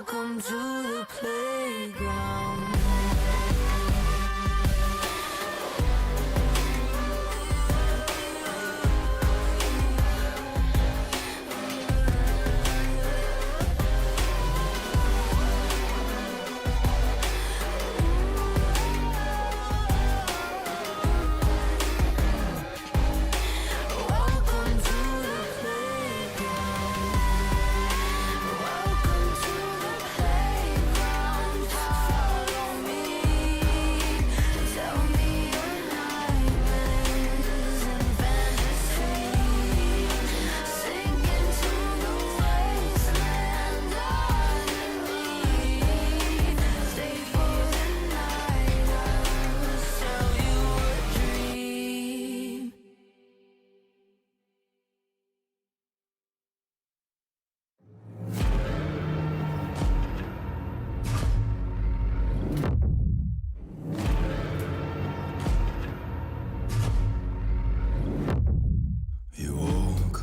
Welcome to the playground.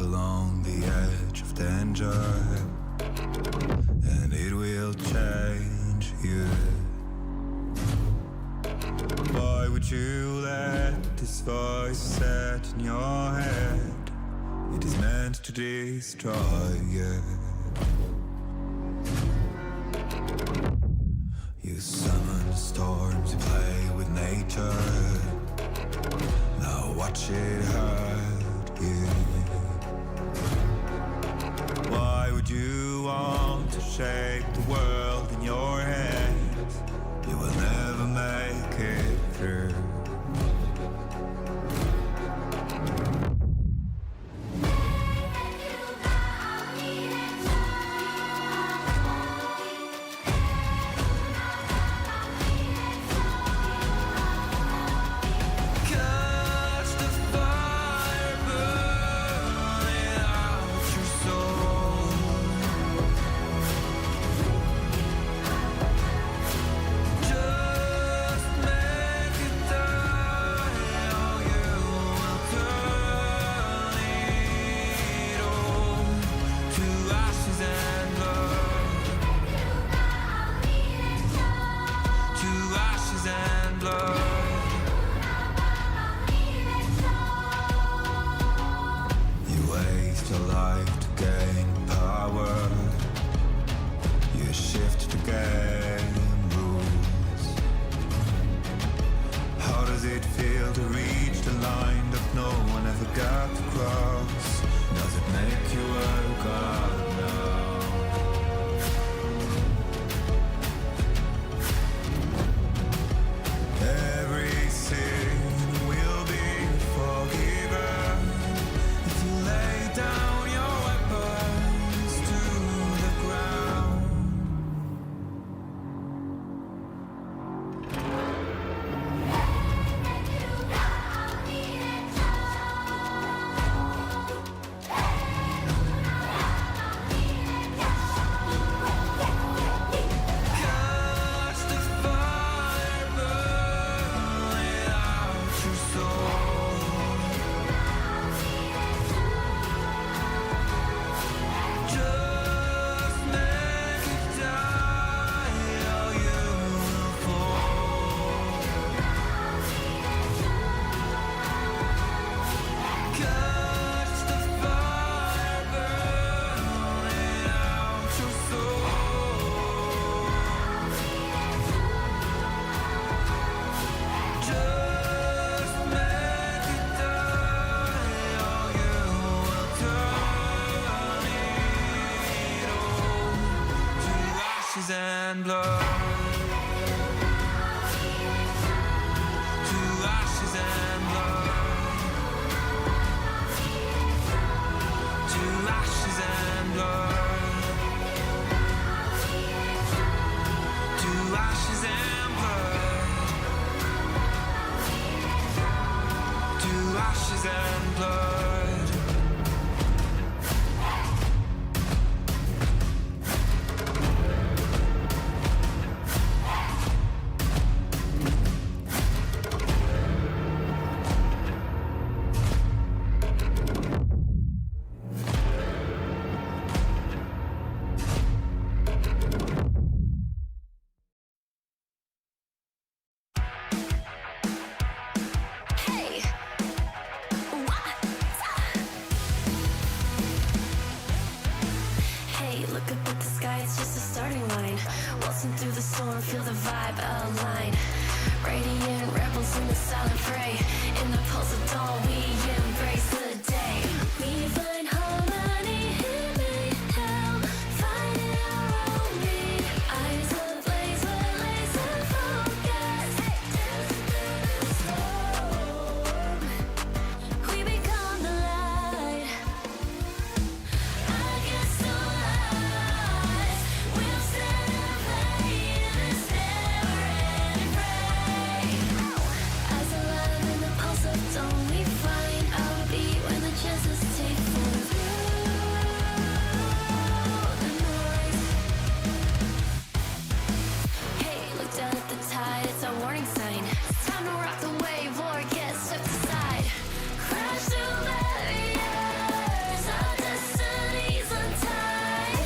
Along the edge of danger, and it will change you. Why would you let this voice set in your head? It is meant to destroy you. You summon storms, you play with nature. Now watch it hurt you. Why would you want to shape the world in your head? You will never make it through. And blood, to ashes and blood, to ashes and blood, to ashes and blood, to ashes and blood. look up at the sky, it's just a starting line. Waltzing through the storm, feel the vibe align. Radiant rebels in the silent fray. In the pulse of dawn, we embrace the day. We find harmony in mayhem, finding our own beat. Eyes ablaze, we're laser focused. Dancing through the storm, we become the light. Against the lies, we'll stand and play in this never-ending fray. Eyes alive in the pulse of dawn, we find our beat when the chances take form through the noise. Hey, look down at the tide, it's our warning sign. It's time to rock the wave or get swept aside. Crash through barriers, our destinies untied.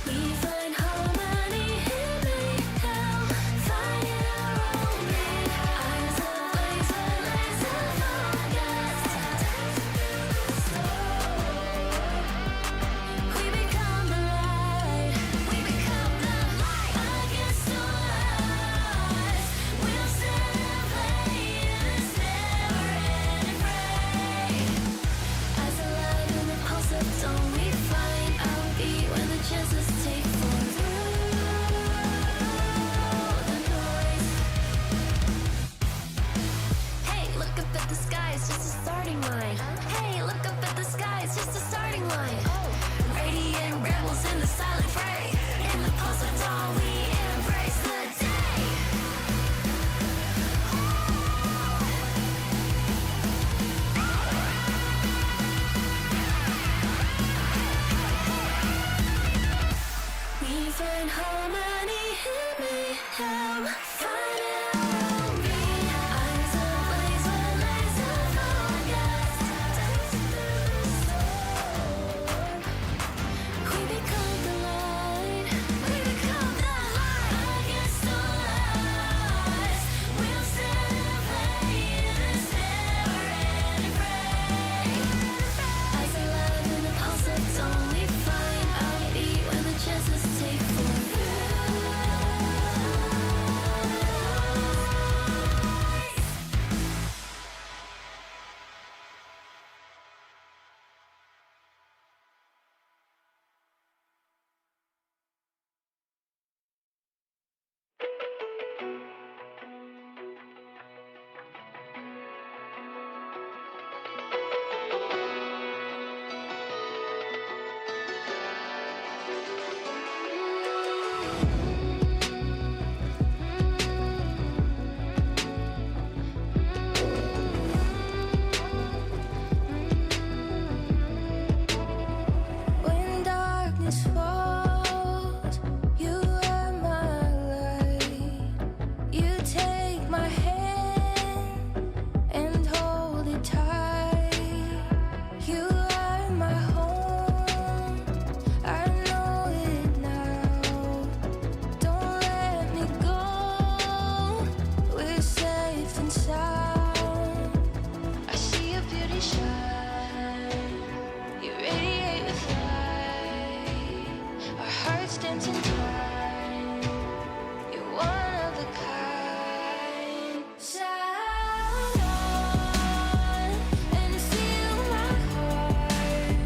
We find harmony in mayhem, finding our own beat. Eyes ablaze, we're laser focused. We become the light. We become the light. Against the lies, we'll stand and play in this never-ending fray. Eyes alive in the pulse of dawn, we find our beat when the chances take form through the noise. Hey, look up at the sky, it's just a starting line. Hey, look up at the sky, it's just a starting line. Radiant rebels in the silent fray. In the pulse of dawn, we embrace the day. We find harmony in mayhem, finding our own beat. Eyes ablaze, we're laser focused. Dancing through the storm, we become the light. We become the light. Against the lies, we'll stand and play in this never-ending fray. Eyes alive in the pulse of dawn, we find our beat when the chances take form. When darkness falls, you are my light. You take my hand and hold it tight. You are my home, I know it now. Don't let me go, we're safe and sound. I see your beauty shine, you radiate with light. Our hearts dancing time, you're one of a kind. Shine on and feel my heart.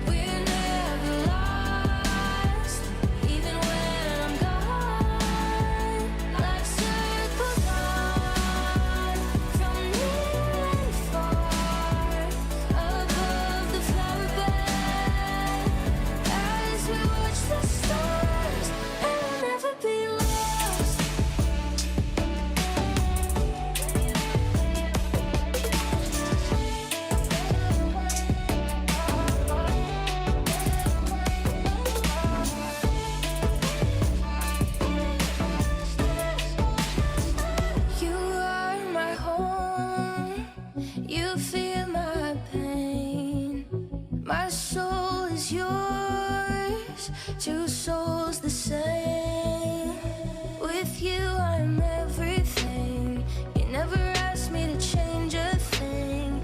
We're never lost, even when I'm gone. Like circles on, from near and far, above the flower bed. As we watch the stars, and we'll never be lost. You are my home, you feel my pain. My soul is yours, two souls the same. With you I'm everything, you never asked me to change a thing.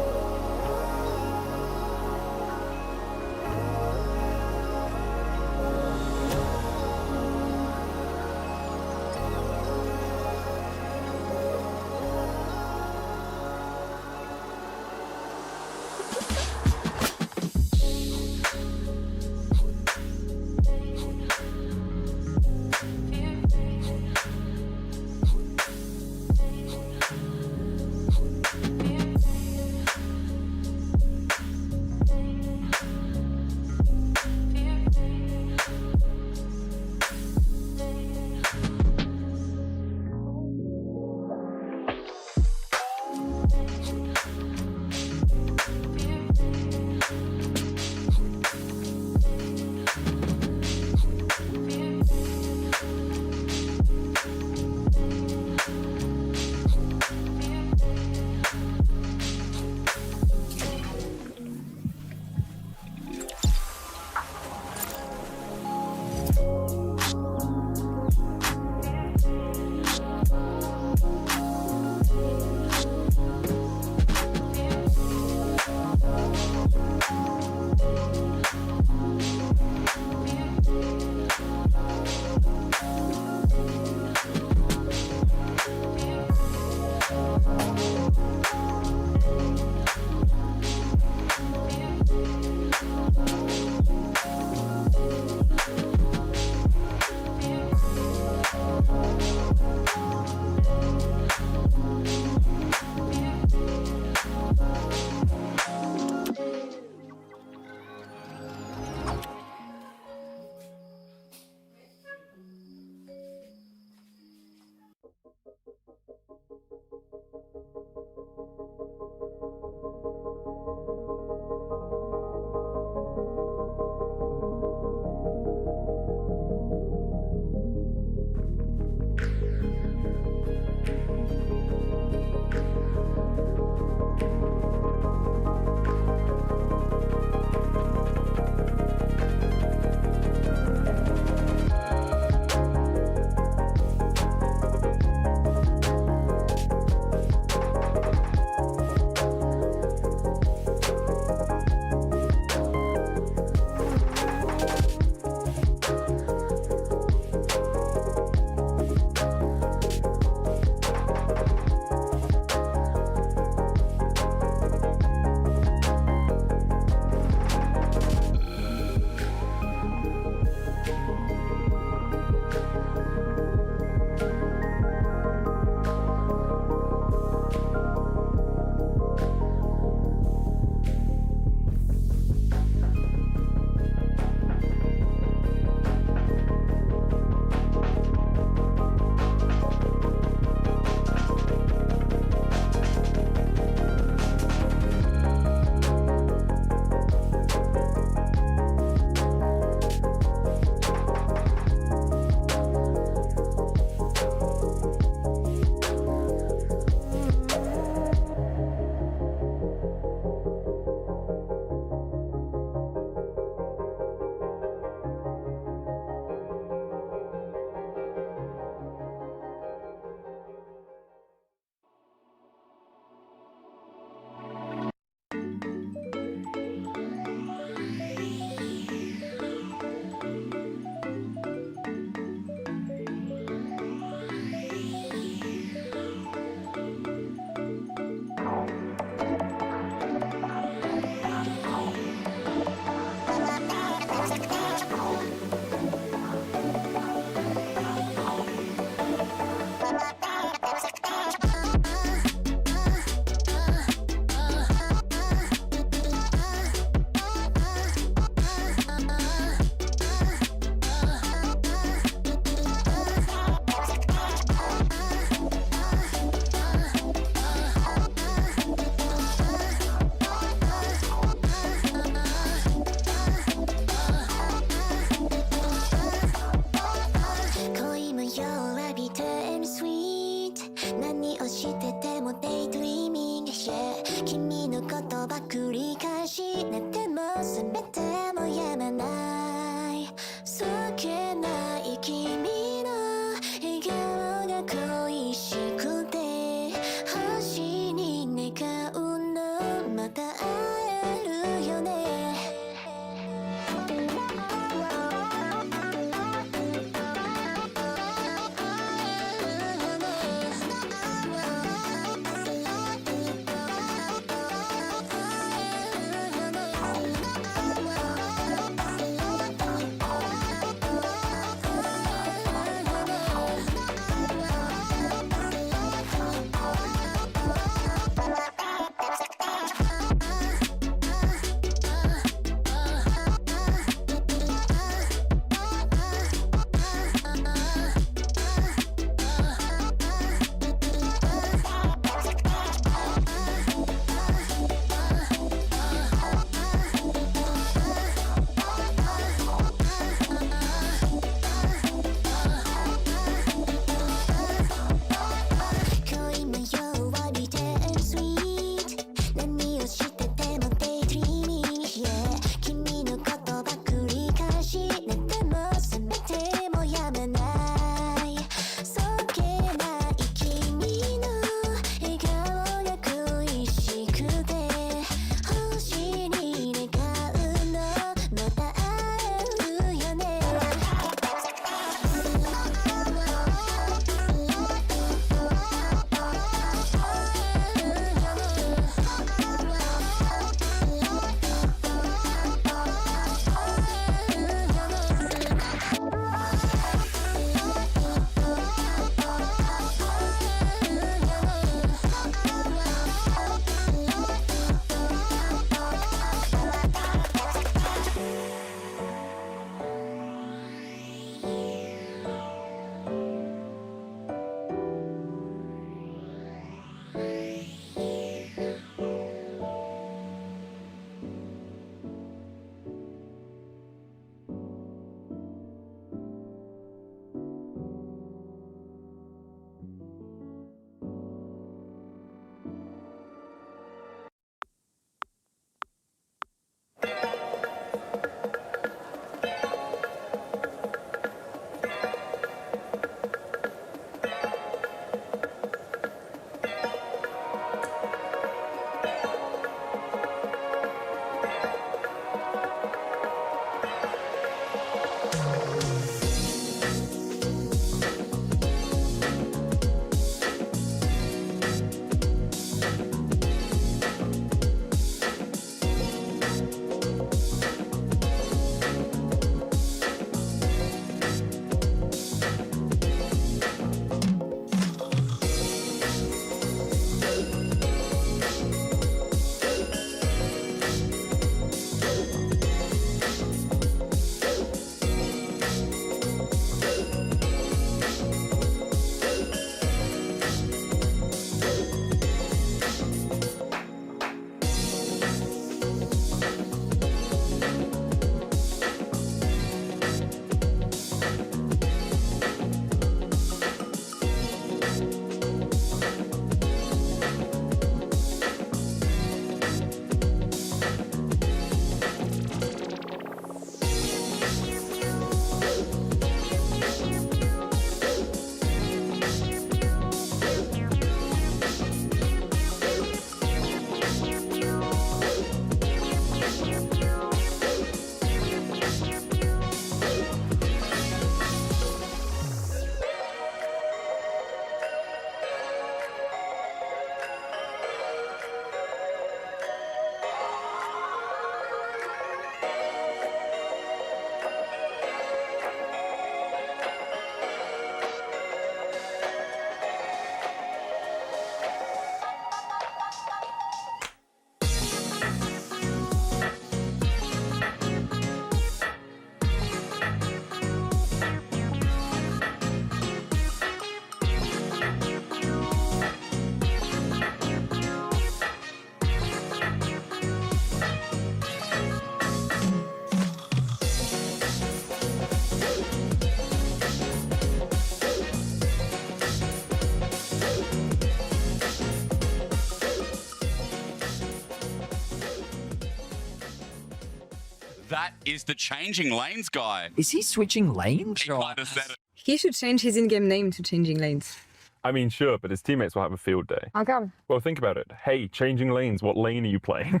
That is the changing lanes guy. Is he switching lanes? He might have said it. He should change his in-game name to Changing Lanes. I mean, sure, but his teammates will have a field day. How come? Well, think about it. Hey, changing lanes, what lane are you playing?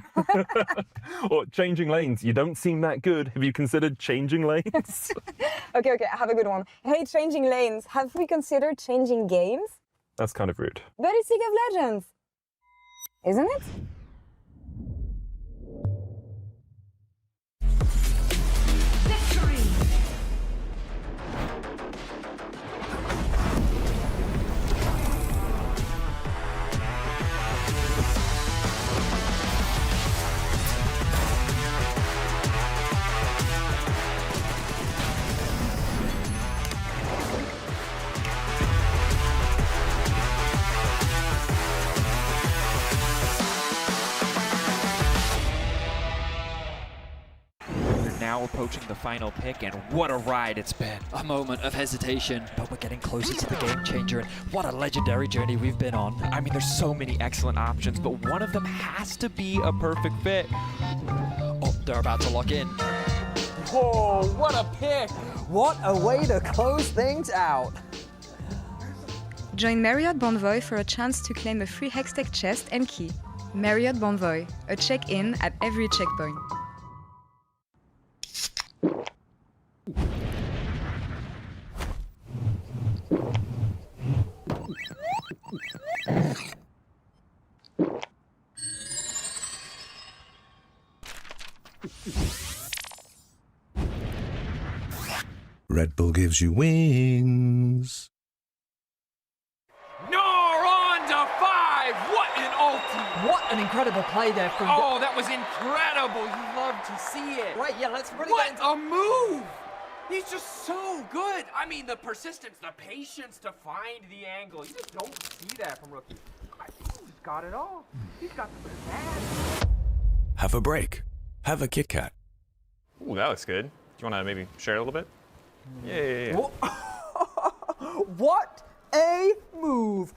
Or changing lanes, you don't seem that good. Have you considered changing lanes? Okay, I have a good one. Hey, Changing Lanes, have we considered changing games? That's kind of rude. But it's League of Legends, isn't it? Now approaching the final pick, and what a ride it's been. A moment of hesitation, but we're getting closer to the game changer, and what a legendary journey we've been on. I mean, there's so many excellent options, but one of them has to be a perfect fit. Oh, they're about to lock in. Whoa, what a pick! What a way to close things out. Join Marriott Bonvoy for a chance to claim a free Hextech chest and key. Marriott Bonvoy, a check-in at every checkpoint. Red Bull gives you wings. No, on to 5! What an ulti! What an incredible play there from Oh, that was incredible! You love to see it. Right, yeah, let's really What get into a move! He's just so good. I mean, the persistence, the patience to find the angle. You just don't see that from rookies. I think he's got it all. He's got the bad. Have a break. Have a Kit Kat. Ooh, that looks good. Do you want to maybe share a little bit? Yeah. What a move!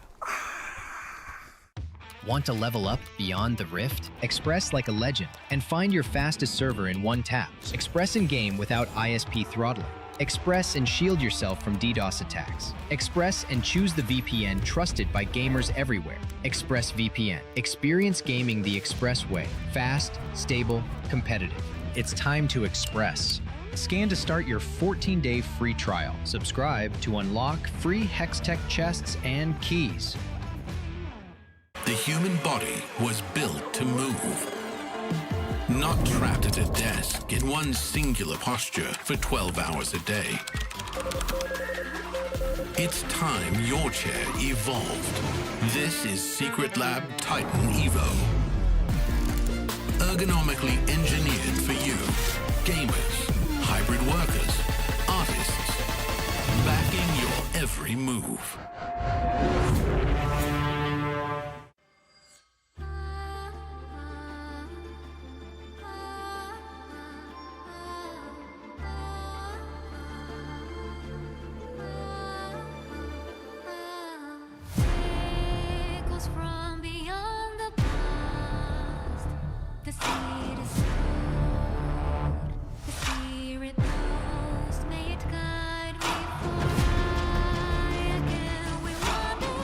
Want to level up beyond the Rift? Express like a legend and find your fastest server in one tap. Express in game without ISP throttling. Express and shield yourself from DDoS attacks. Express and choose the VPN trusted by gamers everywhere. Express VPN. Experience gaming the Express way. Fast, stable, competitive. It's time to Express. Scan to start your 14-day free trial. Subscribe to unlock free Hextech chests and keys. The human body was built to move. Not trapped at a desk in one singular posture for 12 hours a day. It's time your chair evolved. This is Secret Lab Titan Evo. Ergonomically engineered for you, gamers, hybrid workers, artists, backing your every move. Echoes from beyond the past. The seed is sowed. The spirit knows. May it guide me for I again will wander.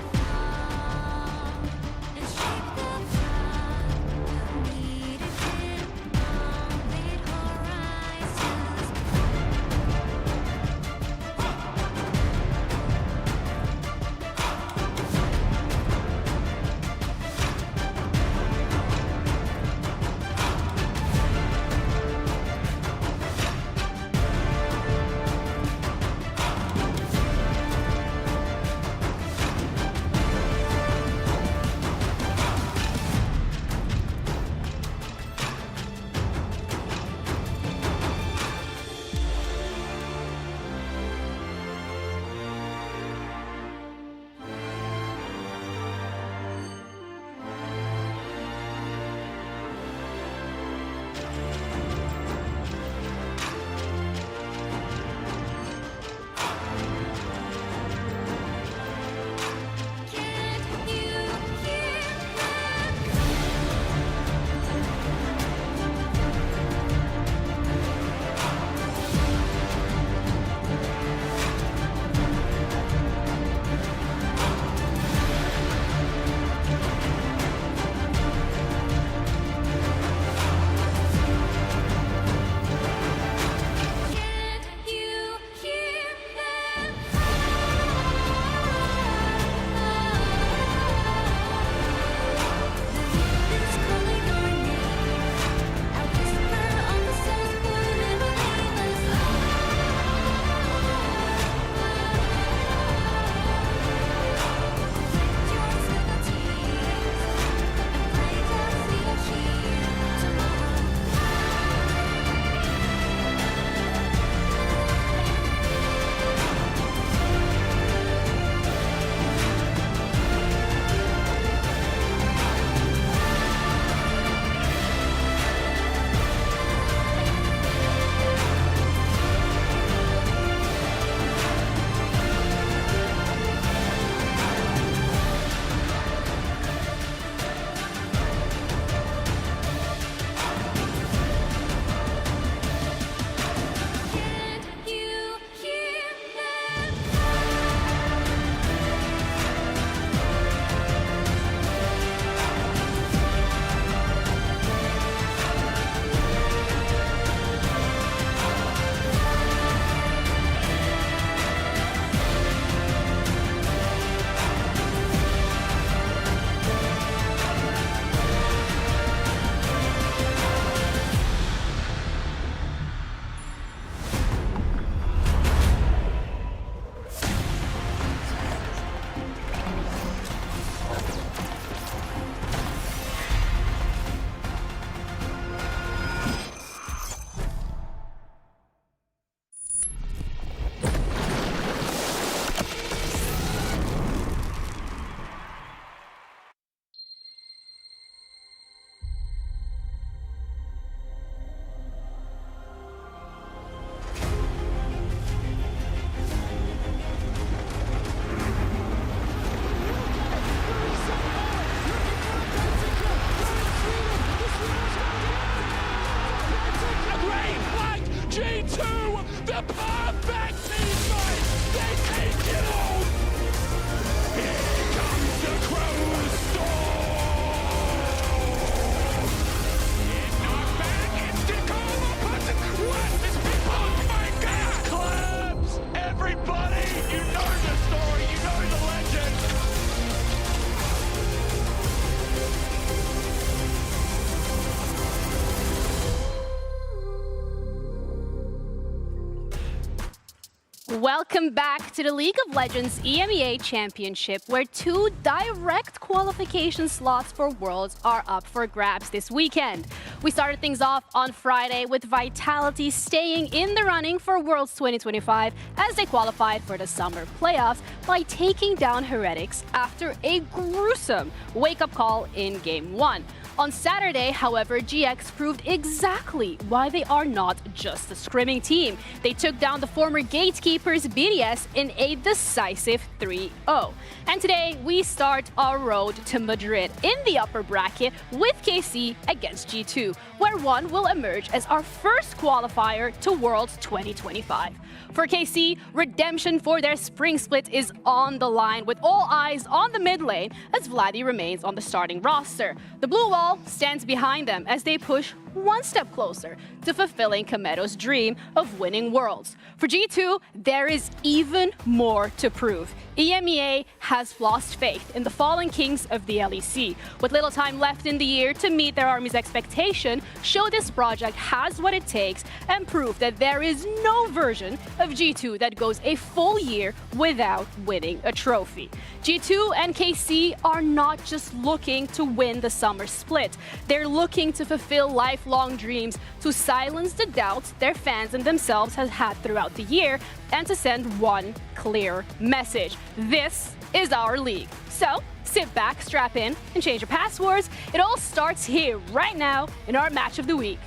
Welcome back to the League of Legends EMEA Championship, where 2 direct qualification slots for Worlds are up for grabs this weekend. We started things off on Friday with Vitality staying in the running for Worlds 2025 as they qualified for the summer playoffs by taking down Heretics after a gruesome wake-up call in Game 1. On Saturday, however, GX proved exactly why they are not just a scrimming team. They took down the former Gatekeepers BDS in a decisive 3-0. And today, we start our road to Madrid in the upper bracket with KC against G2, where one will emerge as our first qualifier to Worlds 2025. For KC, redemption for their spring split is on the line, with all eyes on the mid lane as Vladdy remains on the starting roster. The blue wall stands behind them as they push one step closer to fulfilling Kameto's dream of winning Worlds. For G2, there is even more to prove. EMEA has lost faith in the fallen kings of the LEC. With little time left in the year to meet their army's expectation, show this project has what it takes and prove that there is no version of G2 that goes a full year without winning a trophy. G2 and KC are not just looking to win the summer split. They're looking to fulfill lifelong dreams, to silence the doubts their fans and themselves have had throughout the year, and to send one clear message. This is our league. So sit back, strap in, and change your passwords. It all starts here right now in our match of the week.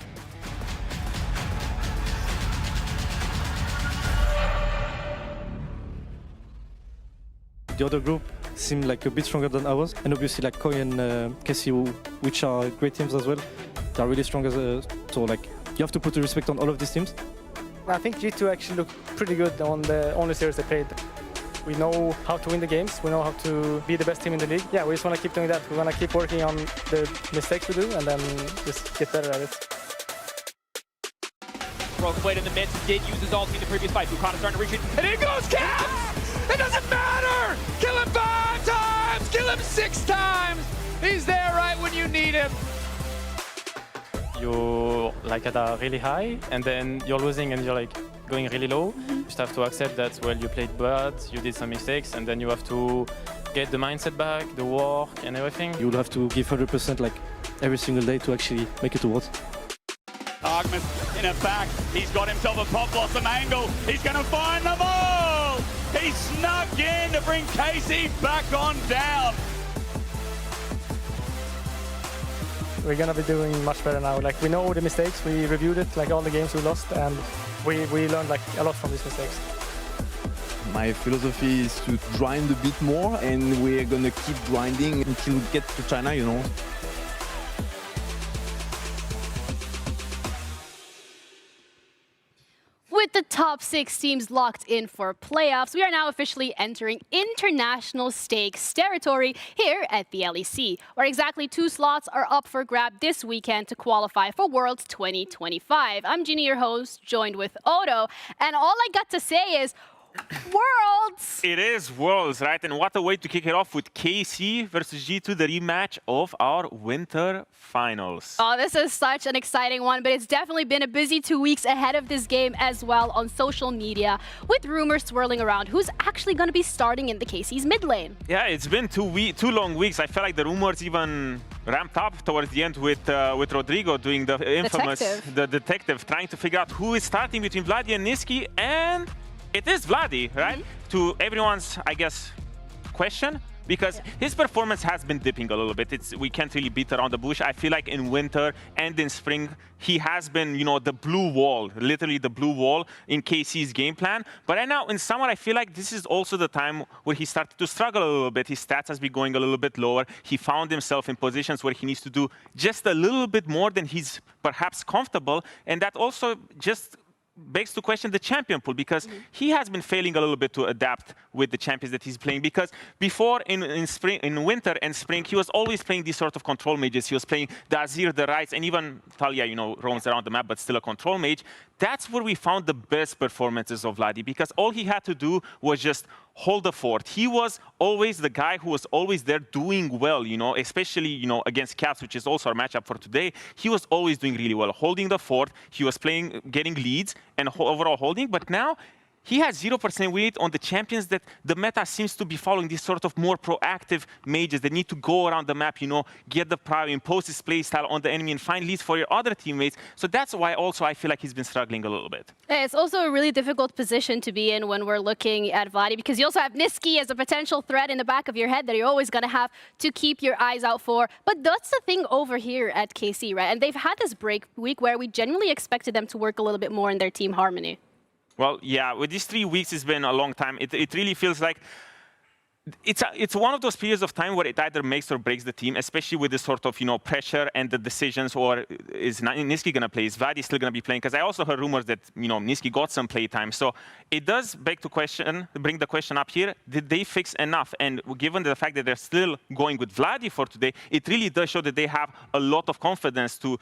The other group seemed like a bit stronger than ours, and obviously like Koi and KC, which are great teams as well. They're really strong so like you have to put the respect on all of these teams. I think G2 actually looked pretty good on the only series they played. We know how to win the games, we know how to be the best team in the league. Yeah, we just want to keep doing that. We want to keep working on the mistakes we do and then just get better at it. Broken Blade in the mid, did use his ulti in the previous fight. Bukana starting to retreat, and in goes Caps! It doesn't matter! Kill him 5 times! Kill him 6 times! He's there right when you need him! You like at a really high, and then you're losing and you're like going really low. You just have to accept that, well, you played bad, you did some mistakes, and then you have to get the mindset back, the work and everything. You'll have to give 100% like every single day to actually make it to Worlds. Argument in a back. He's got himself a pop blossom angle. He's going to find them all. He snuck in to bring Casey back on down. We're gonna be doing much better now. Like we know the mistakes, we reviewed it, like all the games we lost, and we learned like a lot from these mistakes. My philosophy is to grind a bit more, and we're gonna keep grinding until we get to China, you know. With the top 6 teams locked in for playoffs, we are now officially entering international stakes territory here at the LEC, where exactly 2 slots are up for grab this weekend to qualify for Worlds 2025. I'm Ginny, your host, joined with Odo, and all I got to say is, Worlds! It is Worlds, right? And what a way to kick it off with KC versus G2, the rematch of our winter finals. Oh, this is such an exciting one, but it's definitely been a busy 2 weeks ahead of this game as well on social media, with rumors swirling around who's actually going to be starting in the KC's mid lane. Yeah, it's been 2 long weeks. I feel like the rumors even ramped up towards the end with Rodrigo doing the infamous detective, trying to figure out who is starting between Vladdy and Niski, and it is Vladdy, right? To everyone's, I guess, question, because his performance has been dipping a little bit. We can't really beat around the bush. I feel like in winter and in spring, he has been, you know, the blue wall, literally the blue wall in KC's game plan. But right now in summer, I feel like this is also the time where he started to struggle a little bit. His stats has been going a little bit lower. He found himself in positions where he needs to do just a little bit more than he's perhaps comfortable. And that also just begs to question the champion pool, because he has been failing a little bit to adapt with the champions that he's playing, because before in winter and spring, he was always playing these sort of control mages. He was playing the Azir, the Rights, and even Talia, you know, roams around the map, but still a control mage. That's where we found the best performances of Vladdy, because all he had to do was just hold the fort. He was always the guy who was always there doing well, you know, especially, you know, against Caps, which is also our matchup for today. He was always doing really well, holding the fort. He was playing, getting leads and overall holding, but now he has 0% win rate on the champions that the meta seems to be following, these sort of more proactive mages that need to go around the map, get the power, impose his play style on the enemy and find leads for your other teammates. So that's why also I feel like he's been struggling a little bit. It's also a really difficult position to be in when we're looking at Vladdy, because you also have Nisqy as a potential threat in the back of your head that you're always going to have to keep your eyes out for. But that's the thing over here at KC, right? And they've had this break week where we genuinely expected them to work a little bit more in their team harmony. Well, yeah, with these 3 weeks, it's been a long time. It really feels like it's one of those periods of time where it either makes or breaks the team, especially with this sort of pressure and the decisions. Or is Nisqy going to play? Is Vladdy still going to be playing? Because I also heard rumors that Nisqy got some play time. So it does bring the question up here: did they fix enough? And given the fact that they're still going with Vladdy for today, it really does show that they have a lot of confidence to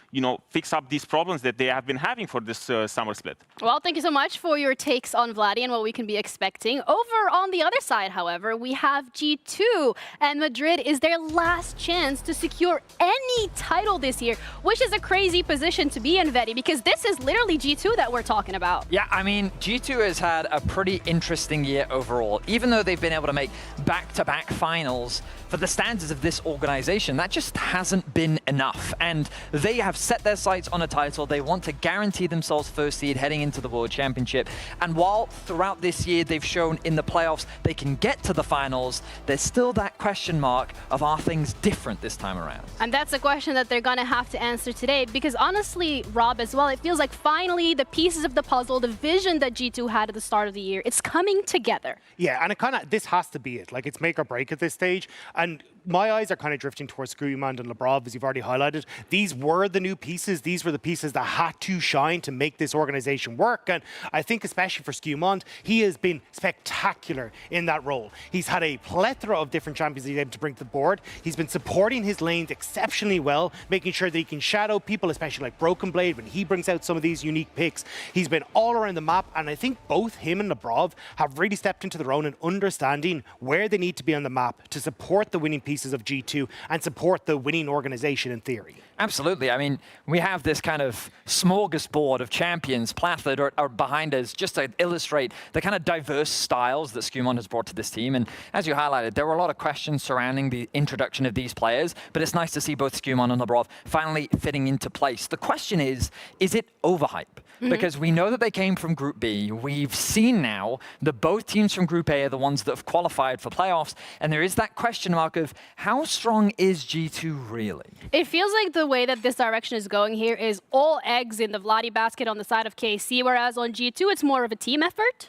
fix up these problems that they have been having for this summer split. Well, thank you so much for your takes on Vladdy and what we can be expecting. Over on the other side, however, we have G2, and Madrid is their last chance to secure any title this year, which is a crazy position to be in, Vedi, because this is literally G2 that we're talking about. Yeah, I mean, G2 has had a pretty interesting year overall. Even though they've been able to make back-to-back finals, for the standards of this organization, that just hasn't been enough. And they have set their sights on a title. They want to guarantee themselves first seed heading into the World Championship. And while throughout this year they've shown in the playoffs they can get to the finals, there's still that question mark of, are things different this time around? And that's a question that they're going to have to answer today, because honestly, Rob, as well, it feels like finally the pieces of the puzzle, the vision that G2 had at the start of the year, it's coming together. Yeah, and this has to be it. Like, it's make or break at this stage. And my eyes are kind of drifting towards Skymand and Labrov, as you've already highlighted. These were the new pieces. These were the pieces that had to shine to make this organization work. And I think especially for Skymand, he has been spectacular in that role. He's had a plethora of different champions he's able to bring to the board. He's been supporting his lanes exceptionally well, making sure that he can shadow people, especially like Broken Blade, when he brings out some of these unique picks. He's been all around the map, and I think both him and Labrov have really stepped into their own and understanding where they need to be on the map to support the winning pieces of G2 and support the winning organization in theory. Absolutely. I mean, we have this kind of smorgasbord of champions plastered or behind us just to illustrate the kind of diverse styles that Skymand has brought to this team. And as you highlighted, there were a lot of questions surrounding the introduction of these players, but it's nice to see both Skymand and Labrov finally fitting into place. The question is it overhype? Because we know that they came from Group B. We've seen now that both teams from Group A are the ones that have qualified for playoffs, and there is that question mark of how strong is G2 really? It feels like the way that this direction is going here is all eggs in the Vladdy basket on the side of KC, whereas on G2 it's more of a team effort.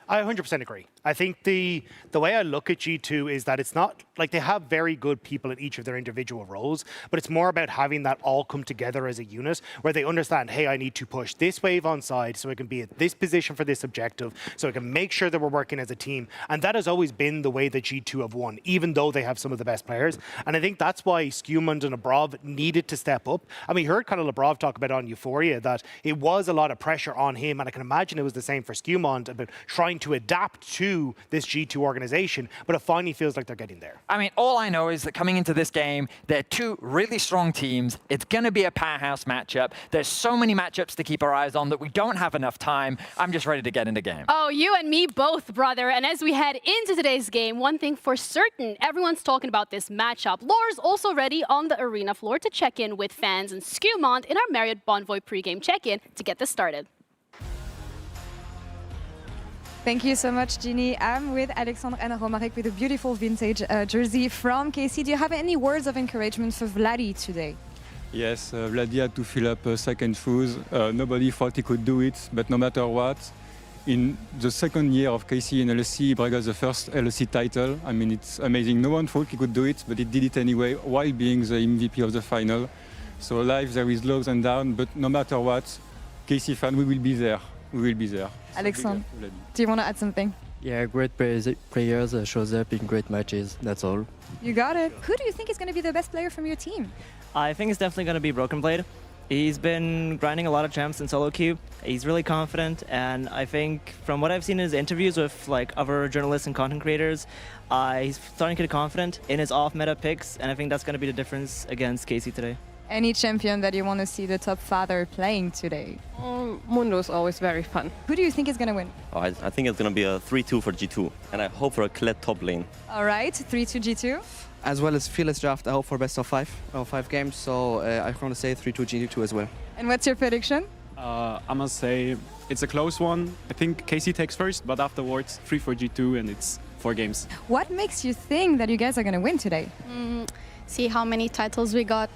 I 100% agree. I think the way I look at G2 is that it's not like they have very good people in each of their individual roles, but it's more about having that all come together as a unit where they understand, hey, I need to push this wave on side so I can be at this position for this objective, so I can make sure that we're working as a team. And that has always been the way that G2 have won, even though they have some of the best players. And I think that's why Skymand and Labrov needed to step up. And we heard kind of Labrov talk about on Euphoria that it was a lot of pressure on him, and I can imagine it was the same for Skymand about trying to adapt to this G2 organization, but it finally feels like they're getting there. I mean, all I know is that coming into this game, they're two really strong teams. It's going to be a powerhouse matchup. There's so many matchups to keep our eyes on that we don't have enough time. I'm just ready to get into game. Oh, you and me both, brother. And as we head into today's game, one thing for certain, everyone's talking about this matchup. Laura's also ready on the arena floor to check in with fans and Skymand in our Marriott Bonvoy pregame check-in to get this started. Thank you so much, Ginny. I'm with Alexandre and Romaric with a beautiful vintage jersey from KC. Do you have any words of encouragement for Vladdy today? Yes, Vladdy had to fill up second shoes. Nobody thought he could do it, but no matter what, in the second year of KC in LEC, he got the first LEC title. I mean, it's amazing. No one thought he could do it, but he did it anyway while being the MVP of the final. So life, there is lows and downs, but no matter what, KC fan, we will be there. We will be there. Alexandre, do you want to add something? Yeah, great players shows up in great matches, that's all. You got it. Who do you think is going to be the best player from your team? I think it's definitely going to be Broken Blade. He's been grinding a lot of champs in solo queue. He's really confident, and I think from what I've seen in his interviews with like other journalists and content creators, he's starting to get confident in his off-meta picks, and I think that's going to be the difference against KC today. Any champion that you want to see the top father playing today? Mundo's always very fun. Who do you think is going to win? Oh, I think it's going to be a 3-2 for G2, and I hope for a clear top lane. All right, 3-2 G2. As well as Fearless Draft, I hope for best of 5 games. So I'm going to say 3-2 G2 as well. And what's your prediction? I must say it's a close one. I think KC takes first, but afterwards 3 for G2 and it's 4 games. What makes you think that you guys are going to win today? See how many titles we got.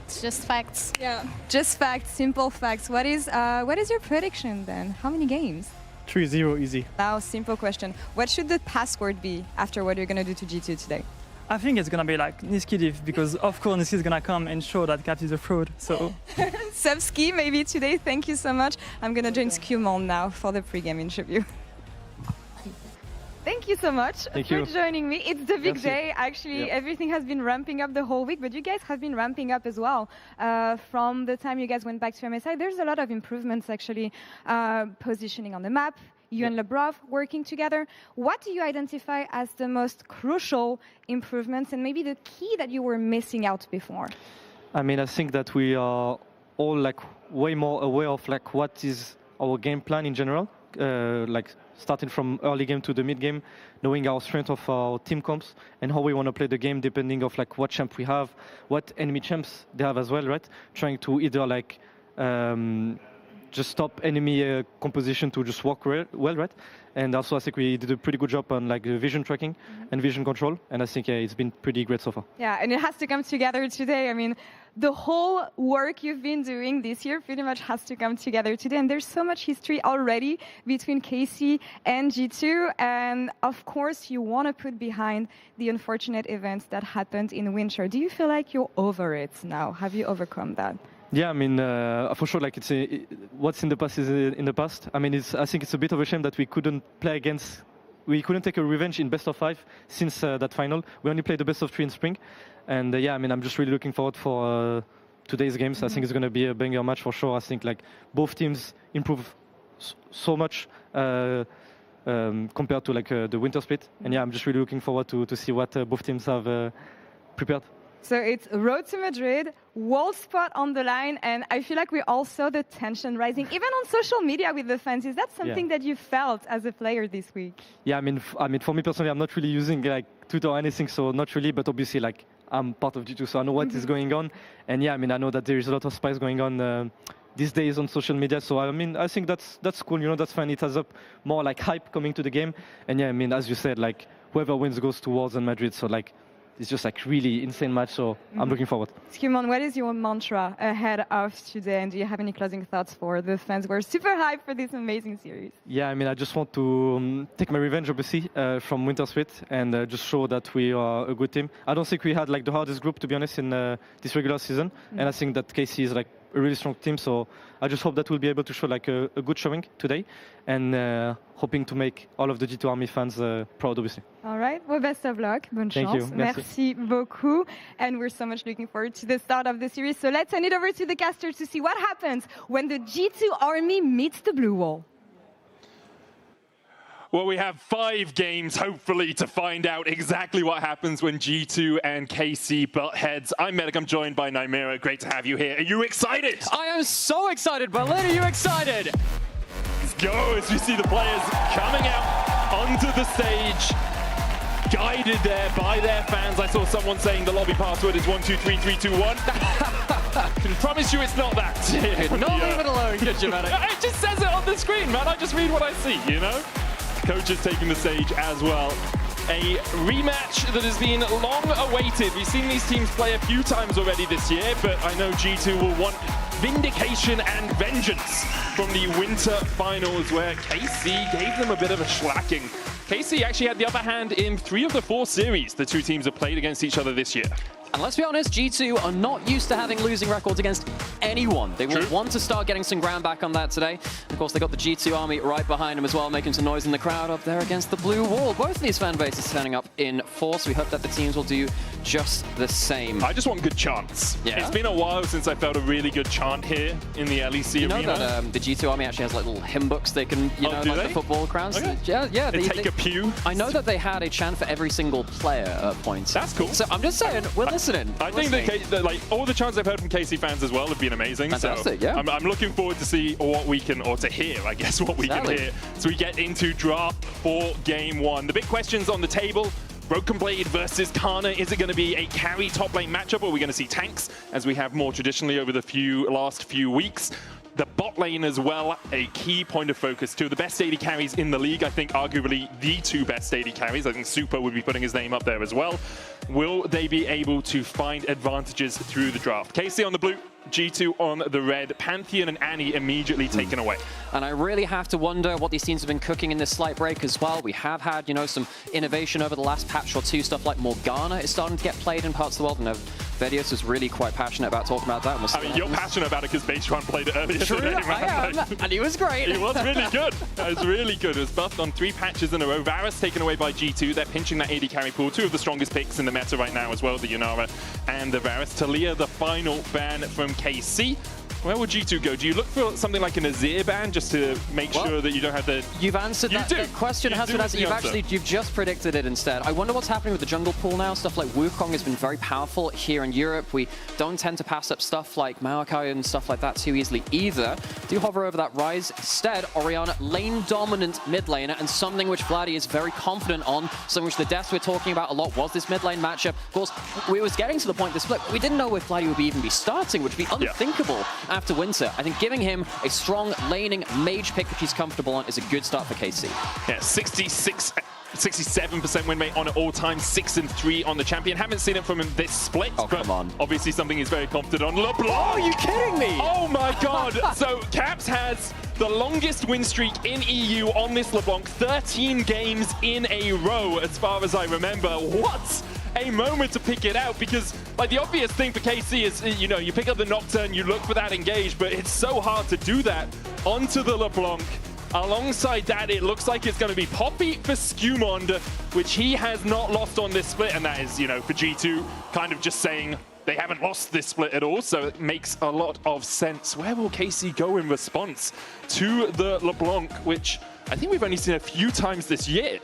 It's just facts. Yeah. Just facts, simple facts. What is your prediction then? How many games? 3-0 easy. Now, simple question. What should the password be after what you're going to do to G2 today? I think it's going to be like Niski diff, because of course Niski is going to come and show that Cap is a fraud. So Sevski, maybe today. Thank you so much. I'm going to join Skumon now for the pre-game interview. Thank you so much for joining me. It's the big day. Actually, everything has been ramping up the whole week, but you guys have been ramping up as well. From the time you guys went back to MSI, there's a lot of improvements actually. Positioning on the map, you and Lebrov working together. What do you identify as the most crucial improvements and maybe the key that you were missing out before? I mean, I think that we are all like way more aware of like what is our game plan in general. Like starting from early game to the mid game, knowing our strength of our team comps and how we want to play the game depending of like what champ we have, what enemy champs they have as well, right? Trying to either like just stop enemy composition to just work well, right? And also I think we did a pretty good job on like vision tracking and vision control, and I think it's been pretty great so far. Yeah, and it has to come together today. I mean, the whole work you've been doing this year pretty much has to come together today, and there's so much history already between KC and G2, and of course you want to put behind the unfortunate events that happened in winter. Do you feel like you're over it now? Have you overcome that? Yeah, I mean, for sure, like what's in the past is in the past. I mean, I think it's a bit of a shame that we couldn't play against, we couldn't take a revenge in best of 5 since that final. We only played the best of 3 in spring. And yeah, I mean, I'm just really looking forward for today's games. I think it's going to be a banger match for sure. I think like both teams improve so much compared to like the winter split. And yeah, I'm just really looking forward to see what both teams have prepared. So it's road to Madrid, world spot on the line, and I feel like we all saw the tension rising, even on social media with the fans. Is that something that you felt as a player this week? Yeah, I mean, for me personally, I'm not really using like Twitter or anything, so not really. But obviously, like I'm part of G2, so I know what is going on. And yeah, I mean, I know that there is a lot of spice going on these days on social media. So I mean, I think that's cool. You know, that's fine. It has up more like hype coming to the game. And yeah, I mean, as you said, like whoever wins goes to Worlds and Madrid. So like. It's just like really insane match, so I'm looking forward. Skumon, what is your mantra ahead of today, and do you have any closing thoughts for the fans? We're super hyped for this amazing series. Yeah, I mean, I just want to take my revenge, obviously, from Winter Split, and just show that we are a good team. I don't think we had like the hardest group, to be honest, in this regular season, and I think that KC is like a really strong team, so I just hope that we'll be able to show like a good showing today, and hoping to make all of the G2 Army fans proud, obviously. All right, well, best of luck. Bonne chance. Thank you. Merci beaucoup. And we're so much looking forward to the start of the series. So let's send it over to the caster to see what happens when the G2 Army meets the Blue Wall. Well, we have 5 games, hopefully, to find out exactly what happens when G2 and KC butt heads. I'm Medic, I'm joined by Nymera. Great to have you here. Are you excited? I am so excited, Berlin, are you excited? Let's go as we see the players coming out onto the stage, guided there by their fans. I saw someone saying the lobby password is 123321. Can promise you it's not that. Not leave it alone, could you, Medic? It just says it on the screen, man. I just read what I see, you know? Coaches taking the stage as well. A rematch that has been long awaited. We've seen these teams play a few times already this year, but I know G2 will want vindication and vengeance from the winter finals where KC gave them a bit of a shellacking. KC actually had the upper hand in 3 of the 4 series the two teams have played against each other this year. And let's be honest, G2 are not used to having losing records against anyone. They will want to start getting some ground back on that today. Of course, they got the G2 Army right behind them as well, making some noise in the crowd up there against the Blue Wall. Both of these fan bases turning up in force. We hope that the teams will do just the same. I just want good chants. Yeah. It's been a while since I felt a really good chant here in the LEC you know arena. That the G2 Army actually has like little hymn books they can, you know, like the football crowns. Okay. Yeah. They take a pew. I know that they had a chant for every single player at points. That's cool. So I'm just saying, we're listening. I think that like all the chants I've heard from KC fans as well have been amazing. Fantastic, so yeah. I'm looking forward to see what we can, or to hear, I guess, what we can hear. So we get into draft for game 1. The big questions on the table. Broken Blade versus Kana. Is it going to be a carry top lane matchup, or are we going to see tanks, as we have more traditionally over the last few weeks? The bot lane as well, a key point of focus. Two of the best AD carries in the league. I think arguably the 2 best AD carries. I think Super would be putting his name up there as well. Will they be able to find advantages through the draft? KC on the blue, G2 on the red. Pantheon and Annie immediately taken away. And I really have to wonder what these teams have been cooking in this slight break as well. We have had, you know, some innovation over the last patch or two. Stuff like Morgana is starting to get played in parts of the world. And Vedius was really quite passionate about talking about that. I mean, you're passionate about it because Baseron played it earlier True, today, man. I am, and he was great. He was really good. It was really good. It was buffed on 3 patches in a row. Varus taken away by G2. They're pinching that AD carry pool. 2 of the strongest picks in the meta right now as well, the Yunara and the Varus. Talia, the final ban from KC. Where would G2 go? Do you look for something like an Azir ban just to make sure that you don't have the... You've answered that. The question has been answered. You've just predicted it instead. I wonder what's happening with the jungle pool now. Stuff like Wukong has been very powerful here in Europe. We don't tend to pass up stuff like Maokai and stuff like that too easily either. Do hover over that Rise. Instead, Orianna, lane dominant mid laner, and something which Vladdy is very confident on, something which the devs were talking about a lot was this mid lane matchup. Of course, we was getting to the point this split. We didn't know if Vladdy would even be starting, which would be unthinkable after Winter. I think giving him a strong laning mage pick which he's comfortable on is a good start for KC. Yeah, 67% win rate on it all time, 6-3 on the champion. Haven't seen it from him this split, but come on. Obviously something he's very confident on. LeBlanc! Oh, are you kidding me? Oh my god! So Caps has the longest win streak in EU on this LeBlanc, 13 games in a row as far as I remember. What a moment to pick it out, because like the obvious thing for KC is, you know, you pick up the Nocturne, you look for that engage, but it's so hard to do that onto the LeBlanc. Alongside that, it looks like it's going to be Poppy for Skumond, which he has not lost on this split, and that is, you know, for G2, kind of just saying they haven't lost this split at all, so it makes a lot of sense. Where will KC go in response to the LeBlanc, which I think we've only seen a few times this year?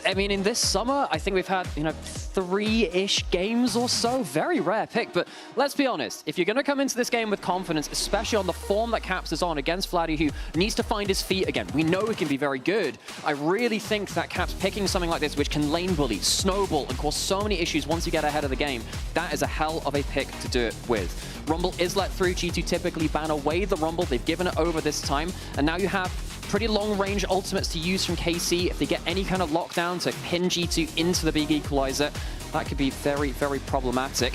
I mean, in this summer, I think we've had, you know, 3-ish games or so. Very rare pick, but let's be honest. If you're going to come into this game with confidence, especially on the form that Caps is on against Vladdy, who needs to find his feet again, we know he can be very good. I really think that Caps picking something like this, which can lane bully, snowball, and cause so many issues once you get ahead of the game, that is a hell of a pick to do it with. Rumble is let through. G2 typically ban away the Rumble. They've given it over this time, and now you have pretty long-range ultimates to use from KC. If they get any kind of lockdown to pin G2 into the big equalizer, that could be very, very problematic,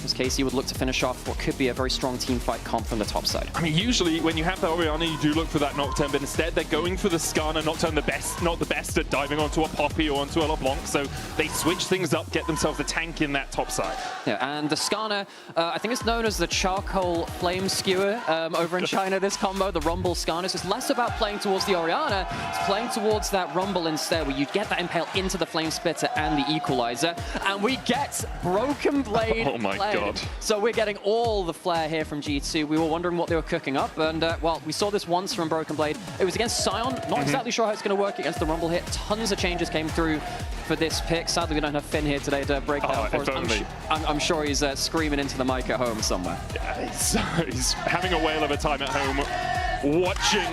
as KC would look to finish off what could be a very strong team fight comp from the top side. I mean, usually when you have the Orianna, you do look for that Nocturne, but instead they're going for the Skarner. Nocturne not the best at diving onto a Poppy or onto a LeBlanc, so they switch things up, get themselves a tank in that top side. Yeah, and the Skarner, I think it's known as the charcoal flame skewer over in China, this combo, the Rumble Skarner. So it's less about playing towards the Orianna, it's playing towards that Rumble instead, where you get that Impale into the Flame Splitter and the Equalizer, and we get Broken Blade. Oh my god. So we're getting all the flair here from G2. We were wondering what they were cooking up, and well, we saw this once from Broken Blade. It was against Sion. Not exactly sure how it's going to work against the Rumble hit. Tons of changes came through for this pick. Sadly, we don't have Finn here today to break down for us. I'm sure he's screaming into the mic at home somewhere. Yeah, he's having a whale of a time at home watching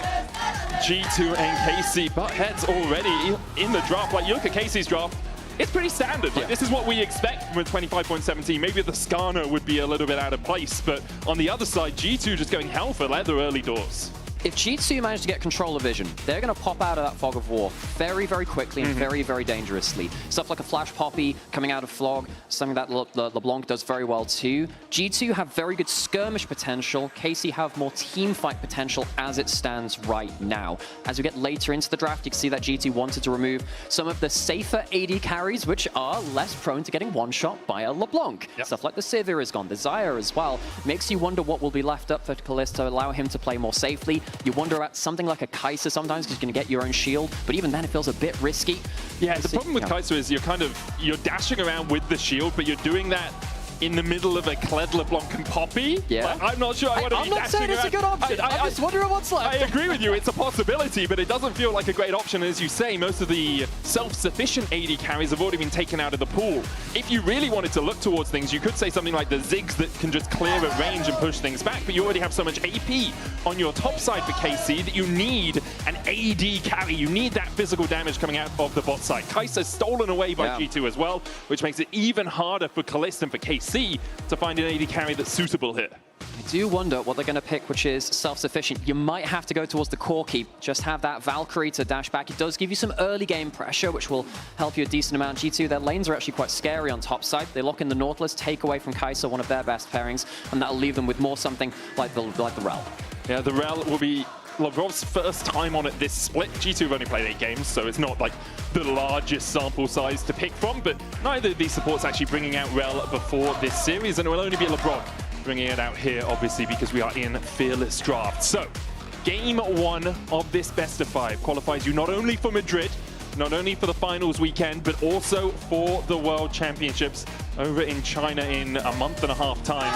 G2 and KC butt heads already in the draft. Like, you look at KC's draft, it's pretty standard. Like, this is what we expect from a 25.17. Maybe the Skarner would be a little bit out of place, but on the other side, G2 just going hell for leather early doors. If G2 manage to get control of vision, they're going to pop out of that fog of war very, very quickly and very, very dangerously. Stuff like a Flash Poppy coming out of Flog, something that LeBlanc does very well too. G2 have very good skirmish potential. KC have more team fight potential as it stands right now. As we get later into the draft, you can see that G2 wanted to remove some of the safer AD carries, which are less prone to getting one-shot by a LeBlanc. Stuff like the Sivir is gone, the Xayah as well. Makes you wonder what will be left up for Kalista to allow him to play more safely. You wonder about something like a Kai'Sa sometimes because you're going to get your own shield, but even then it feels a bit risky. Yeah, the problem with Kai'Sa is you're dashing around with the shield, but you're doing that in the middle of a Kled, LeBlanc, and Poppy. Yeah. Like, I'm not sure I want to be I'm not saying it's a good option. I'm just wondering what's left. I agree with you. It's a possibility, but it doesn't feel like a great option. As you say, most of the self-sufficient AD carries have already been taken out of the pool. If you really wanted to look towards things, you could say something like the Ziggs that can just clear a range and push things back, but you already have so much AP on your top side for KC that you need an AD carry. You need that physical damage coming out of the bot side. Kai'Sa's stolen away by G2 as well, which makes it even harder for Kalist and for KC to find an AD carry that's suitable here. I do wonder what they're going to pick, which is self-sufficient. You might have to go towards the Corki, just have that Valkyrie to dash back. It does give you some early game pressure, which will help you a decent amount. G2, their lanes are actually quite scary on top side. They lock in the Nautilus, take away from Kai'Sa, one of their best pairings, and that'll leave them with more something like the Rel. Yeah, the Rel will be Lavrov's first time on it this split. G2 have only played 8 games, so it's not like the largest sample size to pick from, but neither of these supports actually bringing out Rel before this series, and it will only be Lavrov bringing it out here, obviously, because we are in Fearless Draft. So, game 1 of this best of 5 qualifies you not only for Madrid, not only for the finals weekend, but also for the World Championships over in China in a month and a half time.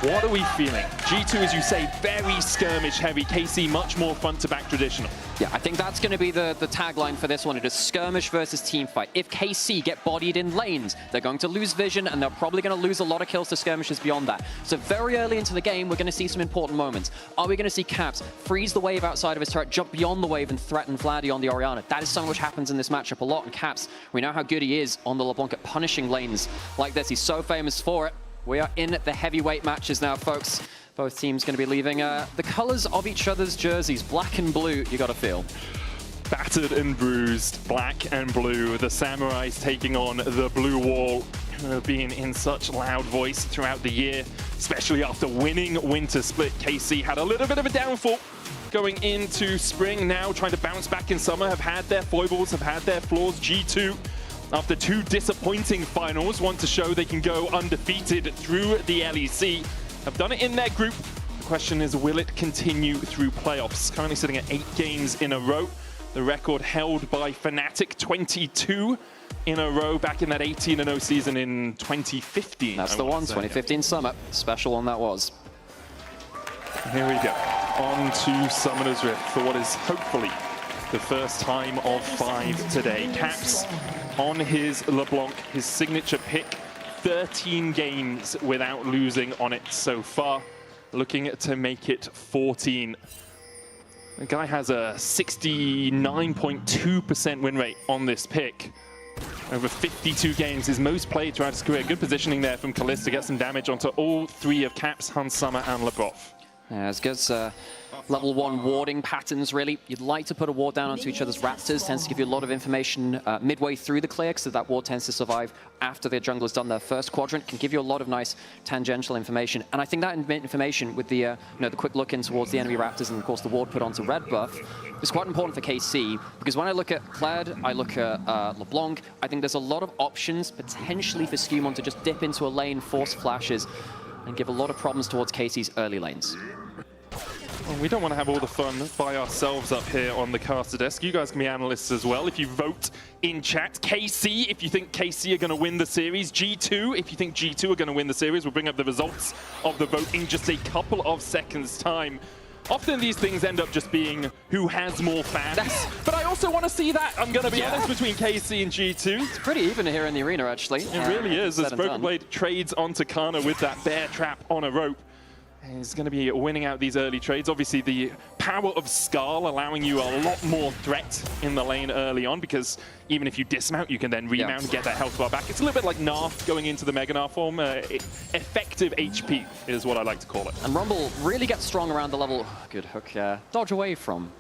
What are we feeling? G2, as you say, very skirmish heavy. KC, much more front to back traditional. Yeah, I think that's going to be the tagline for this one. It is skirmish versus team fight. If KC get bodied in lanes, they're going to lose vision, and they're probably going to lose a lot of kills to skirmishes beyond that. So very early into the game, we're going to see some important moments. Are we going to see Caps freeze the wave outside of his turret, jump beyond the wave, and threaten Vladdy on the Orianna? That is something which happens in this matchup a lot. And Caps, we know how good he is on the LeBlanc at punishing lanes like this. He's so famous for it. We are in the heavyweight matches now, folks. Both teams going to be leaving the colors of each other's jerseys, black and blue, you got to feel. Battered and bruised, black and blue. The Samurais taking on the Blue Wall, being in such loud voice throughout the year, especially after winning Winter Split. KC had a little bit of a downfall going into spring, now trying to bounce back in summer, have had their foibles, have had their flaws. G2, after 2 disappointing finals, want to show they can go undefeated through the LEC. Have done it in their group. The question is, will it continue through playoffs? Currently sitting at 8 games in a row. The record held by Fnatic, 22 in a row back in that 18-0 season in 2015. That's the one, 2015 summer. Special one that was. Here we go. On to Summoner's Rift for what is hopefully the first time of 5 today. Caps on his LeBlanc, his signature pick. 13 games without losing on it so far. Looking to make it 14. The guy has a 69.2% win rate on this pick. Over 52 games, his most played throughout his career. Good positioning there from Kalist to get some damage onto all 3 of Caps, Hans Summer, and Lavrov. Yeah, it's good. Level 1 warding patterns, really. You'd like to put a ward down onto each other's Raptors. Tends to give you a lot of information midway through the clear, so that ward tends to survive after their jungler's done their first quadrant. Can give you a lot of nice tangential information. And I think that information with the the quick look in towards the enemy Raptors and, of course, the ward put onto red buff is quite important for KC, because when I look at Kled, I look at LeBlanc, I think there's a lot of options potentially for Skumon to just dip into a lane, force flashes, and give a lot of problems towards KC's early lanes. Well, we don't want to have all the fun by ourselves up here on the caster desk. You guys can be analysts as well if you vote in chat. KC, if you think KC are going to win the series. G2, if you think G2 are going to win the series. We'll bring up the results of the vote in just a couple of seconds' time. Often these things end up just being who has more fans. But I also want to see that, I'm going to be honest, between KC and G2. It's pretty even here in the arena, actually. It really is, as Broken Blade trades onto Kana with that bear trap on a rope. He's going to be winning out these early trades. Obviously, the power of Skarl allowing you a lot more threat in the lane early on, because even if you dismount, you can then remount and get that health bar back. It's a little bit like Narf going into the Mega Narf form. Effective HP is what I like to call it. And Rumble really gets strong around the level. Good hook, dodge away from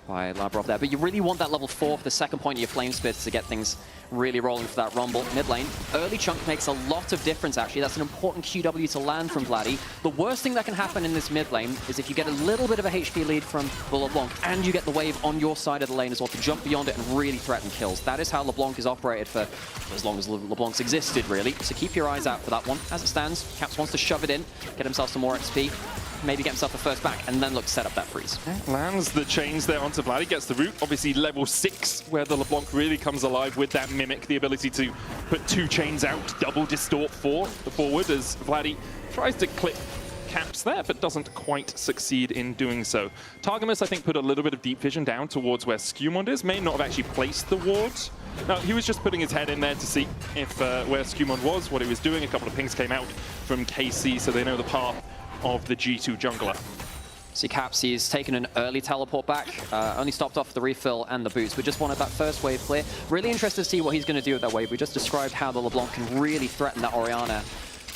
by Lavrov there. But you really want that level 4 for the second point of your Flame Spits to get things really rolling for that Rumble. Mid lane, early chunk makes a lot of difference, actually. That's an important QW to land from Vladdy. The worst thing that can happen in this mid lane is if you get a little bit of a HP lead from the LeBlanc and you get the wave on your side of the lane as well to jump beyond it and really threaten kills. That is how LeBlanc is operated for as long as LeBlanc's existed, really. So keep your eyes out for that one. As it stands, Caps wants to shove it in, get himself some more XP. maybe get himself a first back, and then look to set up that freeze. Lands the chains there onto Vladdy, gets the root. Obviously level 6, where the LeBlanc really comes alive with that Mimic, the ability to put 2 chains out, double distort for the forward as Vladdy tries to clip Caps there, but doesn't quite succeed in doing so. Targamas, I think, put a little bit of deep vision down towards where Skewmond is. May not have actually placed the wards. No, he was just putting his head in there to see if where Skewmond was, what he was doing. A couple of pings came out from KC, so they know the path of the G2 jungler. See Caps, he's taken an early teleport back, only stopped off the refill and the boost, but just wanted that first wave clear. Really interested to see what he's going to do with that wave. We just described how the LeBlanc can really threaten that Orianna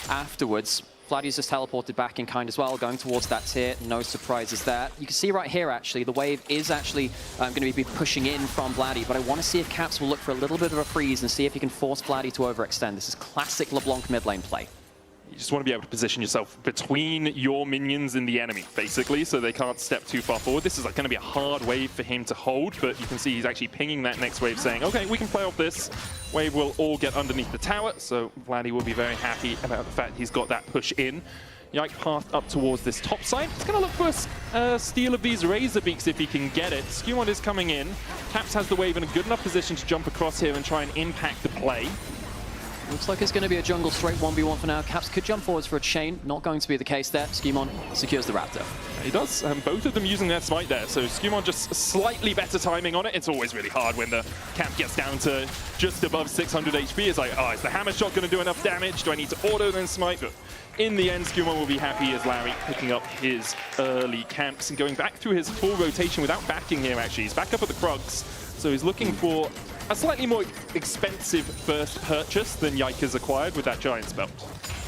afterwards. Vladdy's just teleported back in kind as well, going towards that tier. No surprises there. You can see right here, actually, the wave is actually going to be pushing in from Vladdy, but I want to see if Caps will look for a little bit of a freeze and see if he can force Vladdy to overextend. This is classic LeBlanc mid lane play. You just want to be able to position yourself between your minions and the enemy, basically, so they can't step too far forward. This is like going to be a hard wave for him to hold, but you can see he's actually pinging that next wave, saying, okay, we can play off this. Wave will all get underneath the tower, so Vladdy will be very happy about the fact he's got that push in. Yike path up towards this top side. He's going to look for a steal of these Razor Beaks if he can get it. Skewmond is coming in. Caps has the wave in a good enough position to jump across here and try and impact the play. Looks like it's going to be a jungle straight 1v1 for now. Caps could jump forwards for a chain. Not going to be the case there. Skewmond secures the Raptor. He does. Both of them using their smite there. So Skewmond just slightly better timing on it. It's always really hard when the camp gets down to just above 600 HP. It's like, oh, is the hammer shot going to do enough damage? Do I need to auto then smite? But in the end, Skewmond will be happy as Larry picking up his early camps and going back through his full rotation without backing here, actually. He's back up at the Krugs. So he's looking for a slightly more expensive first purchase than Yike has acquired with that Giant spell.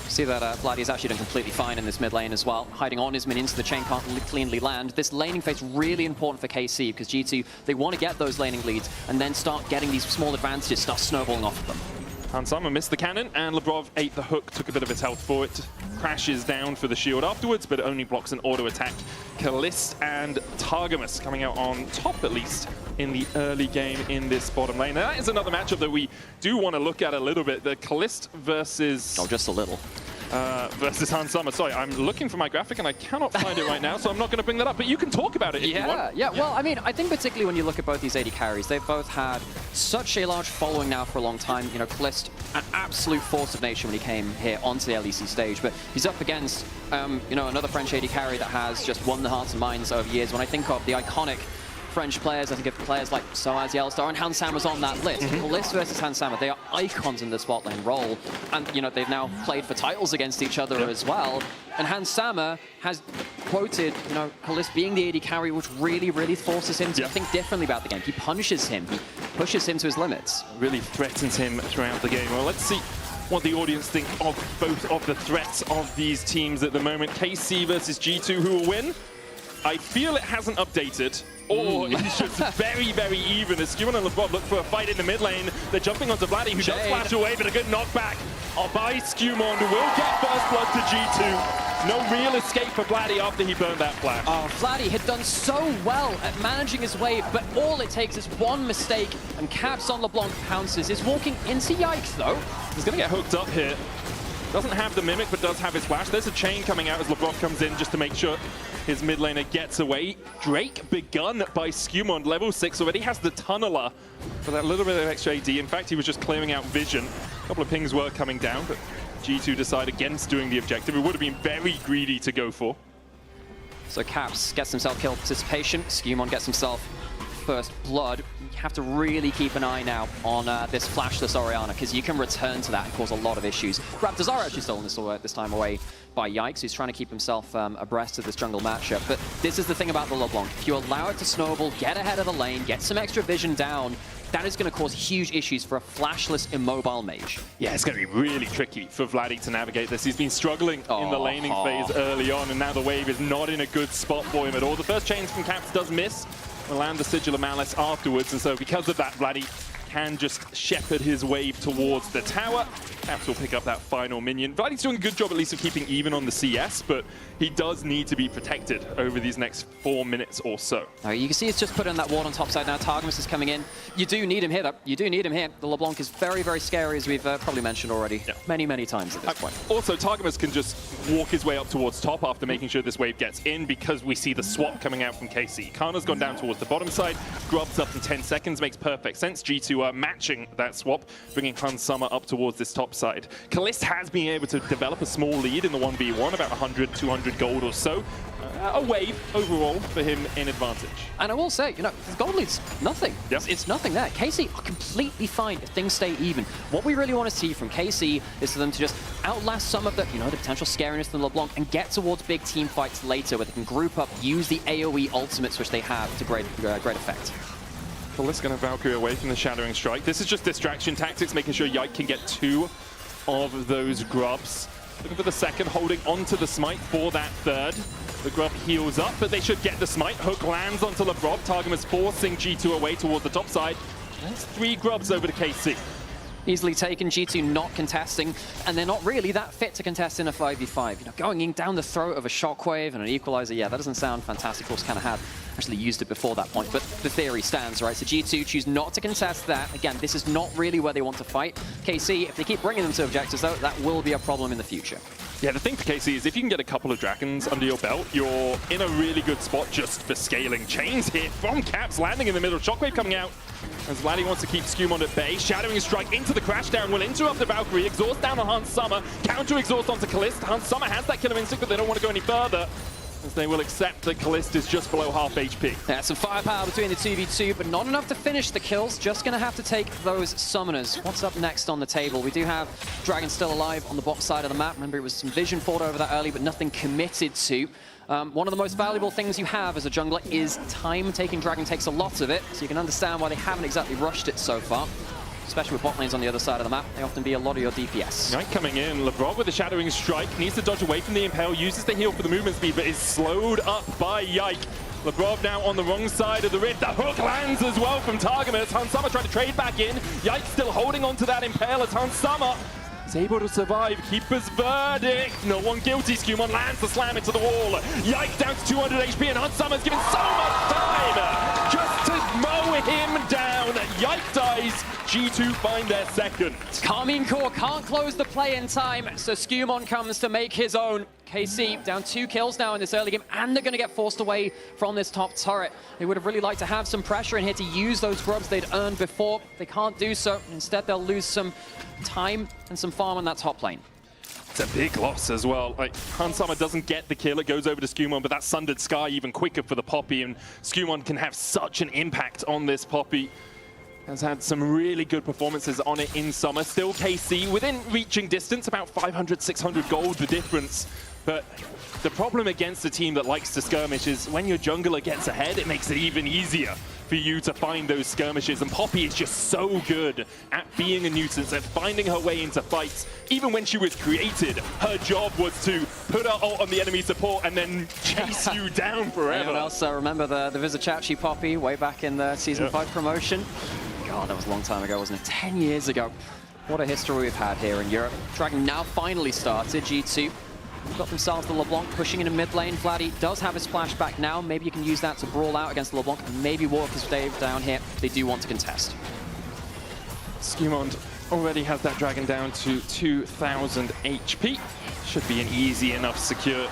See that Vladdy's actually done completely fine in this mid lane as well. Hiding on his minions so the chain can't cleanly land. This laning phase really important for KC because G2, they want to get those laning leads and then start getting these small advantages, start snowballing off of them. Hansama missed the cannon, and Lebrov ate the hook, took a bit of his health for it. Crashes down for the shield afterwards, but it only blocks an auto attack. Kalist and Targamas coming out on top, at least, in the early game in this bottom lane. Now, that is another matchup that we do want to look at a little bit. The Kalist versus... Oh, just a little. Versus Hansama. Sorry, I'm looking for my graphic and I cannot find it right now, so I'm not going to bring that up, but you can talk about it if you want. Yeah, well, I mean, I think particularly when you look at both these AD carries, they've both had such a large following now for a long time. You know, Kalist, an absolute force of nature when he came here onto the LEC stage, but he's up against, you know, another French AD carry that has just won the hearts and minds over years. When I think of the iconic French players, I think of players like Soaz, Yellowstar, and Hansama's on that list. Kalist versus Hansama, they are icons in the spot lane role. And, you know, they've now played for titles against each other as well. And Hansama has quoted, you know, Kalist being the AD carry, which really, really forces him to think differently about the game. He punishes him. He pushes him to his limits. Really threatens him throughout the game. Well, let's see what the audience think of both of the threats of these teams at the moment. KC versus G2, who will win? I feel it hasn't updated, or it's just very, very even as Skewmond and Lebrov look for a fight in the mid lane. They're jumping onto Vladdy, who does flash away, but a good knockback by Skewmond, who will get first blood to G2. No real escape for Vladdy after he burned that flash. Oh, Vladdy had done so well at managing his wave, but all it takes is one mistake, and Caps on LeBlanc pounces. Is walking into Yike, though. He's going to get hooked up here. Doesn't have the Mimic, but does have his flash. There's a chain coming out as Lebrov comes in just to make sure his mid laner gets away. Drake begun by Skewmond, level 6 already. Has the Tunneler for that little bit of extra AD. In fact, he was just clearing out vision. A couple of pings were coming down, but G2 decide against doing the objective. It would have been very greedy to go for. So Caps gets himself kill participation. Skewmond gets himself first blood. You have to really keep an eye now on this flashless Orianna, because you can return to that and cause a lot of issues. Raptors are actually stolen this time away by Yikes, who's trying to keep himself abreast of this jungle matchup. But this is the thing about the LeBlanc. If you allow it to snowball, get ahead of the lane, get some extra vision down, that is going to cause huge issues for a flashless, immobile mage. Yeah, it's going to be really tricky for Vladdy to navigate this. He's been struggling in the laning phase early on, and now the wave is not in a good spot for him at all. The first chains from Caps does miss. Will land the Sigil of Malice afterwards, and so because of that, Vladdy can just shepherd his wave towards the tower. Caps will pick up that final minion. Vladdy's doing a good job at least of keeping even on the CS, but he does need to be protected over these next 4 minutes or so. You can see it's just put in that ward on top side now. Targamas is coming in. You do need him here, though. You do need him here. The LeBlanc is very, very scary, as we've probably mentioned already many, many times at this point. Also, Targamas can just walk his way up towards top after making sure this wave gets in, because we see the swap coming out from KC. Kana's gone down towards the bottom side. Grub's up in 10 seconds. Makes perfect sense. G2 are matching that swap, bringing Hans Summer up towards this top side. Kalist has been able to develop a small lead in the 1v1, about 100, 200 gold or so. A wave overall for him in advantage. And I will say, you know, his gold lead's nothing. It's nothing there. KC are completely fine if things stay even. What we really want to see from KC is for them to just outlast some of the, you know, the potential scariness in LeBlanc and get towards big team fights later where they can group up, use the AoE ultimates which they have to great effect. Kalist going to Valkyrie away from the Shattering Strike. This is just distraction tactics, making sure Yike can get 2 of those grubs. Looking for the second, holding onto the smite for that third. The grub heals up, but they should get the smite. Hook lands onto Labrov. Targamas forcing G2 away towards the top side. That's 3 grubs over to KC. Easily taken, G2 not contesting, and they're not really that fit to contest in a 5v5. You know, going in down the throat of a shockwave and an equalizer, yeah, that doesn't sound fantastic. Of course, kind of had actually used it before that point, but the theory stands, right? So G2 choose not to contest that. Again, this is not really where they want to fight. KC, if they keep bringing them to objectives, though, that will be a problem in the future. Yeah, the thing for KC is if you can get a couple of dragons under your belt, you're in a really good spot just for scaling. Chains hit from Caps, landing in the middle. Shockwave coming out as Vladdy wants to keep Skewmon at bay. Shattering Strike into the crashdown will interrupt the Valkyrie. Exhaust down on Hans Summer. Counter exhaust onto Kalist. Hans Summer has that killer instinct, but they don't want to go any further, as they will accept that Kalist is just below half HP. Yeah, some firepower between the 2v2, but not enough to finish the kills. Just going to have to take those summoners. What's up next on the table? We do have Dragon still alive on the bottom side of the map. Remember, it was some vision fought over that early, but nothing committed to. One of the most valuable things you have as a jungler is time. Taking Dragon takes a lot of it, so you can understand why they haven't exactly rushed it so far. Especially with bot lanes on the other side of the map, they often be a lot of your DPS. Right, coming in, Labrov with the Shattering Strike, needs to dodge away from the Impale, uses the heal for the movement speed, but is slowed up by Yike. Labrov now on the wrong side of the Rift. The hook lands as well from Targamas. Hans Summer trying to trade back in. Yike still holding on to that Impale as Hans Summer is able to survive. Keeper's verdict. No one guilty. Skewmon lands the slam into the wall. Yike down to 200 HP, and Hans Summer's given so much time just to mow him down. Yike dies. G2 find their second. Carmine Core can't close the play in time, so Skewmon comes to make his own. KC down 2 kills now in this early game, and they're going to get forced away from this top turret. They would have really liked to have some pressure in here to use those grubs they'd earned before. They can't do so. Instead, they'll lose some time and some farm on that top lane. It's a big loss as well. Like, Hans Summer doesn't get the kill. It goes over to Skewmon, but that Sundered Sky even quicker for the Poppy, and Skewmon can have such an impact on this Poppy. Has had some really good performances on it in summer. Still KC within reaching distance, about 500, 600 gold the difference. But the problem against a team that likes to skirmish is when your jungler gets ahead, it makes it even easier for you to find those skirmishes. And Poppy is just so good at being a nuisance, at finding her way into fights. Even when she was created, her job was to put her ult on the enemy support and then chase you down forever. Anyone else remember the Vizicachi Poppy way back in the Season 5 promotion? God, that was a long time ago, wasn't it? 10 years ago. What a history we've had here in Europe. Dragon now finally started. G2 got themselves the LeBlanc pushing in a mid lane. Vladdy does have his splashback now. Maybe you can use that to brawl out against the LeBlanc and maybe walk his Dave down here. They do want to contest. Skewmon already has that Dragon down to 2,000 HP. Should be an easy enough secure.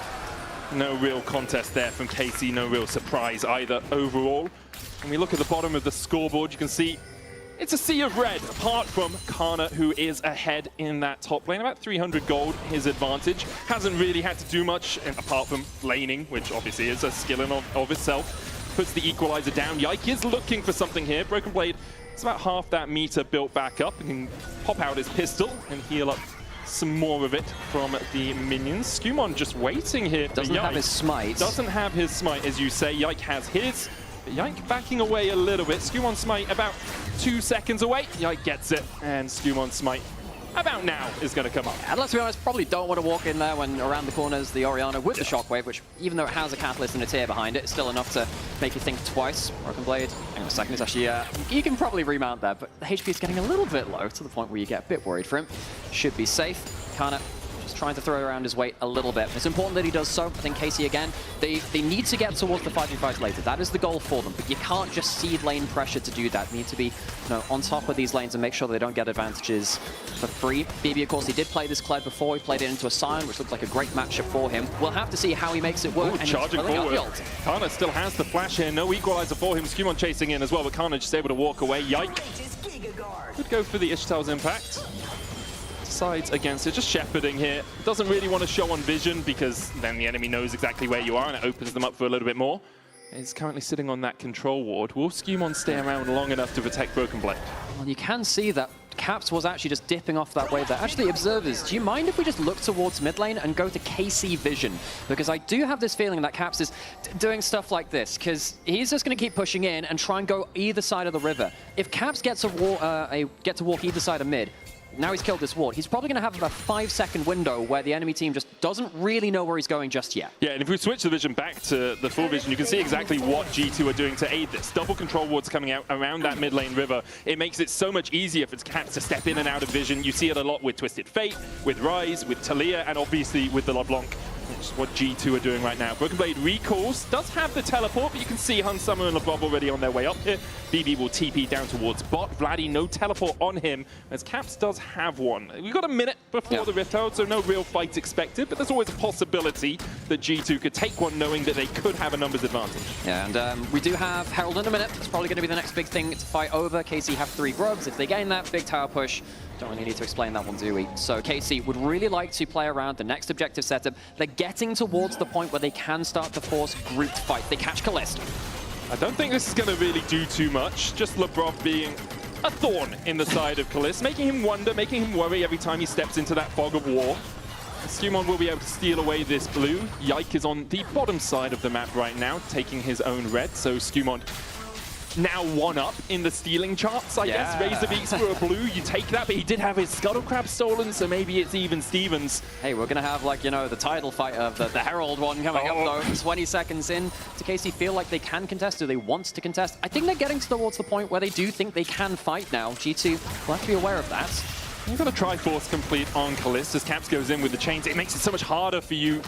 No real contest there from KC, no real surprise either overall. When we look at the bottom of the scoreboard, you can see it's a sea of red, apart from Kana, who is ahead in that top lane. About 300 gold, his advantage. Hasn't really had to do much, apart from laning, which obviously is a skill in of itself. Puts the equalizer down. Yike is looking for something here. Broken Blade, it's about half that meter built back up. He can pop out his pistol and heal up some more of it from the minions. Skewmon just waiting here. Doesn't have his smite. Doesn't have his smite, as you say. Yike has his. Yike backing away a little bit. Skewmon smite about 2 seconds away. Yike gets it, and Skewmon smite about now is going to come up. And let's be honest, probably don't want to walk in there when around the corners the Orianna with the Shockwave, which even though it has a Catalyst and a tier behind it, it's still enough to make you think twice. Broken Blade, hang on a second, it's actually, you can probably remount that, but the HP is getting a little bit low to the point where you get a bit worried for him. Should be safe. Kana just trying to throw around his weight a little bit. It's important that he does so. I think KC again, they need to get towards the 5v5s later. That is the goal for them, but you can't just seed lane pressure to do that. You need to be on top of these lanes and make sure they don't get advantages for free. BB, of course, he did play this Kled before. He played it into a Sion, which looked like a great matchup for him. We'll have to see how he makes it work. Ooh, and charging forward. Kana still has the flash here. No equalizer for him. Skewmon chasing in as well, but Kana just able to walk away. Yike. Could go for the Ishtal's impact. Sides against it, just shepherding here. Doesn't really want to show on vision because then the enemy knows exactly where you are and it opens them up for a little bit more. He's currently sitting on that control ward. Will Skewmon stay around long enough to protect Broken Blade? Well, you can see that Caps was actually just dipping off that wave there. Actually, observers, do you mind if we just look towards mid lane and go to KC vision? Because I do have this feeling that Caps is doing stuff like this, because he's just going to keep pushing in and try and go either side of the river. If Caps gets get to walk either side of mid, now he's killed this ward, he's probably going to have about a 5-second window where the enemy team just doesn't really know where he's going just yet. Yeah, and if we switch the vision back to the full vision, you can see exactly what G2 are doing to aid this. Double control wards coming out around that mid lane river. It makes it so much easier for Caps to step in and out of vision. You see it a lot with Twisted Fate, with Ryze, with Talia, and obviously with the LeBlanc. Which is what G2 are doing right now. Broken Blade recalls, does have the teleport, but you can see Hun Summer and LeBlanc already on their way up here. BB will TP down towards bot. Vladdy, no teleport on him, as Caps does have one. We've got a minute before the Rift Herald, so no real fight expected, but there's always a possibility that G2 could take one, knowing that they could have a numbers advantage. Yeah, and we do have Herald in a minute. It's probably going to be the next big thing to fight over. KC have 3 grubs. If they gain that, big tower push. Don't really need to explain that one, do we? So KC would really like to play around the next objective setup. They're getting towards the point where they can start to force grouped fight. They catch Kalist. I don't think this is going to really do too much. Just LeBron being a thorn in the side of Kalist, making him wonder, making him worry every time he steps into that fog of war. Skewmon will be able to steal away this blue. Yike is on the bottom side of the map right now, taking his own red. So Skewmon now 1-up in the stealing charts, I guess. Razor Beaks for a blue, you take that, but he did have his Scuttle Crab stolen, so maybe it's even Stevens. Hey, we're going to have, like, the title fight of the Herald one coming up, though. 20 seconds in. Does KC feel like they can contest? Do they want to contest? I think they're getting towards the point where they do think they can fight now. G2 will have to be aware of that. You've got a Triforce complete on Kalist as Caps goes in with the chains. It makes it so much harder for you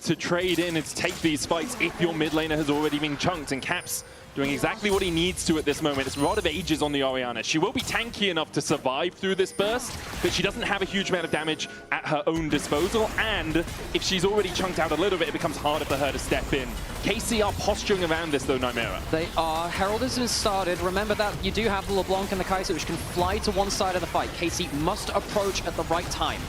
to trade in and to take these fights if your mid laner has already been chunked, and Caps doing exactly what he needs to at this moment. It's a lot of ages on the Orianna. She will be tanky enough to survive through this burst, but she doesn't have a huge amount of damage at her own disposal, and if she's already chunked out a little bit, it becomes harder for her to step in. KC are posturing around this though, Nymera. They are. Herald has started. Remember that you do have the LeBlanc and the Kai'Sa, which can fly to one side of the fight. KC must approach at the right time.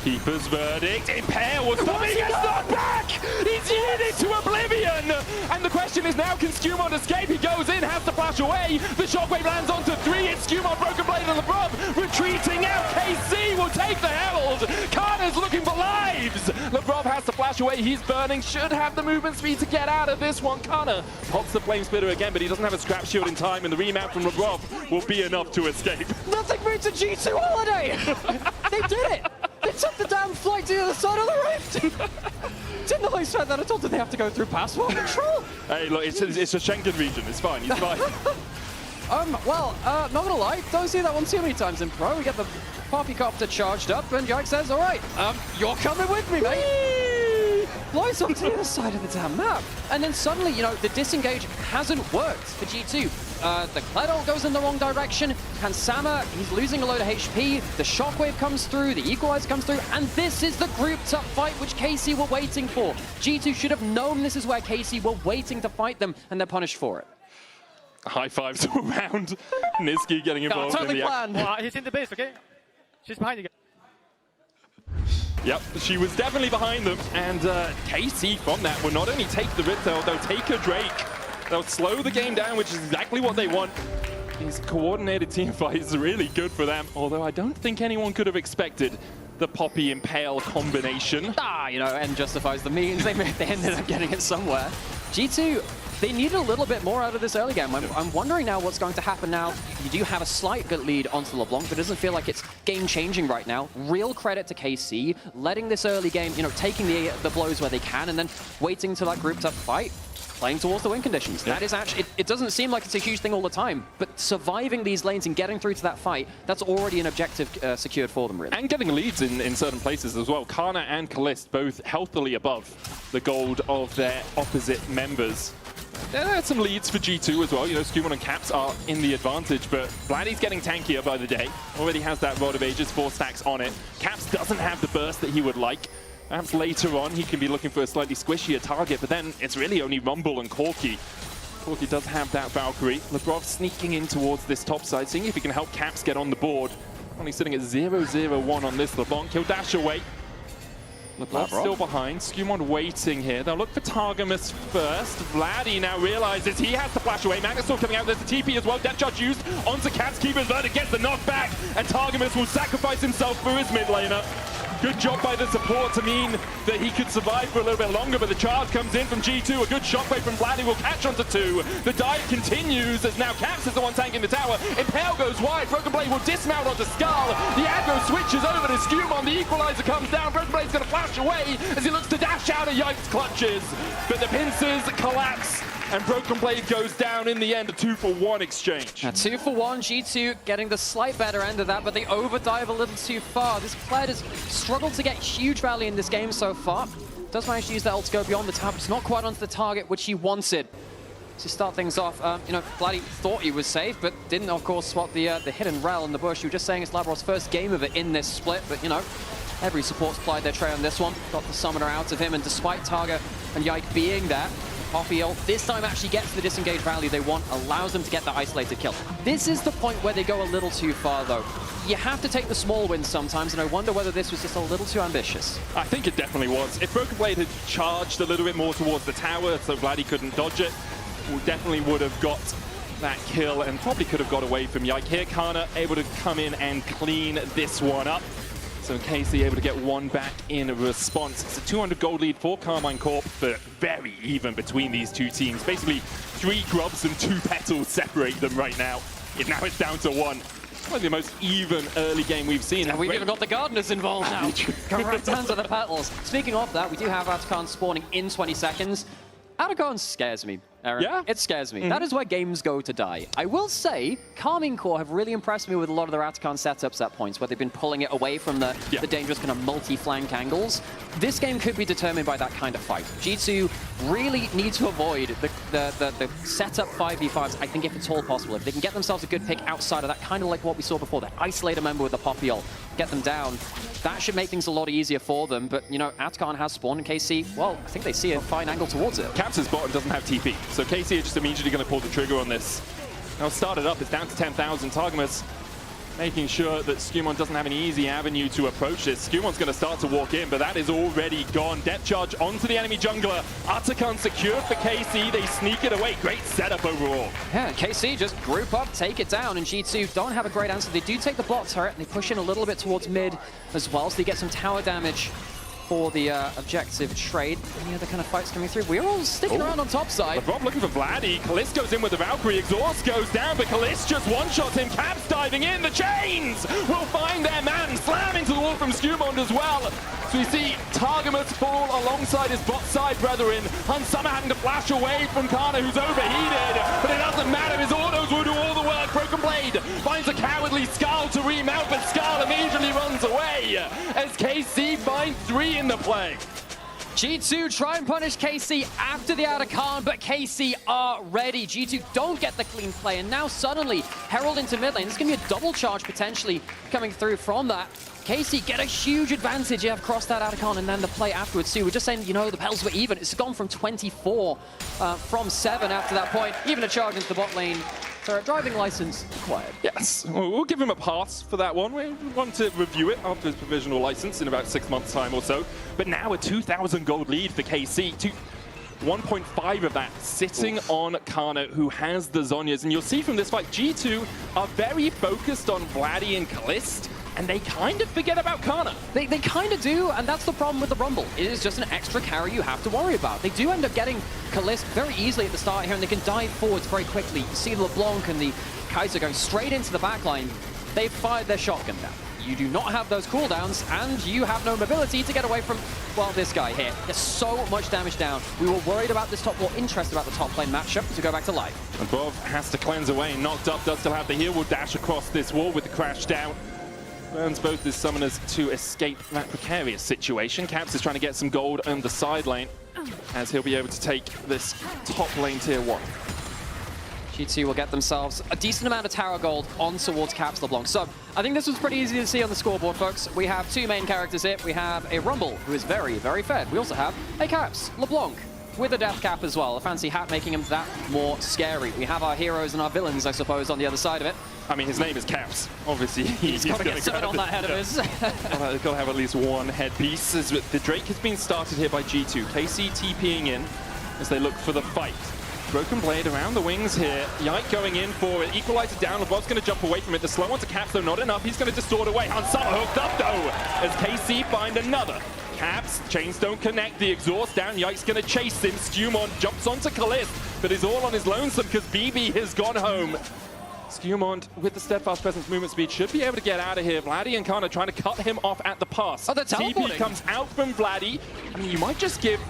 Keeper's verdict. Impale was coming. It's not back. He's yielded to oblivion. And the question is now, can Skewmon escape? He goes in, has to flash away. The shockwave lands onto 3. It's Skewmon, Broken Blade, and LeBron retreating out. KC will take the Herald. Kana's looking for lives. LeBron has to flash away. He's burning. Should have the movement speed to get out of this one. Kana pops the flame splitter again, but he doesn't have a scrap shield in time, and the remap from LeBron will be enough to escape. Nothing beats a G2 holiday. They did it. They took the damn flight to the other side of the rift! Didn't know they said that at all. Did they have to go through passport control? Hey, look, it's a Schengen region. It's fine. He's fine. Not gonna lie, don't see that one too many times in pro. We get the Poppycopter charged up, and Yike says, all right, you're coming with me, mate. Flies off to the other side of the damn map. And then suddenly, the disengage hasn't worked for G2. The Kled goes in the wrong direction. Hansama, he's losing a load of HP. The Shockwave comes through, the Equalizer comes through, and this is the grouped up fight which KC were waiting for. G2 should have known this is where KC were waiting to fight them, and they're punished for it. High fives all around. Niski getting involved in the action. Well, he's in the base, okay? She's behind you. Yep, she was definitely behind them, and KC from that will not only take the Rift Herald, they'll take a Drake. They'll slow the game down, which is exactly what they want. These coordinated team fight is really good for them, although I don't think anyone could have expected the Poppy Impale combination. End justifies the means. They ended up getting it somewhere. G2 they need a little bit more out of this early game. I'm wondering now what's going to happen now. You do have a slight good lead onto LeBlanc, but it doesn't feel like it's game-changing right now. Real credit to KC, letting this early game, you know, taking the blows where they can, and then waiting till that grouped up fight, playing towards the win conditions. That is actually, it doesn't seem like it's a huge thing all the time, but surviving these lanes and getting through to that fight, that's already an objective secured for them, really. And getting leads in certain places as well. Kana and Kalist both healthily above the gold of their opposite members. There are some leads for G2 as well. You know, Skumon and Caps are in the advantage, but Vladdy's getting tankier by the day. Already has that Rod of Ages, 4 stacks on it. Caps doesn't have the burst that he would like. Perhaps later on he can be looking for a slightly squishier target, but then it's really only Rumble and Corki. Corki does have that Valkyrie. Labrov sneaking in towards this top side, seeing if he can help Caps get on the board. Only sitting at 0-0-1 on this. LeBlanc, he'll dash away. LeBlanc still behind. Skumon waiting here. They'll look for Targamas first. Vladdy now realizes he has to flash away. Magnusor coming out. There's the TP as well. Death Charge used onto Caps. Keeper's Verdict gets the knockback, and Targamas will sacrifice himself for his mid laner. Good job by the support to mean that he could survive for a little bit longer, but the charge comes in from G2. A good shockwave from Vladdy will catch onto 2. The dive continues as now Caps is the one tanking the tower. Impale goes wide. Broken Blade will dismount onto Skull. The aggro switches over to Skumon. The equalizer comes down. Broken Blade's going to flash away as he looks to dash out of Yike's clutches. But the pincers collapse, and Broken Blade goes down in the end. A 2-for-1 exchange. A 2-for-1, G2 getting the slight better end of that, but they overdive a little too far. This player has struggled to get huge value in this game so far. Does manage to use that ult to go beyond the tower, but it's not quite onto the target which he wanted. To start things off, you know, Vladdy thought he was safe, but didn't, of course, spot the hidden rel in the bush. You were just saying it's Labrov's first game of it in this split, but, you know, every support's plied their tray on this one. Got the summoner out of him, and despite Targa and Yike being there, Poppy ult this time actually gets the disengage value they want, allows them to get that isolated kill. This is the point where they go a little too far, though. You have to take the small wins sometimes, and I wonder whether this was just a little too ambitious. I think it definitely was. If Broken Blade had charged a little bit more towards the tower so Vladdy couldn't dodge it, we definitely would have got that kill and probably could have got away from Yike. Here, Kana able to come in and clean this one up. So KC able to get one back in response. It's a 200 gold lead for Carmine Corp, but very even between these two teams. Basically, 3 grubs and 2 petals separate them right now. Now it's down to 1. Probably the most even early game we've seen. And we've even got the gardeners involved now. Come right down to the petals. Speaking of that, we do have Atakan spawning in 20 seconds. Atakan scares me, Aaron. Yeah? It scares me. That is where games go to die. I will say, Carmine Core have really impressed me with a lot of their Atakan setups at points, where they've been pulling it away from the dangerous kind of multi-flank angles. This game could be determined by that kind of fight. G2 really need to avoid the setup 5v5s, I think, if it's all possible. If they can get themselves a good pick outside of that, kind of like what we saw before, that isolator member with the Poppy ult, get them down, that should make things a lot easier for them. But, you know, Atakan has spawned, and KC, well, I think they see a fine angle towards it. Caps' bottom doesn't have TP, so KC are just immediately going to pull the trigger on this. Now start it up, it's down to 10,000. Targamas making sure that Skumon doesn't have an easy avenue to approach this. Skumon's going to start to walk in, but that is already gone. Depth charge onto the enemy jungler. Atakan secured for KC, they sneak it away. Great setup overall. Yeah, KC just group up, take it down, and G2 don't have a great answer. They do take the bot turret, and they push in a little bit towards mid as well, so they get some tower damage for the objective trade. Any other kind of fights coming through? We're all sticking around on top side. LeBron looking for Vladdy. Kalist goes in with the Valkyrie. Exhaust goes down, but Kalist just one-shots him. Caps diving in. The chains will find their man. Slam into the wall from Skumon as well. So we see Targamas fall alongside his bot side brethren. Hansama having to flash away from Kana, who's overheated. But it doesn't matter. His autos will do all the work. Broken Blade finds a cowardly Skull to remount, but Skull immediately runs away as KC find 3 in the play. G2 try and punish KC after the Atakan, but KC are ready. G2 don't get the clean play, and now suddenly Herald into mid lane. There's going to be a double charge potentially coming through from that. KC get a huge advantage. You have crossed that Atakan and then the play afterwards too. We're just saying, you know, the petals were even. It's gone from 24 from 7 after that point. Even a charge into the bot lane. So a driving license required. Yes, we'll give him a pass for that one. We want to review it after his provisional license in about 6 months' time or so. But now a 2,000 gold lead for KC. 1.5 of that sitting on Kana, who has the Zhonyas. And you'll see from this fight, G2 are very focused on Vladdy and Kalist. and they kind of forget about Kana. They kind of do, and that's the problem with the Rumble. It is just an extra carry you have to worry about. They do end up getting Kalist very easily at the start here, and they can dive forwards very quickly. You see LeBlanc and the Kaiser going straight into the backline. They've fired their shotgun down. You do not have those cooldowns, and you have no mobility to get away from, well, this guy here. There's so much damage down. We were worried about this top, or interested about the top lane matchup, to go back to life. Above has to cleanse away. Knocked up, does still have the heal. Will dash across this wall with the crash down. Burns both his summoners to escape that precarious situation. Caps is trying to get some gold on the side lane, as he'll be able to take this top lane tier 1. G2 will get themselves a decent amount of tower gold on towards Caps LeBlanc. So I think this was pretty easy to see on the scoreboard, folks. We have two main characters here. We have a Rumble, who is very, very fed. We also have a Caps LeBlanc with a death cap as well. A fancy hat making him that more scary. We have our heroes and our villains, I suppose, on the other side of it. I mean, his name is Caps. Obviously, he's got to get something on that head of his. Got to have at least one headpiece. As the Drake has been started here by G2. KC TPing in as they look for the fight. Broken Blade around the wings here. Yike going in for it. Equalizer down. LeBlan's going to jump away from it. The slow onto Caps, though, not enough. He's going to distort away. Hansama hooked up, though, as KC find another. Caps, chains don't connect. The exhaust down. Yike's going to chase him. Stumont jumps onto Kalist, but is all on his lonesome because BB has gone home. Stumont, with the steadfast presence movement speed, should be able to get out of here. Vladdy and Kana trying to cut him off at the pass. Oh, they're teleporting. TP comes out from Vladdy. I mean, you might just give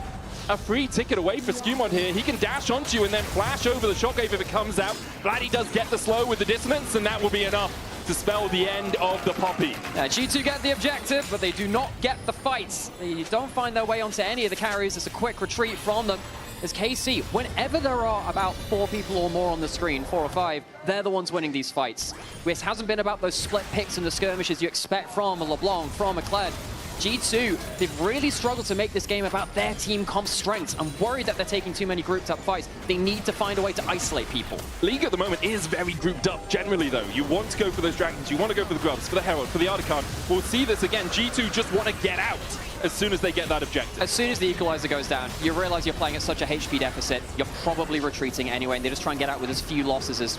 a free ticket away for Skumont here. He can dash onto you and then flash over the shockwave if it comes out. Vladdy does get the slow with the dissonance, and that will be enough to spell the end of the Poppy. G2 get the objective, but they do not get the fights. They don't find their way onto any of the carries. It's a quick retreat from them. As KC, whenever there are about 4 people or more on the screen, 4 or 5, they're the ones winning these fights. This hasn't been about those split picks and the skirmishes you expect from a LeBlanc, from a Kled. G2, they've really struggled to make this game about their team comp strengths. I'm worried that they're taking too many grouped up fights. They need to find a way to isolate people. League at the moment is very grouped up generally, though. You want to go for those dragons, you want to go for the grubs, for the herald, for the Artican. We'll see this again. G2 just want to get out as soon as they get that objective. As soon as the equalizer goes down, you realize you're playing at such a HP deficit, you're probably retreating anyway, and they just try and get out with as few losses as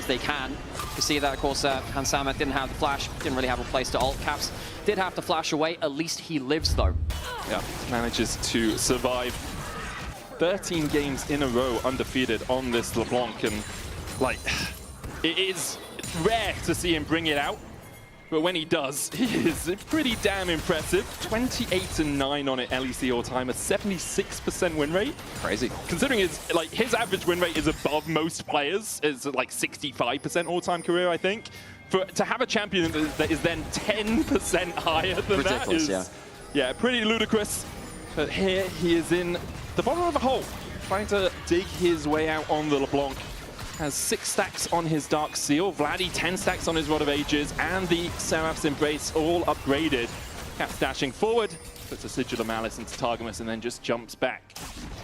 they can. You see that, of course, Hansama didn't have the flash, didn't really have a place to ult. Caps did have to flash away. At least he lives, though. Yeah, manages to survive 13 games in a row undefeated on this LeBlanc, and like, it is rare to see him bring it out, but when he does, he is pretty damn impressive. 28-9 on it, LEC all-time, a 76% win rate. Crazy. Considering his average win rate is above most players, is like 65% all-time career, I think. To have a champion that is then 10% higher than that is, yeah, pretty ludicrous. But here he is in the bottom of a hole, trying to dig his way out on the LeBlanc. Has 6 stacks on his Dark Seal, Vladdy 10 stacks on his Rod of Ages, and the Seraph's Embrace all upgraded. Caps dashing forward, puts a Sigil of Malice into Targamas, and then just jumps back.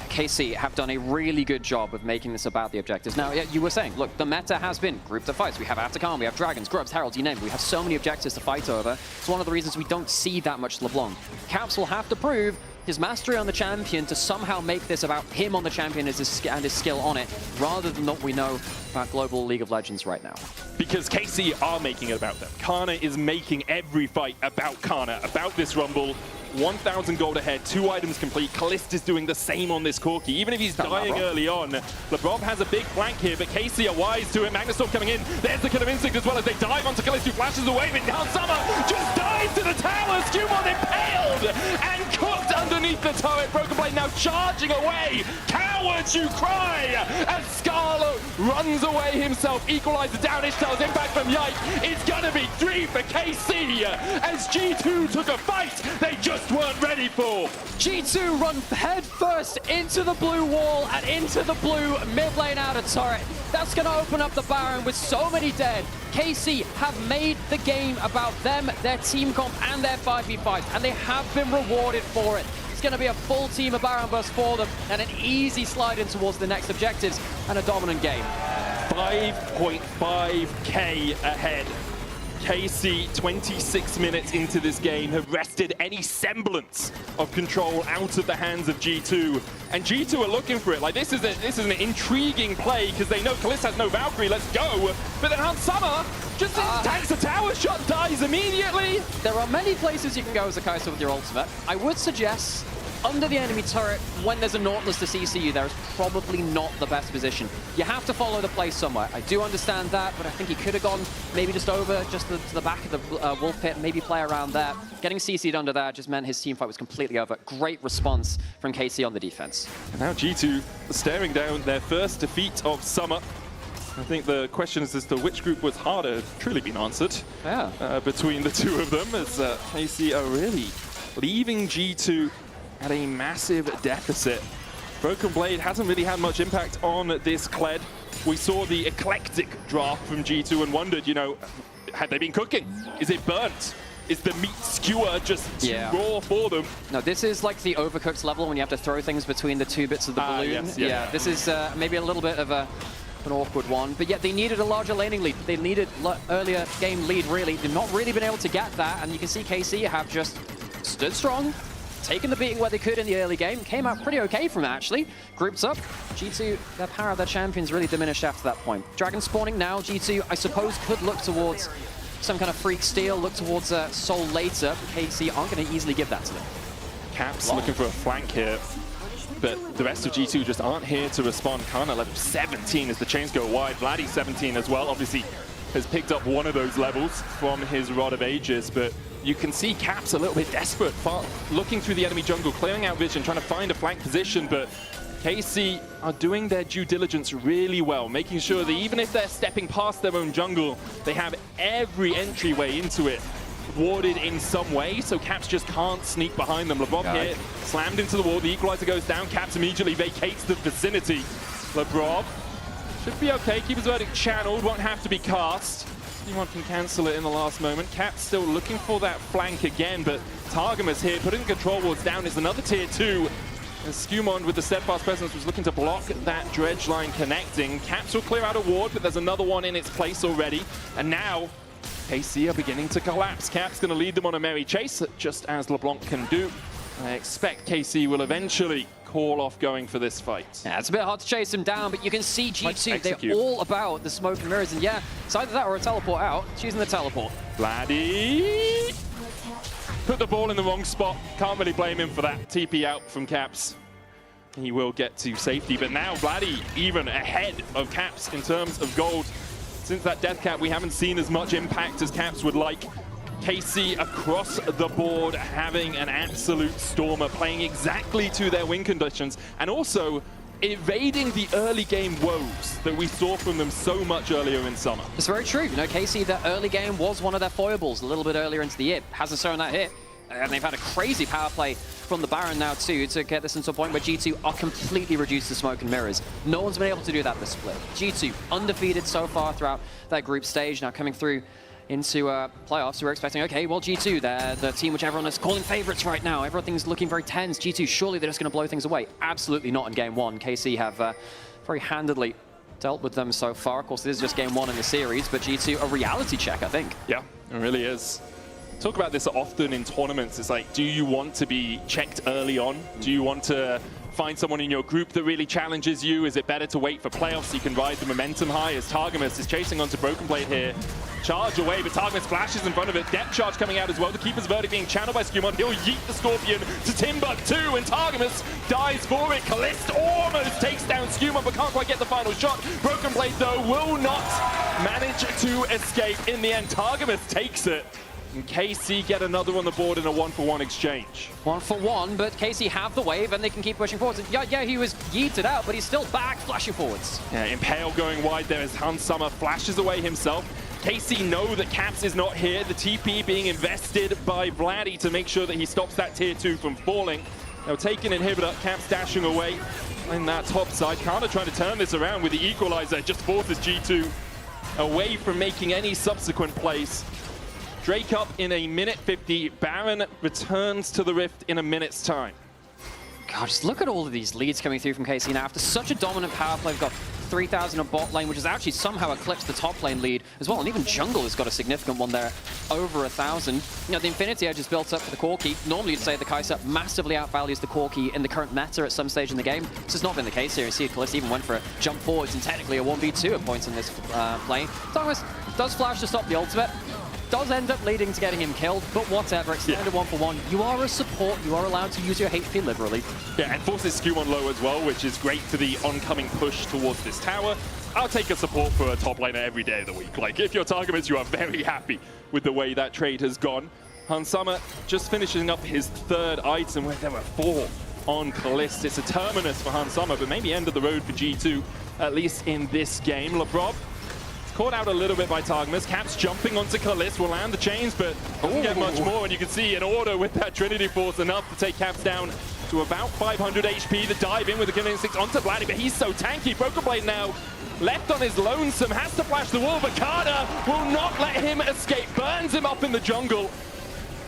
KC have done a really good job of making this about the objectives. Now, you were saying, look, the meta has been grouped of fights. We have Aftercon, we have Dragons, Grubs, Heralds, you name it. We have so many objectives to fight over. It's one of the reasons we don't see that much LeBlanc. Caps will have to prove his mastery on the champion to somehow make this about him on the champion and his skill on it, rather than what we know about global League of Legends right now. Because KC are making it about them. Kana is making every fight about Kana, about this Rumble. 1,000 gold ahead, 2 items complete. Kalist is doing the same on this Corki. Even if he's dying early on, LeBron has a big flank here, but KC are wise to it. Magnustorm coming in. There's the Killer Instinct as well as they dive onto Kalist, who flashes away, but now Summer just dives to the tower. Skumon impaled and cooked underneath the turret. Broken Blade now charging away. Cowards, you cry! As Scarlet runs away himself. Equalizer down, Ishtar's impact from Yike. It's gonna be 3 for KC as G2 took a fight they just weren't ready for. G2 run head first into the blue wall and into the blue mid lane outer turret. That's going to open up the Baron with so many dead. KC have made the game about them, their team comp, and their 5v5s, and they have been rewarded for it. It's going to be a full team of Baron burst for them, and an easy slide in towards the next objectives, and a dominant game. 5.5k ahead. KC, 26 minutes into this game, have wrested any semblance of control out of the hands of G2. And G2 are looking for it. Like, this is an intriguing play, because they know Kalista has no Valkyrie, let's go. But then Hans Summer just tanks a tower shot, dies immediately. There are many places you can go as a Kai'Sa with your ultimate. I would suggest under the enemy turret, when there's a Nautilus to CC you, there is probably not the best position. You have to follow the play somewhere. I do understand that, but I think he could have gone maybe just over, just to the back of the Wolf Pit, maybe play around there. Getting CC'd under there just meant his teamfight was completely over. Great response from KC on the defense. And now G2 staring down their first defeat of Summer. I think the questions as to which group was harder have truly been answered between the two of them, as KC are really leaving G2 at a massive deficit. Broken Blade hasn't really had much impact on this Kled. We saw the eclectic draft from G2 and wondered, you know, had they been cooking? Is it burnt? Is the meat skewer just too raw for them? No, this is like the Overcooked level when you have to throw things between the two bits of the balloon. Yeah, this is maybe a little bit of an awkward one, but yet they needed a larger laning lead. They needed earlier game lead, really. They've not really been able to get that, and you can see KC have just stood strong, taken the beating where they could in the early game, came out pretty okay from it, actually. Groups up, G2, their power of their champions really diminished after that point. Dragon spawning now, G2, I suppose, could look towards some kind of freak steal, look towards Soul later, but KC aren't going to easily give that to them. Caps looking for a flank here, but the rest of G2 just aren't here to respond. Kana level 17 as the chains go wide. Vladdy 17 as well, obviously has picked up one of those levels from his Rod of Ages, but you can see Caps a little bit desperate, looking through the enemy jungle, clearing out vision, trying to find a flank position, but KC are doing their due diligence really well, making sure that even if they're stepping past their own jungle, they have every entryway into it warded in some way, so Caps just can't sneak behind them. LeBrob here, slammed into the wall, the equalizer goes down, Caps immediately vacates the vicinity. LeBrob should be okay, keep his verdict channeled, won't have to be cast. Anyone can cancel it in the last moment. Caps still looking for that flank again, but Targamas here, putting the control wards down is another tier 2. And Skumond with the steadfast presence was looking to block that dredge line connecting. Caps will clear out a ward, but there's another one in its place already. And now, KC are beginning to collapse. Caps going to lead them on a merry chase, just as LeBlanc can do. I expect KC will eventually call off going for this fight. Yeah, it's a bit hard to chase him down, but you can see G2, they're all about the smoke and mirrors, and yeah, it's either that or a teleport out. Choosing the teleport. Vladdy put the ball in the wrong spot. Can't really blame him for that. TP out from Caps. He will get to safety, but now Vladdy even ahead of Caps in terms of gold. Since that death cap, we haven't seen as much impact as Caps would like. KC across the board having an absolute stormer, playing exactly to their win conditions, and also evading the early game woes that we saw from them so much earlier in summer. It's very true. You know, KC, the early game was one of their foibles a little bit earlier into the year. Hasn't shown that hit. And they've had a crazy power play from the Baron now too to get this into a point where G2 are completely reduced to smoke and mirrors. No one's been able to do that this split. G2 undefeated so far throughout that group stage, now coming through into playoffs. We're expecting, okay, well, G2, they're the team which everyone is calling favorites right now. Everything's looking very tense. G2, surely they're just going to blow things away. Absolutely not in game one. KC have very handedly dealt with them so far. Of course, this is just game one in the series, but G2, a reality check, I think. Yeah, it really is. Talk about this often in tournaments. It's like, do you want to be checked early on? Do you want to find someone in your group that really challenges you? Is it better to wait for playoffs so you can ride the momentum high? As Targamas is chasing onto Broken Blade here. Charge away, but Targamas flashes in front of it. Depth charge coming out as well. The Keeper's Verdict being channeled by Skumond. He'll yeet the Scorpion to Timbuktu, and Targamas dies for it. Kalist almost takes down Skumond, but can't quite get the final shot. Broken Blade, though, will not manage to escape. In the end, Targamas takes it. And KC get another on the board in a 1-for-1 exchange. 1-for-1, but KC have the wave and they can keep pushing forwards. And yeah, he was yeeted out, but he's still back, flashing forwards. Yeah, Impale going wide there as Hans Summer flashes away himself. KC know that Caps is not here. The TP being invested by Vladdy to make sure that he stops that tier 2 from falling. They'll take an inhibitor, Caps dashing away in that top side. Kana trying to turn this around with the equalizer, just forces G2 away from making any subsequent plays. Drake up in a minute 50. Baron returns to the Rift in a minute's time. God, just look at all of these leads coming through from KC now. After such a dominant power play, we've got 3,000 at bot lane, which has actually somehow eclipsed the top lane lead as well. And even jungle has got a significant one there, over 1,000. You know, the Infinity Edge is built up for the Corki. Normally, you'd say the Kai'Sa massively outvalues the Corki in the current meta at some stage in the game. This has not been the case here. You see, Kalista even went for a jump forwards and technically a 1v2 at points in this lane. Thomas does flash to stop the ultimate. Does end up leading to getting him killed, but whatever, it's standard 1-for-1. You are a support, you are allowed to use your HP liberally. Yeah, and forces Skew on low as well, which is great for the oncoming push towards this tower. I'll take a support for a top laner every day of the week. Like, if you're Targamas, you are very happy with the way that trade has gone. Hansama just finishing up his 3rd item, where there were 4 on Kalist. It's a terminus for Hansama, but maybe end of the road for G2, at least in this game. LeBrob caught out a little bit by Targamas. Caps jumping onto Kalist, will land the chains, but doesn't get much more. And you can see an order with that Trinity Force, enough to take Caps down to about 500 HP. The dive in with the killing instinct onto Vladdy, but he's so tanky. Broken Blade now left on his lonesome, has to flash the wall, but Carter will not let him escape. Burns him up in the jungle.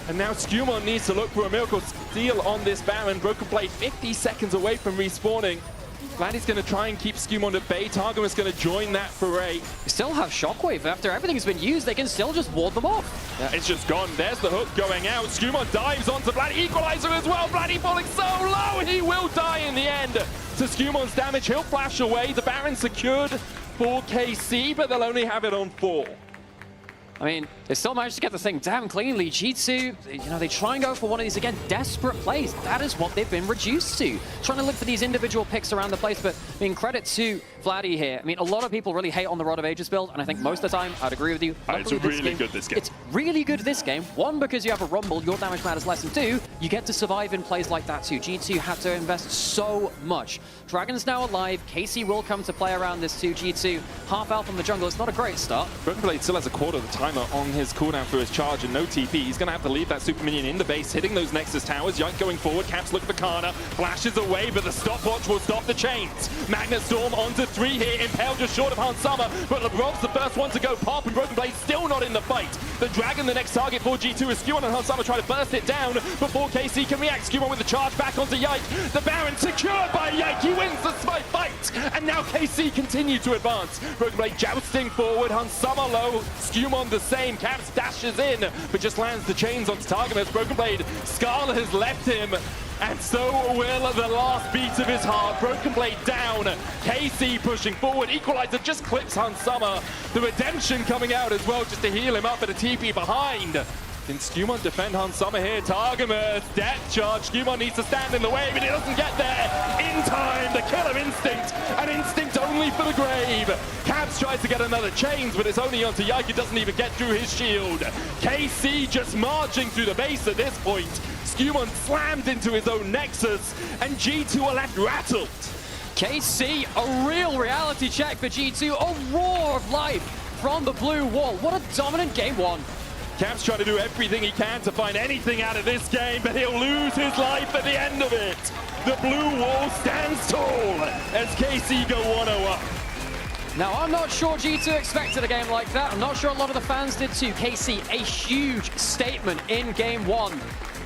And now Skewmon needs to look for a miracle steal on this Baron. Broken Blade 50 seconds away from respawning. Vladdy's going to try and keep Skewmon at bay. Targamas going to join that foray. You still have Shockwave. After everything's been used, they can still just ward them off. Yeah, it's just gone. There's the hook going out. Skewmon dives onto Vladdy. Equalizer as well. Vladdy falling so low. He will die in the end. To Skewmon's damage, he'll flash away. The Baron secured for KC, but they'll only have it on 4. I mean, they still managed to get the thing down cleanly. G2, you know, they try and go for one of these, again, desperate plays. That is what they've been reduced to. Trying to look for these individual picks around the place, but I mean, credit to Vladdy here. I mean, a lot of people really hate on the Rod of Ages build, and I think most of the time, I'd agree with you. It's really good this game. It's really good this game. 1, because you have a Rumble, your damage matters less, and 2, you get to survive in plays like that too. G2 had to invest so much. Dragon's now alive. KC will come to play around this too. G2, half elf from the jungle. It's not a great start. Broken Blade still has a quarter of the timer on his cooldown for his charge and no TP. He's going to have to leave that super minion in the base, hitting those Nexus towers. Yike going forward. Caps look for Kana. Flashes away, but the stopwatch will stop the chains. Magnet Storm onto 3 here. Impale just short of Hansama, but LeBron's the first one to go pop, and Broken Blade still not in the fight. The Dragon, the next target for G2, is Skewmon, and Hansama try to burst it down before KC can react. Skewmon with the charge back onto Yike. The Baron secured by Yike. He wins the fight, and now KC continue to advance. Broken Blade jousting forward. Hansama low. Skewmon the same. Caps dashes in, but just lands the chains onto Targamas. Broken Blade, Scarlet has left him, and so will the last beat of his heart. Broken Blade down. KC pushing forward. Equalizer just clips Hansama. The redemption coming out as well, just to heal him up, at a TP behind. Can Skewmon defend Hansama here? Targamas, death charge. Skewmon needs to stand in the way, but he doesn't get there in time. The killer instinct, an instinct only for the grave. Caps tries to get another chains, but it's only onto Yike. It doesn't even get through his shield. KC just marching through the base at this point. Skewmon slammed into his own Nexus, and G2 are left rattled. KC, a real reality check for G2. A roar of life from the blue wall. What a dominant game 1. Caps trying to do everything he can to find anything out of this game, but he'll lose his life at the end of it. The blue wall stands tall as KC go 1-0 up. Now, I'm not sure G2 expected a game like that. I'm not sure a lot of the fans did too. KC, a huge statement in game 1.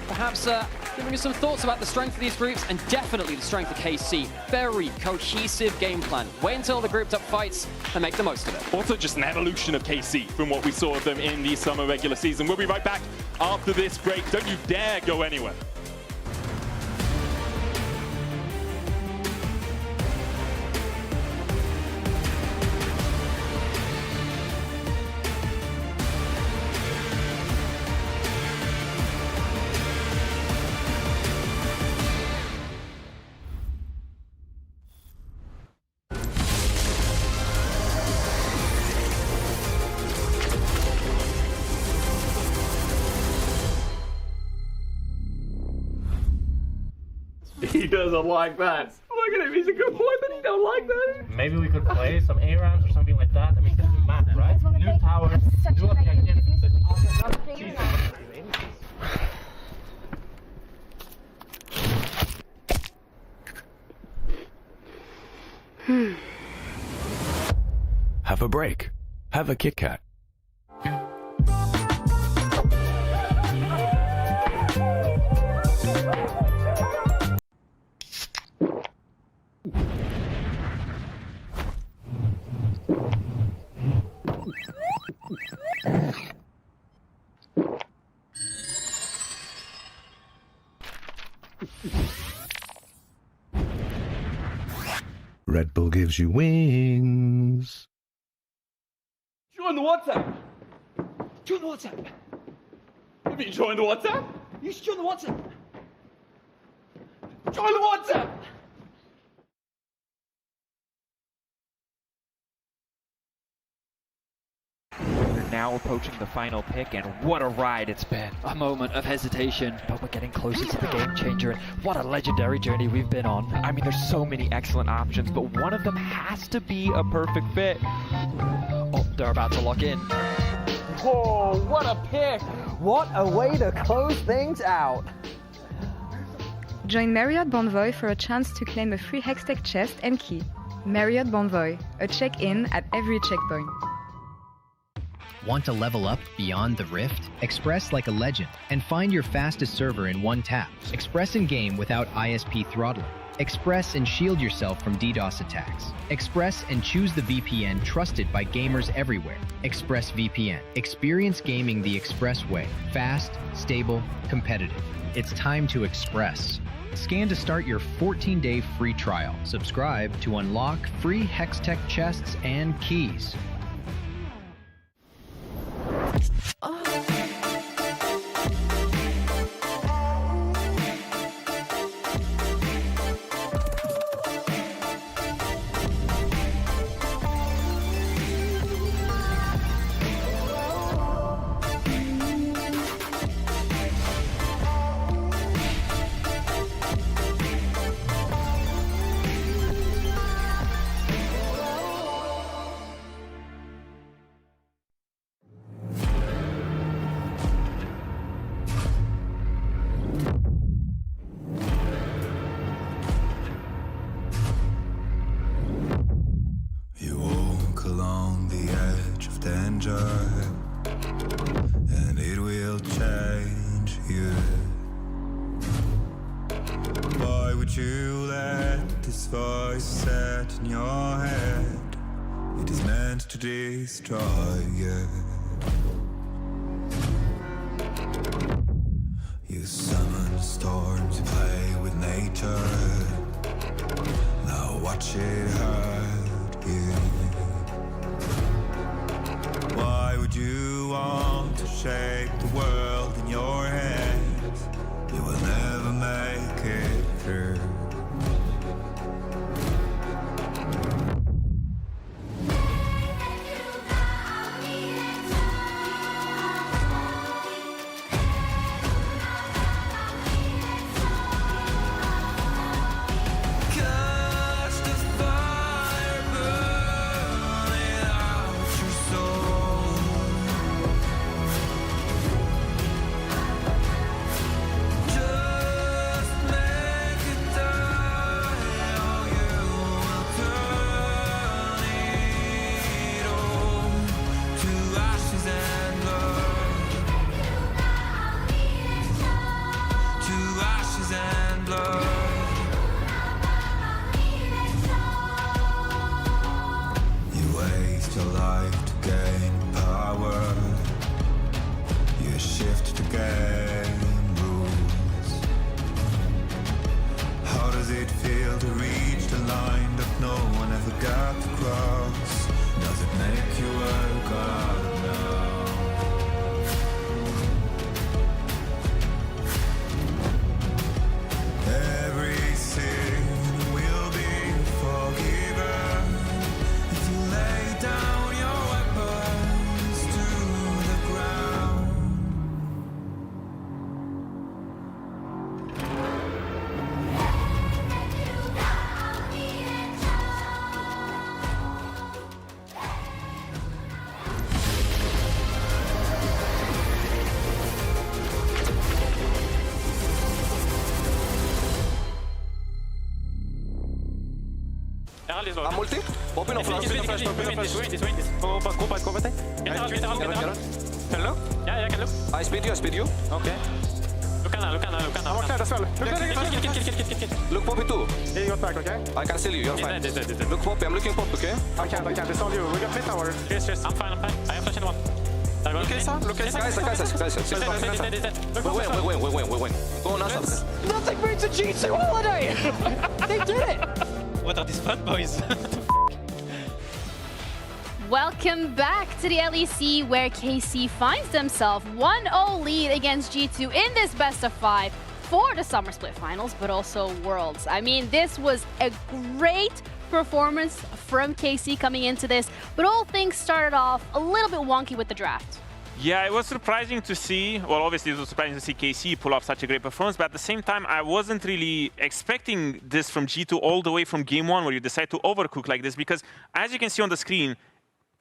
Perhaps giving us some thoughts about the strength of these groups, and definitely the strength of KC. Very cohesive game plan. Wait until the grouped up fights and make the most of it. Also just an evolution of KC from what we saw of them in the summer regular season. We'll be right back after this break. Don't you dare go anywhere. He doesn't like that. Look at him, he's a good boy, but he don't like that. Maybe we could play some A rounds or something like that. I mean, this is math, right? New towers, new objectives. Have a break. Have a Kit Kat. Red Bull gives you wings. Join the WhatsApp. Join the WhatsApp. Have you joined the WhatsApp? You should join the WhatsApp. Join the WhatsApp. We're now approaching the final pick, and what a ride it's been. A moment of hesitation, but we're getting closer to the game changer, and what a legendary journey we've been on. I mean, there's so many excellent options, but one of them has to be a perfect fit. Oh, they're about to lock in. Oh, what a pick! What a way to close things out. Join Marriott Bonvoy for a chance to claim a free Hextech chest and key. Marriott Bonvoy, a check-in at every checkpoint. Want to level up beyond the Rift? Express like a legend and find your fastest server in one tap. Express in game without ISP throttling. Express and shield yourself from DDoS attacks. Express and choose the VPN trusted by gamers everywhere. Express VPN. Experience gaming the Express way. Fast, stable, competitive. It's time to Express. Scan to start your 14-day free trial. Subscribe to unlock free Hextech chests and keys. And it will change you. Why would you let this voice set in your head? It is meant to destroy you. You summon storms, you play with nature. Now watch it hurt you. Why would you want to shape the world in your hands? You will never make it through. I'm multi. Open or flash. Win this. Go back. Hello? Yeah, I can look. I speed you. Okay. Look at now. I'm okay as well. Look Poppy too. Yeah, you got back, okay? I can steal you, you're fine. Look Poppy, I'm looking Poppy, okay? I can't. It's all you. We got mid tower. Yes. I'm fine. I have flash in one. Look at guys. Wait. Go on, answer. a G2 holiday! They did it! What are these fat boys? Welcome back to the LEC, where KC finds themselves 1-0 lead against G2 in this best of 5 for the Summer Split Finals, but also Worlds. I mean, this was a great performance from KC coming into this, but all things started off a little bit wonky with the draft. Yeah, it was surprising to see, well, obviously it was surprising to see KC pull off such a great performance, but at the same time, I wasn't really expecting this from G2 all the way from game 1, where you decide to overcook like this, because as you can see on the screen,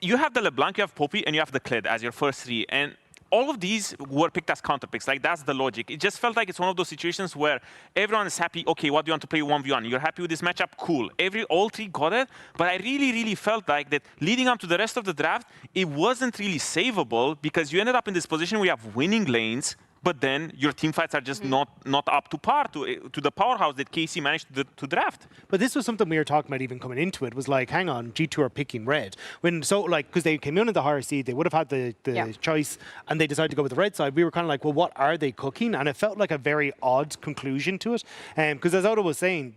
you have the LeBlanc, you have Poppy, and you have the Kled as your first 3, and all of these were picked as counter picks. Like, that's the logic. It just felt like it's one of those situations where everyone is happy. Okay, what do you want to play 1v1? You're happy with this matchup? Cool. All 3 got it. But I really felt like that leading up to the rest of the draft, it wasn't really savable, because you ended up in this position where you have winning lanes, but then your team fights are just not up to par to the powerhouse that KC managed to draft. But this was something we were talking about even coming into it, was like, hang on, G2 are picking red. Because they came in at the higher seed, they would have had the choice, and they decided to go with the red side. We were kind of like, well, what are they cooking? And it felt like a very odd conclusion to it. Because as Odo was saying,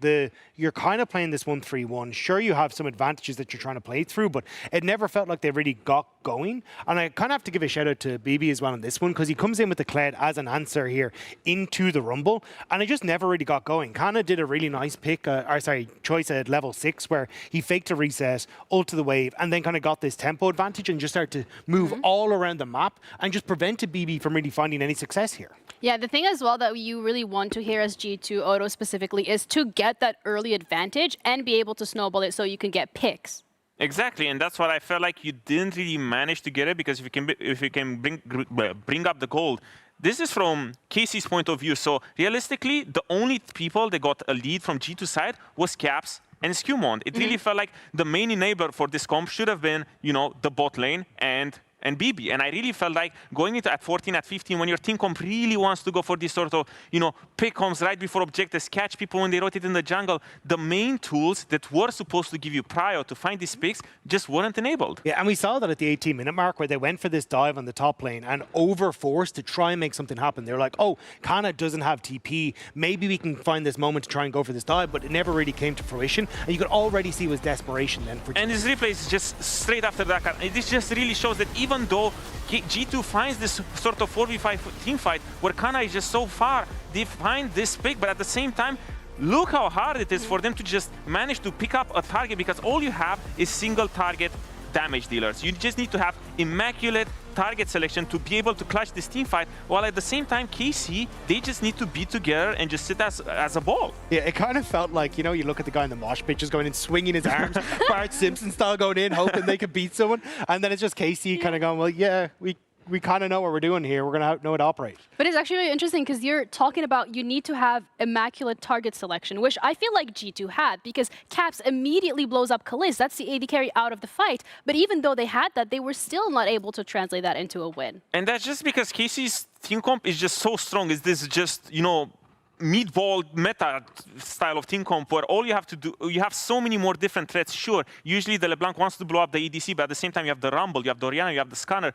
you're kind of playing this 1-3-1. Sure, you have some advantages that you're trying to play through, but it never felt like they really got going. And I kind of have to give a shout out to BB as well on this one, because he comes in with the Kled as an answer here into the Rumble, and it just never really got going. Kana did a really nice choice at level 6, where he faked a reset, ulted the wave, and then kind of got this tempo advantage and just started to move all around the map and just prevented BB from really finding any success here. Yeah, the thing as well that you really want to hear as G2, Odo specifically, is to get that early advantage and be able to snowball it so you can get picks. Exactly, and that's what I felt like you didn't really manage to get it, because if you can bring up the gold, this is from KC's point of view. So realistically, the only people that got a lead from G2 side was Caps and Skewmont. It really felt like the main enabler for this comp should have been, the bot lane and BB. And I really felt like going into at 14, at 15, when your team comp really wants to go for this sort of, pick comps right before objectives, catch people when they rotate in the jungle, the main tools that were supposed to give you prior to find these picks just weren't enabled. Yeah, and we saw that at the 18-minute mark, where they went for this dive on the top lane and overforced to try and make something happen. They're like, oh, Kana doesn't have TP. Maybe we can find this moment to try and go for this dive, but it never really came to fruition. And you could already see it was desperation then for G2. And this replay is just straight after that. This just really shows that even though G2 finds this sort of 4v5 team fight where Kana is just so far, they find this pick, but at the same time, look how hard it is for them to just manage to pick up a target, because all you have is single target damage dealers. You just need to have immaculate target selection to be able to clutch this team fight, while at the same time KC, they just need to be together and just sit as a ball. Yeah, it kind of felt like, you look at the guy in the mosh pit just going in, swinging his arms, Bart Simpson style going in, hoping they could beat someone, and then it's just KC kind of going, well, yeah, we kind of know what we're doing here. We're going to know how to operate. But it's actually really interesting, because you're talking about you need to have immaculate target selection, which I feel like G2 had, because Caps immediately blows up Kalist. That's the AD carry out of the fight. But even though they had that, they were still not able to translate that into a win. And that's just because KC's team comp is just so strong. Is this just, meatball meta style of team comp, where all you have to do, you have so many more different threats. Sure, usually the LeBlanc wants to blow up the ADC, but at the same time you have the Rumble, you have the Orianna, you have the Scanner.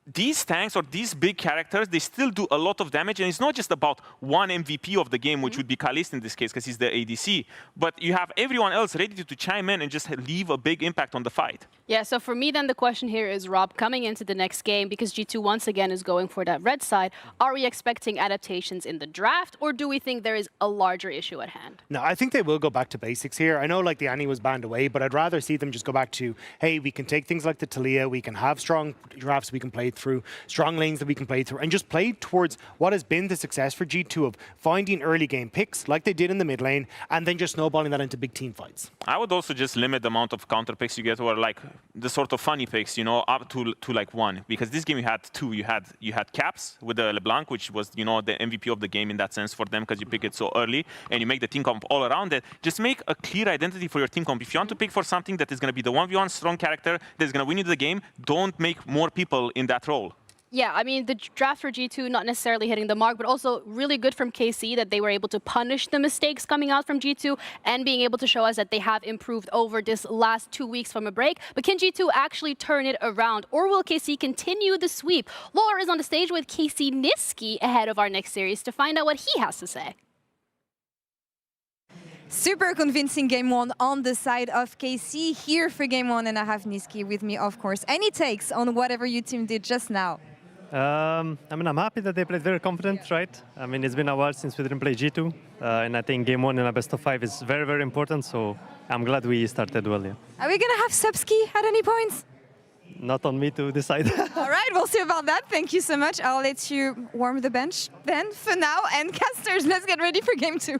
These tanks or these big characters, they still do a lot of damage, and it's not just about one MVP of the game, which would be Kalist in this case, because he's the ADC, but you have everyone else ready to chime in and just leave a big impact on the fight. Yeah, so for me then the question here is, Rob, coming into the next game, because G2 once again is going for that red side, are we expecting adaptations in the draft, or do we think there is a larger issue at hand? No, I think they will go back to basics here. I know like the Annie was banned away, but I'd rather see them just go back to, hey, we can take things like the Talia, we can have strong drafts we can play through, strong lanes that we can play through, and just play towards what has been the success for G2 of finding early game picks like they did in the mid lane, and then just snowballing that into big team fights. I would also just limit the amount of counter picks you get, or like the sort of funny picks, up to like 1, because this game you had 2. You had Caps with the LeBlanc, which was the MVP of the game in that sense for them, because you pick it so early and you make the team comp all around it. Just make a clear identity for your team comp. If you want to pick for something that is going to be the 1v1 strong character that's going to win you the game, don't make more people in that role. Yeah, I mean, the draft for G2 not necessarily hitting the mark, but also really good from KC that they were able to punish the mistakes coming out from G2 and being able to show us that they have improved over this last 2 weeks from a break. But can G2 actually turn it around, or will KC continue the sweep? Laura is on the stage with KC Niski ahead of our next series to find out what he has to say. Super convincing game one on the side of KC here for game one, and I have Niski with me, of course. Any takes on whatever your team did just now? I mean, I'm happy that they played very confident, right? I mean, it's been a while since we didn't play G2, and I think game one in a best of 5 is very, very important, so I'm glad we started well, yeah. Are we going to have Subski at any points? Not on me to decide. All right, we'll see about that. Thank you so much. I'll let you warm the bench then for now. And casters, let's get ready for game 2.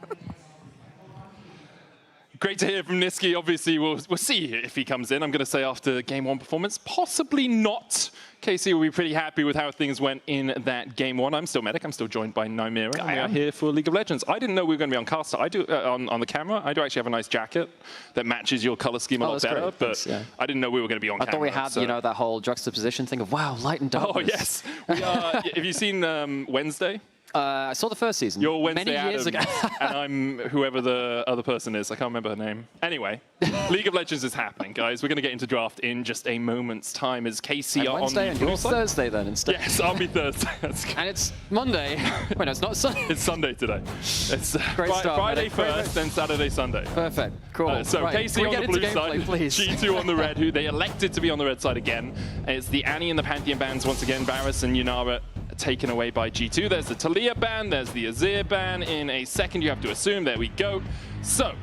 Great to hear from Niski. Obviously, we'll see if he comes in. I'm going to say after game 1 performance, possibly not. KC will be pretty happy with how things went in that game 1. I'm still Medic. I'm still joined by Nymira. And we are here for League of Legends. I didn't know we were going to be on caster. I do on the camera. I do actually have a nice jacket that matches your color scheme a lot better. Great. But yeah. I didn't know we were going to be on camera. I thought we had, so. you know, that whole juxtaposition thing of, wow, light and darkness. Oh, yes. We are, have you seen Wednesday? I saw the first season. You're Wednesday many years ago. and I'm whoever the other person is. I can't remember her name. Anyway, League of Legends is happening, guys. We're going to get into draft in just a moment's time as KC and are Wednesday on the and blue side. Thursday then instead. Yes, I'll be Thursday. And it's Monday. Wait, no, it's not Sunday. It's Sunday today. It's Great start, Friday Medic. first, then Saturday, Sunday. Perfect. Cool. So right. KC on the blue gameplay, side, please. G2 on the red, who they elected to be on the red side again. It's the Annie and the Pantheon bans once again. Varus and Yunara taken away by G2. There's the Talia ban, there's the Azir ban. In a second, you have to assume. There we go. So,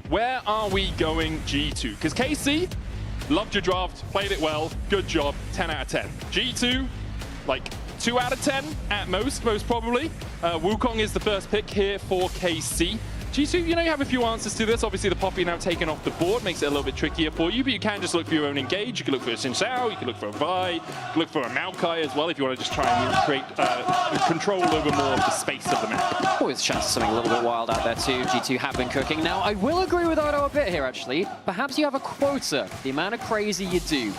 where are we going G2? Because KC, loved your draft, played it well, good job, 10 out of 10. G2, like 2 out of 10 at most probably. Wukong is the first pick here for KC. G2, you know, you have a few answers to this. Obviously, the Poppy now taken off the board makes it a little bit trickier for you, but you can just look for your own engage. You can look for a Xin Zhao, you can look for a Vi, you can look for a Maokai as well if you want to just try and create control over more of the space of the map. Always a chance of something a little bit wild out there too. G2 have been cooking. Now, I will agree with Odo a bit here, actually. Perhaps you have a quota, the amount of crazy you do.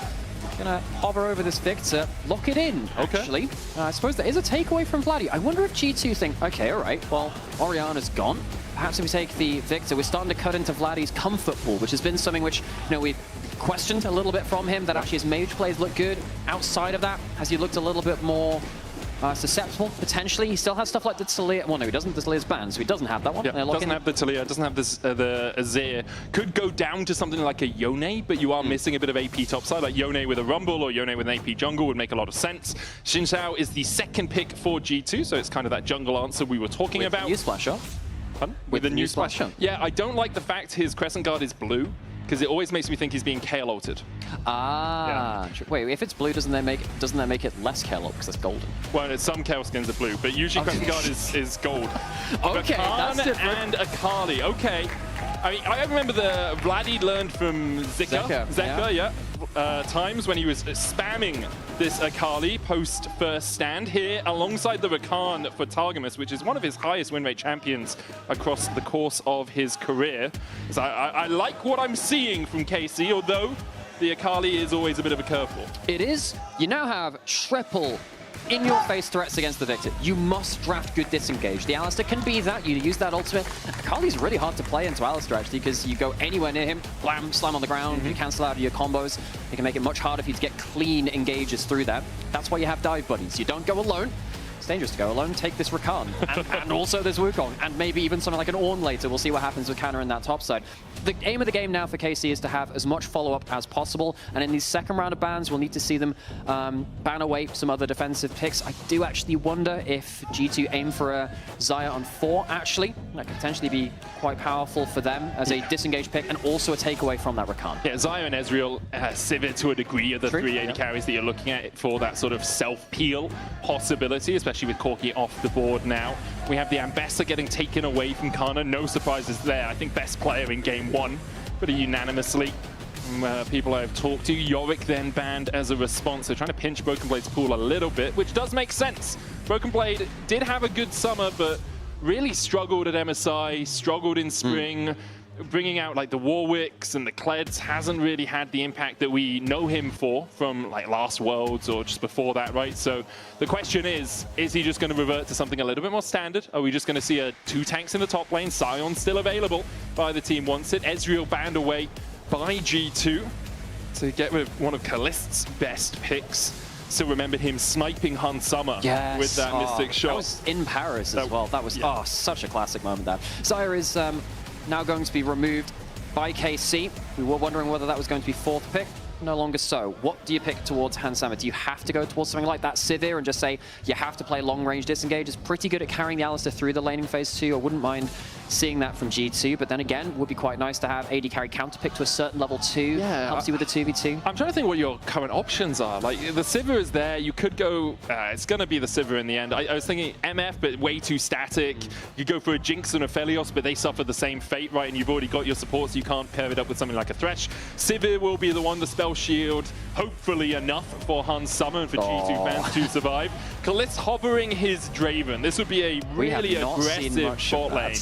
Gonna hover over this Victor, lock it in, actually. I suppose there is a takeaway from Vladdy. I wonder if G2 think, okay, all right, well, Orianna's gone. Perhaps if we take the Victor, we're starting to cut into Vladdy's comfort pool, which has been something which, you know, we've questioned a little bit from him, that actually his mage plays look good. Outside of that, has he looked a little bit more susceptible, potentially? He still has stuff like the Talia. Well, no, he doesn't. The Talia's banned, so he doesn't have that one. Yeah, doesn't have the Talia, doesn't have this, the Azir. Could go down to something like a Yone, but you are missing a bit of AP topside. Like Yone with a Rumble or Yone with an AP jungle would make a lot of sense. Xin Zhao is the second pick for G2, so it's kind of that jungle answer we were talking about. New splash up. With the new splash. up. Yeah, I don't like the fact his Crescent Guard is blue, because it always makes me think he's being KL altered. Ah, yeah. Wait, if it's blue, doesn't that make it less KL because it's golden? Well, some KL skins are blue, but usually Crescent Guard is gold. Okay, that's different. And Akali, okay. I mean, I remember the Vladdy learned from Zeka, yeah. Times when he was spamming this Akali post first stand here alongside the Rakan for Targamas, which is one of his highest win rate champions across the course of his career. So I like what I'm seeing from KC, although the Akali is always a bit of a curveball. It is. You now have triple in-your-face threats against the Victor. You must draft good disengage. The Alistair can be that. You use that ultimate. Akali's really hard to play into Alistair, actually, because you go anywhere near him, blam, slam on the ground, you cancel out your combos. It can make it much harder for you to get clean engages through that. That's why you have dive buddies. You don't go alone. It's dangerous to go alone. Take this Rakan, and also this Wukong, and maybe even something like an Ornn later. We'll see what happens with Canna in that top side. The aim of the game now for KC is to have as much follow-up as possible, and in these second round of bans, we'll need to see them ban away some other defensive picks. I do actually wonder if G2 aim for a Xayah on 4, actually. That could potentially be quite powerful for them as a disengaged pick, and also a takeaway from that Rakan. Yeah, Xayah and Ezreal, Sivir to a degree, are the 380 carries that you're looking at for that sort of self-peel possibility, especially with Corki off the board now. We have the Ambessa getting taken away from Kana. No surprises there. I think best player in game 1, pretty unanimously. People I've talked to. Yorick then banned as a response. They're trying to pinch Broken Blade's pool a little bit, which does make sense. Broken Blade did have a good summer, but really struggled at MSI, struggled in spring. Bringing out like the Warwicks and the Kleds hasn't really had the impact that we know him for from like last Worlds or just before that, right? So the question is he just going to revert to something a little bit more standard? Are we just going to see 2 tanks in the top lane? Sion still available by the team wants it. Ezreal banned away by G2 to get rid of one of Kalist's best picks. Still remember him sniping Han Summer with that Mystic shot. That was in Paris as well. That was such a classic moment there. Xayah is now going to be removed by KC. We were wondering whether that was going to be 4th pick. No longer so. What do you pick towards Hans Sama? Do you have to go towards something like that Sivir and just say you have to play long-range disengage? It's pretty good at carrying the Alistair through the laning phase too. I wouldn't mind seeing that from G2, but then again, would be quite nice to have AD carry counter pick to a certain level 2. Yeah, helps you with the 2v2. I'm trying to think what your current options are. Like, the Sivir is there. You could go, it's going to be the Sivir in the end. I was thinking MF, but way too static. You go for a Jinx and a Phelios, but they suffer the same fate, right? And you've already got your support, so you can't pair it up with something like a Thresh. Sivir will be the one, the spell shield, hopefully enough for Hans Sama and for G2 fans to survive. Kalist hovering his Draven. This would be a really aggressive bot lane.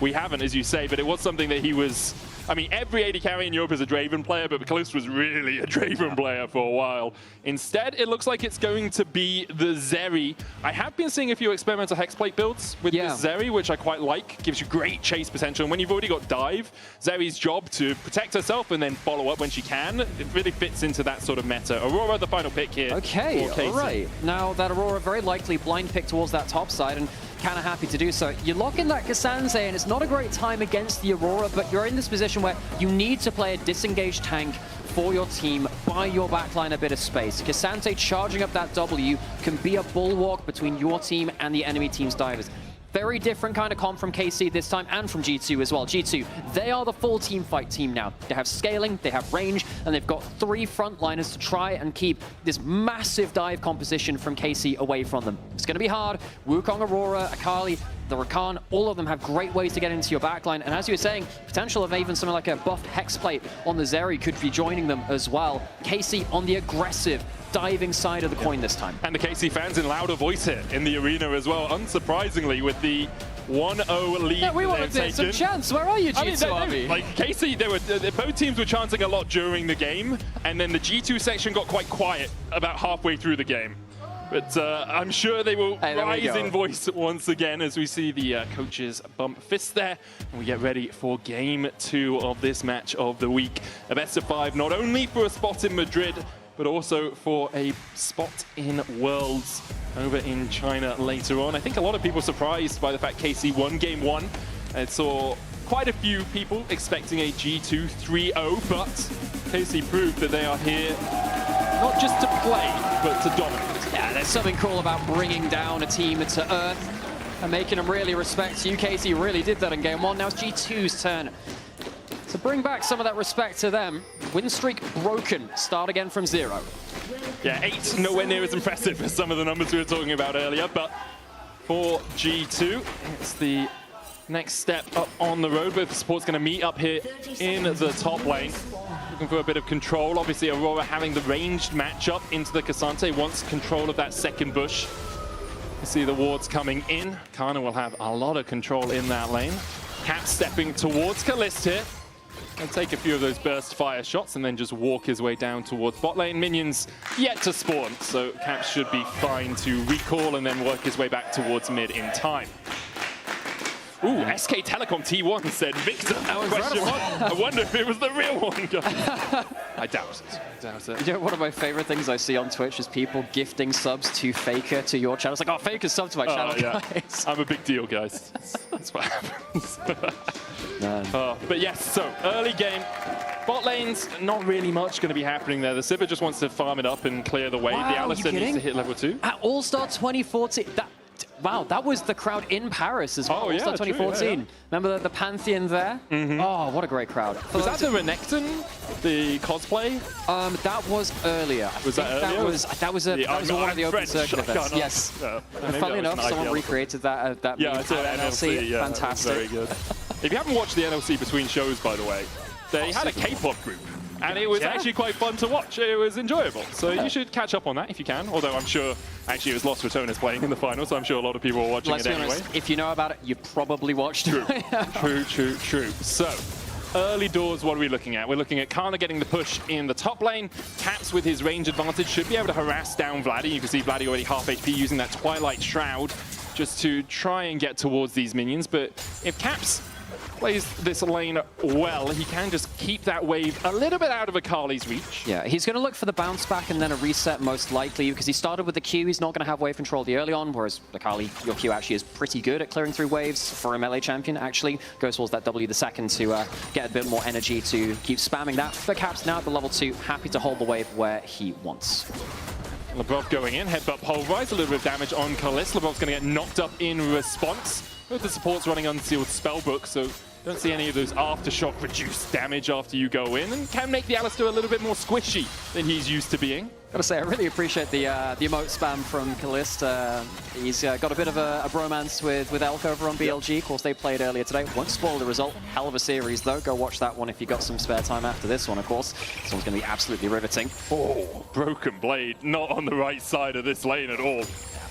We haven't, as you say, but it was something that he was... I mean, every AD carry in Europe is a Draven player, but Kalist was really a Draven player for a while. Instead, it looks like it's going to be the Zeri. I have been seeing a few experimental Hexplate builds with the Zeri, which I quite like. Gives you great chase potential. And when you've already got Dive, Zeri's job to protect herself and then follow up when she can, it really fits into that sort of meta. Aurora, the final pick here. Okay, all right. Now, that Aurora very likely blind pick towards that top side, and kind of happy to do so. You lock in that Cassandre, and it's not a great time against the Aurora, but you're in this position where you need to play a disengaged tank for your team, buy your backline a bit of space. Cassandre charging up that W can be a bulwark between your team and the enemy team's divers. Very different kind of comp from KC this time, and from G2 as well. G2, they are the full team fight team now. They have scaling, they have range, and they've got 3 frontliners to try and keep this massive dive composition from KC away from them. It's going to be hard. Wukong, Aurora, Akali, the Rakan, all of them have great ways to get into your backline. And as you were saying, potential of even something like a buff Hexplate on the Zeri could be joining them as well. KC on the aggressive diving side of the coin this time. And the KC fans in louder voice here in the arena as well, unsurprisingly, with the 1-0 lead. Yeah, we wanted some chance. Where are you, G2 Army? Like KC, both teams were chanting a lot during the game, and then the G2 section got quite quiet about halfway through the game. But I'm sure they will rise in voice once again as we see the coaches bump fists there. And we get ready for game 2 of this match of the week. A best of 5, not only for a spot in Madrid, but also for a spot in Worlds over in China later on. I think a lot of people surprised by the fact KC won game 1. I saw quite a few people expecting a G2 3-0, but KC proved that they are here not just to play, but to dominate. Yeah, there's something cool about bringing down a team to earth and making them really respect you. KC really did that in game 1. Now it's G2's turn to bring back some of that respect to them. Win streak broken. Start again from 0. Yeah, 8 nowhere near as impressive as some of the numbers we were talking about earlier, but for G2, it's the next step up on the road. Both the support's going to meet up here in the top lane. Looking for a bit of control. Obviously, Aurora having the ranged matchup into the Cassandre wants control of that second bush. You see the wards coming in. Kana will have a lot of control in that lane. Cap stepping towards Kalist here. And take a few of those burst fire shots and then just walk his way down towards bot lane. Minions yet to spawn, so Cap should be fine to recall and then work his way back towards mid in time. Ooh, SK Telecom T1 said Victor. Question mark. I wonder if it was the real one, guys. I doubt it. You know, one of my favorite things I see on Twitch is people gifting subs to Faker to your channel. It's like, oh, Faker sub to my channel, guys. I'm a big deal, guys. That's what happens. But yes, so early game. Bot lanes, not really much going to be happening there. The Sivir just wants to farm it up and clear the way. Wow, the Alistair needs to hit level 2. At All-Star 2014, wow, that was the crowd in Paris as well. Oh, yeah, All-Star 2014. true, yeah. Remember the Pantheon there? Oh, what a great crowd. Was that the Renekton, the cosplay? That was earlier. Was that earlier? That was one of the open circuit events. Yes. Funnily enough, someone recreated that yeah, it's an NLC. Yeah, fantastic. Very good. If you haven't watched the NLC between shows, by the way, they had a K-pop group. And it was actually quite fun to watch. It was enjoyable. So you should catch up on that if you can. Although I'm sure, actually, it was Lost Ratonas playing in the final, so I'm sure a lot of people were watching it anyway. Honest, if you know about it, you probably watched it. True. So, early doors, what are we looking at? We're looking at Kana getting the push in the top lane. Caps with his range advantage should be able to harass down Vladdy. You can see Vladdy already half HP using that Twilight Shroud just to try and get towards these minions. But if Caps plays this lane well, he can just keep that wave a little bit out of Akali's reach. Yeah, he's going to look for the bounce back and then a reset most likely, because he started with the Q. He's not going to have wave control the early on, whereas Akali, your Q actually is pretty good at clearing through waves for a melee champion, actually. Goes towards that W the second to get a bit more energy to keep spamming that. But Caps now at the level 2, happy to hold the wave where he wants. Lebrov going in, headbutt pulverize, a little bit of damage on Kalist. Lebrov's going to get knocked up in response. Both the supports running unsealed spellbook, so don't see any of those aftershock reduced damage after you go in, and can make the Alistair a little bit more squishy than he's used to being. Gotta say, I really appreciate the emote spam from Kalist. He's got a bit of a bromance with Elk over on BLG. Of course, they played earlier today. Won't spoil the result. Hell of a series, though. Go watch that one if you got some spare time after this one, of course. This one's going to be absolutely riveting. Oh, Broken Blade, not on the right side of this lane at all.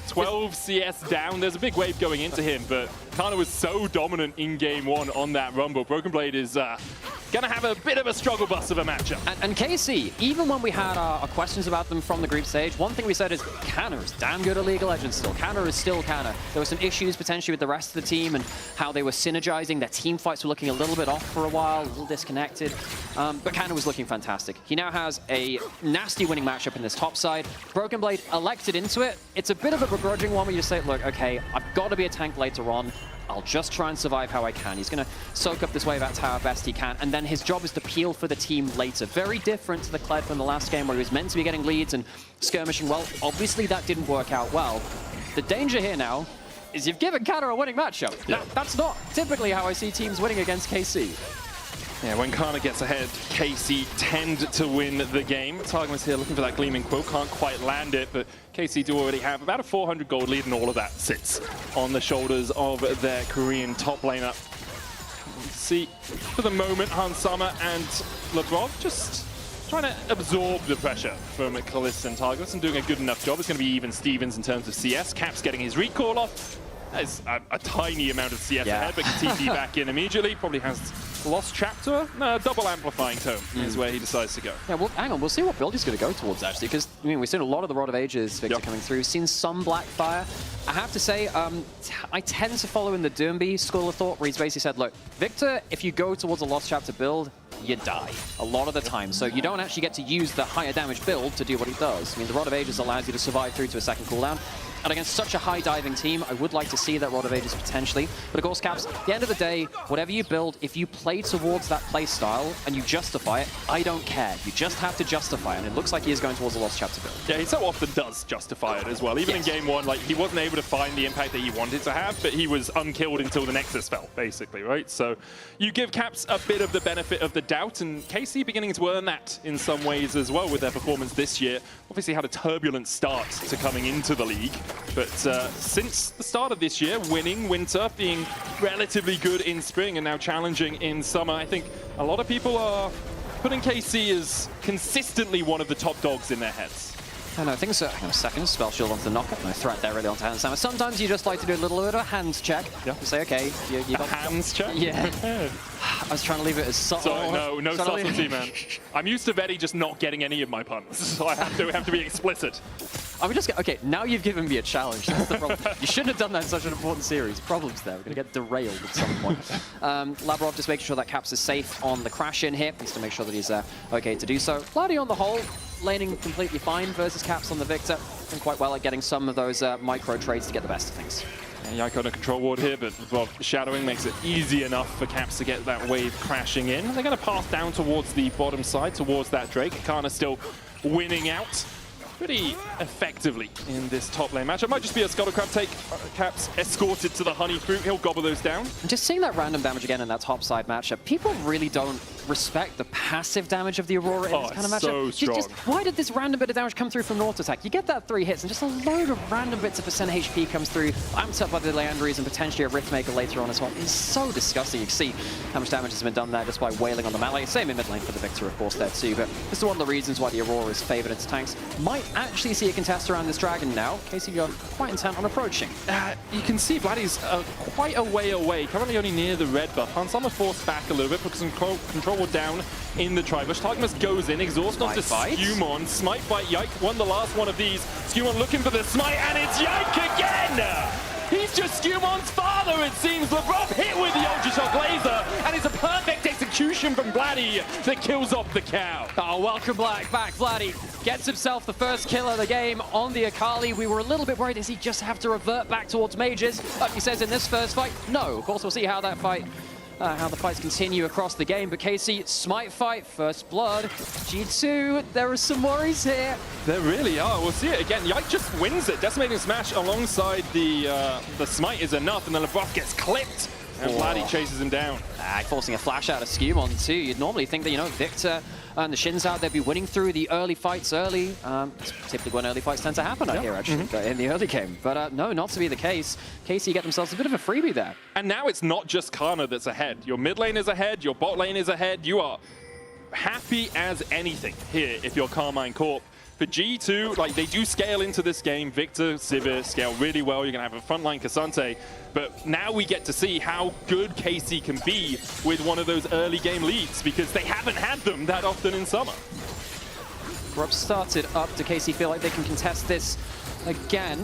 12 CS down. There's a big wave going into him, but Kana was so dominant in game 1 on that Rumble. Broken Blade is going to have a bit of a struggle bus of a matchup. And KC, even when we had our questions about them from the group stage, one thing we said is Kana is damn good at League of Legends still. Kana is still Kana. There were some issues potentially with the rest of the team and how they were synergizing. Their team fights were looking a little bit off for a while, a little disconnected. But Kana was looking fantastic. He now has a nasty winning matchup in this top side. Broken Blade elected into it. It's a bit of a begrudging one where you just say, look, okay, I've got to be a tank later on. I'll just try and survive how I can. He's going to soak up this wave at how best he can, and then his job is to peel for the team later. Very different to the Kled from the last game where he was meant to be getting leads and skirmishing well. Obviously, that didn't work out well. The danger here now is you've given Kana a winning matchup. Yeah. That's not typically how I see teams winning against KC. Yeah, when Kana gets ahead, KC tend to win the game. Targamas here looking for that Gleaming Quill, can't quite land it, but KC do already have about a 400 gold lead, and all of that sits on the shoulders of their Korean top laner. See, for the moment, Hansama and Lebrov just trying to absorb the pressure from Kalist and Targamas and doing a good enough job. It's going to be even Stevens in terms of CS. Caps getting his recall off. That is a tiny amount of CS ahead, but can TP back in immediately. Probably has Lost Chapter. No, double amplifying tome is where he decides to go. Yeah, well, hang on. We'll see what build he's going to go towards, actually, because I mean, we've seen a lot of the Rod of Ages Victor coming through. We've seen some Blackfire. I have to say, I tend to follow in the Doomby school of thought, where he's basically said, look, Victor, if you go towards a Lost Chapter build, you die a lot of the time. So you don't actually get to use the higher damage build to do what he does. I mean, the Rod of Ages allows you to survive through to a second cooldown. And against such a high diving team, I would like to see that Rod of Ages potentially. But of course, Caps, at the end of the day, whatever you build, if you play towards that play style and you justify it, I don't care. You just have to justify it. And it looks like he is going towards a Lost Chapter build. Yeah, he so often does justify it as well. Even in game 1, like, he wasn't able to find the impact that he wanted to have, but he was unkilled until the Nexus fell, basically, right? So you give Caps a bit of the benefit of the doubt, and KC beginning to earn that in some ways as well with their performance this year. Obviously had a turbulent start to coming into the league, but since the start of this year, winning winter, being relatively good in spring, and now challenging in summer, I think a lot of people are putting KC as consistently one of the top dogs in their heads. I know, things are, hang on a second, spell shield onto the knockup, no threat there really onto Hansama. Sometimes you just like to do a little bit of a hands check. Yeah. You say, okay, you got hands check? Yeah. I was trying to leave it as subtle. So, no subtlety, man. I'm used to Vetty just not getting any of my puns, so I have to be explicit. I'm just okay. Now you've given me a challenge. That's the problem. You shouldn't have done that in such an important series. Problems there. We're going to get derailed at some point. Lavrov just making sure that Caps is safe on the crash in here. Needs to make sure that he's okay to do so. Vladi on the whole, laning completely fine versus Caps on the Victor. Doing quite well at getting some of those micro trades to get the best of things. Yeah, Yiko on a control ward here, but well, shadowing makes it easy enough for Caps to get that wave crashing in. They're going to pass down towards the bottom side, towards that Drake. Kana still winning out pretty effectively in this top lane match. It might just be a Scuttle Crab take. Caps escorted to the Honey Fruit. He'll gobble those down. And just seeing that random damage again in that top side matchup, people really don't respect the passive damage of the Aurora in this kind of matchup. So strong. Why did this random bit of damage come through from Naught attack? You get that 3 hits and just a load of random bits of percent HP comes through, amped up by the Leandries and potentially a Riftmaker later on as well. It's so disgusting. You can see how much damage has been done there just by wailing on the melee. Same in mid lane for the Victor, of course, there too. But this is one of the reasons why the Aurora is favored its tanks. Might actually see a contest around this dragon now. Casey, you're quite intent on approaching. You can see Vladdy's quite a way away, currently only near the red buff. Hansama forced back a little bit, puts some control ward down in the Tribush. Targamas goes in, exhaust onto Skewmon. Smite by Yike, won the last one of these. Skewmon looking for the smite, and it's Yike again! He's just Scumon's father, it seems. LeBron hit with the Ultra Shock Laser, and it's a perfect execution from Vladdy that kills off the cow. Oh, welcome back, Vladdy. Gets himself the first kill of the game on the Akali. We were a little bit worried, does he just have to revert back towards mages? But he says in this first fight, no. Of course, we'll see how that fight, how the fights continue across the game. But KC, Smite fight, first blood. G2, there are some worries here. There really are. We'll see it again. Yike just wins it. Decimating Smash alongside the Smite is enough, and then LeBron gets clipped. And Vladdy chases him down. Forcing a flash out of Scumon too. You'd normally think that, you know, Victor and the Shins out, they'd be winning through the early fights early. Typically when early fights tend to happen out here, actually, in the early game. But no, not to be the case. KC get themselves a bit of a freebie there. And now it's not just Kana that's ahead. Your mid lane is ahead, your bot lane is ahead. You are happy as anything here if you're Carmine Corp. For G2, like, they do scale into this game. Victor, Sivir scale really well. You're going to have a frontline Cassante. But now we get to see how good KC can be with one of those early game leads, because they haven't had them that often in summer. Grub started up. Do KC feel like they can contest this again?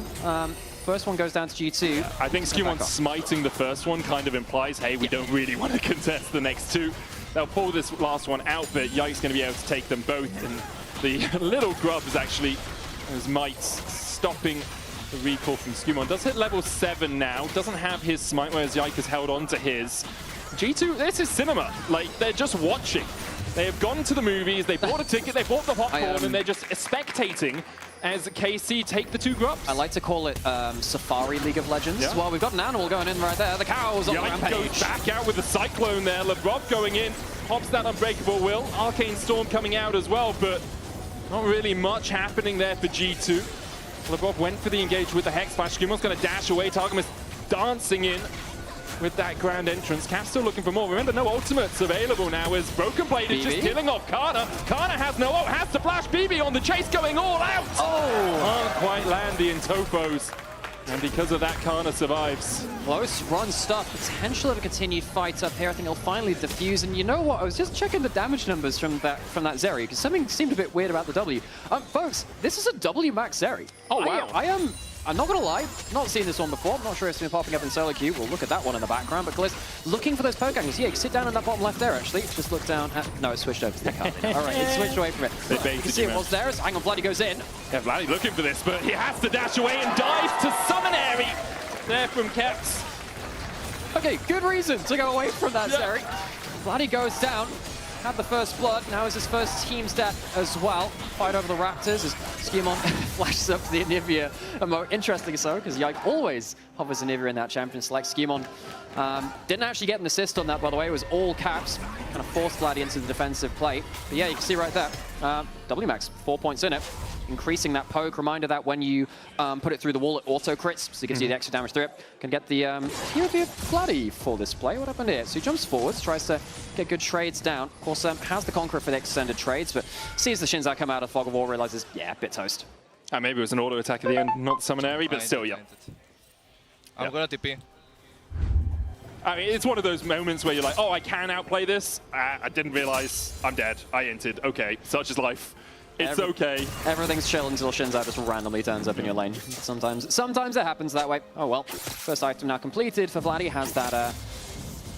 First one goes down to G2. I think Scumon smiting the first one kind of implies, hey, we don't really want to contest the next two. They'll pull this last one out, but Yike's going to be able to take them both. And the little grub is actually, his mites, stopping the recall from Scumon. Does hit level 7 now, doesn't have his smite, whereas Yike has held on to his. G2, this is cinema. Like, they're just watching. They have gone to the movies, they bought a ticket, they bought the popcorn, and they're just spectating as KC take the two grubs. I like to call it Safari League of Legends. Yeah. Well, we've got an animal going in right there. The cow's on the rampage. Goes back out with the Cyclone there. LeBron going in, pops that Unbreakable Will. Arcane Storm coming out as well, but not really much happening there for G2. LeBron went for the engage with the Hex Flash. Scumon's going to dash away. Targamas dancing in with that grand entrance. Cap still looking for more. Remember, no ultimates available now as Broken Blade is just killing off Kana. Kana has no ult, has to flash BB on the chase, going all out. Can't quite land the Intofos. And because of that, Kana survives. Close run stuff. Potential of a continued fight up here. I think he'll finally defuse. And you know what? I was just checking the damage numbers from that Zeri, because something seemed a bit weird about the W. Folks, this is a W max Zeri. Oh, wow. I'm not going to lie, not seen this one before. I'm not sure if it's been popping up in solo queue. We'll look at that one in the background. But Gliss, looking for those poke angles. Yeah, you can sit down in that bottom left there, actually. Just look down. No, it switched over to the card. All right, it switched away from it. You can see it was there. Hang on, Vladdy goes in. Yeah, Vladdy looking for this, but he has to dash away and dive to Summonary. There from Keps. Okay, good reason to go away from that, Zeri. Vladdy goes down. Had the first blood, now is his first team's death as well. Fight over the Raptors as Scumon flashes up to the Anivia. And more interestingly so, because Yike always hovers Anivia in that champion select. Scumon didn't actually get an assist on that, by the way. It was all caps, kind of forced Vladdy into the defensive plate. But yeah, you can see right there, W max, 4 points in it. Increasing that poke, reminder that when you put it through the wall, it auto crits, so it gives you the extra damage through it. Can get the Vladdy for this play. What happened here? So he jumps forwards, tries to get good trades down. Of course, has the Conqueror for the extended trades, but sees the Shinzai come out of Fog of War, realizes, yeah, bit toast. Maybe it was an auto attack at the end, not Summonary, but still, yeah. I'm gonna TP. I mean, it's one of those moments where you're like, oh, I can outplay this. I didn't realize I'm dead. I entered. Okay, such is life. It's okay. Everything's chill until Shinzai just randomly turns up in your lane. Sometimes it happens that way. Oh well. First item now completed for Vladdy. Has that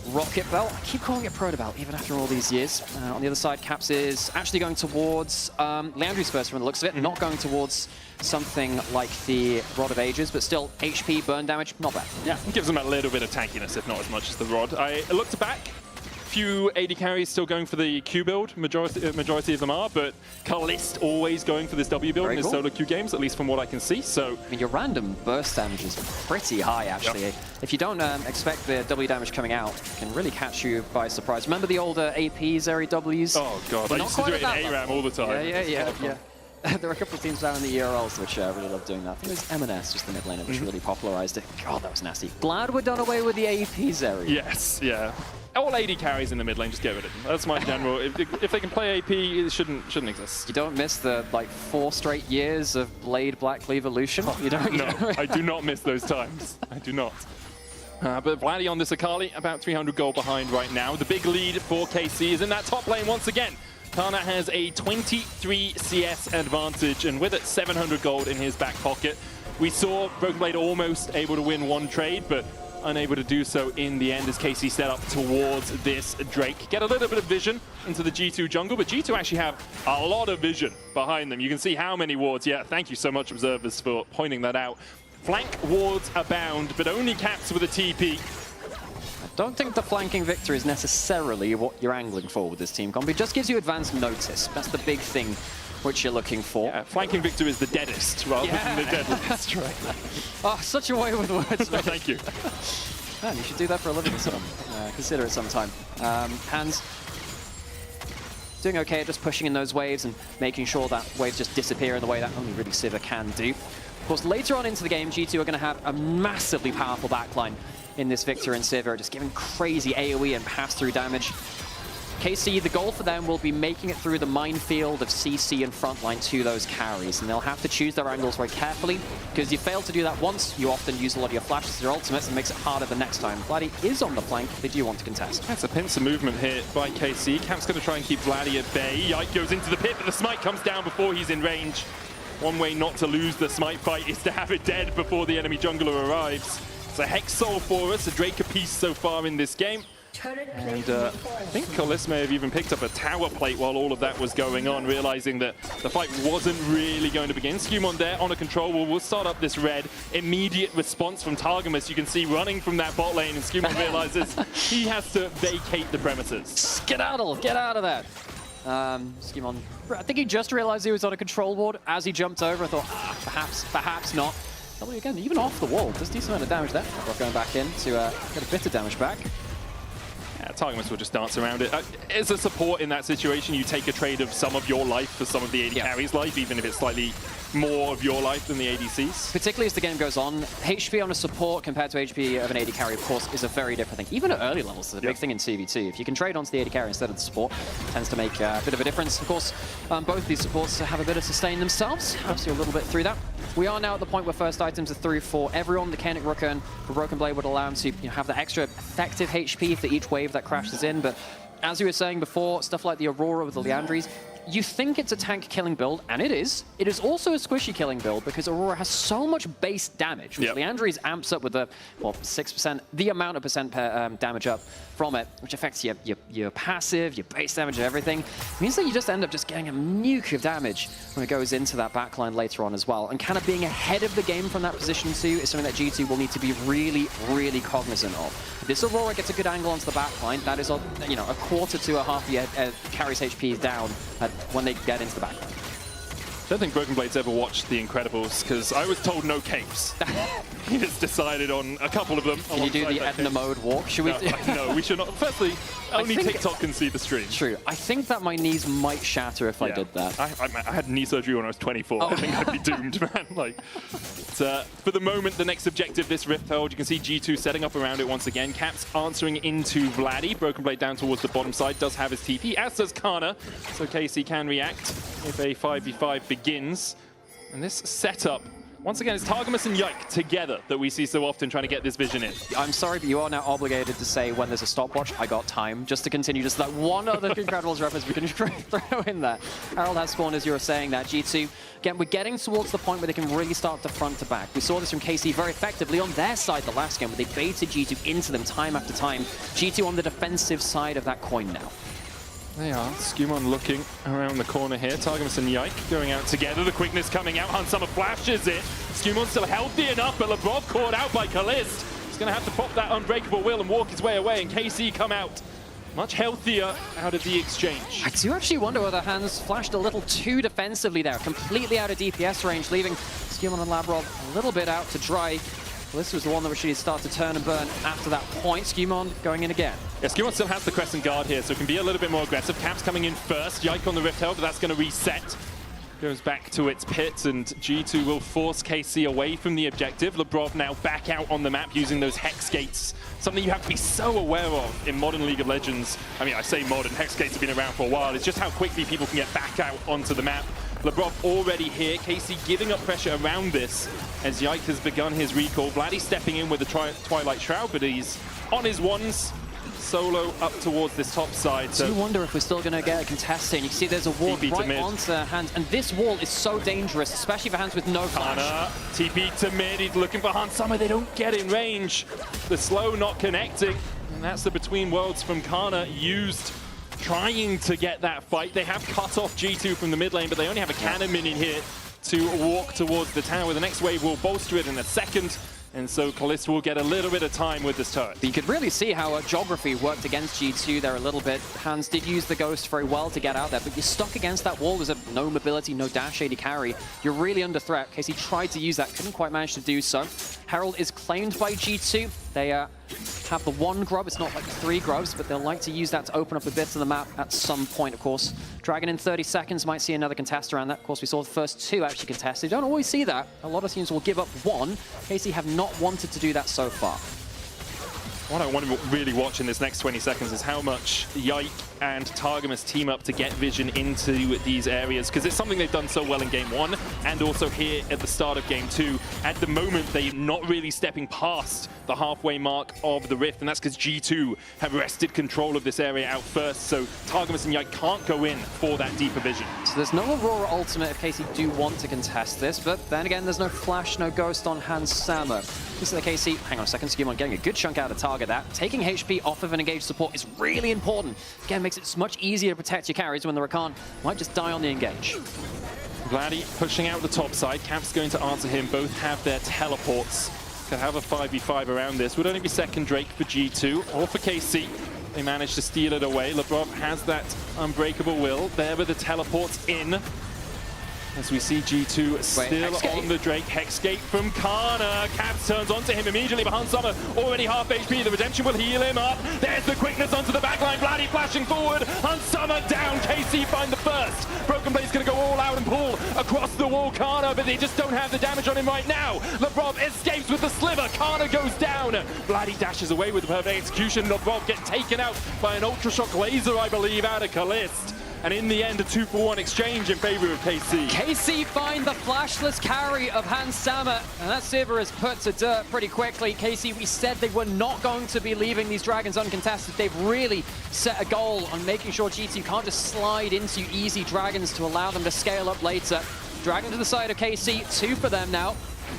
rocket belt. I keep calling it Proto Belt, even after all these years. On the other side, Caps is actually going towards Leandri's first from the looks of it, not going towards something like the Rod of Ages, but still HP, burn damage, not bad. Yeah, it gives them a little bit of tankiness, if not as much as the Rod. I looked back. Few AD carries still going for the Q build, majority of them are, but Kalist always going for this W build in his solo Q games, at least from what I can see. So I mean, your random burst damage is pretty high, actually. Yep. If you don't expect the W damage coming out, it can really catch you by surprise. Remember the older AP Zeri Ws? Oh god, I used to do it in ARAM all the time. Yeah. There are a couple of teams down in the ERLs which really love doing that. I think it was M&S, just the mid laner, which really popularized it. God, that was nasty. Glad we're done away with the AP Zeri. Yes, yeah. All AD carries in the mid lane, just get rid of them. That's my general. If they can play AP, it shouldn't exist. You don't miss the 4 straight years of Blade Black Evolution? You don't? No, I do not miss those times. I do not. But Vladdy on this Akali, about 300 gold behind right now. The big lead for KC is in that top lane once again. Kana has a 23 CS advantage, and with it 700 gold in his back pocket. We saw Broken Blade almost able to win one trade, but unable to do so in the end as KC set up towards this Drake. Get a little bit of vision into the G2 jungle, but G2 actually have a lot of vision behind them. You can see how many wards. Yeah, thank you so much, observers, for pointing that out. Flank wards abound, but only Caps with a TP. I don't think the flanking victor is necessarily what you're angling for with this team comp. It just gives you advanced notice. That's the big thing which you're looking for. Yeah, flanking victor is the deadest rather than the deadliest. Right. Oh, such a way with words. No, thank you. Man, you should do that for a living some. Consider it sometime. Hands doing okay at just pushing in those waves and making sure that waves just disappear in the way that only really Sivir can do. Of course, later on into the game, G2 are going to have a massively powerful backline in this Victor and Sivir, just giving crazy AoE and pass-through damage. KC, the goal for them will be making it through the minefield of CC and frontline to those carries, and they'll have to choose their angles very carefully, because you fail to do that once, you often use a lot of your flashes as your ultimates, and makes it harder the next time. Vladdy is on the flank, they do want to contest. That's a pincer movement here by KC. Camp's going to try and keep Vladdy at bay. Yike goes into the pit, but the smite comes down before he's in range. One way not to lose the smite fight is to have it dead before the enemy jungler arrives. It's a Hex Soul for us, a Drake apiece so far in this game. And I think Analyst may have even picked up a tower plate while all of that was going on, realizing that the fight wasn't really going to begin. Skewmon there on a control wall will start up this red. Immediate response from Targamas, you can see running from that bot lane, and Skewmon realizes he has to vacate the premises. Skedaddle, get out of that. Skewmon, I think he just realized he was on a control ward as he jumped over. I thought, perhaps not. W again, even off the wall, does decent amount of damage there. Going back in to get a bit of damage back. Yeah, Targamas will just dance around it. As a support in that situation, you take a trade of some of your life for some of the AD carry's life, even if it's slightly more of your life than the ADC's. Particularly as the game goes on, HP on a support compared to HP of an AD carry, of course, is a very different thing. Even at early levels, it's a big thing in CVT. If you can trade onto the AD carry instead of the support, it tends to make a bit of a difference. Of course, both of these supports have a bit of sustain themselves. Helps you a little bit through that. We are now at the point where first items are through for everyone. The Koenig Rooken for Broken Blade would allow him to have the extra effective HP for each wave that crashes in. But as you were saying before, stuff like the Aurora with the Liandry's, you think it's a tank killing build, and it is. It is also a squishy killing build because Aurora has so much base damage, which Liandry's amps up with the, 6%, the amount of percent damage up from it, which affects your passive, your base damage, and everything. It means that you just end up just getting a nuke of damage when it goes into that backline later on as well. And kind of being ahead of the game from that position too is something that G2 will need to be really, really cognizant of. If this Aurora gets a good angle onto the backline, that is a quarter to a half of your carry's HP down when they get into the backline. I don't think Broken Blade's ever watched The Incredibles, because I was told no capes. He has decided on a couple of them. Can you do the Edna mode walk? Should we? No, we should not. Firstly, only TikTok can see the stream. True. I think that my knees might shatter if I did that. I had knee surgery when I was 24. I think I'd be doomed, man. For the moment, the next objective, this Rift Herald, you can see G2 setting up around it once again. Caps answering into Vladdy. Broken Blade down towards the bottom side, does have his TP, as does Kana, so KC can react if a 5v5 begins. And this setup, once again, it's Targamas and Yike together that we see so often trying to get this vision in. I'm sorry, but you are now obligated to say when there's a stopwatch, I got time, just to continue just that one other Incredibles reference we can throw in there. Harold has spawned as you were saying that. G2, again, we're getting towards the point where they can really start to front to back. We saw this from KC very effectively on their side the last game, where they baited G2 into them time after time. G2 on the defensive side of that coin now. They are. Skewmon looking around the corner here. Targamas and Yike going out together. The quickness coming out. Hansama flashes it. Skewmon still healthy enough, but Lebrov caught out by Kalist. He's going to have to pop that Unbreakable Will and walk his way away, and KC come out much healthier out of the exchange. I do actually wonder whether Hans flashed a little too defensively there, completely out of DPS range, leaving Skewmon and Labrov a little bit out to dry. Well, this was the one that should start to turn and burn after that point. Skewmon going in again. Yeah, Skewmon still has the Crescent Guard here, so can be a little bit more aggressive. Caps coming in first. Yike on the Rift Herald, but that's going to reset. Goes back to its pit, and G2 will force KC away from the objective. Lebrov now back out on the map using those Hex Gates. Something you have to be so aware of in modern League of Legends. I mean, I say modern, Hex Gates have been around for a while. It's just how quickly people can get back out onto the map. Lebrov already here. KC giving up pressure around this as Yike has begun his recall. Vladdy stepping in with the Twilight Shroud, but he's on his ones. solo up towards this top side. So you wonder if we're still going to get a contest here. You can see there's a wall right onto Hans, and this wall is so dangerous, especially for Hans with no flash. Kana, TP to mid, he's looking for Hans Summer, they don't get in range. The slow not connecting, and that's the Between Worlds from Kana used trying to get that fight. They have cut off G2 from the mid lane, but they only have a cannon minion here to walk towards the tower. The next wave will bolster it in a second, and so Kalist will get a little bit of time with this turret. But you could really see how geography worked against G2 there a little bit. Hans did use the Ghost very well to get out there, but you're stuck against that wall. There's no mobility, no dash AD carry. You're really under threat. Casey tried to use that, couldn't quite manage to do so. Herald is claimed by G2. They have the one grub. It's not like 3 grubs, but they'll like to use that to open up a bit of the map at some point, of course. Dragon in 30 seconds might see another contest around that. Of course, we saw the first 2 actually contest. You don't always see that. A lot of teams will give up 1. Casey have not wanted to do that so far. What I want to really watch in this next 20 seconds is how much Yike and Targamas team up to get vision into these areas, because it's something they've done so well in Game 1 and also here at the start of Game 2. At the moment, they're not really stepping past the halfway mark of the Rift, and that's because G2 have wrested control of this area out first, so Targamas and Yike can't go in for that deeper vision. So there's no Aurora ultimate if Casey do want to contest this, but then again, there's no Flash, no Ghost on Hans Sammer. This is the Casey, hang on a second, Skimon getting a good chunk out of target that. Taking HP off of an engaged support is really important. Again, makes it much easier to protect your carries when the Rakan might just die on the engage. Vladdy pushing out the top side. Cap's going to answer him. Both have their teleports. Could have a 5v5 around this. Would only be second Drake for G2 or for KC. They managed to steal it away. Lebrov has that unbreakable will. There with the teleports in. As we see G2 still on the Drake. Hexgate from Kana. Caps turns onto him immediately, but Hans Summer already half HP. The Redemption will heal him up. There's the quickness onto the backline. Vladdy flashing forward. Hans Summer down. KC find the first. Broken Blade's going to go all out and pull across the wall. Kana, but they just don't have the damage on him right now. Lebrov escapes with the sliver. Kana goes down. Vladdy dashes away with the perfect execution. Lebrov getting taken out by an Ultra Shock laser, I believe, out of Kalist. And in the end, a 2-for-1 exchange in favor of KC. KC find the flashless carry of Hans Sammer, and that Sivir is put to dirt pretty quickly. KC, we said they were not going to be leaving these Dragons uncontested. They've really set a goal on making sure G2 can't just slide into easy Dragons to allow them to scale up later. Dragon to the side of KC, 2 for them now.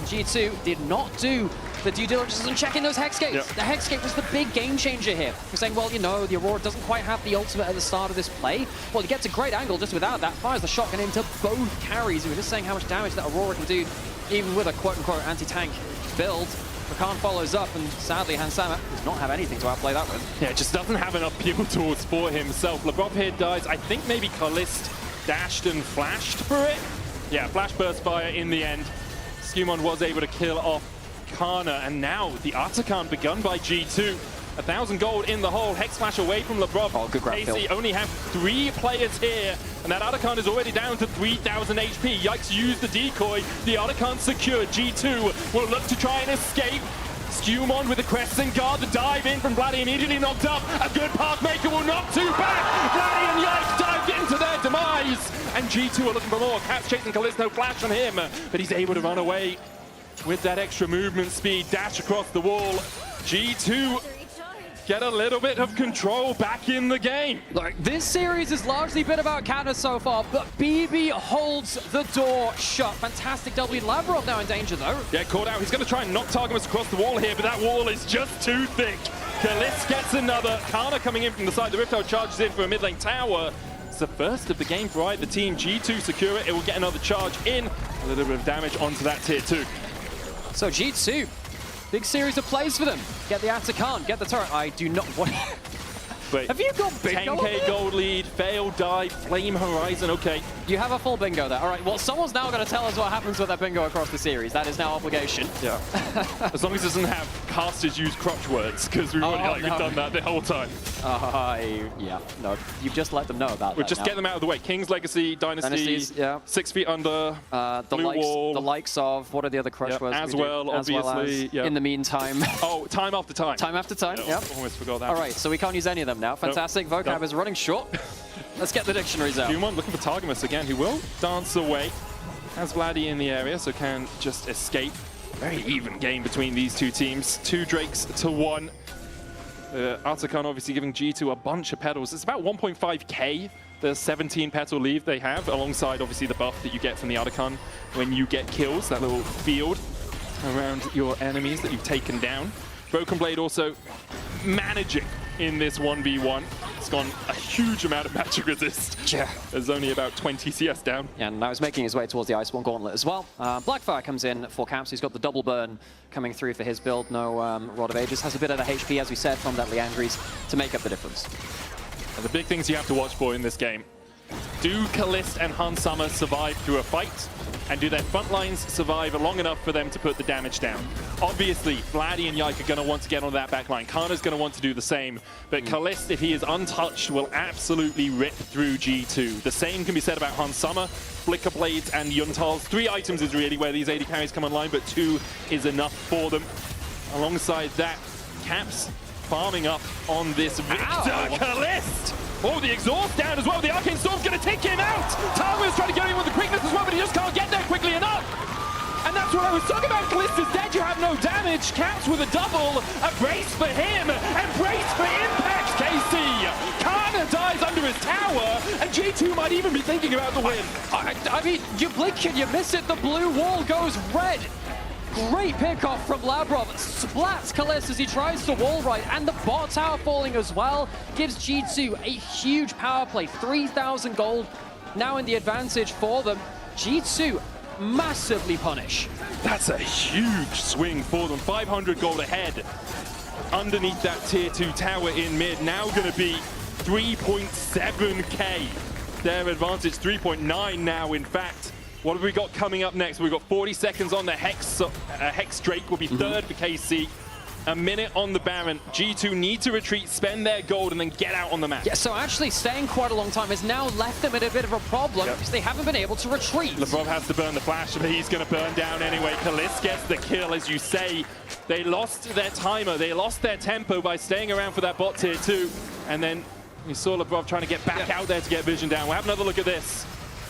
G2 did not do the due diligence on checking those Hexgates. Yep. The Hexgate was the big game changer here. We're saying, well, you know, the Aurora doesn't quite have the ultimate at the start of this play. Well, he gets a great angle just without that. Fires the shotgun into both carries. We were just saying how much damage that Aurora can do, even with a quote-unquote anti-tank build. Rakan follows up, and sadly, Hans Sammer does not have anything to outplay that with. Yeah, just doesn't have enough people tools for himself. Lebrov here dies. I think maybe Kalist dashed and flashed for it. Yeah, flash burst fire in the end. Skimon was able to kill off Kana, and now the Atakan begun by G2. 1,000 gold in the hole. Hex flash away from Lebrov. Oh, good grab AC only have 3 players here, and that Atakan is already down to 3,000 HP. Yikes used the decoy. The Atakan secured. G2 will look to try and escape. Skimon with the crescent guard. The dive in from Vladdy immediately knocked up. A good pathmaker will knock 2 back. Vladdy and Yikes dived into their demise. And G2 are looking for more. Cat's chasing Kalist, no flash on him, but he's able to run away with that extra movement speed. Dash across the wall. G2 get a little bit of control back in the game. Look, this series has largely been about Canada so far, but BB holds the door shut. Fantastic W. Lavrov now in danger, though. Yeah, caught out. He's going to try and knock Targamas across the wall here, but that wall is just too thick. Kalist gets another. Kana coming in from the side. The Rift charges in for a mid lane tower. It's the first of the game for either team. G2 secure it. It will get another charge in. A little bit of damage onto that tier 2. So G2, big series of plays for them. Get the Atakan, get the turret. I do not want... Wait, have you got bingo? 10k gold lead, failed dive, flame horizon, okay. You have a full bingo there. All right, well, someone's now going to tell us what happens with that bingo across the series. That is now obligation. Yeah. As long as it doesn't have casters use crutch words, because we've already done that the whole time. Yeah, no, you've just let them know about We'll that just now. get them out of the way. King's Legacy, Dynasties, yeah. 6 feet under, blue wall. The likes of, what are the other crutch words? As well, obviously. In the meantime. Oh, time after time. Time after time, yeah. Almost forgot that. All right, so we can't use any of them now. Fantastic. Nope. Vocab is running short. Let's get the dictionaries out. Human looking for Targamas again, who will dance away. Has Vladdy in the area, so can just escape. Very even game between these two teams. 2 Drakes to 1. Artican obviously giving G2 a bunch of petals. It's about 1.5k, the 17 petal leave they have, alongside obviously the buff that you get from the Artican when you get kills, that little field around your enemies that you've taken down. Broken Blade also managing in this 1v1. It's gone a huge amount of magic resist. Yeah. There's only about 20 CS down. Yeah, and now he's making his way towards the Iceborne Gauntlet as well. Blackfire comes in for Caps. He's got the double burn coming through for his build. No Rod of Ages. Has a bit of the HP, as we said, from that Liandry's to make up the difference. And the big things you have to watch for in this game. Do Kalist and Han Summer survive through a fight? And do their front lines survive long enough for them to put the damage down? Obviously, Vladdy and Yike are going to want to get on that back line. Kana's going to want to do the same. But Kalist, if he is untouched, will absolutely rip through G2. The same can be said about Han Summer, Flicker Blades, and Yuntals. 3 items is really where these AD carries come online, but 2 is enough for them. Alongside that, Caps farming up on this Victor Kalist. Oh, the exhaust down as well. The Arcane Storm's going to take him out. Tarmo's trying to get him with the quickness as well, but he just can't get there quickly enough. And that's what I was talking about. Kalist is dead. You have no damage. Caps with a double. A brace for him. And brace for Impact, KC. Kana dies under his tower. And G2 might even be thinking about the win. I mean, you blink and you miss it. The blue wall goes red. Great pickoff from Labrov, splats Kalist as he tries to wall right, and the bot tower falling as well gives G2 a huge power play. 3,000 gold now in the advantage for them. G2 massively punish. That's a huge swing for them. 500 gold ahead underneath that tier 2 tower in mid. Now going to be 3.7k. Their advantage 3.9 now, in fact. What have we got coming up next? We've got 40 seconds on the Hex. Hex Drake will be third for KC. A minute on the Baron. G2 need to retreat, spend their gold, and then get out on the map. Yeah, so actually staying quite a long time has now left them in a bit of a problem because they haven't been able to retreat. Labrov has to burn the flash, but he's going to burn down anyway. Kalist gets the kill, as you say. They lost their timer. They lost their tempo by staying around for that bot tier 2. And then we saw Labrov trying to get back out there to get vision down. We'll have another look at this.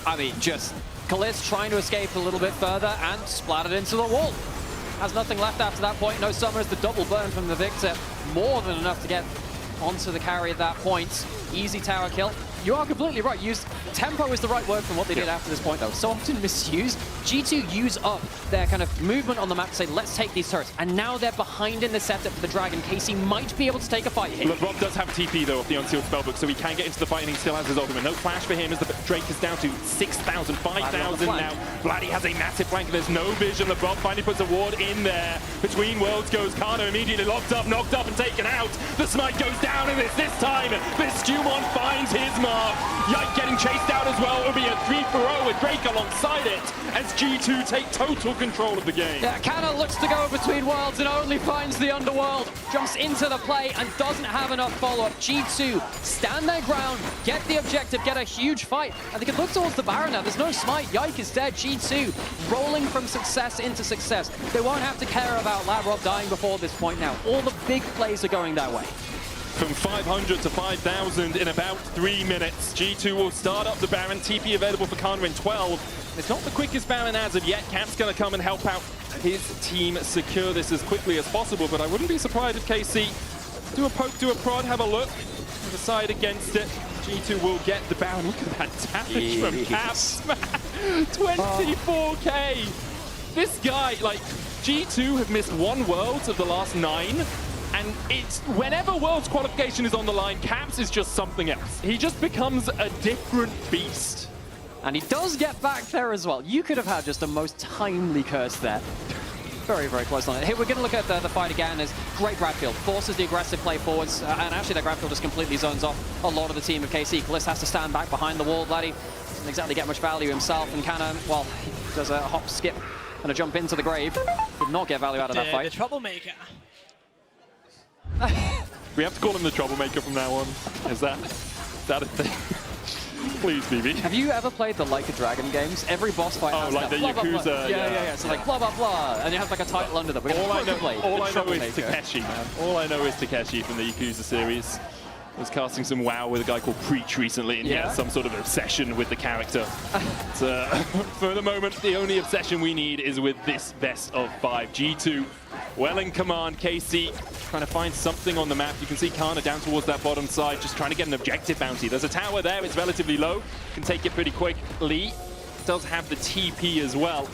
I mean, just Kalist trying to escape a little bit further and splattered into the wall. Has nothing left after that point. No Summer as the double burn from the Victor. More than enough to get onto the carry at that point. Easy tower kill. You are completely right. Tempo is the right word for what they did after this point, though. So often misused. G2 use up their kind of movement on the map to say, let's take these turrets. And now they're behind in the setup for the Dragon. KC might be able to take a fight here. Labrov does have a TP, though, off the Unsealed Spellbook, so he can get into the fight, and he still has his ultimate. No flash for him as the Drake is down to 6,000, 5,000 now. Vladdy has a massive flank, and there's no vision. Labrov finally puts a ward in there. Between worlds goes Kana, immediately locked up, knocked up, and taken out. The smite goes down in this time. But Skewmon finds his mark. Yike getting chased out as well. It'll be a 3-for-0 with Drake alongside it as G2 take total control of the game. Yeah, Kana looks to go between worlds and only finds the underworld. Jumps into the play and doesn't have enough follow-up. G2 stand their ground, get the objective, get a huge fight. And they can look towards the Baron now. There's no smite. Yike is dead. G2 rolling from success into success. They won't have to care about Labrov dying before this point now. All the big plays are going their way. From 500 to 5,000 in about 3 minutes. G2 will start up the Baron. TP available for Kana in 12. It's not the quickest Baron as of yet. Cap's going to come and help out his team secure this as quickly as possible, but I wouldn't be surprised if KC do a poke, do a prod, have a look, decide against it. G2 will get the Baron. Look at that damage from Caps, man. 24k. This guy, like, G2 have missed 1 Worlds of the last 9. And it's whenever Worlds qualification is on the line, Caps is just something else. He just becomes a different beast. And he does get back there as well. You could have had just a most timely curse there. Very, very close on it. Here we're going to look at the fight again. There's great Bradfield. Forces the aggressive play forwards. And actually that Bradfield just completely zones off a lot of the team of KC. Kalist has to stand back behind the wall. Vladdy doesn't exactly get much value himself. And Kana, well, he does a hop, skip, and a jump into the grave. Did not get value out of that fight. The troublemaker. We have to call him the troublemaker from now on. Is that a thing? Please, BB. Have you ever played the Like a Dragon games? Every boss fight has like that. the Blah, blah, Yakuza. blah. Yeah. So like blah, blah, blah. And you have like a title under them. All I know is Takeshi, man. All I know is Takeshi from the Yakuza series. was casting some WoW with a guy called Preach recently, and he has some sort of obsession with the character. So, for the moment, the only obsession we need is with this best of 5. G2 well in command. KC trying to find something on the map. You can see Kana down towards that bottom side, just trying to get an objective bounty. There's a tower there, it's relatively low. Can take it pretty quickly. Does have the TP as well.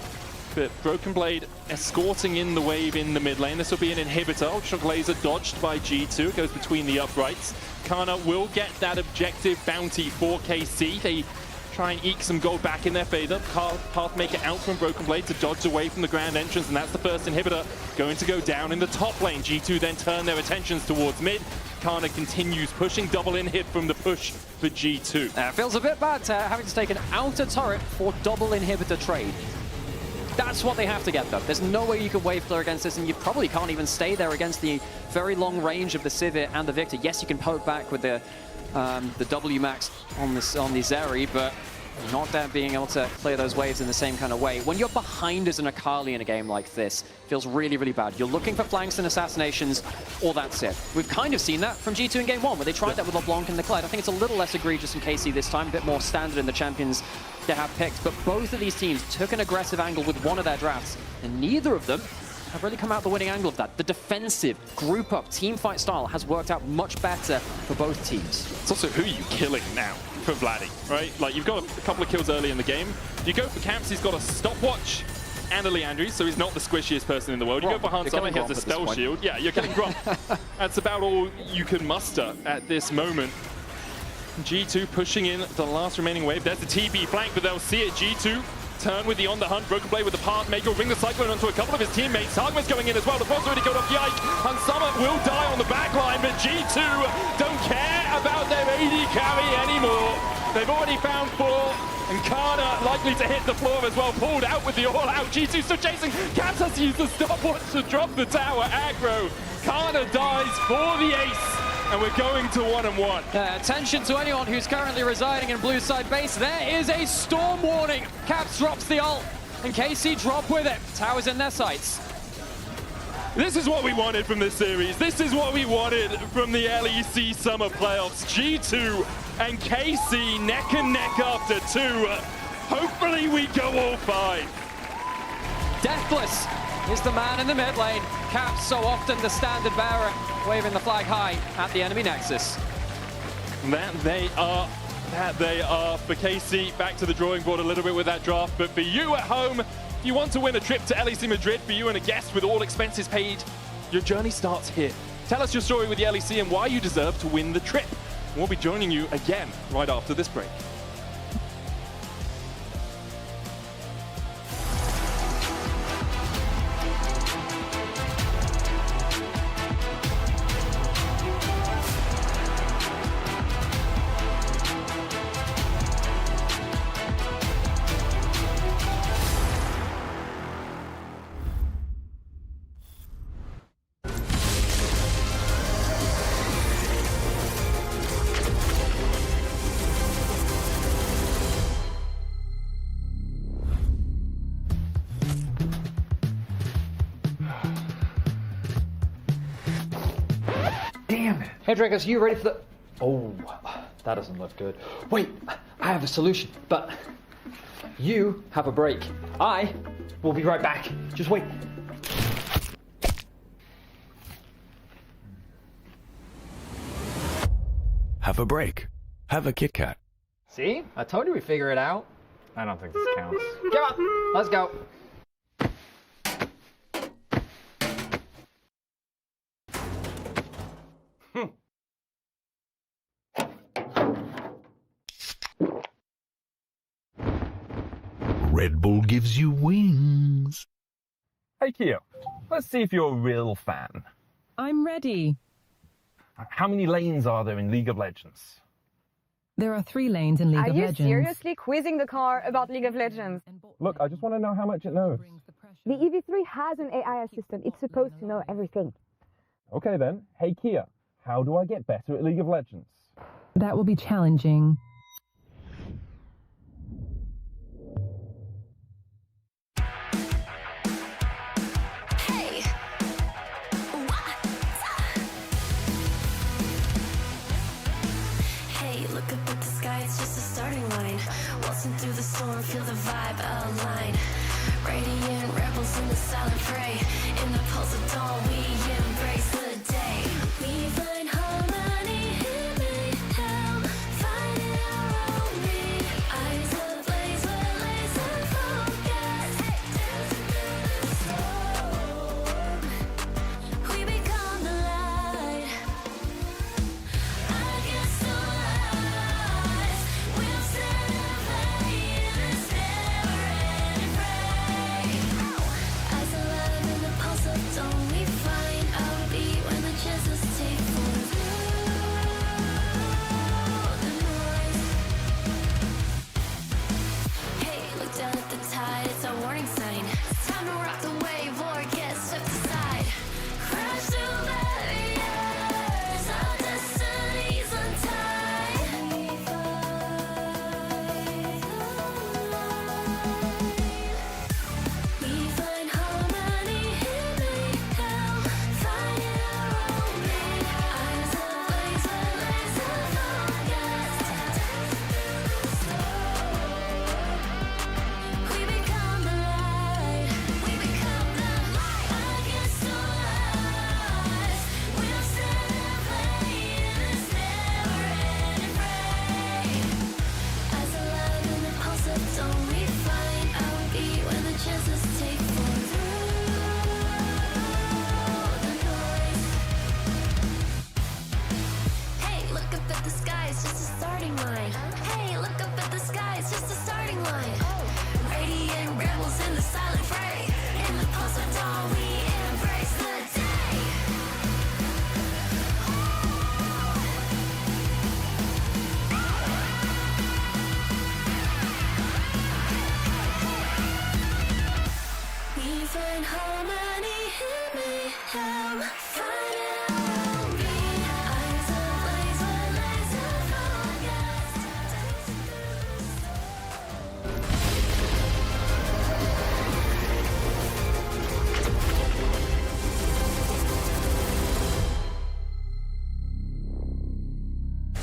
But Broken Blade escorting in the wave in the mid lane. This will be an inhibitor. Ultra Laser dodged by G2. It goes between the uprights. Kana will get that objective bounty for KC. They try and eke some gold back in their favor. Pathmaker out from Broken Blade to dodge away from the grand entrance, and that's the first inhibitor going to go down in the top lane. G2 then turn their attentions towards mid. Kana continues pushing, double in hit from the push for G2. Feels a bit bad having to take an outer turret for double inhibitor trade. That's what they have to get, though. There's no way you can wave clear against this, and you probably can't even stay there against the very long range of the Sivir and the Victor. Yes, you can poke back with the W max on the Zeri, but not there being able to clear those waves in the same kind of way. When you're behind as an Akali in a game like this, it feels really, really bad. You're looking for flanks and assassinations, or that's it. We've kind of seen that from G2 in game 1, where they tried that with LeBlanc and Leclerc. I think it's a little less egregious in KC this time, a bit more standard in the champions they have picked. But both of these teams took an aggressive angle with one of their drafts, and neither of them have really come out the winning angle of that. The defensive, group-up, team-fight style has worked out much better for both teams. It's also who are you killing now for Vladdy, right? Like, you've got a couple of kills early in the game. You go for Caps, he's got a stopwatch and a Leandri, so he's not the squishiest person in the world. You go for Hans Sommer, he has a spell shield. Yeah, you're killing Grom. That's about all you can muster at this moment. G2 pushing in the last remaining wave. There's the TB flank, but they'll see it. G2 turn with the on the hunt. Broken Blade with the Pathmaker will bring the Cyclone onto a couple of his teammates. Hagman's going in as well. The boss already killed off Yike. And Summer will die on the back line, but G2 don't care about their AD carry anymore. They've already found 4, and Kana likely to hit the floor as well. Pulled out with the all-out. G2 still chasing. Caps has to use the stopwatch to drop the tower aggro. Kana dies for the ace. And we're going to 1-1. Attention to anyone who's currently residing in blue side base. There is a storm warning. Caps drops the ult, and KC drop with it. Towers in their sights. This is what we wanted from this series. This is what we wanted from the LEC Summer Playoffs. G2 and KC neck and neck after 2. Hopefully we go all 5. Deathless is the man in the mid lane. Caps so often the standard bearer, waving the flag high at the enemy nexus. That they are. For KC, back to the drawing board a little bit with that draft. But for you at home, if you want to win a trip to LEC Madrid, for you and a guest with all expenses paid, your journey starts here. Tell us your story with the LEC and why you deserve to win the trip. We'll be joining you again right after this break. Damn it. Hey, Dracos, you ready for the... Oh, that doesn't look good. Wait, I have a solution, but you have a break. I will be right back. Just wait. Have a break. Have a Kit Kat. See? I told you we'd figure it out. I don't think this counts. Come on, let's go. Red Bull gives you wings. Hey Kia, let's see if you're a real fan. I'm ready. How many lanes are there in League of Legends? There are 3 lanes in League of Legends. Are you seriously quizzing the car about League of Legends? Look, I just want to know how much it knows. The EV3 has an AI assistant. It's supposed to know everything. Okay then, hey Kia, how do I get better at League of Legends? That will be challenging. look up at the sky, it's just a starting line. Waltzing through the storm, feel the vibe align. Radiant rebels in the silent fray. In the pulse of dawn, we embrace the day. We find harmony in mayhem, finding our own beat. Eyes ablaze, we're laser focused. Dancing through the storm, we become the light. Against the lies, we'll set a flame in this never-ending fray. Eyes alive in the pulse of dawn, we find our beat when the chances take form through the noise. Hey, look down at the tide, it's our warning sign. It's time to rock the wave or get swept aside. Crash through barriers, our destinies untied. We find harmony in mayhem, finding our own beat. Eyes ablaze, we're laser focused. We become the light. We become the light. Against the lies, we'll set a flame in this never-ending fray. Eyes alive in the pulse of dawn, we find our beat when the chances take form through the noise. Hey, look up at the sky, it's just a starting line. Hey, look up at the sky, it's just a starting line. Radiant rebels in the silent fray. In the pulse of dawn, we embrace the day. We find harmony in mayhem, finding our own beat. Eyes ablaze, we're laser focused.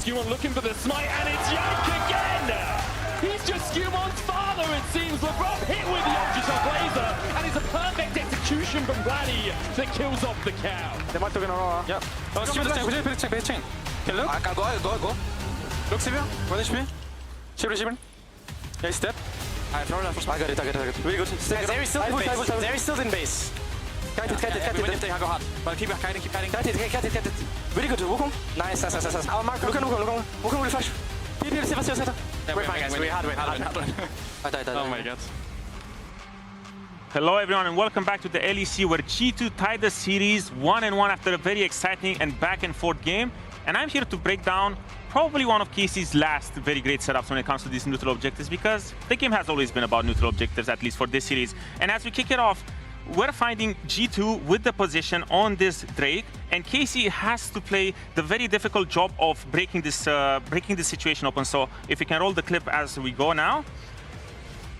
Skumon looking for the smite, and it's Yank again! He's just Skumon's father, it seems. LeBron hit with the Ultra Laser, and it's a perfect execution from Vladdy that kills off the cow. They might took an aura. Yeah. Oh, Steven, check. Can look? Go. Look, Steven. 1 HP. Steven. Yeah, step. I got it. Really good. There is still in base. Get it. Go hard. But keep kiting. Get it. Really good. Wukong. Nice. Our mark. Look. Wukong will flash. We're fine, guys. We had it. Oh my god. Hello everyone and welcome back to the LEC where G2 tied the series 1-1 after a very exciting and back and forth game. And I'm here to break down probably one of KC's last very great setups when it comes to these neutral objectives, because the game has always been about neutral objectives, at least for this series. And as we kick it off, we're finding G2 with the position on this Drake, and KC has to play the very difficult job of breaking this situation open. So if we can roll the clip as we go now.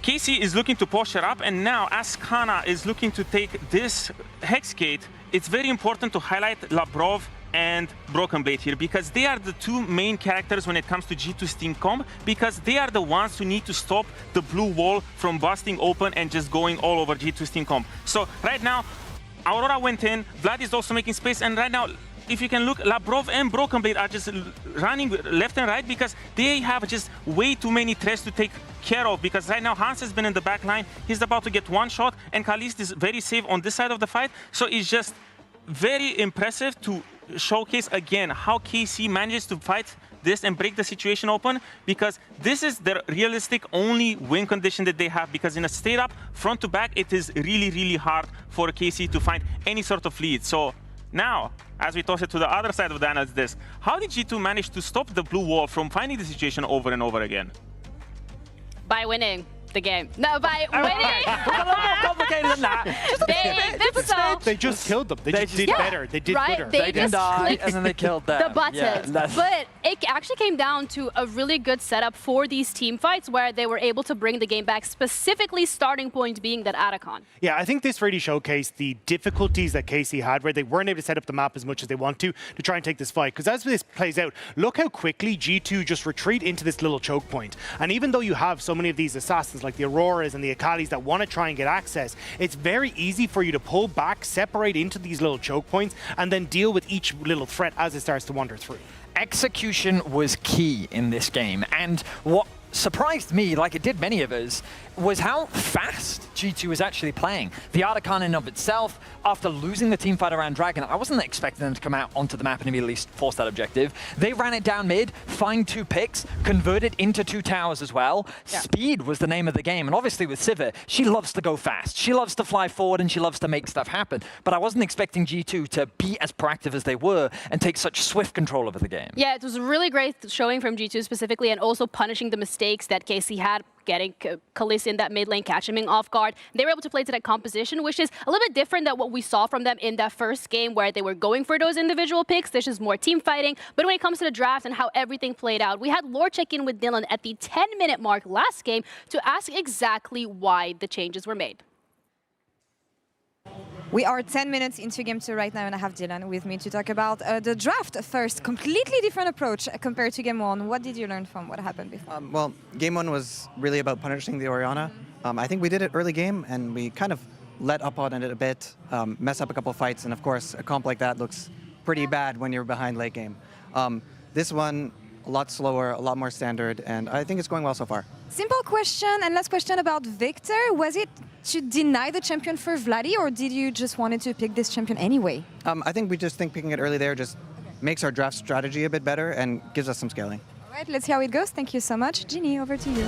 KC is looking to posture up, and now as Kana is looking to take this Hex Gate, it's very important to highlight Labrov and Broken Blade here, because they are the two main characters when it comes to G2's team comp, because they are the ones who need to stop the blue wall from busting open and just going all over G2's team comp. So right now, Aurora went in, Vlad is also making space, and right now, if you can look, Labrov and Broken Blade are just running left and right because they have just way too many threats to take care of, because right now Hans has been in the back line, he's about to get one shot, and Kalist is very safe on this side of the fight. So it's just very impressive to showcase again how KC manages to fight this and break the situation open, because this is the realistic only win condition that they have, because in a straight up front to back it is really hard for KC to find any sort of lead. So now, as we toss it to the other side of the Analyst disc, how did G2 manage to stop the blue wall from finding the situation over and over again? By winning. the game. No, by winning. It's a little more complicated than that. They just killed them. They just did better. They did right? better. They didn't just die, clicked and then they killed them. the buttons. Yeah, but it actually came down to a really good setup for these team fights where they were able to bring the game back, specifically starting point being that Atacon. Yeah, I think this really showcased the difficulties that KC had where they weren't able to set up the map as much as they want to try and take this fight. Because as this plays out, look how quickly G2 just retreat into this little choke point. And even though you have so many of these assassins like the Auroras and the Akalis that want to try and get access, it's very easy for you to pull back, separate into these little choke points, and then deal with each little threat as it starts to wander through. Execution was key in this game, and what surprised me, like it did many of us, was how fast G2 was actually playing. The Artican in of itself, after losing the teamfight around Dragon, I wasn't expecting them to come out onto the map and immediately force that objective. They ran it down mid, find 2 picks, converted into 2 towers as well. Yeah. Speed was the name of the game, and obviously with Sivir, she loves to go fast. She loves to fly forward and she loves to make stuff happen. But I wasn't expecting G2 to be as proactive as they were and take such swift control over the game. Yeah, it was a really great showing from G2 specifically, and also punishing the mistakes that KC had, getting Khalees in that mid lane, catching him off guard. They were able to play to that composition, which is a little bit different than what we saw from them in that first game where they were going for those individual picks. This is more team fighting. But when it comes to the draft and how everything played out, we had Lord check in with Dylan at the 10-minute mark last game to ask exactly why the changes were made. We are 10 minutes into Game 2 right now, and I have Dylan with me to talk about the draft first. Completely different approach compared to Game 1. What did you learn from what happened before? Well, Game 1 was really about punishing the Orianna. I think we did it early game, and we kind of let up on it a bit, mess up a couple fights, and of course, a comp like that looks pretty bad when you're behind late game. This one, a lot slower, a lot more standard, and I think it's going well so far. Simple question, and last question about Victor. Was it to deny the champion for Vladdy, or did you just wanted to pick this champion anyway? I think we just think picking it early there just makes our draft strategy a bit better and gives us some scaling. All right, let's see how it goes. Thank you so much. Ginny, over to you.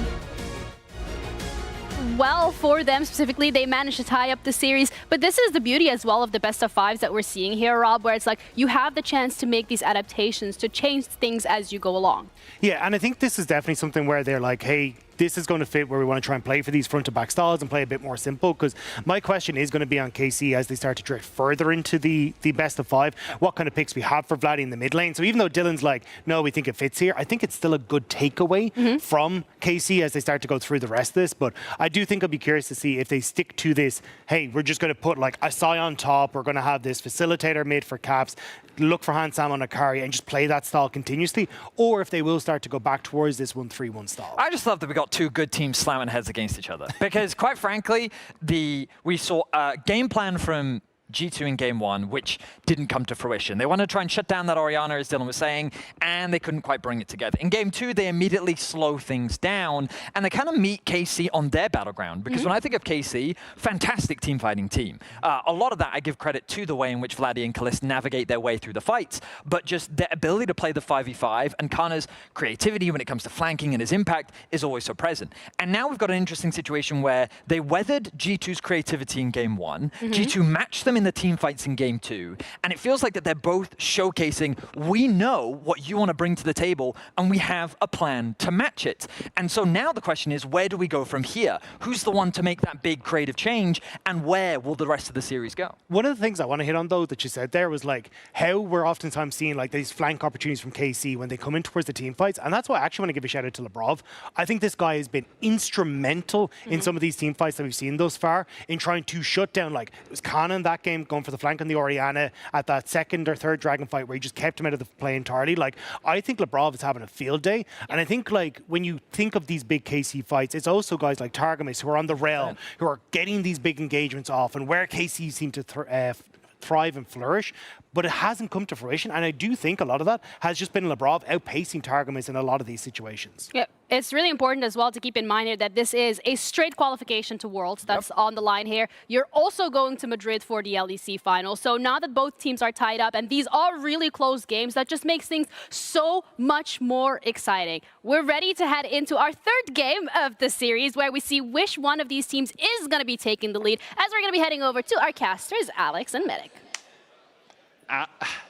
Well, for them specifically, they managed to tie up the series. But this is the beauty as well of the best of 5s that we're seeing here, Rob, where it's like you have the chance to make these adaptations, to change things as you go along. Yeah, and I think this is definitely something where they're like, hey, this is going to fit where we want to try and play for these front-to-back styles and play a bit more simple, because my question is going to be on KC as they start to drift further into the best of 5, what kind of picks we have for Vladdy in the mid lane. So even though Dylan's like, no, we think it fits here, I think it's still a good takeaway from KC as they start to go through the rest of this. But I do think I'll be curious to see if they stick to this, hey, we're just going to put like a Sai on top, we're going to have this facilitator mid for caps, look for Hansam on Akari and just play that style continuously, or if they will start to go back towards this 1-3-1 style. I just love that we got 2 good teams slamming heads against each other. Because quite frankly, we saw a game plan from G2 in Game 1, which didn't come to fruition. They wanted to try and shut down that Orianna, as Dylan was saying, and they couldn't quite bring it together. In Game 2, they immediately slow things down, and they kind of meet KC on their battleground. Because when I think of KC, fantastic team-fighting team. A lot of that I give credit to the way in which Vladdy and Khalees navigate their way through the fights, but just their ability to play the 5v5 and Kana's creativity when it comes to flanking and his impact is always so present. And now we've got an interesting situation where they weathered G2's creativity in Game 1, G2 matched them in the team fights in Game 2, and it feels like that they're both showcasing, we know what you want to bring to the table, and we have a plan to match it. And so now the question is, where do we go from here? Who's the one to make that big creative change, and where will the rest of the series go? One of the things I want to hit on, though, that you said there was like how we're oftentimes seeing like these flank opportunities from KC when they come in towards the team fights, and that's why I actually want to give a shout out to Lebrov. I think this guy has been instrumental in some of these team fights that we've seen thus far in trying to shut down, like it was Kana in that game going for the flank on the Orianna at that second or third Dragon fight where he just kept him out of the play entirely. Like, I think Lebrov is having a field day, and I think like when you think of these big KC fights, it's also guys like Targamas who are on the rail, who are getting these big engagements off, and where KC seem to thrive and flourish, but it hasn't come to fruition. And I do think a lot of that has just been Lebrov outpacing Targamas in a lot of these situations. Yeah, it's really important as well to keep in mind here that this is a straight qualification to Worlds that's on the line here. You're also going to Madrid for the LEC final. So now that both teams are tied up and these are really close games, that just makes things so much more exciting. We're ready to head into our third game of the series where we see which one of these teams is going to be taking the lead, as we're going to be heading over to our casters, Alex and Medic.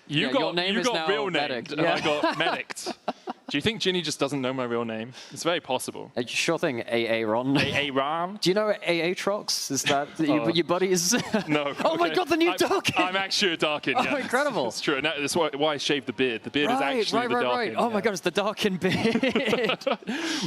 You got real named, and I got medicked. Do you think Ginny just doesn't know my real name? It's very possible. Sure thing, Aaron. Aaron? Do you know Aatrox? Is that your buddies? No. Oh my god, the new Darkin! I'm actually a Darkin, yeah. Oh, incredible. It's true. And that's why I shaved the beard. The beard is actually the Darkin. Oh my god, it's the Darkin beard.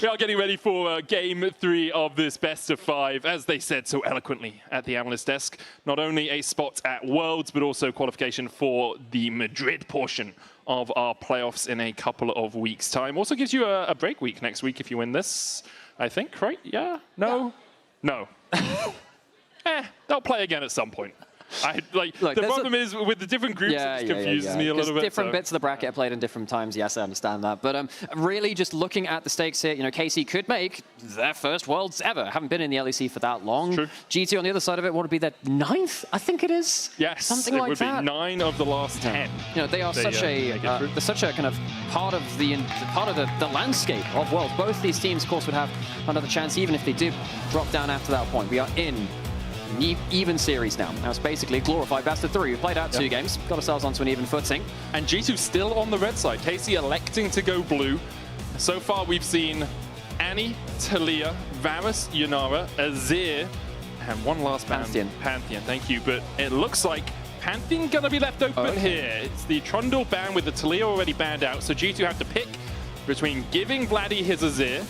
We are getting ready for Game 3 of this best of 5, as they said so eloquently at the analyst desk. Not only a spot at Worlds, but also qualification for the Madrid portion of our playoffs in a couple of weeks' time. Also gives you a break week next week if you win this, I think, right? Yeah? No? No. They'll play again at some point. Look, the problem is with the different groups, it just confuses me a little bit. Different bits of the bracket are played in different times. Yes, I understand that. But really, just looking at the stakes here, KC could make their first Worlds ever. Haven't been in the LEC for that long. True. G2 on the other side of it, would it be their 9th? I think it is. Yes, something like that. It would be 9 of the last 10. They are such a kind of part of the landscape of Worlds. Both these teams, of course, would have another chance, even if they do drop down after that point. We are in even series now. Now it's basically a glorified best of 3. We've played out 2 games, got ourselves onto an even footing. And G2 still on the red side. KC electing to go blue. So far we've seen Annie, Talia, Varus, Yunara, Azir, and one last Pantheon. Pantheon, thank you. But it looks like Pantheon gonna be left open here. It's the Trundle ban with the Talia already banned out, so G2 have to pick between giving Vladdy his Azir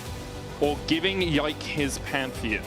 or giving Yike his Pantheon.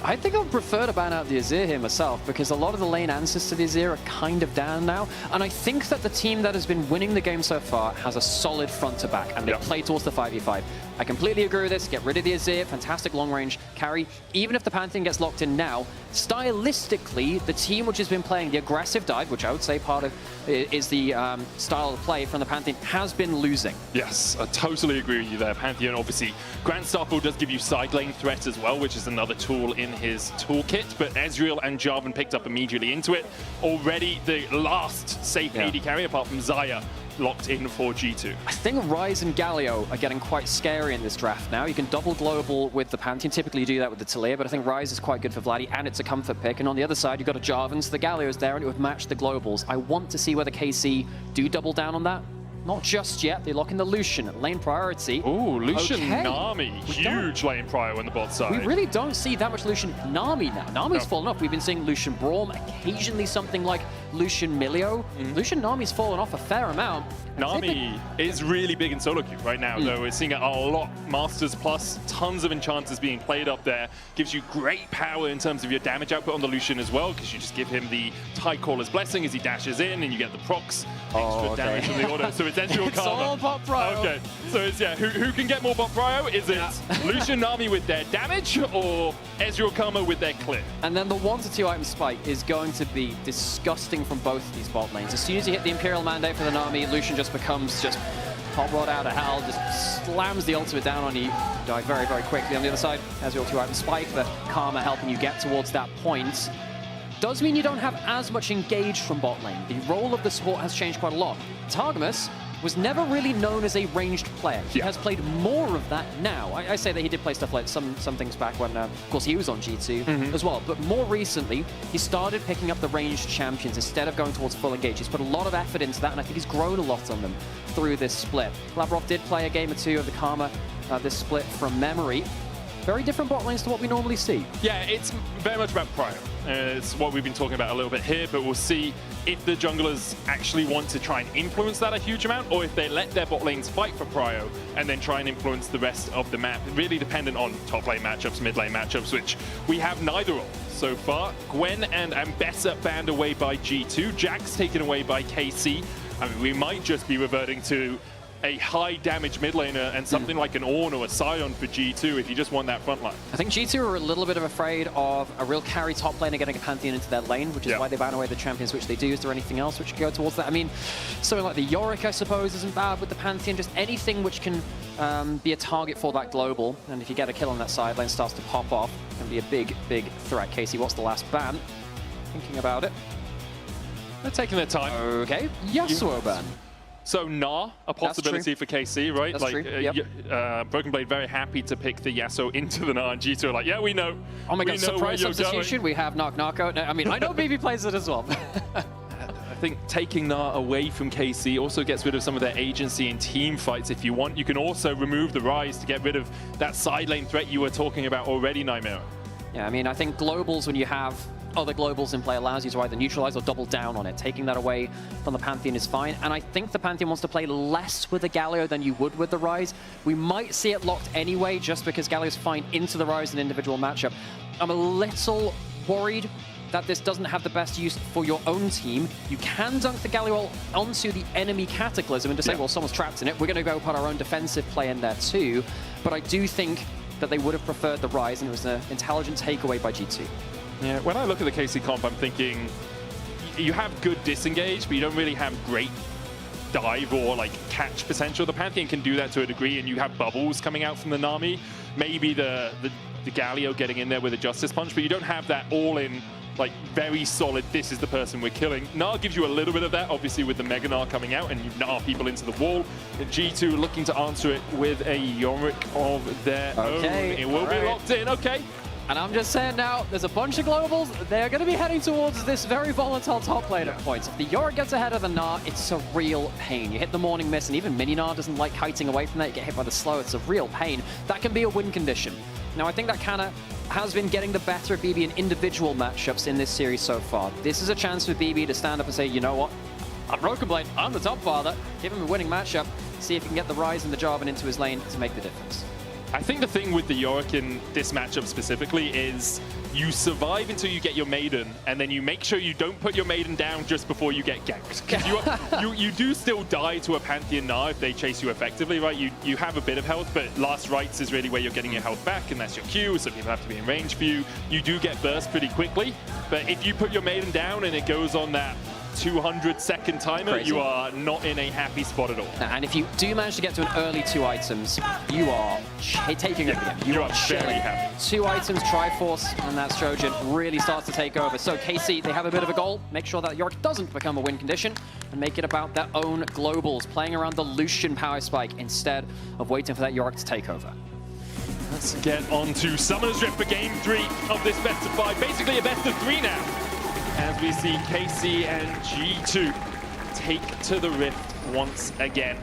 I think I would prefer to ban out the Azir here myself, because a lot of the lane answers to the Azir are kind of down now. And I think that the team that has been winning the game so far has a solid front to back, and they play towards the 5v5. I completely agree with this. Get rid of the Azir, fantastic long-range carry. Even if the Pantheon gets locked in now, stylistically, the team which has been playing the aggressive dive, which I would say part of is the style of play from the Pantheon, has been losing. Yes, I totally agree with you there. Pantheon, obviously, Grand Starfall does give you side lane threat as well, which is another tool in his toolkit, but Ezreal and Jarvan picked up immediately into it. Already the last safe AD carry, apart from Xayah, locked in for G2. I think Ryze and Galio are getting quite scary in this draft now. You can double global with the Pantheon. Typically you do that with the Talia, but I think Ryze is quite good for Vladdy, and it's a comfort pick. And on the other side, you've got a Jarvan, so the Galio's there, and it would match the globals. I want to see whether KC do double down on that. Not just yet. They lock in the Lucian, lane priority. Ooh, Lucian Nami. Huge lane prior on the bot side. We really don't see that much Lucian Nami now. Nami's fallen off. We've been seeing Lucian Braum, occasionally something like Lucian Milio. Lucian Nami's fallen off a fair amount. Nami is really big in solo queue right now, though. We're seeing it a lot. Masters Plus, tons of enchanters being played up there. Gives you great power in terms of your damage output on the Lucian as well, because you just give him the Tidecaller's Blessing as he dashes in, and you get the procs, extra damage from the auto. So it's Ezreal It's all bot prio. Okay, so it's, who can get more bot prio? Is it Lucian Nami with their damage, or Ezreal Karma with their clear? And then the 1 to 2 item spike is going to be disgusting from both of these bot lanes. As soon as you hit the Imperial Mandate for the Nami, Lucian just becomes hot rod out of hell, just slams the ultimate down on you. Die very, very quickly. On the other side, Ezreal 2 item spike, the Karma helping you get towards that point. Does mean you don't have as much engaged from bot lane. The role of the support has changed quite a lot. Targamas was never really known as a ranged player. He has played more of that now. I say that he did play stuff like some things back when, of course, he was on G2 as well. But more recently, he started picking up the ranged champions instead of going towards full engage. He's put a lot of effort into that, and I think he's grown a lot on them through this split. Lavrov did play a game or 2 of the Karma, this split from memory. Very different bot lanes to what we normally see. Yeah, it's very much about prio. It's what we've been talking about a little bit here, but we'll see if the junglers actually want to try and influence that a huge amount, or if they let their bot lanes fight for prio and then try and influence the rest of the map. Really dependent on top lane matchups, mid lane matchups, which we have neither of so far. Gwen and Ambessa banned away by G2. Jax taken away by KC. I mean, we might just be reverting to a high damage mid laner and something like an Ornn or a Sion for G2 if you just want that front line. I think G2 are a little bit of afraid of a real carry top laner getting a Pantheon into their lane, which is why they ban away the champions, which they do. Is there anything else which can go towards that? I mean, something like the Yorick, I suppose, isn't bad with the Pantheon. Just anything which can be a target for that global. And if you get a kill on that side lane, starts to pop off, can be a big, big threat. Casey, what's the last ban? Thinking about it. They're taking their time. Okay, Yasuo ban. So a possibility for KC, right? That's true. Broken Blade very happy to pick the Yasuo into the Gnar, and G2 are like, yeah, we know. Oh my god, surprise substitution, we have Knock Knockout. I mean, I know BB plays it as well. I think taking that away from KC also gets rid of some of their agency in team fights. If you want, you can also remove the Rise to get rid of that side lane threat you were talking about already, Nightmare. Yeah, I mean, I think globals, when you have other globals in play, allows you to either neutralize or double down on it. Taking that away from the Pantheon is fine, and I think the Pantheon wants to play less with the Galio than you would with the Rise. We might see it locked anyway, just because Galio's fine into the Rise in an individual matchup. I'm a little worried that this doesn't have the best use for your own team. You can dunk the Galio onto the enemy Cataclysm and just say, well, someone's trapped in it. We're going to go put our own defensive play in there too. But I do think that they would have preferred the Rise, and it was an intelligent takeaway by G2. Yeah, when I look at the KC comp, I'm thinking you have good disengage, but you don't really have great dive or like catch potential. The Pantheon can do that to a degree, and you have bubbles coming out from the Nami. Maybe the Galio getting in there with a Justice Punch, but you don't have that all-in, like, very solid, this is the person we're killing. Gnar gives you a little bit of that, obviously, with the Mega Gnar coming out, and you Gnar people into the wall. And G2 looking to answer it with a Yorick of their own. It will be locked in, okay. And I'm just saying now, there's a bunch of globals. They're going to be heading towards this very volatile top lane at points. If the Yorick gets ahead of the Gnar, it's a real pain. You hit the Morning Mist, and even Mini Gnar doesn't like kiting away from that. You get hit by the slow. It's a real pain. That can be a win condition. Now, I think that kind of has been getting the better of BB in individual matchups in this series so far. This is a chance for BB to stand up and say, you know what? I'm Broken Blade. I'm the top father. Give him a winning matchup. See if he can get the Rise and the Jarvan into his lane to make the difference. I think the thing with the Yorick in this matchup specifically is you survive until you get your Maiden, and then you make sure you don't put your Maiden down just before you get ganked. Because you do still die to a Pantheon Gnar if they chase you effectively, right? You have a bit of health, but last rites is really where you're getting your health back, and that's your Q, so people have to be in range for you. You do get burst pretty quickly, but if you put your Maiden down and it goes on that 200-second timer, you are not in a happy spot at all. And if you do manage to get to an early 2 items, you are taking over the game. You are very happy. 2 items, Triforce, and that Trojan really starts to take over. So KC, they have a bit of a goal. Make sure that Yorick doesn't become a win condition and make it about their own globals, playing around the Lucian power spike instead of waiting for that Yorick to take over. Let's get on to Summoner's Rift for Game 3 of this best of 5. Basically a best of 3 now, as we see KC and G2 take to the Rift once again.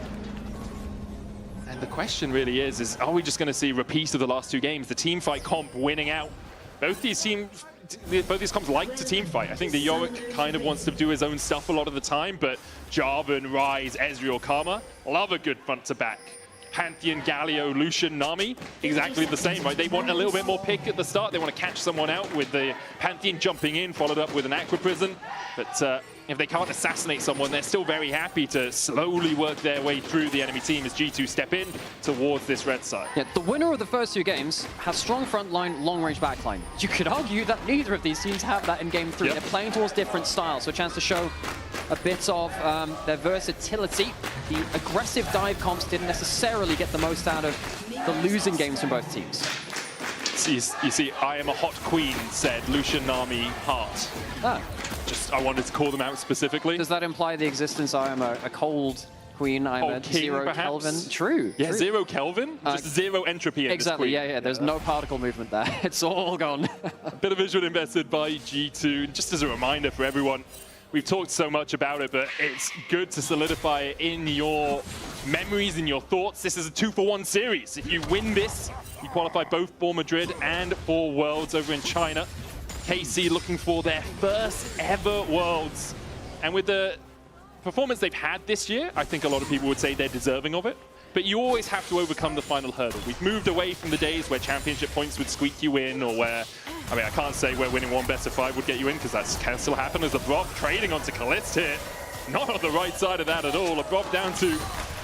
And the question really is are we just going to see repeats of the last 2 games? The team fight comp winning out. Both these comps like to team fight. I think the Yorick kind of wants to do his own stuff a lot of the time, but Jarvan, Rise, Ezreal, Karma love a good front to back. Pantheon, Galio, Lucian, Nami, exactly the same, right? They want a little bit more pick at the start. They want to catch someone out with the Pantheon jumping in, followed up with an Aqua Prison. But if they can't assassinate someone, they're still very happy to slowly work their way through the enemy team as G2 step in towards this red side. Yeah, the winner of the first 2 games has strong front line, long range back line. You could argue that neither of these teams have that in game 3. They're playing towards different styles, so a chance to show a bit of their versatility. The aggressive dive comps didn't necessarily get the most out of the losing games from both teams. You see, I am a hot queen, said Lucian, Nami, Heart. Just, I wanted to call them out specifically. Does that imply the existence, I am a cold queen, I'm a king, 0 perhaps? Kelvin? True. Yeah, true. 0 Kelvin? Just 0 entropy in exactly, this queen. yeah, there's no particle movement there. It's all gone. A bit of visual invested by G2. Just as a reminder for everyone, we've talked so much about it, but it's good to solidify it in your memories, in your thoughts. This is a 2-for-1 series. If you win this, you qualify both for Madrid and for Worlds over in China. KC looking for their first ever Worlds. And with the performance they've had this year, I think a lot of people would say they're deserving of it. But you always have to overcome the final hurdle. We've moved away from the days where championship points would squeak you in, or where, I mean, I can't say where winning 1 best of 5 would get you in, because that can still happen as Abrob trading onto Kalist here. Not on the right side of that at all. Abrob down to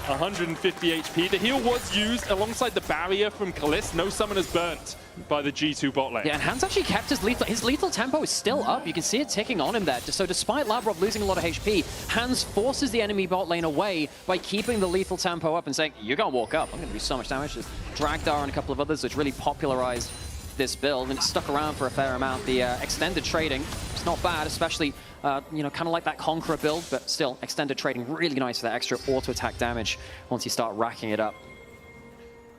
150 HP. The heal was used alongside the barrier from Kalist. No summoners burnt by the G2 bot lane. Yeah, and Hans actually kept his lethal tempo is still up. You can see it ticking on him there. So despite Labrov losing a lot of HP, Hans forces the enemy bot lane away by keeping the lethal tempo up and saying, you're going to walk up. I'm going to do so much damage. Just Dragdar and a couple of others, which really popularized this build, and it stuck around for a fair amount. The extended trading, it's not bad, especially you know, kind of like that Conqueror build, but still, extended trading really nice for that extra auto attack damage once you start racking it up.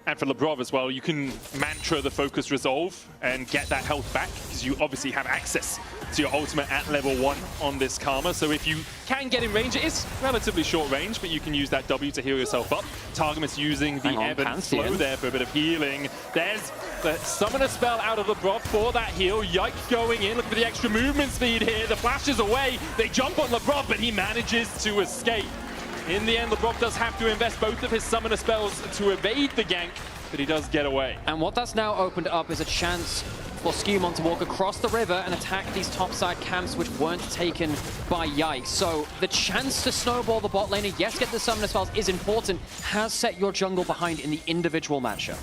And for Labrov as well, you can mantra the focus resolve and get that health back, because you obviously have access to your ultimate at level 1 on this Karma. So if you can get in range, it is relatively short range, but you can use that W to heal yourself up. Targamas using the ebb and flow there for a bit of healing. There's the summoner spell out of Labrov for that heal. Yike going in, looking for the extra movement speed here. The flash is away. They jump on Labrov, but he manages to escape. In the end, Labrov does have to invest both of his summoner spells to evade the gank, but he does get away. And what that's now opened up is a chance for Skewmon to walk across the river and attack these topside camps which weren't taken by Yike. So the chance to snowball the bot lane and yes, get the summoner spells is important, has set your jungle behind in the individual matchup.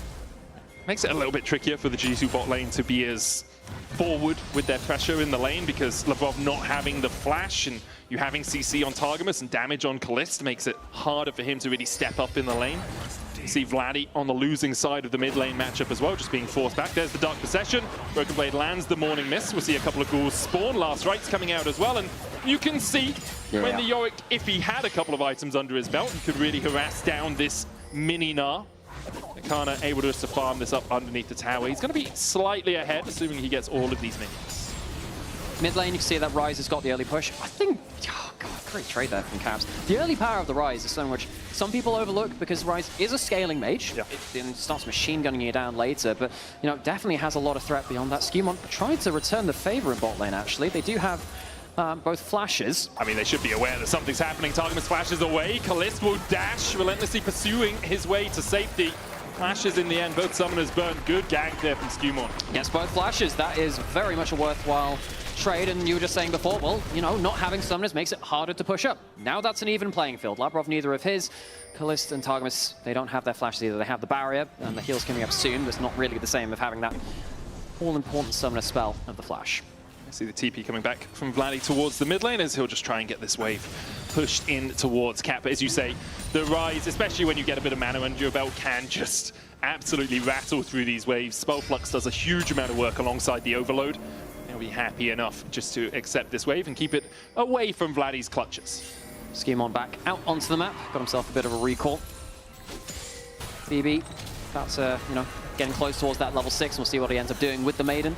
Makes it a little bit trickier for the G2 bot lane to be as forward with their pressure in the lane, because Labrov not having the flash and you having CC on Targamas and damage on Kalist makes it harder for him to really step up in the lane. You see Vladdy on the losing side of the mid lane matchup as well, just being forced back. There's the Dark Possession. Broken Blade lands the Morning Mist. We'll see a couple of ghouls spawn. Last Rites coming out as well. And you can see when the Yorick, if he had a couple of items under his belt, he could really harass down this mini Gnar. Kana able to farm this up underneath the tower. He's going to be slightly ahead, assuming he gets all of these minions. Mid lane, you can see that Ryze has got the early push. I think, oh God, great trade there from Caps. The early power of the Ryze is something which some people overlook, because Ryze is a scaling mage. Yeah. It starts machine gunning you down later, but you know, definitely has a lot of threat beyond that. Skewmon tried to return the favor in bot lane, actually. They do have both flashes. I mean, they should be aware that something's happening. Targamas flashes away. Kalist will dash, relentlessly pursuing his way to safety. Flashes in the end, both summoners burned. Good gank there from Skewmon. Yes, both flashes. That is very much a worthwhile trade, and you were just saying before, well, you know, not having summoners makes it harder to push up. Now that's an even playing field. Labrov, neither of his. Kalist and Targamas, they don't have their flashes either. They have the barrier, and the heal's coming up soon, but it's not really the same of having that all-important summoner spell of the flash. I see the TP coming back from Vladdy towards the mid lane as he'll just try and get this wave pushed in towards Cap. But as you say, the Ryze, especially when you get a bit of mana under your belt, can just absolutely rattle through these waves. Spell Flux does a huge amount of work alongside the Overload. He'll be happy enough just to accept this wave and keep it away from Vladdy's clutches. Skewmon back out onto the map, got himself a bit of a recall. BB, that's you know, getting close towards that level 6, and we'll see what he ends up doing with the Maiden.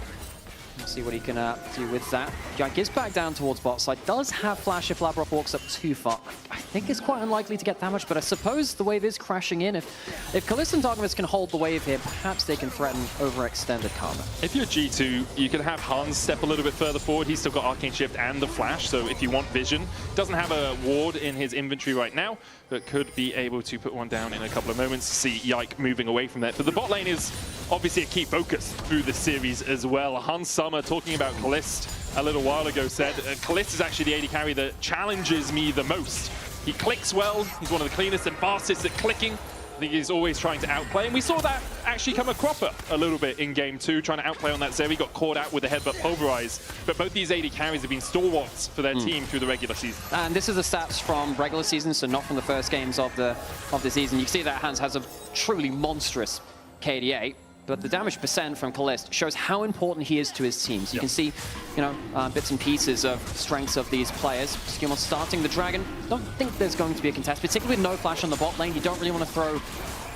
We'll see what he can do with that. Yike is back down towards bot side. Does have flash if Labrov walks up too far. I think it's quite unlikely to get damage, but I suppose the wave is crashing in. If Kalist and Targamas can hold the wave here, perhaps they can threaten overextended Karma. If you're G2, you can have Hans step a little bit further forward. He's still got Arcane Shift and the Flash, so if you want vision. Doesn't have a ward in his inventory right now, but could be able to put one down in a couple of moments. See Yike moving away from that. But the bot lane is obviously a key focus through this series as well. Hans Summer, talking about Kalist a little while ago, said Kalist is actually the AD carry that challenges me the most. He clicks well, he's one of the cleanest and fastest at clicking. I think he's always trying to outplay, and we saw that actually come a cropper a little bit in Game 2, trying to outplay on that Zeri, got caught out with the headbutt Pulverize. But both these AD carries have been stalwarts for their team through the regular season. And this is the stats from regular season, so not from the first games of the season. You can see that Hans has a truly monstrous KDA, but the damage percent from Kalist shows how important he is to his team. So you can see, you know, bits and pieces of strengths of these players. Skewmon starting the Dragon. Don't think there's going to be a contest, particularly with no flash on the bot lane. You don't really want to throw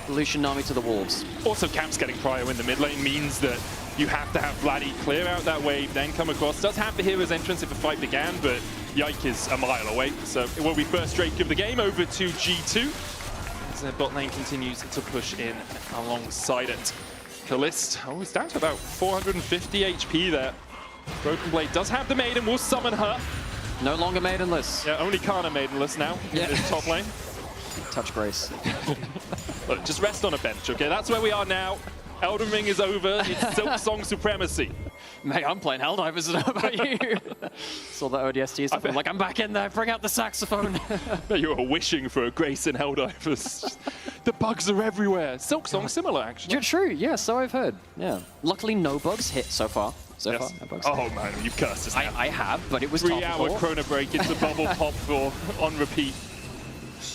the Lucian Nami to the wolves. Also, Caps getting Cryo in the mid lane means that you have to have Vladdy clear out that wave, then come across. Does have the hero's entrance if a fight began, but Yike is a mile away. So it will be first Drake of the game over to G2. As their bot lane continues to push in alongside it. Kalist, oh, he's down to about 450 HP there. Broken Blade does have the Maiden, will summon her. No longer Maidenless. Yeah, only Kana Maidenless now in this top lane. Touch Grace. Look, just rest on a bench, okay? That's where we are now. Elden Ring is over. It's Silk Song supremacy. Mate, I'm playing Helldivers. How about you? Saw the ODST stuff. I'm like, I'm back in there. Bring out the saxophone. You were wishing for a Grace in Helldivers. The bugs are everywhere. Silk Song similar, actually. True. Yeah, so I've heard. Yeah. Luckily, no bugs hit so far. No bugs. Oh man, you've cursed us now. I have, but it was 3-hour chrono break. It's a bubble pop for on repeat.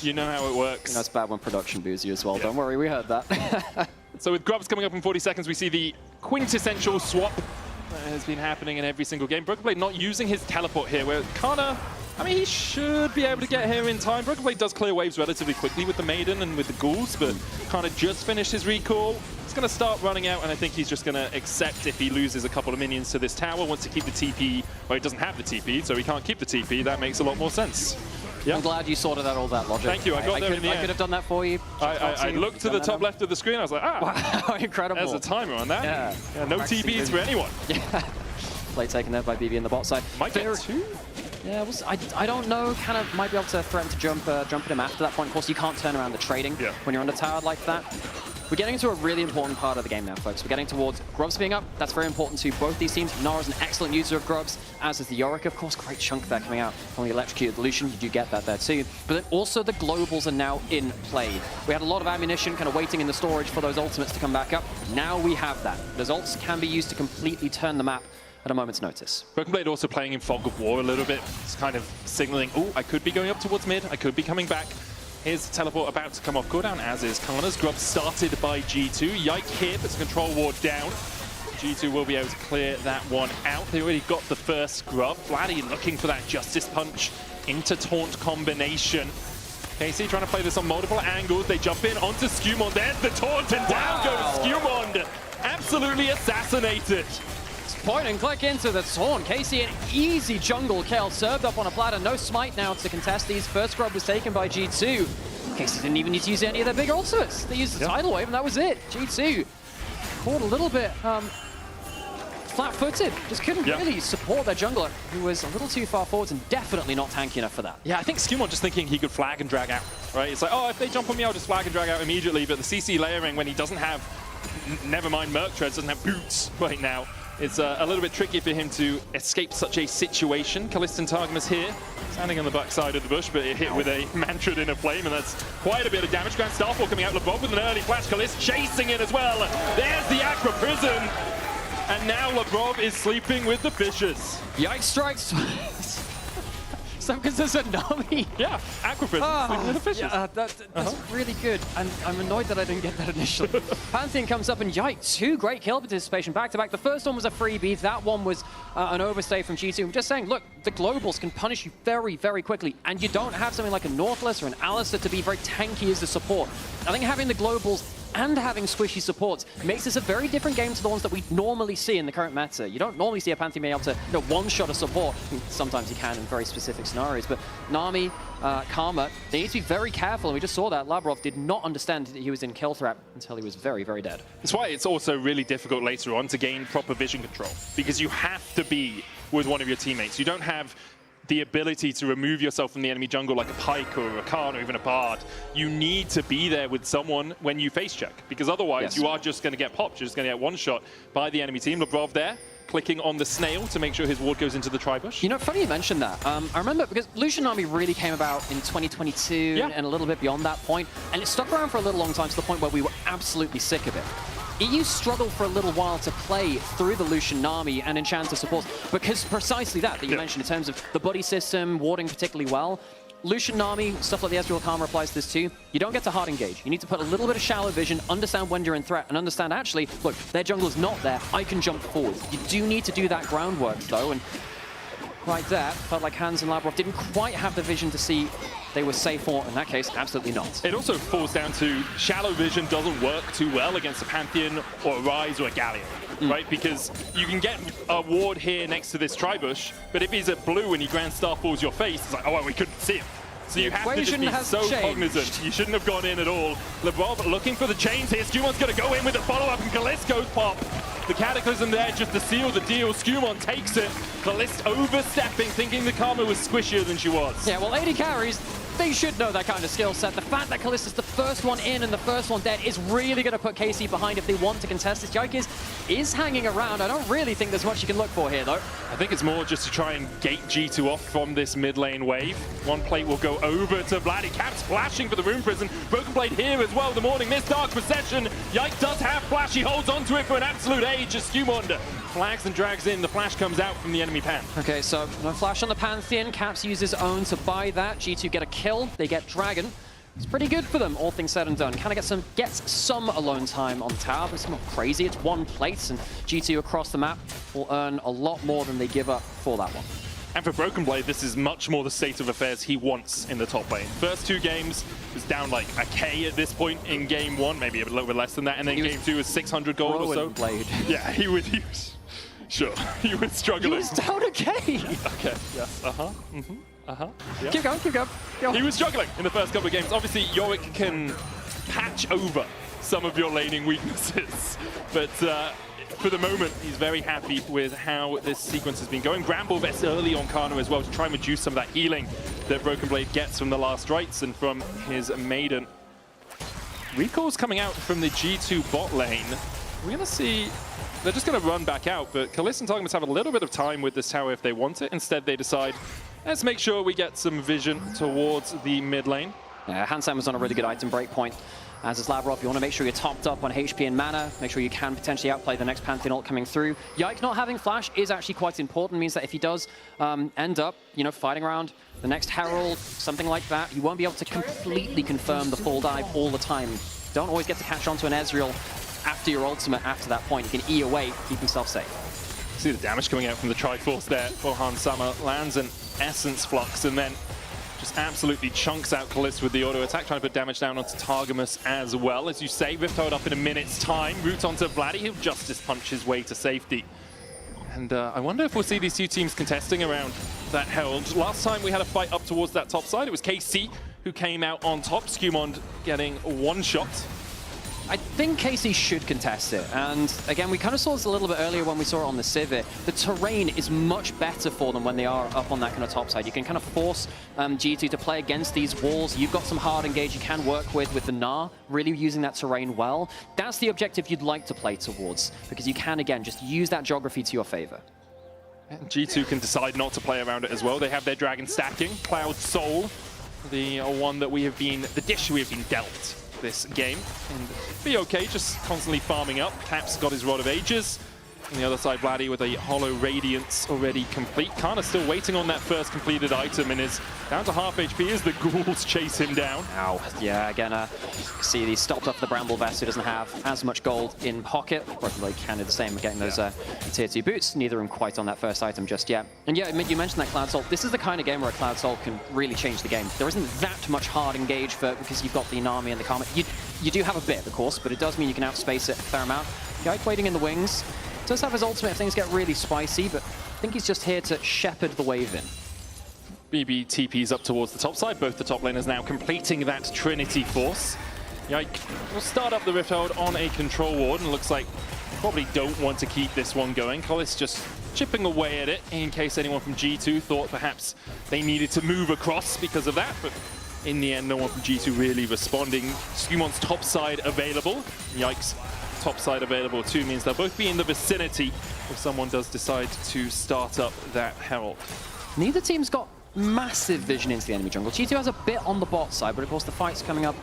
You know how it works. You know, it's bad when production boos you as well. Yeah. Don't worry, we heard that. So with Grubs coming up in 40 seconds, we see the quintessential swap that has been happening in every single game. Broken Blade not using his teleport here, where Kana I mean, he should be able to get here in time. Broken Blade does clear waves relatively quickly with the Maiden and with the Ghouls, but kind of just finished his recall. He's going to start running out, and I think he's just going to accept if he loses a couple of minions to this tower. Wants to keep the TP, well, he doesn't have the TP, so he can't keep the TP. That makes a lot more sense. Yep. I'm glad you sorted out all that logic. Thank you, I got there in the end. I could have done that for you. I looked to the top left of the screen, I was like, ah, wow, incredible. There's a timer on that. Yeah. No TPs for anyone. Yeah. Play taken there by BB in the bot side. Might get two. Yeah, I don't know. Kind of might be able to threaten to jump at him after that point. Of course, you can't turn around the trading when you're on the tower like that. We're getting into a really important part of the game now, folks. We're getting towards Grubs being up. That's very important to both these teams. Nara's an excellent user of Grubs, as is the Yorick. Of course, great chunk there coming out from the electrocuted Lucian. You do get that there too. But then also the globals are now in play. We had a lot of ammunition kind of waiting in the storage for those ultimates to come back up. Now we have that. Those ults can be used to completely turn the map at a moment's notice. Broken Blade also playing in Fog of War a little bit. It's kind of signaling, oh, I could be going up towards mid. I could be coming back. Here's teleport about to come off cooldown, as is Karna's. Grub started by G2. Yike here puts a control ward down. G2 will be able to clear that one out. They already got the first Grub. Vladdy looking for that Justice Punch into Taunt combination. KC trying to play this on multiple angles. They jump in onto Skumond. There's the taunt, and down goes Skumond. Absolutely assassinated. Point and click into the taunt. Casey, an easy jungle kill, served up on a platter. No smite now to contest these. First grub was taken by G2. Casey didn't even need to use any of their big ultimates. They used the tidal wave, and that was it. G2 caught a little bit flat-footed. Just couldn't really support their jungler, who was a little too far forwards and definitely not tanky enough for that. Yeah, I think Skumon just thinking he could flag and drag out, right? It's like, oh, if they jump on me, I'll just flag and drag out immediately. But the CC layering when he doesn't have, never mind Merc Treads, doesn't have boots right now. It's a little bit tricky for him to escape such a situation. Kalista and Targamas here, standing on the back side of the bush, but it hit with a Mantrid in a flame, and that's quite a bit of damage. Grand Starfall coming out, LeBron with an early flash. Kalista chasing it as well. There's the Aqua Prison, and now LeBron is sleeping with the fishes. Yikes strikes. Some because there's a Nami. Yeah, Aqua Prison, sleeping with the fishes. Yeah, that's really good. And I'm annoyed that I didn't get that initially. Pantheon comes up and yikes, two great kill participation back to back. The first one was a freebie. That one was an overstay from G2. I'm just saying, look, the globals can punish you very, very quickly. And you don't have something like a Nautilus or an Alistair to be very tanky as the support. I think having the globals and having squishy supports makes this a very different game to the ones that we normally see in the current meta. You don't normally see a Pantheon being able to one-shot a support. Sometimes you can in very specific scenarios, but Nami, Karma, they need to be very careful, and we just saw that. Labrov did not understand that he was in kill threat until he was very, very dead. That's why it's also really difficult later on to gain proper vision control, because you have to be with one of your teammates. You don't have the ability to remove yourself from the enemy jungle like a Pyke or a Khan or even a Bard. You need to be there with someone when you face check, because otherwise you are just going to get popped. You're just going to get one shot by the enemy team. Labrov there, clicking on the snail to make sure his ward goes into the tri-bush. You know, funny you mentioned that. I remember because Lucian Army really came about in 2022 and a little bit beyond that point, and it stuck around for a little long time to the point where we were absolutely sick of it. EU struggled for a little while to play through the Lucian Nami and Enchanter supports because precisely that you mentioned in terms of the buddy system, warding particularly well. Lucian Nami, stuff like the Ezreal Karma applies to this too. You don't get to hard engage. You need to put a little bit of shallow vision, understand when you're in threat, and understand actually, look, their jungler's not there. I can jump forward. You do need to do that groundwork though, and like that, felt like Hans and Labrov didn't quite have the vision to see they were safe, or in that case, absolutely not. It also falls down to shallow vision doesn't work too well against a Pantheon or a Ryze or a Galio, right? Because you can get a ward here next to this tri-bush, but if he's at blue and he Grand Starfalls your face, it's like, oh, well, we couldn't see him. So you have to just be so cognizant. You shouldn't have gone in at all. Labrov looking for the chains here. Skumond's going to go in with a follow-up, and Kalist goes pop. The Cataclysm there just to seal the deal. Skumond takes it. Kalist overstepping, thinking the Karma was squishier than she was. Yeah, well, 80 carries, they should know that kind of skill set. The fact that Kalista's the first one in and the first one dead is really going to put KC behind if they want to contest this. Yike is hanging around. I don't really think there's much you can look for here, though. I think it's more just to try and gate G2 off from this mid lane wave. One plate will go over to Vladdy. Caps flashing for the Rune Prison. Broken Blade here as well. The Morning Mist, Dark Procession. Yike does have flash. He holds onto it for an absolute age as Skumond flags and drags in. The flash comes out from the enemy Pan. Okay, so no flash on the Pantheon. Caps uses own to buy that. G2 get a kill. They get Dragon. It's pretty good for them, all things said and done. Kind of gets some alone time on the tower, but it's not crazy. It's one place, and G2 across the map will earn a lot more than they give up for that one. And for Broken Blade, this is much more the state of affairs he wants in the top lane. First 2 games was down like a K at this point in game 1, maybe a little bit less than that, and then game 2 was 600 gold or so. Blade. Yeah, he was sure, he was struggling. He was down a K. Okay, yes, yeah. Keep going, keep going. Go. He was struggling in the first couple of games. Obviously, Yorick can patch over some of your laning weaknesses, but for the moment, he's very happy with how this sequence has been going. Bramble Vest early on Kana as well to try and reduce some of that healing that Broken Blade gets from the last rites and from his Maiden. Recalls coming out from the G2 bot lane. We're going to see, they're just going to run back out, but Kalist and Targamas have a little bit of time with this tower if they want it. Instead, they decide, let's make sure we get some vision towards the mid lane. Yeah, Hansam was on a really good item breakpoint. As is Lavrov, you want to make sure you're topped up on HP and mana, make sure you can potentially outplay the next Pantheon ult coming through. Yike not having flash is actually quite important, means that if he does end up, fighting around the next Herald, something like that, you won't be able to completely confirm the full dive all the time. Don't always get to catch onto an Ezreal after your ultimate after that point. You can E away, keep himself safe. See the damage coming out from the Triforce there for Hansama. Lands an Essence Flux and then just absolutely chunks out Kalist with the auto attack, trying to put damage down onto Targamas as well. As you say, Rifthold up in a minute's time. Root onto Vladdy, he'll justice punch his way to safety. And I wonder if we'll see these 2 teams contesting around that Herald. Last time we had a fight up towards that top side, it was KC who came out on top. Skumond getting 1 shot. I think KC should contest it, and again, we kind of saw this a little bit earlier when we saw it on the Sivir. The terrain is much better for them when they are up on that kind of top side. You can kind of force G2 to play against these walls. You've got some hard engage you can work with the Gnar, really using that terrain well. That's the objective you'd like to play towards, because you can, again, just use that geography to your favor. And G2 can decide not to play around it as well. They have their dragon stacking. Cloud Soul, the one that the dish we have been dealt this game, and be okay just constantly farming up. Cap's got his Rod of Ages. On the other side, Vladdy with a Hollow Radiance already complete. Kana still waiting on that first completed item and is down to half HP as the ghouls chase him down. Ow. Yeah, again, see he's stopped off the Bramble Vest, who doesn't have as much gold in pocket. Broken Blade can do the same, getting those tier 2 boots. Neither of them quite on that first item just yet. And yeah, you mentioned that Cloud Soul. This is the kind of game where a Cloud Soul can really change the game. There isn't that much hard engage because you've got the Nami and the Karma. You do have a bit, of course, but it does mean you can outspace it a fair amount. Yike waiting in the wings. Does have his ultimate if things get really spicy, but I think he's just here to shepherd the wave in. BB TP's up towards the top side. Both the top laners now completing that Trinity Force. Yike will start up the Rifthold on a control ward, and looks like probably don't want to keep this one going. Collis just chipping away at it in case anyone from G2 thought perhaps they needed to move across because of that, but in the end, no one from G2 really responding. Skumond's top side available. Yike's top side available too, means they'll both be in the vicinity if someone does decide to start up that Herald. Neither team's got massive vision into the enemy jungle. G2 has a bit on the bot side, but of course the fight's coming up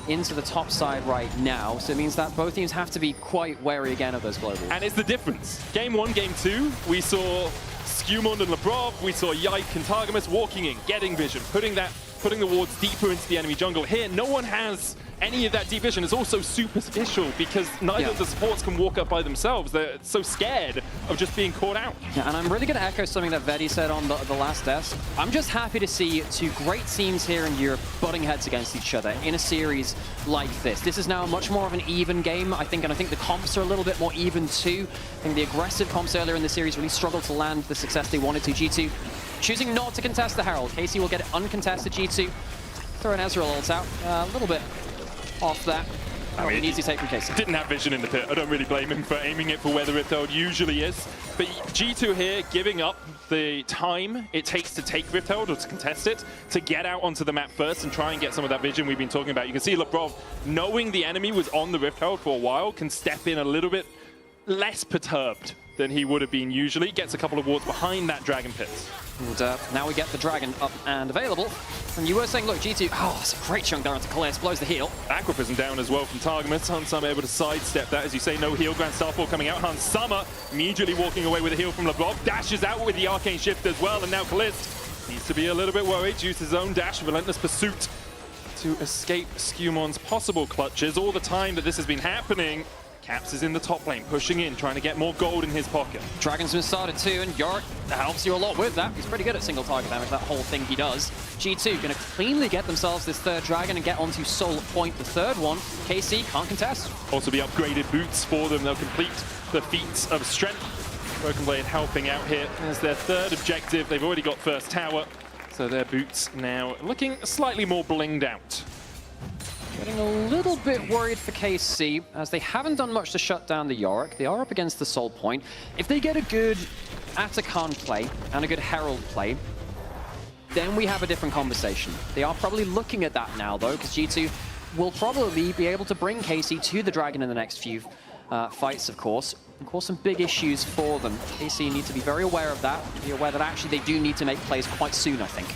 into the top side right now, so it means that both teams have to be quite wary again of those globals. And it's the difference. Game 1, Game 2, we saw Skumond and Labrov, we saw Yike and Targamas walking in, getting vision, putting the wards deeper into the enemy jungle. Here, no one has any of that deep vision. Is also superficial because neither of the supports can walk up by themselves. They're so scared of just being caught out. Yeah, and I'm really going to echo something that Vedi said on the last desk. I'm just happy to see 2 great teams here in Europe butting heads against each other in a series like this. This is now much more of an even game, I think, and I think the comps are a little bit more even too. I think the aggressive comps earlier in the series really struggled to land the success they wanted to. G2 choosing not to contest the Herald. KC will get it uncontested. G2 throw an Ezreal ult out. A little bit off that. I mean, an easy take from KC. Didn't have vision in the pit. I don't really blame him for aiming it for where the Rifthold usually is. But G2 here giving up the time it takes to take Rifthold or to contest it, to get out onto the map first and try and get some of that vision we've been talking about. You can see Labrov, knowing the enemy was on the Rifthold for a while, can step in a little bit less perturbed than he would have been usually. Gets a couple of wards behind that Dragon Pit. And now we get the Dragon up and available. And you were saying, look, G2, it's a great chunk there onto Kalist, blows the heal. Aqua Prism down as well from Targamas. Hansama able to sidestep that. As you say, no heal. Grand Starfall coming out. Hansama immediately walking away with a heal from Labrov. Dashes out with the Arcane Shift as well. And now Kalist needs to be a little bit worried. Uses his own dash. Relentless Pursuit to escape Skumond's possible clutches. All the time that this has been happening, Caps is in the top lane, pushing in, trying to get more gold in his pocket. Dragon's been started too, and Yorick helps you a lot with that. He's pretty good at single target damage, that whole thing he does. G2 going to cleanly get themselves this third dragon and get onto Soul Point, the third one. KC can't contest. Also be upgraded boots for them. They'll complete the feats of strength. Broken Blade helping out here as their third objective. They've already got first tower, so their boots now looking slightly more blinged out. Getting a little bit worried for KC, as they haven't done much to shut down the Yorick. They are up against the Soul Point. If they get a good Atakan play and a good Herald play, then we have a different conversation. They are probably looking at that now, though, because G2 will probably be able to bring KC to the Dragon in the next few fights, of course, and cause some big issues for them. KC need to be very aware of that, be aware that actually they do need to make plays quite soon, I think.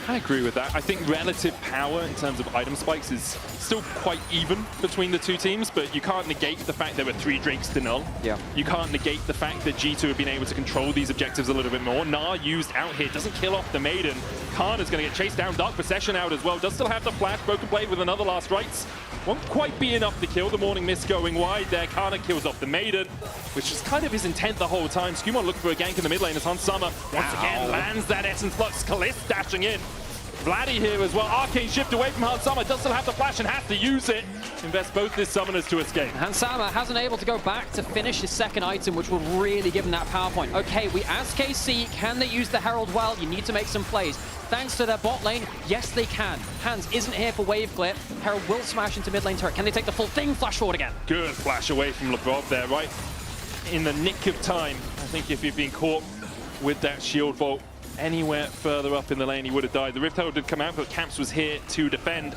I agree with that. I think relative power in terms of item spikes is still quite even between the two teams, but you can't negate the fact there were 3 Drakes to null. Yeah. You can't negate the fact that G2 have been able to control these objectives a little bit more. Gnar used out here, doesn't kill off the Maiden. Khan is going to get chased down, Dark Procession out as well. Does still have the flash, Broken Blade with another last rites. Won't quite be enough to kill. The Morning Mist going wide there. Kana kills off the Maiden, which is kind of his intent the whole time. Skumon looking for a gank in the mid lane as Hans Summer once again lands that Essence Flux. Kalist dashing in. Vladdy here as well. Arcane shift away from Hans Summer. Does still have the flash and has to use it. Invest both his summoners to escape. Hans Summer hasn't able to go back to finish his second item, which will really give him that power point. Okay, we asked KC, can they use the Herald well? You need to make some plays. Thanks to their bot lane, yes they can. Hans isn't here for wave clear. Herald will smash into mid lane turret. Can they take the full thing? Flash forward again. Good flash away from Lebrov there, right in the nick of time. I think if he'd been caught with that shield vault anywhere further up in the lane, he would have died. The Rift Herald did come out, but Caps was here to defend.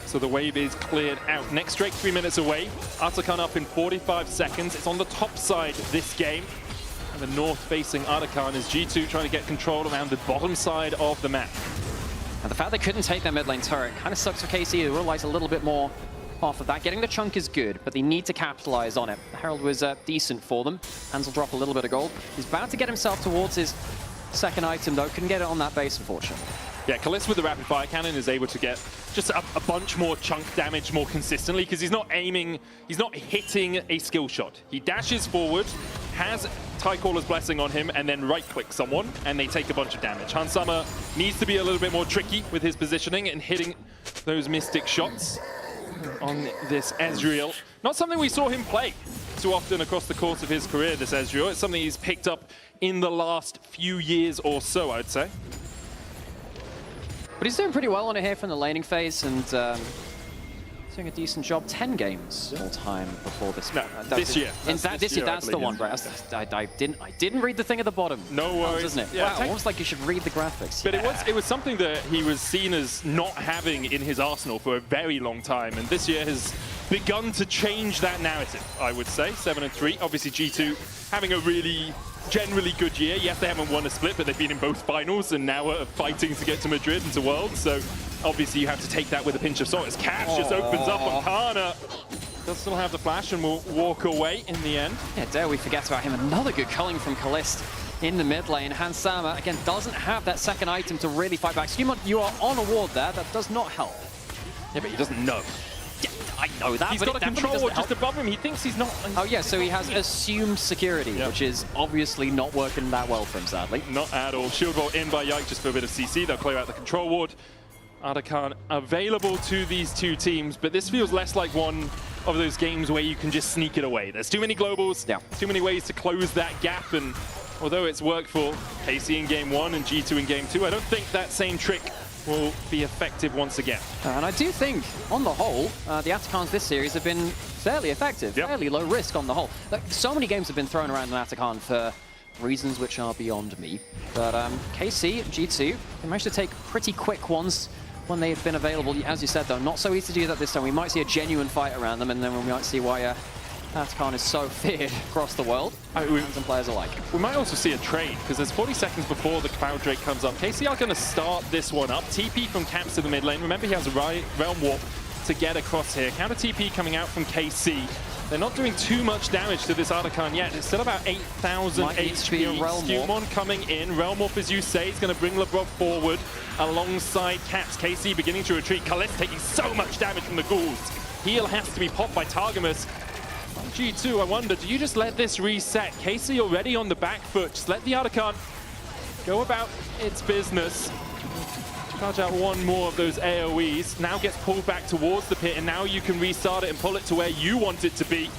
So the wave is cleared out. Next Drake 3 minutes away. Atakan up in 45 seconds. It's on the top side of this game. And the north-facing Atakan is G2 trying to get control around the bottom side of the map. And the fact they couldn't take their mid lane turret kind of sucks for KC. They realize a little bit more off of that. Getting the chunk is good, but they need to capitalize on it. The Herald was decent for them. Hans will drop a little bit of gold. He's about to get himself towards his second item, though. Couldn't get it on that base, unfortunately. Yeah, Kalist with the rapid fire cannon is able to get just a bunch more chunk damage more consistently because he's not aiming, he's not hitting a skill shot. He dashes forward, has Tidecaller's Blessing on him, and then right-click someone, and they take a bunch of damage. Hans Summer needs to be a little bit more tricky with his positioning and hitting those Mystic shots on this Ezreal. Not something we saw him play too often across the course of his career, this Ezreal. It's something he's picked up in the last few years or so, I'd say. But he's doing pretty well on it here from the laning phase, and doing a decent job. 10 games all time before this. No, this year. This year, that's the one, right? I didn't read the thing at the bottom. No worries. Doesn't it? Yeah, wow, almost like you should read the graphics. But it was something that he was seen as not having in his arsenal for a very long time, and this year has begun to change that narrative, I would say. 7-3. Obviously, G2 having a really generally good year. Yes, they haven't won a split, but they've been in both finals and now are fighting to get to Madrid and to Worlds. So obviously you have to take that with a pinch of salt. As Caps just opens up on Kana. Does still have the flash and will walk away in the end. Yeah, dare we forget about him. Another good culling from Kalist in the mid lane. Hans Summer, again, doesn't have that second item to really fight back. Skumon, you are on a ward there. That does not help. Yeah, but he doesn't know. Yeah, I know that, he's but got a control ward just above him. He thinks he's not. Oh yeah, so he has assumed security, which is obviously not working that well for him, sadly. Not at all. Shield vault in by Yike just for a bit of CC. They'll clear out the control ward. Atakan available to these two teams, but this feels less like one of those games where you can just sneak it away. There's too many globals, too many ways to close that gap, and although it's worked for KC in game 1 and G2 in game 2, I don't think that same trick will be effective once again. And I do think, on the whole, the Atakans this series have been fairly effective, fairly low risk on the whole. Like, so many games have been thrown around an Atakan for reasons which are beyond me. But KC, G2, they managed to take pretty quick ones when they've been available. As you said, though, not so easy to do that this time. We might see a genuine fight around them, and then we might see why Atakan is so feared across the world, fans and players alike. We might also see a trade, because there's 40 seconds before the Cloud Drake comes up. KC are going to start this one up. TP from Caps to the mid lane. Remember, he has a Realm Warp to get across here. Counter TP coming out from KC. They're not doing too much damage to this Atakan yet. It's still about 8,000 HP. Skumon coming in. Realm Warp, as you say, is going to bring Lebrov forward alongside Caps. KC beginning to retreat. Kalist taking so much damage from the ghouls. Heal has to be popped by Targamas. G2, I wonder, do you just let this reset? KC already on the back foot. Just let the Artican go about its business. Charge out one more of those AoEs. Now gets pulled back towards the pit, and now you can restart it and pull it to where you want it to be.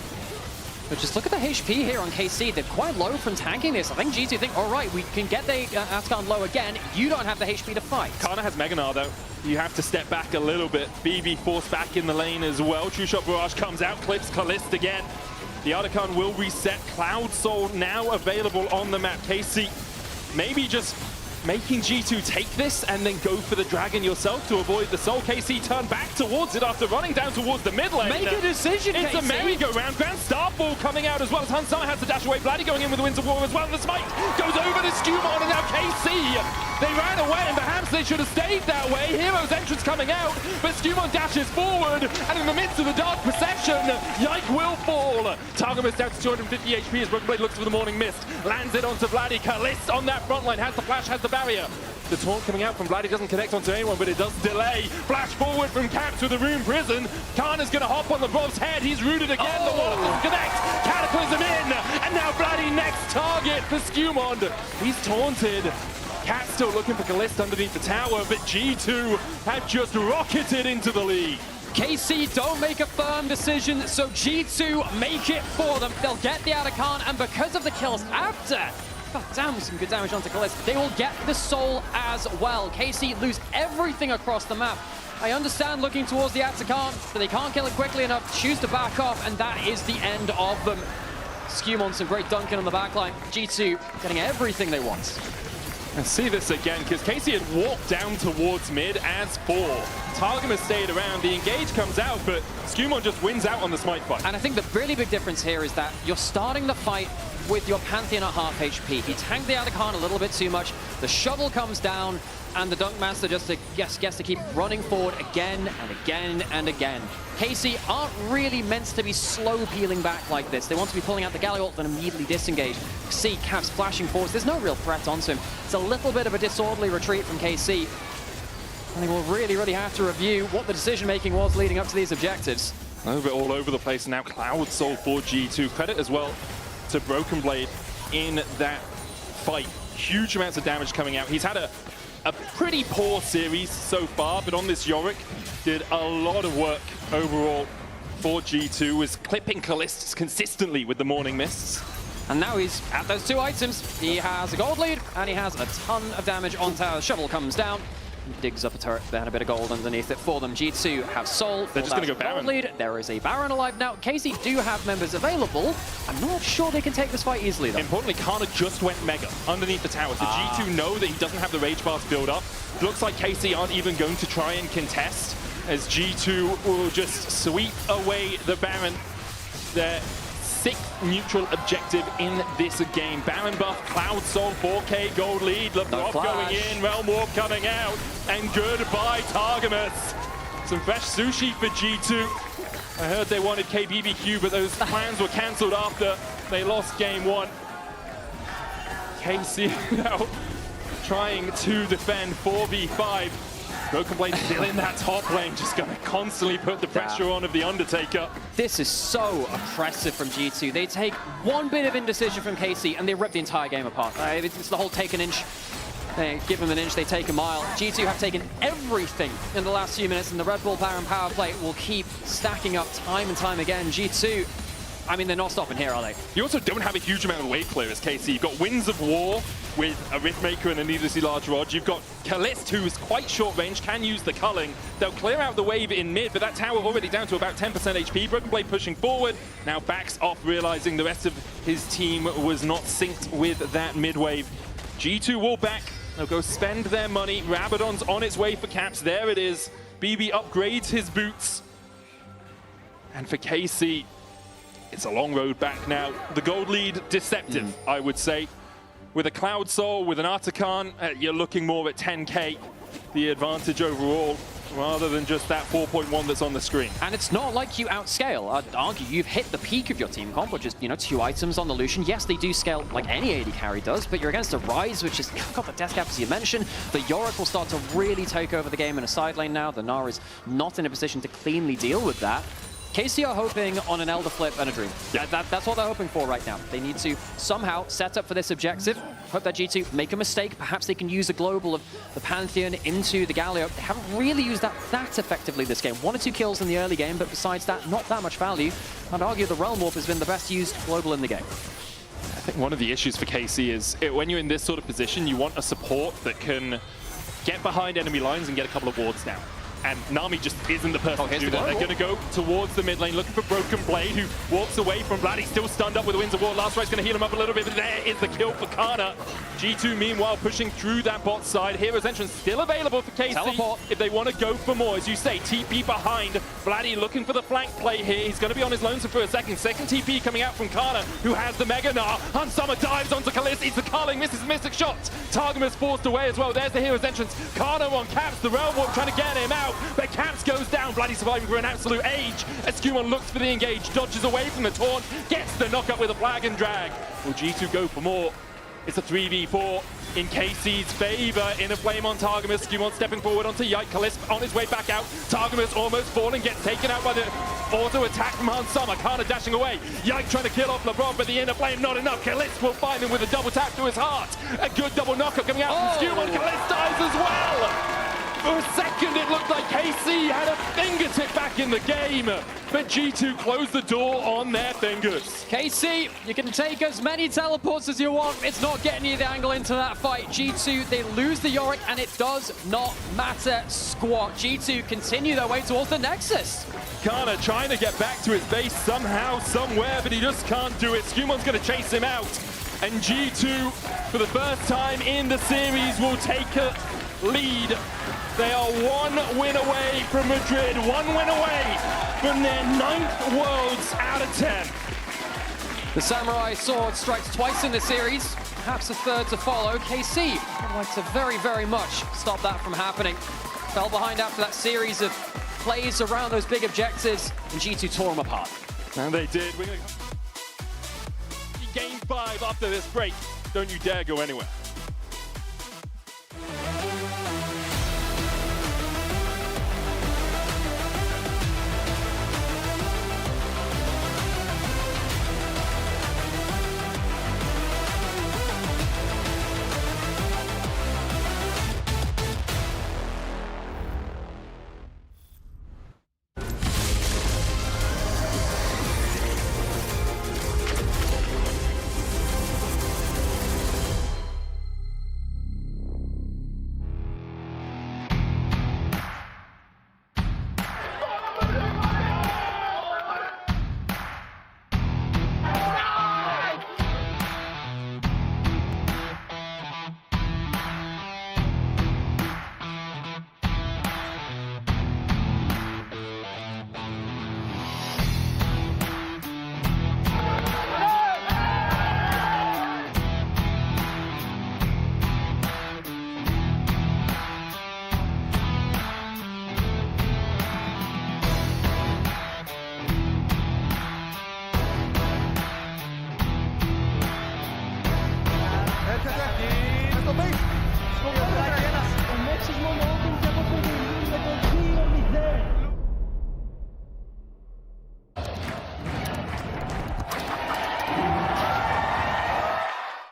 But just look at the HP here on KC. They're quite low from tanking this. I think G2 think, all right, we can get the Artican low again. You don't have the HP to fight. Kana has Mega Gnar, though. You have to step back a little bit. BB forced back in the lane as well. True Shot Barrage comes out, clips Kalist again. The Artican will reset. Cloud Soul now available on the map. KC maybe just making G2 take this and then go for the dragon yourself to avoid the soul. KC turn back towards it after running down towards the mid lane. Make a decision, It's KC. a merry-go-round. Grand Starfall coming out as well as Hans Summer has to dash away. Vladdy going in with the Winds of War as well. The smite goes over to Skumon, and now KC. They ran away, and perhaps they should have stayed that way. Hero's entrance coming out, but Skumon dashes forward, and in the midst of the dark perception, Yike will fall. Targamas down to 250 HP as Broken Blade looks for the Morning Mist. Lands it onto Vladdy. Kalist on that front line, has the flash, has the barrier. The taunt coming out from Vladdy doesn't connect onto anyone, but it does delay. Flash forward from Caps with the Rune Prison. Kana's going to hop on the Brov's head. He's rooted again. The wall doesn't connect. Cataclysm in, and now Vladdy next target for Skumon. He's taunted. Cat still looking for Kalist underneath the tower, but G2 have just rocketed into the lead. KC don't make a firm decision, so G2 make it for them. They'll get the Artican, and because of the kills after, god damn, some good damage onto Kalist, they will get the soul as well. KC lose everything across the map. I understand looking towards the Artican, but they can't kill it quickly enough, choose to back off, and that is the end of them. Skumon, some great dunking on the backline. G2 getting everything they want. And see this again, because KC had walked down towards mid as 4. Targamas stayed around, the engage comes out, but Skumon just wins out on the smite fight. And I think the really big difference here is that you're starting the fight with your Pantheon at half HP. He tanked the Artican a little bit too much, the shovel comes down, and the Dunk Master just gets to keep running forward again and again and again. KC aren't really meant to be slow peeling back like this. They want to be pulling out the Galley ult and immediately disengage. See Caps flashing forwards. There's no real threat onto him. It's a little bit of a disorderly retreat from KC. I think we'll really have to review what the decision-making was leading up to these objectives. A little bit all over the place now. Cloud Soul for G2. Credit as well to Broken Blade in that fight. Huge amounts of damage coming out. He's had a pretty poor series so far, but on this Yorick, did a lot of work overall for G2, was clipping Kalist consistently with the Morning Mists. And now he's at those 2 items. He has a gold lead, and he has a ton of damage on tower. Shovel comes down, digs up a turret. They had a bit of gold underneath it for them. G2 have Soul. They're just going to go Baron. Lead. There is a Baron alive now. KC do have members available. I'm not sure they can take this fight easily, though. Importantly, Kana just went Mega underneath the tower, so G2 know that he doesn't have the Rage Bars build up. Looks like KC aren't even going to try and contest, as G2 will just sweep away the Baron. Their 6th neutral objective in this game. Baron buff, Cloud Soul, 4K gold lead, Lavrov going in, Realm Warp coming out, and goodbye Targamas. Some fresh sushi for G2. I heard they wanted KBBQ, but those plans were cancelled after they lost game 1. KC now trying to defend 4v5. Broken Blade still in that top lane, just going to constantly put the pressure on of the Undertaker. This is so oppressive from G2. They take one bit of indecision from KC and they rip the entire game apart. It's the whole take an inch. They give them an inch, they take a mile. G2 have taken everything in the last few minutes, and the Red Bull Baron power play will keep stacking up time and time again. G2, I mean, they're not stopping here, are they? You also don't have a huge amount of wave clear as KC. You've got Winds of War with a Riftmaker and a needlessly large rod. You've got Kalist, who is quite short range, can use the culling. They'll clear out the wave in mid, but that tower already down to about 10% HP. Broken Blade pushing forward, now backs off, realizing the rest of his team was not synced with that mid wave. G2 will back. They'll go spend their money. Rabadon's on its way for Caps. There it is. BB upgrades his boots. And for KC, it's a long road back now. The gold lead, deceptive, I would say. With a Cloud Soul, with an Artican, you're looking more at 10k, the advantage overall, rather than just that 4.1 that's on the screen. And it's not like you outscale. I'd argue you've hit the peak of your team comp, which is, 2 items on the Lucian. Yes, they do scale like any AD carry does, but you're against a Ryze, which has got the death cap, as you mentioned. The Yorick will start to really take over the game in a side lane now. The Gnar is not in a position to cleanly deal with that. KC are hoping on an Elder Flip and a Dream. That's what they're hoping for right now. They need to somehow set up for this objective. Hope that G2 make a mistake. Perhaps they can use the global of the Pantheon into the Galio. They haven't really used that effectively this game. 1 or 2 kills in the early game, but besides that, not that much value. I'd argue the Realm Warp has been the best used global in the game. I think one of the issues for KC is when you're in this sort of position, you want a support that can get behind enemy lines and get a couple of wards down. And Nami just isn't the person to do that. They're going to go towards the mid lane, looking for Broken Blade, who walks away from Vlad. He's still stunned up with the Winds of War. Last Right's going to heal him up a little bit, but there is the kill for Kana. G2, meanwhile, pushing through that bot side. Hero's Entrance still available for KC Teleport. if they want to go for more. As you say, TP behind. Vladdy looking for the flank play here. He's going to be on his lonesome for a second. Second TP coming out from Kana, who has the Mega Gnar. Unsummer dives onto Kalista. He's the Carling, misses the Mystic shot. Targamas forced away as well. There's the Hero's Entrance. Kana on Caps. The Realm Warp trying to get him out, but Caps goes down. Vladdy surviving for an absolute age. Escumon looks for the engage, dodges away from the taunt, gets the knockup with a flag and drag. Will G2 go for more? It's a 3v4 in KC's favor. In a flame on Targamas. Escumon stepping forward onto Yike. Kalista on his way back out. Targamas almost falling, gets taken out by the auto attack from Hans Summer. Kana dashing away. Yike trying to kill off LeBron, but the inner flame not enough. Kalista will find him with a double tap to his heart. A good double knockup coming out from Escumon. Kalista dies as well. For a second, it looked like KC had a fingertip back in the game, but G2 closed the door on their fingers. KC, you can take as many teleports as you want. It's not getting you the angle into that fight. G2, they lose the Yorick, and it does not matter squat. G2 continue their way towards the Nexus. Kana trying to get back to his base somehow, somewhere, but he just can't do it. Scumon's going to chase him out, and G2, for the first time in the series, will take a lead. They are 1 win away from Madrid, 1 win away from their 9th Worlds out of 10. The Samurai Sword strikes twice in the series, perhaps a third to follow. KC would like to very, very much stop that from happening. Fell behind after that series of plays around those big objectives, and G2 tore them apart. And they did. We're going to game 5 after this break. Don't you dare go anywhere.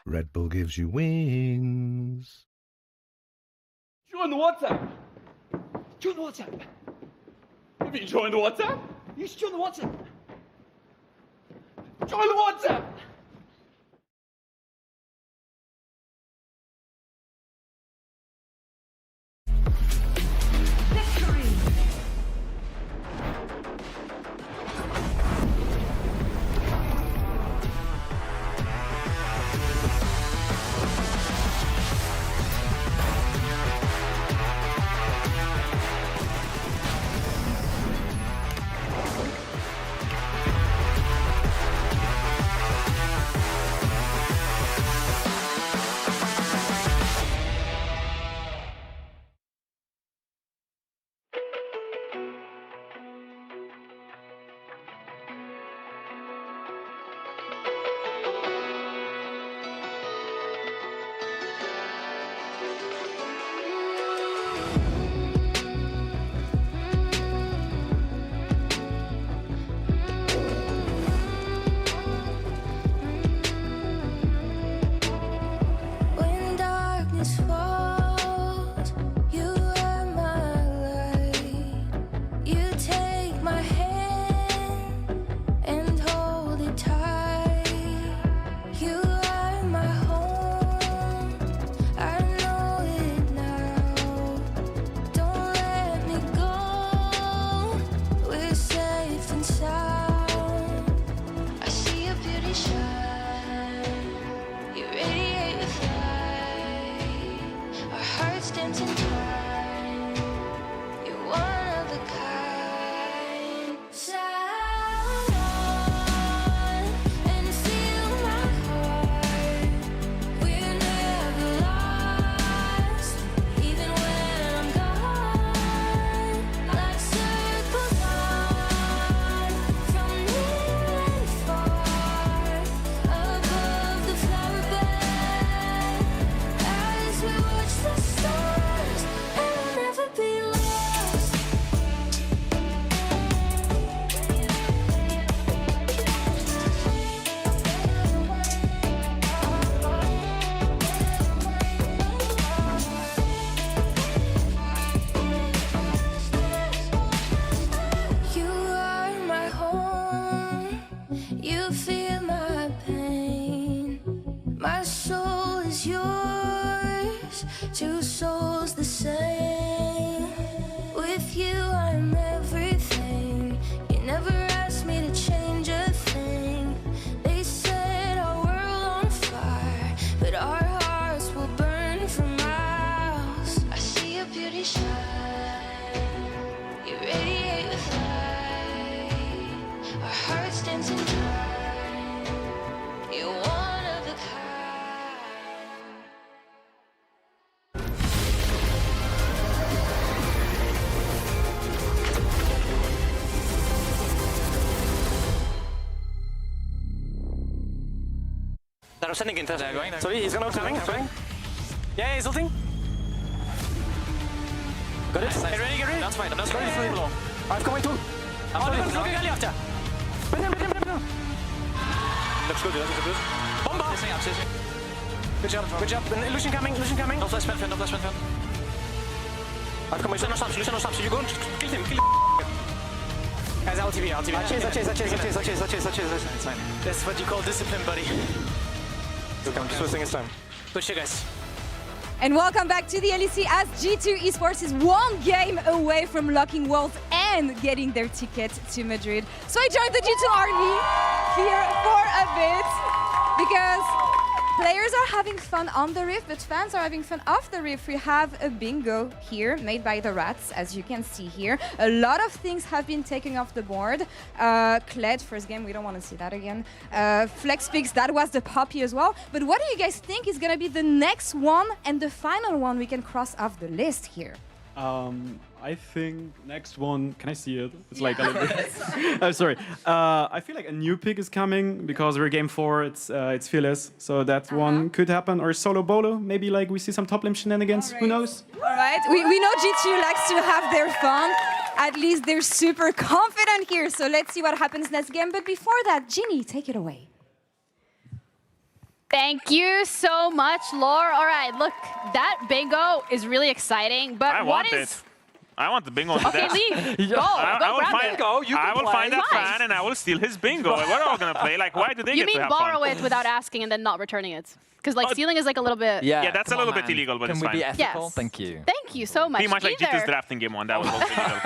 Red Bull gives you wings. Join the WhatsApp. Join the WhatsApp. Have you joined the WhatsApp? You should join the WhatsApp. Join the WhatsApp. feel my pain. My soul is yours, two souls the same. With you I'm everything. You never asked me to change a thing. They set our world on fire, but our hearts will burn for miles. I see your beauty shine, you radiate with light. Our hearts dancing blind, you're one of a kind. They're sending in. Sorry, he's gonna coming. Yeah, he's ulting. Got it. Get ready, get ready. That's fine. That's fine. I'm coming too. Look at after. Looks good. Looks good. Bomba. Good job. Good job. Lucian coming. Lucian coming. No flash fan. No flash fan. I'm coming. Lucian no stops. You go and kill him. Kill him. Guys, LTV. I chase. It's fine. That's what you call discipline, buddy. Look, I'm just wasting his time. Good shit, guys. And welcome back to the LEC as G2 Esports is one game away from locking Worlds and getting their ticket to Madrid. So I joined the G2 army here for a bit because players are having fun on the Rift, but fans are having fun off the Rift. We have a bingo here made by the rats, as you can see here. A lot of things have been taken off the board. Kled, first game, we don't want to see that again. Flex picks, that was the Poppy as well. But what do you guys think is going to be the next one and the final one we can cross off the list here? I think next one, can I see it? It's like a little bit. I'm sorry. I feel like a new pick is coming because we're game 4. It's Fearless, so that one could happen. Or solo bolo, maybe like we see some top lane shenanigans. Who knows? All right. We know G2 likes to have their fun. At least they're super confident here. So let's see what happens next game. But before that, Ginny, take it away. Thank you so much, Laure. All right, look, that bingo is really exciting, but I want the bingo. Okay, leave. Go grab it. I will find that fan and I will steal his bingo. We're all gonna play. Like, why do they get to have fun? You mean borrow it without asking and then not returning it? Because like stealing is like a little bit. Yeah, that's a little bit illegal, but it's fine. Can we be ethical? Yes. Thank you. Thank you so much. Pretty much like G2's draft in game 1. That was also illegal.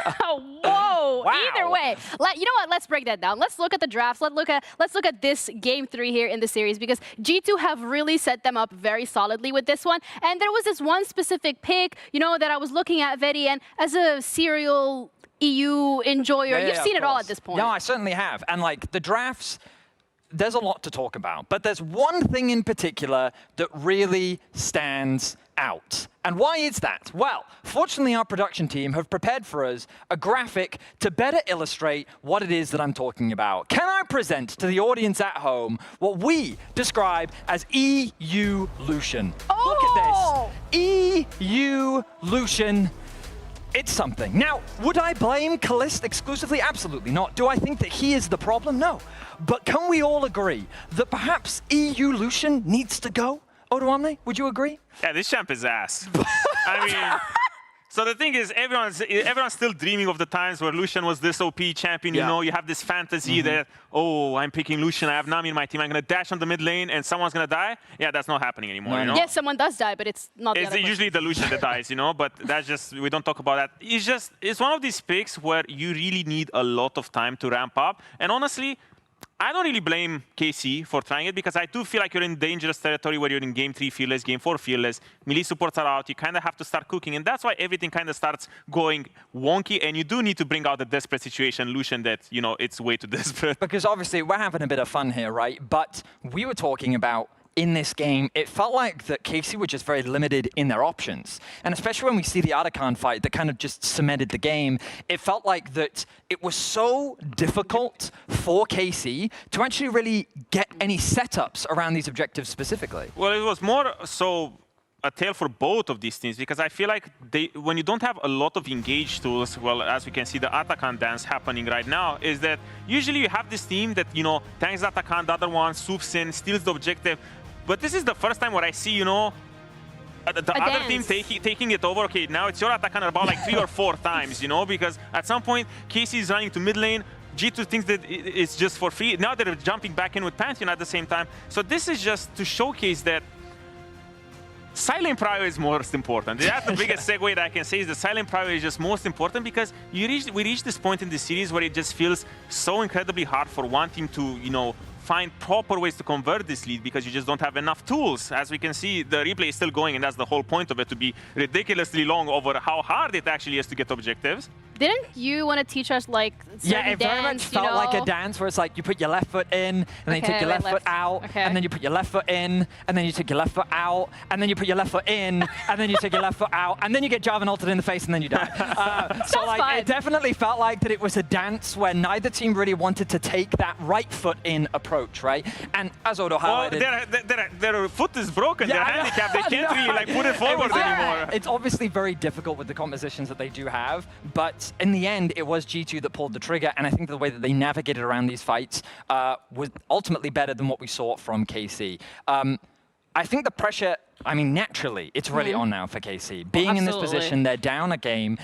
Whoa! Wow. Either way, you know what? Let's break that down. Let's look at the drafts. Let's look at this game 3 here in the series because G2 have really set them up very solidly with this one. And there was this one specific pick, you know, that I was looking at, Vedi, and as a serial EU enjoyer, you've seen it all at this point. No, I certainly have. And like the drafts, there's a lot to talk about, but there's one thing in particular that really stands out. And why is that? Well, fortunately, our production team have prepared for us a graphic to better illustrate what it is that I'm talking about. Can I present to the audience at home what we describe as EU Lucian? Look at this. EU Lucian. It's something. Now, would I blame Kalist exclusively? Absolutely not. Do I think that he is the problem? No. But can we all agree that perhaps EU Lucian needs to go? Odoamne, would you agree? Yeah, this champ is ass. I mean, so the thing is, everyone's still dreaming of the times where Lucian was this OP champion. You know, you have this fantasy that, oh, I'm picking Lucian. I have Nami in my team. I'm going to dash on the mid lane and someone's going to die. Yeah, that's not happening anymore, you know? Yes, someone does die, but it's not the other person. Usually the Lucian that dies, you know? But that's just, we don't talk about that. It's one of these picks where you really need a lot of time to ramp up. And honestly, I don't really blame KC for trying it because I do feel like you're in dangerous territory where you're in game 3 Fearless, game 4 Fearless, melee supports are out, you kind of have to start cooking, and that's why everything kind of starts going wonky, and you do need to bring out the desperate situation, Lucian, that, you know, it's way too desperate. Because obviously we're having a bit of fun here, right? But we were talking about in this game, it felt like that KC were just very limited in their options. And especially when we see the Atakan fight that kind of just cemented the game, it felt like that it was so difficult for KC to actually really get any setups around these objectives specifically. Well, it was more so a tale for both of these teams because I feel like when you don't have a lot of engaged tools, well, as we can see the Atakan dance happening right now, is that usually you have this team that, you know, tanks Atakan, the other one swoops in, steals the objective. But this is the first time where I see, you know, the other team taking it over. Okay, now it's your Atakan about like 3 or 4 times, you know, because at some point, KC is running to mid lane, G2 thinks that it's just for free. Now they're jumping back in with Pantheon at the same time. So this is just to showcase that silent prio is most important. That's the biggest segue that I can say is the silent prio is just most important because we reached this point in the series where it just feels so incredibly hard for one team to, you know, find proper ways to convert this lead because you just don't have enough tools. As we can see, the replay is still going, and that's the whole point of it, to be ridiculously long over how hard it actually is to get objectives. Didn't you want to teach us like yeah, it very much felt like a dance where it's like you put your left foot in, and then you take your left foot out, and then you put your left foot in, and then you take your left foot out, and then you put your left foot in, and then you take your left foot out, and then you get Jarvan ulted in the face, and then you die. So like, it definitely felt like that it was a dance where neither team really wanted to take that right foot in approach, right? And as Odo highlighted, their foot is broken, they're handicapped, they can't really like put it forward anymore. It's obviously very difficult with the compositions that they do have, but in the end, it was G2 that pulled the trigger, and I think the way that they navigated around these fights was ultimately better than what we saw from KC. I think the pressure, I mean, naturally, it's really on now for KC. Being in this position, they're down a game.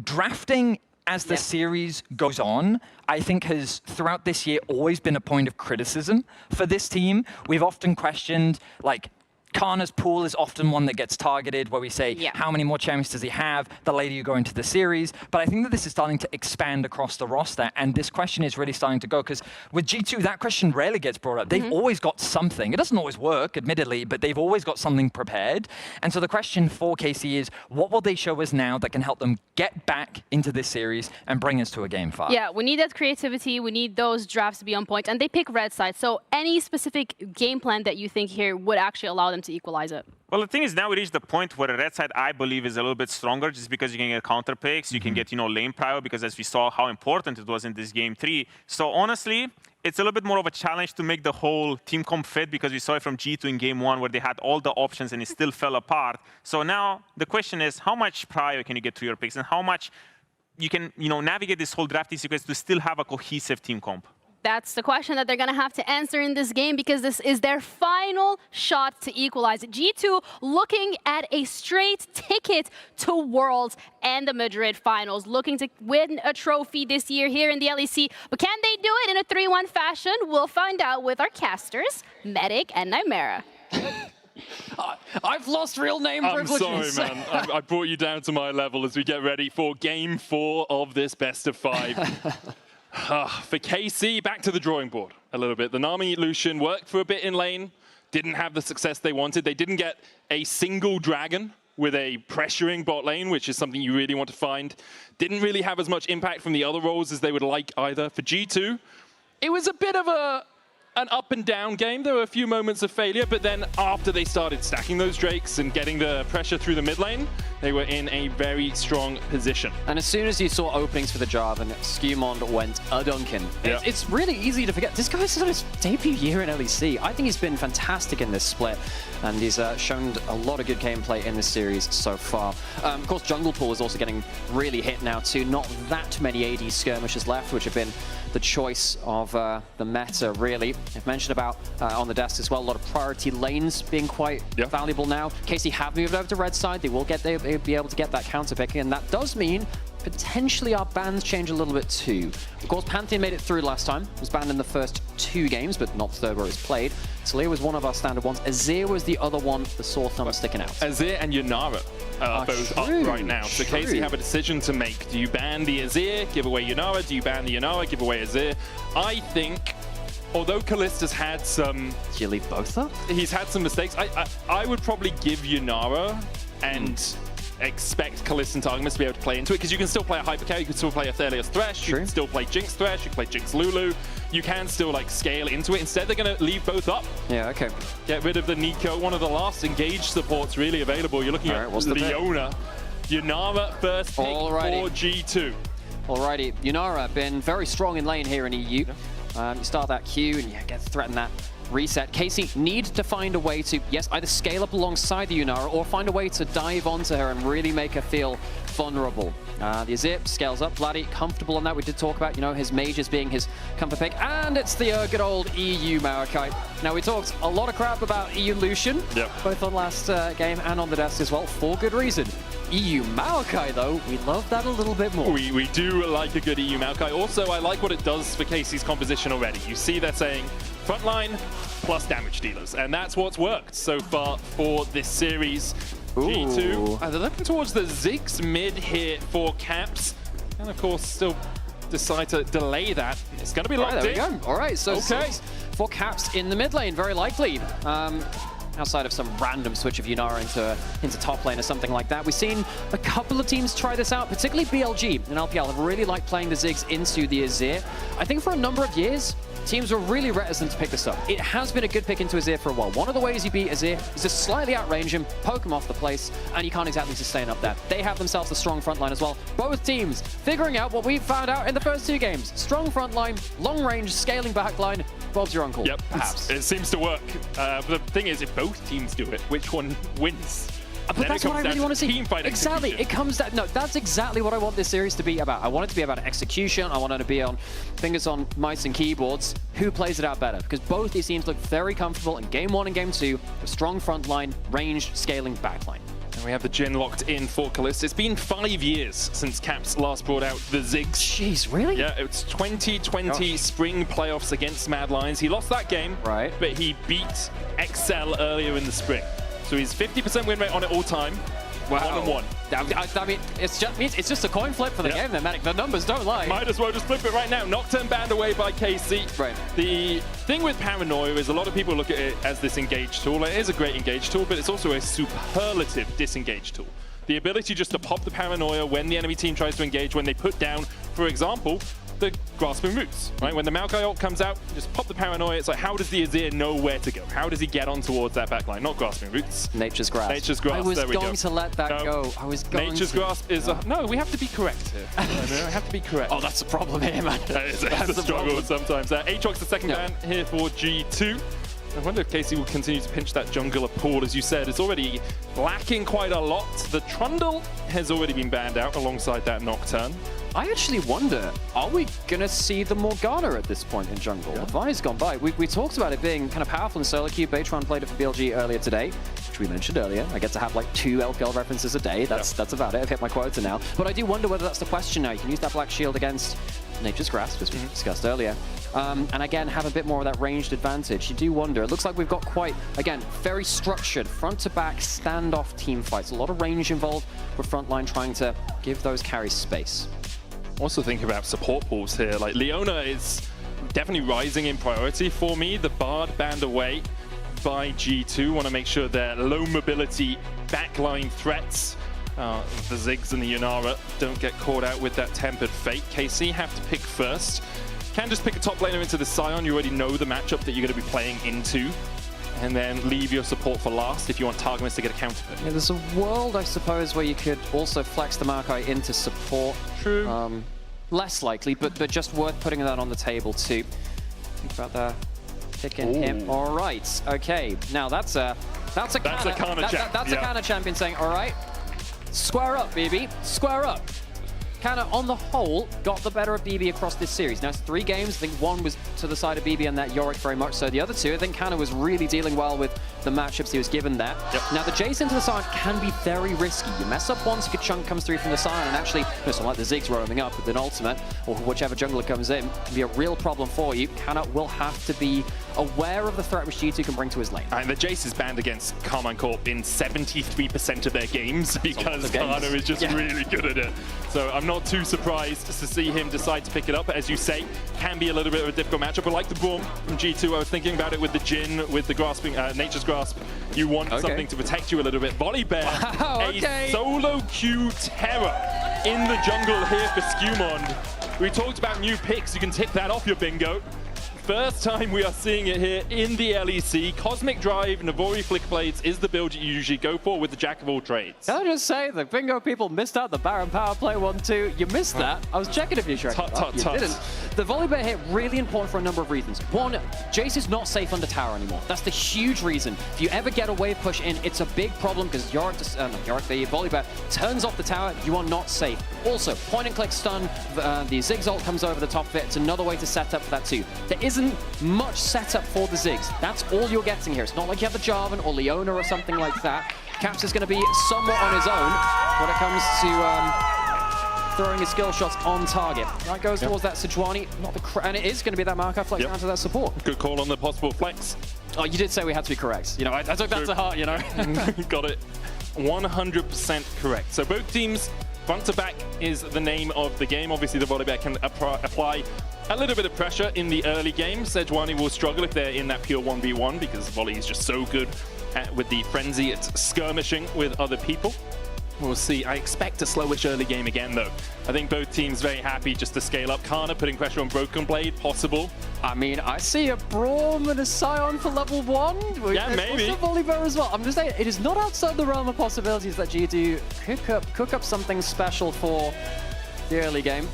Drafting as the series goes on, I think has, throughout this year, always been a point of criticism for this team. We've often questioned, like, Kana's pool is often one that gets targeted, where we say, how many more champions does he have the later you go into the series? But I think that this is starting to expand across the roster, and this question is really starting to go, because with G2, that question rarely gets brought up. They've always got something. It doesn't always work, admittedly, but they've always got something prepared. And so the question for KC is, what will they show us now that can help them get back into this series and bring us to a game 5? Yeah, we need that creativity. We need those drafts to be on point, and they pick red side. So any specific game plan that you think here would actually allow them to equalize it? Well, the thing is, now we reach the point where the red side, I believe, is a little bit stronger just because you can get counter picks, you can get, you know, lane prio, because as we saw how important it was in this game 3. So honestly, it's a little bit more of a challenge to make the whole team comp fit, because we saw it from G2 in game 1 where they had all the options and it still fell apart. So now the question is, how much prio can you get through your picks and how much you can, you know, navigate this whole drafting sequence to still have a cohesive team comp? That's the question that they're going to have to answer in this game, because this is their final shot to equalize it. G2 looking at a straight ticket to Worlds and the Madrid finals, looking to win a trophy this year here in the LEC. But can they do it in a 3-1 fashion? We'll find out with our casters, Medic and Nymera. I've lost real name privileges. I'm sorry, man. I brought you down to my level as we get ready for game 4 of this best of 5. For KC, back to the drawing board a little bit. The Nami Lucian worked for a bit in lane, didn't have the success they wanted. They didn't get a single dragon with a pressuring bot lane, which is something you really want to find. Didn't really have as much impact from the other roles as they would like either. For G2, it was a bit of an up and down game. There were a few moments of failure, but then after they started stacking those Drakes and getting the pressure through the mid lane, they were in a very strong position. And as soon as you saw openings for the Jarvan, Skewmond went a Duncan. It's really easy to forget. This guy's on his debut year in LEC. I think he's been fantastic in this split, and he's shown a lot of good gameplay in this series so far. Of course, Jungle Pool is also getting really hit now too. Not that many AD skirmishes left, which have been the choice of the meta, really. I've mentioned about on the desk as well, a lot of priority lanes being quite valuable now. KC have moved over to red side. They'll be able to get that counter picking, and that does mean potentially our bans change a little bit too. Of course, Pantheon made it through last time. Was banned in the first 2 games, but not the third where it's played. Talia was one of our standard ones. Azir was the other one, the sore thumb sticking out. Azir and Yunara are both up right now. So KC have a decision to make. Do you ban the Azir, give away Yunara? Do you ban the Yunara, give away Azir? I think, although Kalista's had some... Do you leave both up? He's had some mistakes. I would probably give Yunara and expect Kalista and Targamas to be able to play into it, because you can still play a Hyper Carry, you can still play a Thelios Thresh, you can still play Jinx Thresh, you can play Jinx Lulu, you can still like scale into it. Instead, they're going to leave both up. Yeah, okay. Get rid of the Nico, one of the last engaged supports really available. You're looking at Leona. Yunara first pick for G2. Alrighty, Yunara been very strong in lane here in EU. You start that Q and you get to threaten that reset. KC need to find a way to, yes, either scale up alongside the Yunara or find a way to dive onto her and really make her feel vulnerable. The Azir scales up. Vladdy comfortable on that. We did talk about, his mages being his comfort pick. And it's the good old EU Maokai. Now, we talked a lot of crap about EU Lucian, both on last game and on the desk as well, for good reason. EU Maokai, though, we love that a little bit more. We do like a good EU Maokai. Also, I like what it does for KC's composition already. You see they're saying frontline plus damage dealers, and that's what's worked so far for this series. G2, they're looking towards the Ziggs mid here for Caps, and of course still decide to delay that. It's going to be locked in. There we go. All right, so Ziggs for Caps in the mid lane, very likely. Outside of some random switch of Yunara into top lane or something like that. We've seen a couple of teams try this out, particularly BLG and LPL have really liked playing the Ziggs into the Azir. I think for a number of years, teams were really reticent to pick this up. It has been a good pick into Azir for a while. One of the ways you beat Azir is to slightly outrange him, poke him off the place, and you can't exactly sustain up that. They have themselves a strong front line as well. Both teams figuring out what we found out in the first 2 games. Strong front line, long range, scaling back line. Bob's your uncle. Yep, perhaps. It seems to work. But the thing is, if both teams do it, which one wins? But that's what I really want to see. Exactly. It comes down. No, that's exactly what I want this series to be about. I want it to be about execution. I want it to be on fingers on mice and keyboards. Who plays it out better? Because both these teams look very comfortable in game 1 and game 2. A strong front line, ranged, scaling backline. And we have the Jhin locked in for Kalista. It's been 5 years since Caps last brought out the Ziggs. Jeez, really? Yeah, it's 2020 spring playoffs against Mad Lions. He lost that game, but he beat XL earlier in the spring. So he's 50% win rate on it all time. Wow. 1-1. I mean, it's just a coin flip for the game then, Manic. The numbers don't lie. Might as well just flip it right now. Nocturne banned away by KC. Right. The thing with Paranoia is a lot of people look at it as this engage tool. It is a great engage tool, but it's also a superlative disengage tool. The ability just to pop the Paranoia when the enemy team tries to engage, when they put down, for example, the Grasping Roots, right? When the Maokai ult comes out, just pop the Paranoia. It's like, how does the Azir know where to go? How does he get on towards that backline? Not Grasping Roots. Nature's Grasp. Nature's Grasp, I was there we go. going to let that go. I was going Nature's Grasp is no, we have to be correct here. I have to be correct. Oh, that's the problem here, man. That's a struggle sometimes. Aatrox the second ban here for G2. I wonder if KC will continue to pinch that jungler pool. As you said, it's already lacking quite a lot. The Trundle has already been banned out alongside that Nocturne. I actually wonder, are we going to see the Morgana at this point in jungle? The Vi's gone by. We talked about it being kind of powerful in solo queue. Baytron played it for BLG earlier today, which we mentioned earlier. I get to have like 2 LPL references a day. That's about it. I've hit my quota now. But I do wonder whether that's the question now. You can use that Black Shield against Nature's Grasp, as we discussed earlier. And again, have a bit more of that ranged advantage. You do wonder. It looks like we've got quite, again, very structured front-to-back standoff team fights. A lot of range involved with frontline trying to give those carries space. Also think about support pools here. Like Leona is definitely rising in priority for me. The Bard banned away by G2. Want to make sure their low mobility backline threats, the Ziggs and the Yunara, don't get caught out with that Tempered Fate. KC have to pick first. Can just pick a top laner into the Sion. You already know the matchup that you're going to be playing into. And then leave your support for last if you want Targamas to get a counter pick. Yeah, there's a world, I suppose, where you could also flex the Maokai into support. True. Less likely, but just worth putting that on the table too. Think about that. Picking him. All right. Okay. Now that's a Kana champion saying, all right, square up, BB. Square up. Kana, on the whole, got the better of BB across this series. Now, it's 3 games. I think 1 was to the side of BB and that Yorick very much so. The other 2, I think Kana was really dealing well with the matchups he was given there. Now, the Jace into the Sion can be very risky. You mess up once, a good chunk comes through from the Sion, and actually, something like the Ziggs roaming up with an ultimate, or whichever jungler comes in, can be a real problem for you. Kana will have to be aware of the threat which G2 can bring to his lane. And the Jace is banned against Carmine Corp in 73% of their games because Kana is just really good at it. So I'm not too surprised to see him decide to pick it up. But as you say, can be a little bit of a difficult matchup. But like the Braum from G2, I was thinking about it with the Jhin, with the grasping, Nature's Grasp. You want something to protect you a little bit. Volley Bear, a solo queue terror in the jungle here for Skewmond. We talked about new picks. You can tick that off your bingo. first time we are seeing it here in the LEC. Cosmic Drive, Navori Flicker Blades is the build you usually go for with the Jack of all trades. Can I just say, the Bingo people missed out the Baron power play 1-2. You missed that. I was checking if you tried it. You didn't. The volley bear hit, really important for a number of reasons. One, Jace is not safe under tower anymore. That's the huge reason. If you ever get a wave push in, it's a big problem because Yorick, the volley bear, turns off the tower. You are not safe. Also, point and click stun, the Ziggs ult comes over the top of it. It's another way to set up for that too. There isn't much setup for the Ziggs. That's all you're getting here. It's not like you have a Jarvan or Leona or something like that. Caps is going to be somewhat on his own when it comes to throwing his skill shots on target. That goes towards that Sejuani, and it is going to be that Marco flex down to that support. Good call on the possible flex. Oh, you did say we had to be correct. You know, I took that to heart, you know. Got it. 100% correct. So both teams, front to back is the name of the game. Obviously, the volleyback can apply a little bit of pressure in the early game. Sejuani will struggle if they're in that pure 1v1 because volley is just so good with the frenzy. It's skirmishing with other people. We'll see. I expect a slowish early game again, though. I think both teams very happy just to scale up. Kana putting pressure on Broken Blade, possible. I mean, I see a Braum and a Scion for level 1. Yeah, maybe. Also Volibear as well. I'm just saying, it is not outside the realm of possibilities that G2 cook up something special for the early game.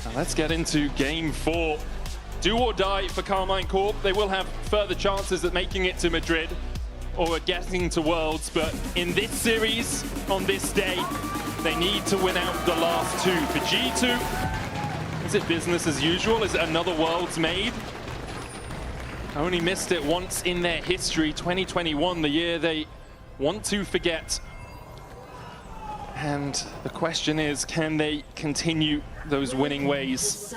Now let's get into game 4. Do or die for Carmine Corp. They will have further chances at making it to Madrid or getting to Worlds, but in this series, on this day, they need to win out the last 2. For G2, is it business as usual? Is it another Worlds made? Only missed it once in their history, 2021, the year they want to forget. And the question is, can they continue those winning ways?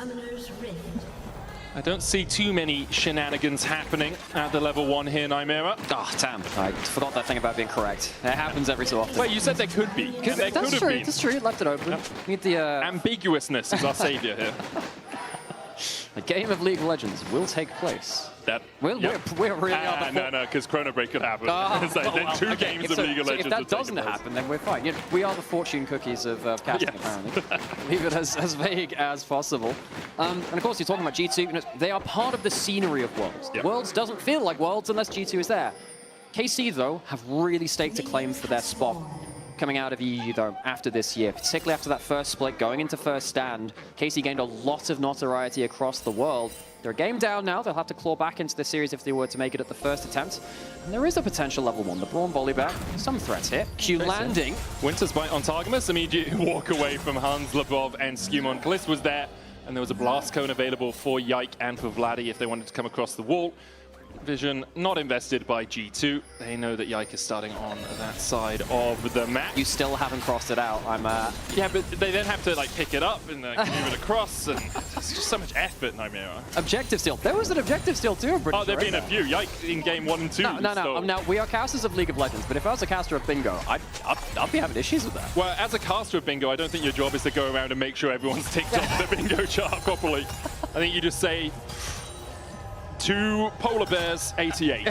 I don't see too many shenanigans happening at the level 1 here, Nymera. Oh, damn. I forgot that thing about being correct. It happens every so often. Wait, you said there could be. There That's could true, have been. that's true. It left it open. Need the, Ambiguousness is our savior here. The game of League of Legends will take place. We're really on the No, because Chrono Break could happen. It's like, then 2 games of League of Legends. If that doesn't happen, then we're fine. You know, we are the fortune cookies of casting, apparently. Leave it as vague as possible. And of course, you're talking about G2. You know, they are part of the scenery of Worlds. Worlds doesn't feel like Worlds unless G2 is there. KC, though, have really staked a claim for their spot coming out of EU, though, after this year, particularly after that first split, going into first stand. KC gained a lot of notoriety across the world. They're a game down now. They'll have to claw back into the series if they were to make it at the first attempt. And there is a potential level 1. The Braum volley back. Some threats here. Q landing. Winter's bite on Targamas. Immediate walk away from Hans, Labov, and Skewmon. Kalist was there, and there was a blast cone available for Yike and for Vladdy if they wanted to come across the wall. Vision not invested by G2. They know that Yike is starting on that side of the map. You still haven't crossed it out. Yeah, but they then have to like pick it up and move it across, and it's just so much effort, Nymera. Objective steal. There was an objective steal too, I'm pretty sure. Oh, there've been a few. Yike in game 1 and 2. No. Now, we are casters of League of Legends, but if I was a caster of Bingo, I'd be having issues with that. Well, as a caster of Bingo, I don't think your job is to go around and make sure everyone's ticked off the Bingo chart properly. I think you just say, 2 polar bears, 88.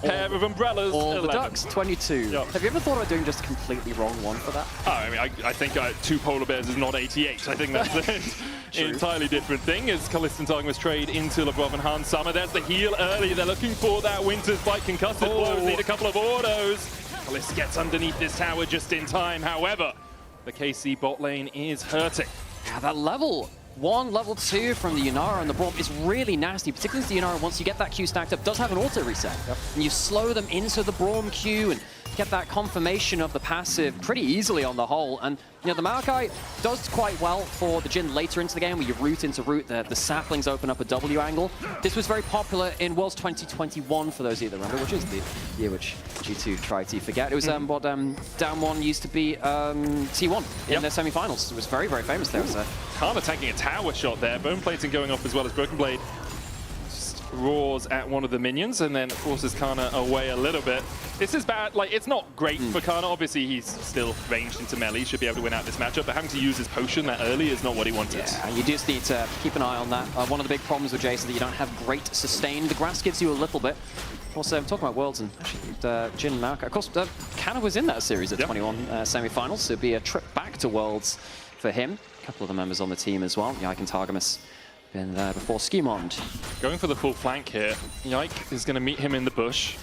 Pair of umbrellas, all 11. the ducks, 22. Yep. Have you ever thought about doing just a completely wrong one for that? Oh, I mean, I think 2 polar bears is not 88. I think that's an entirely different thing. As Kalist and Targamas trade into Labrov and Hans Summer. There's the heal early. They're looking for that Winter's Bite concussive blows. Need a couple of autos. Kalist gets underneath this tower just in time. However, the KC bot lane is hurting. Yeah, that level 1, level 2 from the Yunara and the Braum is really nasty, particularly as the Yunara, once you get that Q stacked up, does have an auto reset. And you slow them into the Braum Q and get that confirmation of the passive pretty easily on the whole. And you know, the Maokai does quite well for the Jhin later into the game, where you root into root, the saplings open up a W angle. This was very popular in Worlds 2021, for those of you that remember, which is the year which G2 tried to forget. It was down 1 used to be T1 in their semi-finals. It was very, very famous there. Karma taking a tower shot there. Bone plating going off as well as Broken Blade just roars at one of the minions and then forces Kana away a little bit. This is bad. Like, it's not great for Kana. Obviously, he's still ranged into melee. He should be able to win out this matchup, but having to use his potion that early is not what he wanted. Yeah, you just need to keep an eye on that. One of the big problems with Jace is that you don't have great sustain. The grass gives you a little bit. Also, I'm talking about Worlds and Jhin and Maokai. Of course, Kana was in that series at 21 semi-finals, so it'd be a trip back to Worlds for him. A couple of the members on the team as well. Yike and Targamas been there before. Skimond. Going for the full flank here. Yike is going to meet him in the bush.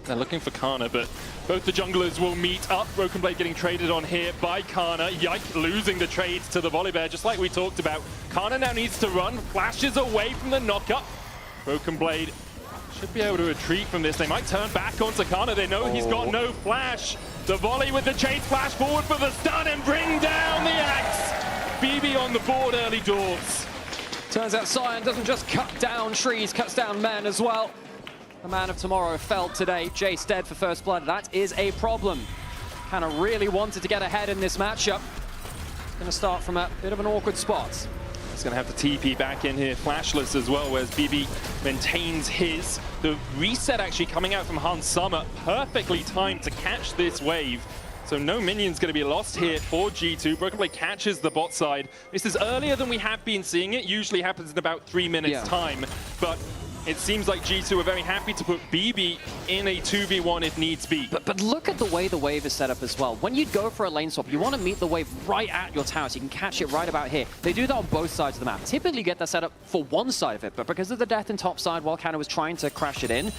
They're looking for Kana, but both the junglers will meet up. Broken Blade getting traded on here by Kana. Yike losing the trades to the Volibear, just like we talked about. Kana now needs to run, flashes away from the knockup. Broken Blade should be able to retreat from this. They might turn back onto Kana. They know he's got no flash. The volley with the chase flash forward for the stun and bring down the axe. BB on the board early doors. Turns out Sion doesn't just cut down trees, cuts down men as well. The man of tomorrow fell today. Jace dead for first blood. That is a problem. Kana really wanted to get ahead in this matchup. Going to start from a bit of an awkward spot. He's going to have to TP back in here, flashless as well, whereas BB maintains his. The reset actually coming out from Hans Summer, perfectly timed to catch this wave. So no minions going to be lost here for G2. Broken Blade catches the bot side. This is earlier than we have been seeing it. Usually happens in about 3 minutes time, but it seems like G2 are very happy to put BB in a 2v1 if needs be. But look at the way the wave is set up as well. When you go for a lane swap, you want to meet the wave right at your tower so you can catch it right about here. They do that on both sides of the map. Typically you get that set up for one side of it, but because of the death in top side while Kana was trying to crash it in,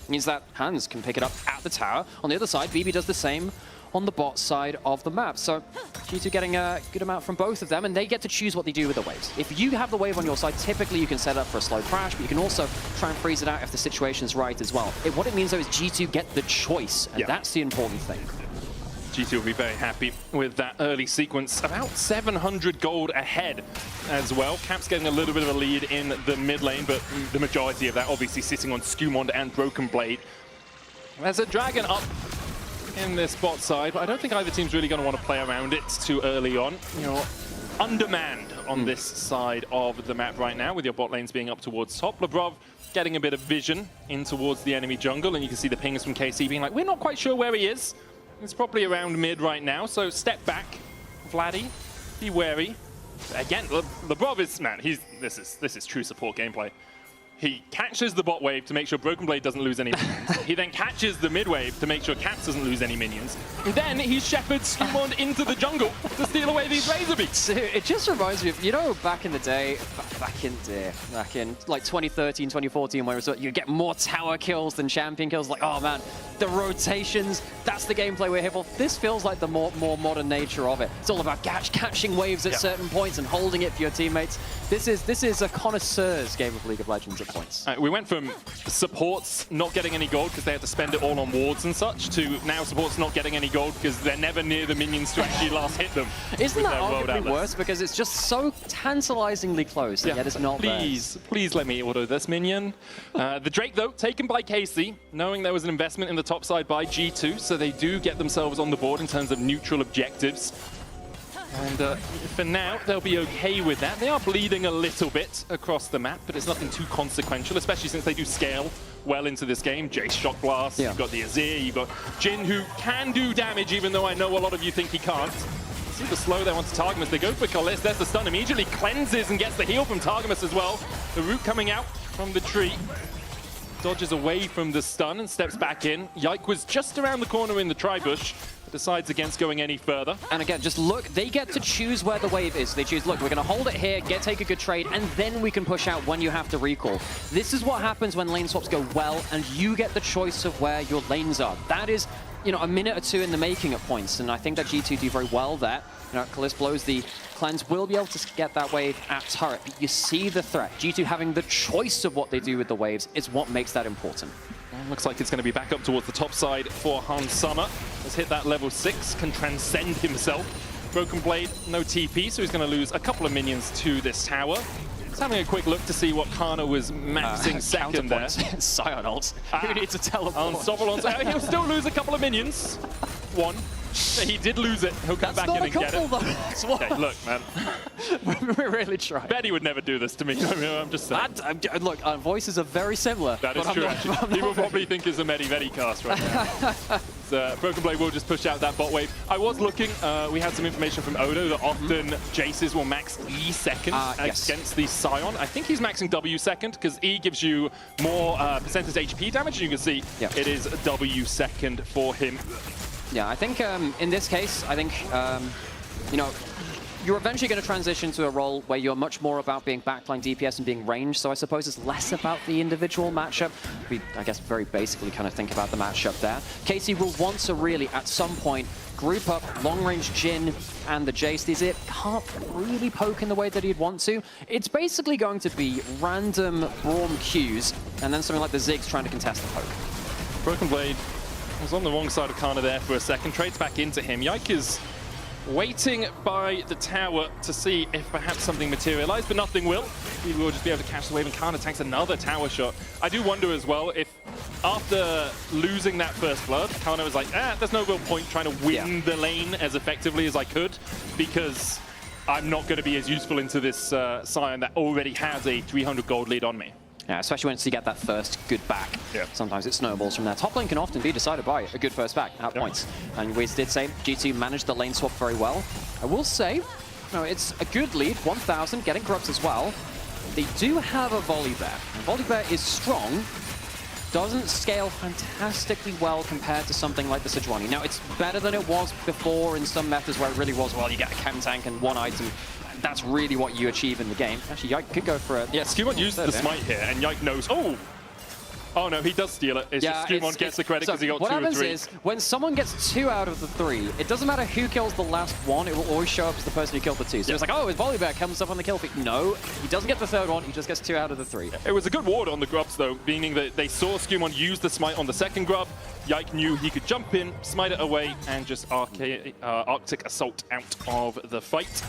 means that Hans can pick it up at the tower. On the other side, BB does the same on the bot side of the map. So G2 getting a good amount from both of them, and they get to choose what they do with the waves. If you have the wave on your side, typically you can set up for a slow crash, but you can also try and freeze it out if the situation's right as well. What it means though is G2 get the choice, and that's the important thing. G2 will be very happy with that early sequence. About 700 gold ahead as well. Cap's getting a little bit of a lead in the mid lane, but the majority of that obviously sitting on Skimond and Broken Blade. There's a dragon up in this bot side, but I don't think either team's really going to want to play around it too early on. You're undermanned on this side of the map right now, with your bot lanes being up towards top. Labrov getting a bit of vision in towards the enemy jungle, and you can see the pings from KC being like, we're not quite sure where he is. It's probably around mid right now, so step back, Vladdy, be wary. Again, Labrov is, man, this is true support gameplay. He catches the bot wave to make sure Broken Blade doesn't lose any minions. He then catches the mid wave to make sure Caps doesn't lose any minions. And then he shepherds Skimond into the jungle to steal away these razor beaks. It just reminds me of, you know, back in the day, back in like 2013, 2014, where you get more tower kills than champion kills. Like, oh man, the rotations, that's the gameplay we're here for. This feels like the more modern nature of it. It's all about catching waves at certain points and holding it for your teammates. This is a connoisseur's game of League of Legends at points. We went from supports not getting any gold because they had to spend it all on wards and such, to now supports not getting any gold because they're never near the minions to actually last hit them. Isn't that arguably worse? Because it's just so tantalizingly close, and yet it's not Please let me auto this minion. The Drake, though, taken by KC, knowing there was an investment in the top side by G2, so they do get themselves on the board in terms of neutral objectives. And for now, they'll be okay with that. They are bleeding a little bit across the map, but it's nothing too consequential, especially since they do scale well into this game. Jace Shock Blast, you've got the Azir, you've got Jhin, who can do damage, even though I know a lot of you think he can't. See the slow there onto Targamas. They go for Kalist. There's the stun. Immediately cleanses and gets the heal from Targamas as well. The root coming out from the tree. Dodges away from the stun and steps back in. Yike was just around the corner in the tri-bush, decides against going any further. And again, just look, they get to choose where the wave is. They choose, look, we're going to hold it here, take a good trade, and then we can push out when you have to recall. This is what happens when lane swaps go well, and you get the choice of where your lanes are. That is, you know, a minute or two in the making at points, and I think that G2 do very well there. You know, Kalist blows the cleanse, will be able to get that wave at turret. You see the threat. G2 having the choice of what they do with the waves is what makes that important. Looks like it's going to be back up towards the top side for Hans Summer. Has hit that level 6, can transcend himself. Broken Blade, no TP, so he's going to lose a couple of minions to this tower. Just having a quick look to see what Kana was maxing second there. Sion ult. Who needs to teleport? Unstoppable. He'll still lose a couple of minions. One. He did lose it. He'll come back in and get it. That's one. Okay, look, man. We're really trying. Betty would never do this to me. I'm just saying. Look, our voices are very similar. That is true, actually. People probably think it's a Medi cast right now. So, Broken Blade will just push out that bot wave. I was looking, we had some information from Odo that often Jaces will max E second against the Sion. I think he's maxing W second because E gives you more percentage HP damage. And you can see it is W second for him. Yeah, I think in this case, I think, you know, you're eventually going to transition to a role where you're much more about being backline DPS and being ranged, so I suppose it's less about the individual matchup. We, I guess, very basically kind of think about the matchup there. KC will want to really, at some point, group up long-range Jhin and the Jace. These can't really poke in the way that he'd want to. It's basically going to be random Braum Qs, and then something like the Ziggs trying to contest the poke. Broken Blade was on the wrong side of Kana there for a second, trades back into him. Yike is waiting by the tower to see if perhaps something materialized, but nothing will. He will just be able to catch the wave, and Kana tanks another tower shot. I do wonder as well if after losing that first blood, Kana was like, there's no real point trying to win the lane as effectively as I could, because I'm not going to be as useful into this Scion that already has a 300 gold lead on me. Yeah, especially once you get that first good back. Yeah. Sometimes it snowballs from there. Top lane can often be decided by a good first back at points. And we did say G2 managed the lane swap very well. I will say, no, it's a good lead, 1,000, getting corrupts as well. They do have a Volibear. Volibear is strong, doesn't scale fantastically well compared to something like the Sejuani. Now, it's better than it was before in some methods where it really was, well, you get a chem tank and one item. That's really what you achieve in the game. Actually, Yike could go for a... Yeah, Skewmon used the smite here, and Yike knows... Oh no, he does steal it. It's just Skewmon gets the credit because he got 2 or 3. What happens is, when someone gets 2 out of the 3, it doesn't matter who kills the last one, it will always show up as the person who killed the 2. So it's like, oh, his Volibear comes up on the kill feed. No, he doesn't get the 3rd one, he just gets 2 out of the 3. It was a good ward on the grubs though, meaning that they saw Skewmon use the smite on the second grub. Yike knew he could jump in, smite it away, and just Arctic Assault out of the fight.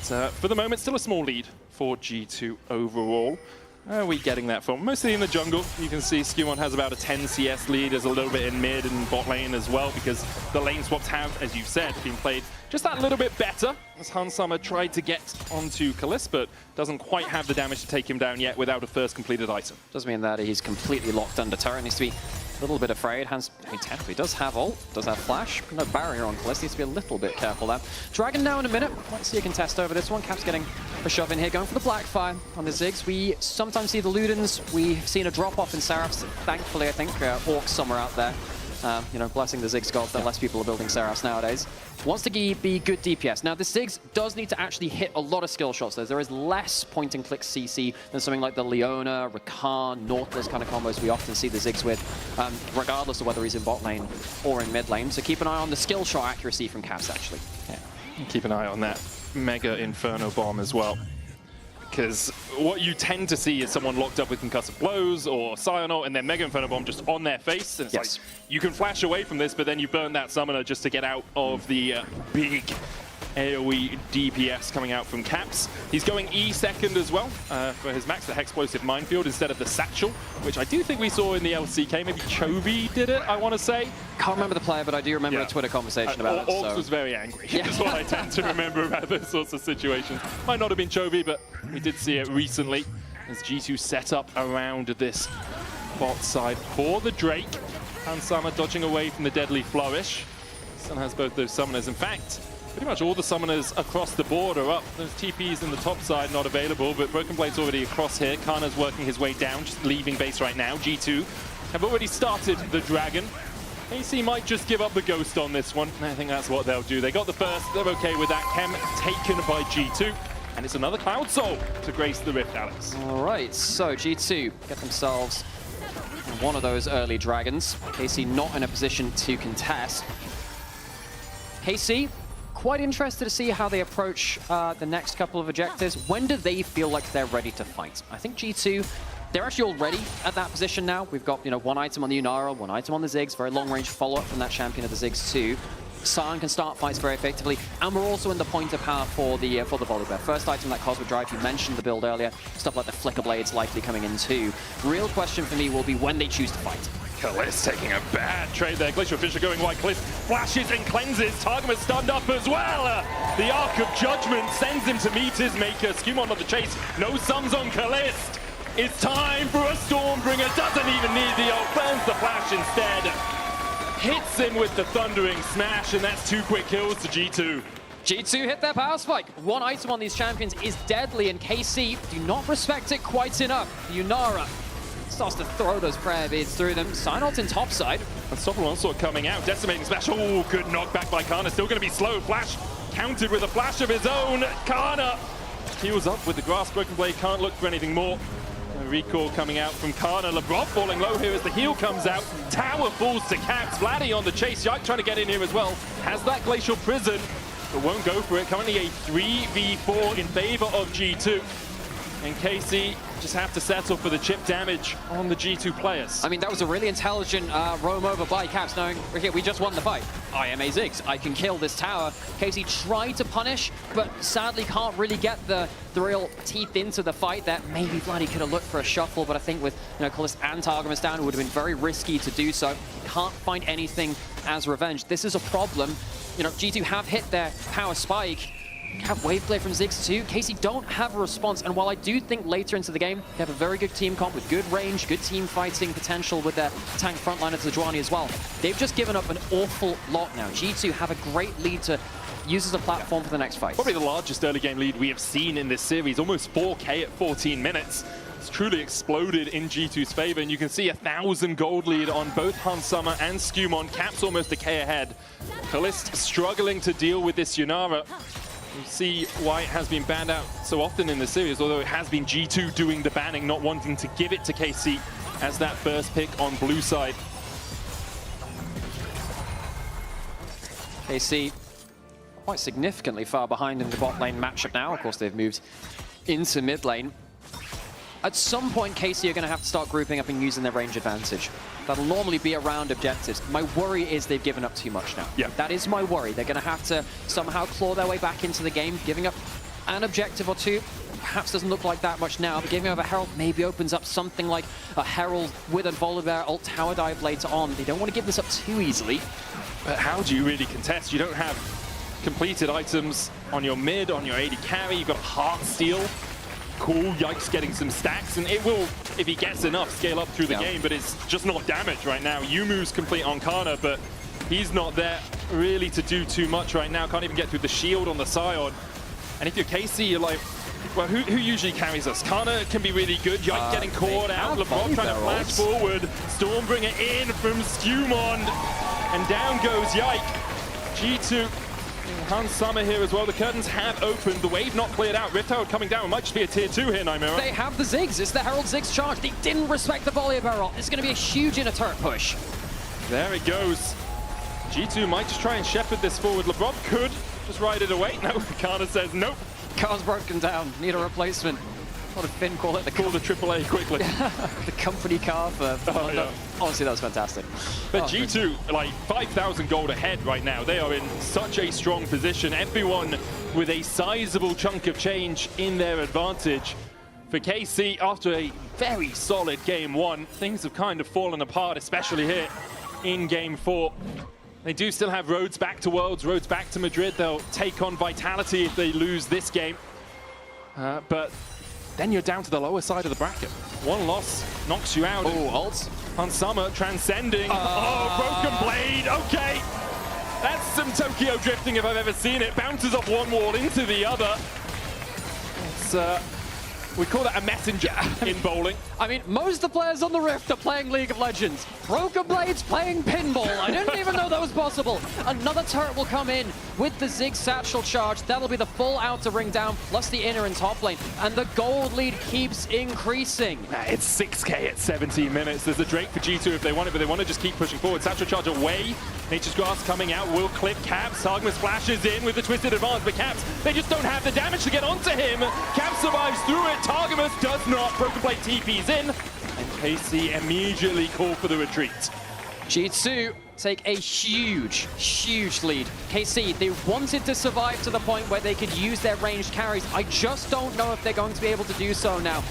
For the moment, still a small lead for G2 overall. Where are we getting that from? Mostly in the jungle. You can see Skewmon has about a 10 CS lead. There's a little bit in mid and bot lane as well, because the lane swaps have, as you've said, been played just that little bit better, as Hansama tried to get onto Kalist, but doesn't quite have the damage to take him down yet without a first completed item. Does mean that he's completely locked under turret. Needs to be a little bit afraid. He technically does have ult, does have flash. No barrier on Kalist. Needs to be a little bit careful there. Dragon now in a minute. Might see a contest over this one. Cap's getting a shove in here, going for the Blackfire on the Ziggs. We sometimes see the Ludens. We've seen a drop-off in Seraphs. Thankfully, I think Orcs somewhere out there. You know, blessing the Ziggs gods that less people are building Seraphs nowadays. Wants to be good DPS. Now, the Ziggs does need to actually hit a lot of skill shots. There is less point-and-click CC than something like the Leona, Rakan, Nautilus kind of combos we often see the Ziggs with, regardless of whether he's in bot lane or in mid lane. So keep an eye on the skill shot accuracy from Caps, actually. Yeah, keep an eye on that Mega Inferno Bomb as well. Because what you tend to see is someone locked up with Concussive Blows or Cyano, and then Mega Inferno Bomb just on their face. And it's like, you can flash away from this, but then you burn that Summoner just to get out of the big AoE DPS coming out from Caps. He's going E second as well for his max, the Hexplosive Minefield instead of the Satchel, which I do think we saw in the LCK. Maybe Chovy did it, I want to say. Can't remember the player, but I do remember a Twitter conversation about it. Orcs was very angry. That's what I tend to remember about those sorts of situations. Might not have been Chovy, but we did see it recently as G2 set up around this bot side for the Drake. Hansama dodging away from the Deadly Flourish. Sun has both those summoners. In fact, pretty much all the summoners across the board are up. Those TPs in the top side not available, but Broken Blade's already across here. Kana's working his way down, just leaving base right now. G2 have already started the Dragon. AC might just give up the Ghost on this one. I think that's what they'll do. They got the first, they're okay with that. Chem taken by G2. And it's another Cloud Soul to grace the Rift, Alex. All right, so G2 get themselves one of those early Dragons. KC not in a position to contest. KC, quite interested to see how they approach the next couple of objectives. When do they feel like they're ready to fight? I think G2, they're actually already at that position now. We've got, you know, one item on the Unara, one item on the Ziggs, very long-range follow-up from that champion of the Ziggs too. Sion can start fights very effectively, and we're also in the point of power for the Volibear. First item, that Cosmic Drive, you mentioned the build earlier, stuff like the Flicker Blades likely coming in too. Real question for me will be when they choose to fight. Kalist taking a bad trade there. Glacial Fisher going wide. Kalist flashes and cleanses. Targamas stunned up as well. The Arc of Judgment sends him to meet his maker. Skewmon on the chase. No sums on Kalist. It's time for a Stormbringer. Doesn't even need the ult. Burns the flash instead. Hits him with the Thundering Smash, and that's 2 quick kills to G2. G2 hit their power spike. One item on these champions is deadly, and KC do not respect it quite enough. Unara starts to throw those prayer beads through them. Synod's in topside. And Stoppel Onslaught coming out. Decimating Smash. Oh, good knockback by Kana. Still going to be slow. Flash countered with a flash of his own. Kana heals up with the grass. Broken Blade can't look for anything more. A recall coming out from Kana. LeBron falling low here as the heal comes out. Tower falls to Caps. Vladdy on the chase. Yike trying to get in here as well. Has that Glacial Prison, but won't go for it. Currently a 3v4 in favor of G2. And KC just have to settle for the chip damage on the G2 players. I mean, that was a really intelligent roam over by Caps, knowing, okay, we just won the fight. I am a Ziggs. I can kill this tower. KC tried to punish, but sadly can't really get the real teeth into the fight there. Maybe Vladdy could have looked for a shuffle, but I think with Calist and Targamas down, it would have been very risky to do so. Can't find anything as revenge. This is a problem. G2 have hit their power spike. Have wave play from Ziggs too. KC don't have a response, and while I do think later into the game they have a very good team comp with good range, good team fighting potential with their tank frontliner Sejuani as well, they've just given up an awful lot now. G2 have a great lead to use as a platform for the next fight. Probably the largest early game lead we have seen in this series, almost 4K at 14 minutes. It's truly exploded in G2's favor, and you can see 1,000 gold lead on both Hans Summer and Skumon. Caps almost a K ahead. Kalist struggling to deal with this Yunara. You see why it has been banned out so often in the series, although it has been G2 doing the banning, not wanting to give it to KC as that first pick on blue side. KC quite significantly far behind in the bot lane matchup now. Of course, they've moved into mid lane. At some point, KC are going to have to start grouping up and using their range advantage. That'll normally be around objectives. My worry is they've given up too much now. Yeah. That is my worry. They're going to have to somehow claw their way back into the game, giving up an objective or two. Perhaps doesn't look like that much now, but giving over Herald maybe opens up something like a Herald with a Volibear alt tower dive later on. They don't want to give this up too easily. But how do you really contest? You don't have completed items on your mid, on your AD carry. You've got Heart Steel. Cool, Yike's getting some stacks, and it will, if he gets enough, scale up through the game, but it's just not damage right now. Yumu's complete on Kana, but he's not there really to do too much right now. Can't even get through the shield on the Scion. And if you're KC, you're like, well, who usually carries us? Kana can be really good. Yike getting caught out. LeBron trying to flash forward. Stormbringer in from Skumon. And down goes Yike. G2. Hans Summer here as well. The curtains have opened. The wave not cleared out. Rift Herald coming down. It might just be a tier 2 here, Nymera. They have the Ziggs. It's the Herald Ziggs charge. They didn't respect the Volibear ult. It's going to be a huge inner turret push. There it goes. G2 might just try and shepherd this forward. LeBron could just ride it away. No, Kana says nope. Car's broken down. Need a replacement. What did Finn call it? Call the AAA quickly. The company car for... yeah. Honestly, that was fantastic. But G2, like 5,000 gold ahead right now. They are in such a strong position. Everyone with a sizable chunk of change in their advantage. For KC, after a very solid game 1, things have kind of fallen apart, especially here in game 4. They do still have roads back to Worlds, roads back to Madrid. They'll take on Vitality if they lose this game. But then you're down to the lower side of the bracket. One loss knocks you out. Oh, ults. On Summer, transcending. Oh, Broken Blade, okay. That's some Tokyo drifting if I've ever seen it. Bounces off one wall into the other. It's, we call that a messenger in bowling. I mean, most of the players on the Rift are playing League of Legends. Broken Blade's playing pinball. I didn't even know that was possible. Another turret will come in with the Ziggs satchel charge. That'll be the full outer ring down, plus the inner and top lane. And the gold lead keeps increasing. It's 6K at 17 minutes. There's a Drake for G2 if they want it, but they want to just keep pushing forward. Satchel charge away. Nature's Grass coming out, will clip Caps. Targamas flashes in with the Twisted Advance, but Caps, they just don't have the damage to get onto him. Caps survives through it. Targamas does not. Broken Blade TP's in, and KC immediately call for the retreat. G2 take a huge, huge lead. KC, they wanted to survive to the point where they could use their ranged carries. I just don't know if they're going to be able to do so now.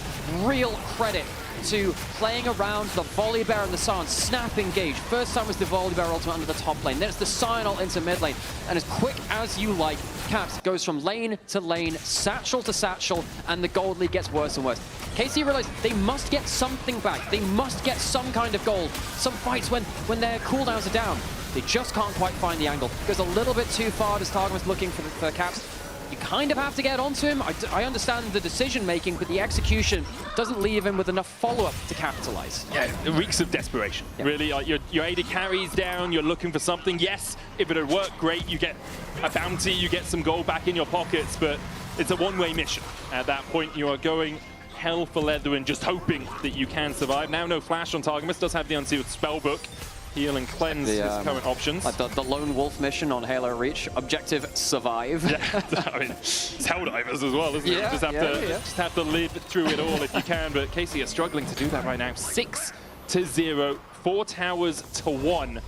Real credit to playing around the Volibear and the Scion. Snap engage. First time was the Volibear ultimate under the top lane. Then it's the Scion ult into mid lane. And as quick as you like, Caps goes from lane to lane, satchel to satchel, and the gold lead gets worse and worse. KC realized they must get something back. They must get some kind of gold. Some fights when their cooldowns are down. They just can't quite find the angle. Goes a little bit too far as Targamas looking for Caps. You kind of have to get onto him. I understand the decision-making, but the execution doesn't leave him with enough follow-up to capitalize. Yeah, it reeks of desperation. Yeah. Really, like your AD carries down, you're looking for something. Yes, if it had worked, great. You get a bounty, you get some gold back in your pockets, but it's a one-way mission. At that point, you are going hell for leather and just hoping that you can survive. Now no flash on Targamas, does have the unsealed spellbook. Heal and cleanse his current options. Like the lone wolf mission on Halo Reach. Objective, survive. Yeah, I mean, it's Helldivers as well, isn't it? You just have to live through it all if you can, but KC are struggling to do that right now. 6-0, 4 towers to 1.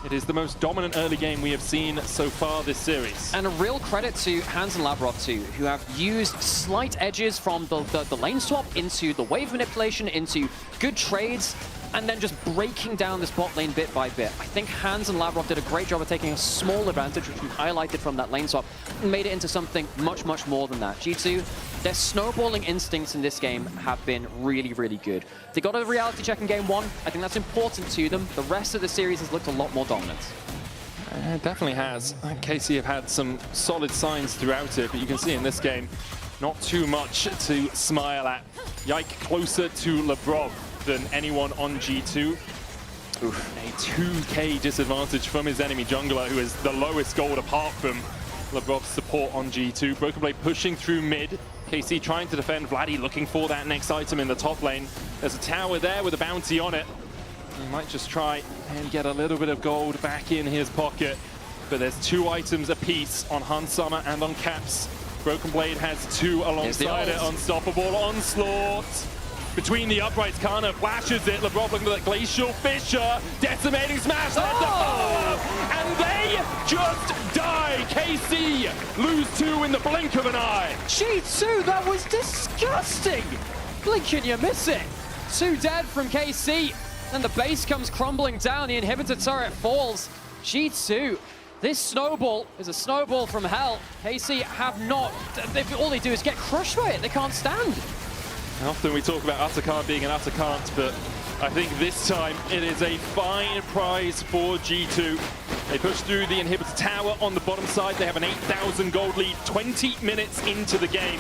It is the most dominant early game we have seen so far this series. And a real credit to Hans and Lavrov too, who have used slight edges from the lane swap into the wave manipulation, into good trades, and then just breaking down this bot lane bit by bit. I think Hans and Lavrov did a great job of taking a small advantage, which we highlighted from that lane swap, and made it into something much, much more than that. G2, their snowballing instincts in this game have been really, really good. They got a reality check in game 1. I think that's important to them. The rest of the series has looked a lot more dominant. It definitely has. KC have had some solid signs throughout it, but you can see in this game, not too much to smile at. Yike closer to Lavrov than anyone on G2. Oof. A 2k disadvantage from his enemy jungler, who is the lowest gold apart from Lavrov's support on G2. Broken Blade pushing through mid. KC trying to defend. Vladdy looking for that next item in the top lane. There's a tower there with a bounty on it. He might just try and get a little bit of gold back in his pocket. But there's 2 items apiece on Hans Summer and on Caps. Broken Blade has 2 alongside it. Unstoppable Onslaught. Between the uprights, Kana flashes it. Lavrov looking at Glacial Fissure. Decimating Smash. And they just die. KC lose 2 in the blink of an eye. G2, that was disgusting. Blink and you miss it. 2 dead from KC. And the base comes crumbling down. The inhibitor turret falls. G2. This snowball is a snowball from hell. KC have not. All they do is get crushed by it. They can't stand. Often we talk about utter can't being an utter can't, but I think this time it is a fine prize for G2. They push through the inhibitor tower on the bottom side. They have an 8,000 gold lead 20 minutes into the game.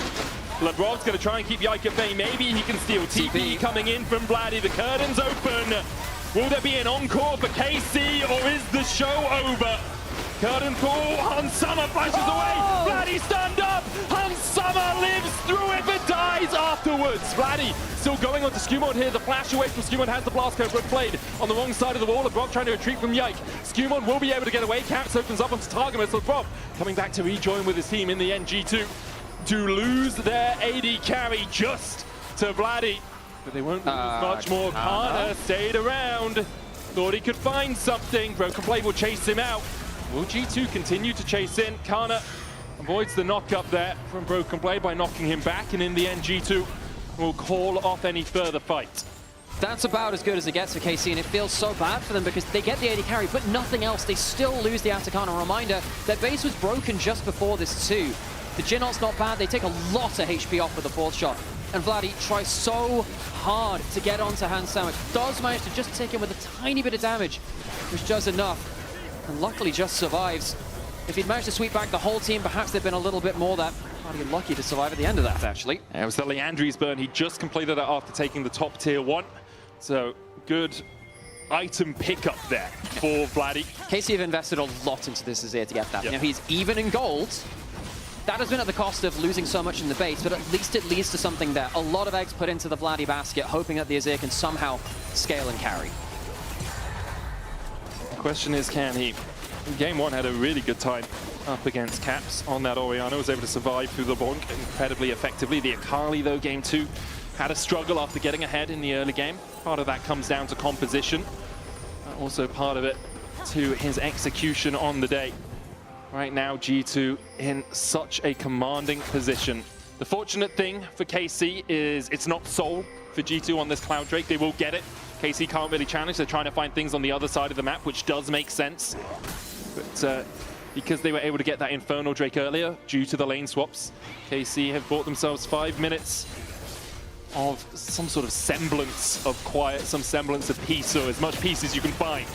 Lavrov's going to try and keep Yike at bay. Maybe he can steal TP coming in from Vladdy. The curtain's open. Will there be an encore for KC, or is the show over? Curtain call, Hans Summer flashes away, Vladdy stand up, Hans Summer lives through it but dies afterwards. Vladdy still going on to Skewmod here, the flash away from Skewmod has the blast code, Brook Blade on the wrong side of the wall, Lavrov trying to retreat from Yike. Skewmod will be able to get away, Caps opens up onto Targamas, Lavrov coming back to rejoin with his team in the end. G2 to lose their AD carry just to Vladdy, but they won't lose much more. Kana stayed around, thought he could find something, Broken Blade will chase him out. Will G2 continue to chase in? Kana avoids the knock up there from Broken Blade by knocking him back, and in the end G2 will call off any further fight. That's about as good as it gets for KC, and it feels so bad for them because they get the AD carry, but nothing else. They still lose the Atacana. Reminder, their base was broken just before this too. The Jinot's not bad. They take a lot of HP off with the 4th shot. And Vladdy tries so hard to get onto Hans Sandwich. Does manage to just take him with a tiny bit of damage, which does enough. And luckily just survives. If he'd managed to sweep back the whole team, perhaps there'd been a little bit more that. I'd be lucky to survive at the end of that, actually. Yeah, it was the Leandri's burn. He just completed it after taking the top tier 1. So good item pickup there for Vladdy. KC have invested a lot into this Azir to get that. Yep. You know, he's even in gold. That has been at the cost of losing so much in the base, but at least it leads to something there. A lot of eggs put into the Vladdy basket, hoping that the Azir can somehow scale and carry. The question is, can he? In game 1 had a really good time up against Caps on that Orianna, was able to survive through the bonk incredibly effectively. The Akali, though, game 2 had a struggle after getting ahead in the early game. Part of that comes down to composition. Also part of it to his execution on the day. Right now, G2 in such a commanding position. The fortunate thing for KC is it's not Soul for G2 on this Cloud Drake. They will get it. KC can't really challenge. They're trying to find things on the other side of the map, which does make sense. But because they were able to get that Infernal Drake earlier, due to the lane swaps, KC have bought themselves 5 minutes of some sort of semblance of quiet, some semblance of peace, or as much peace as you can find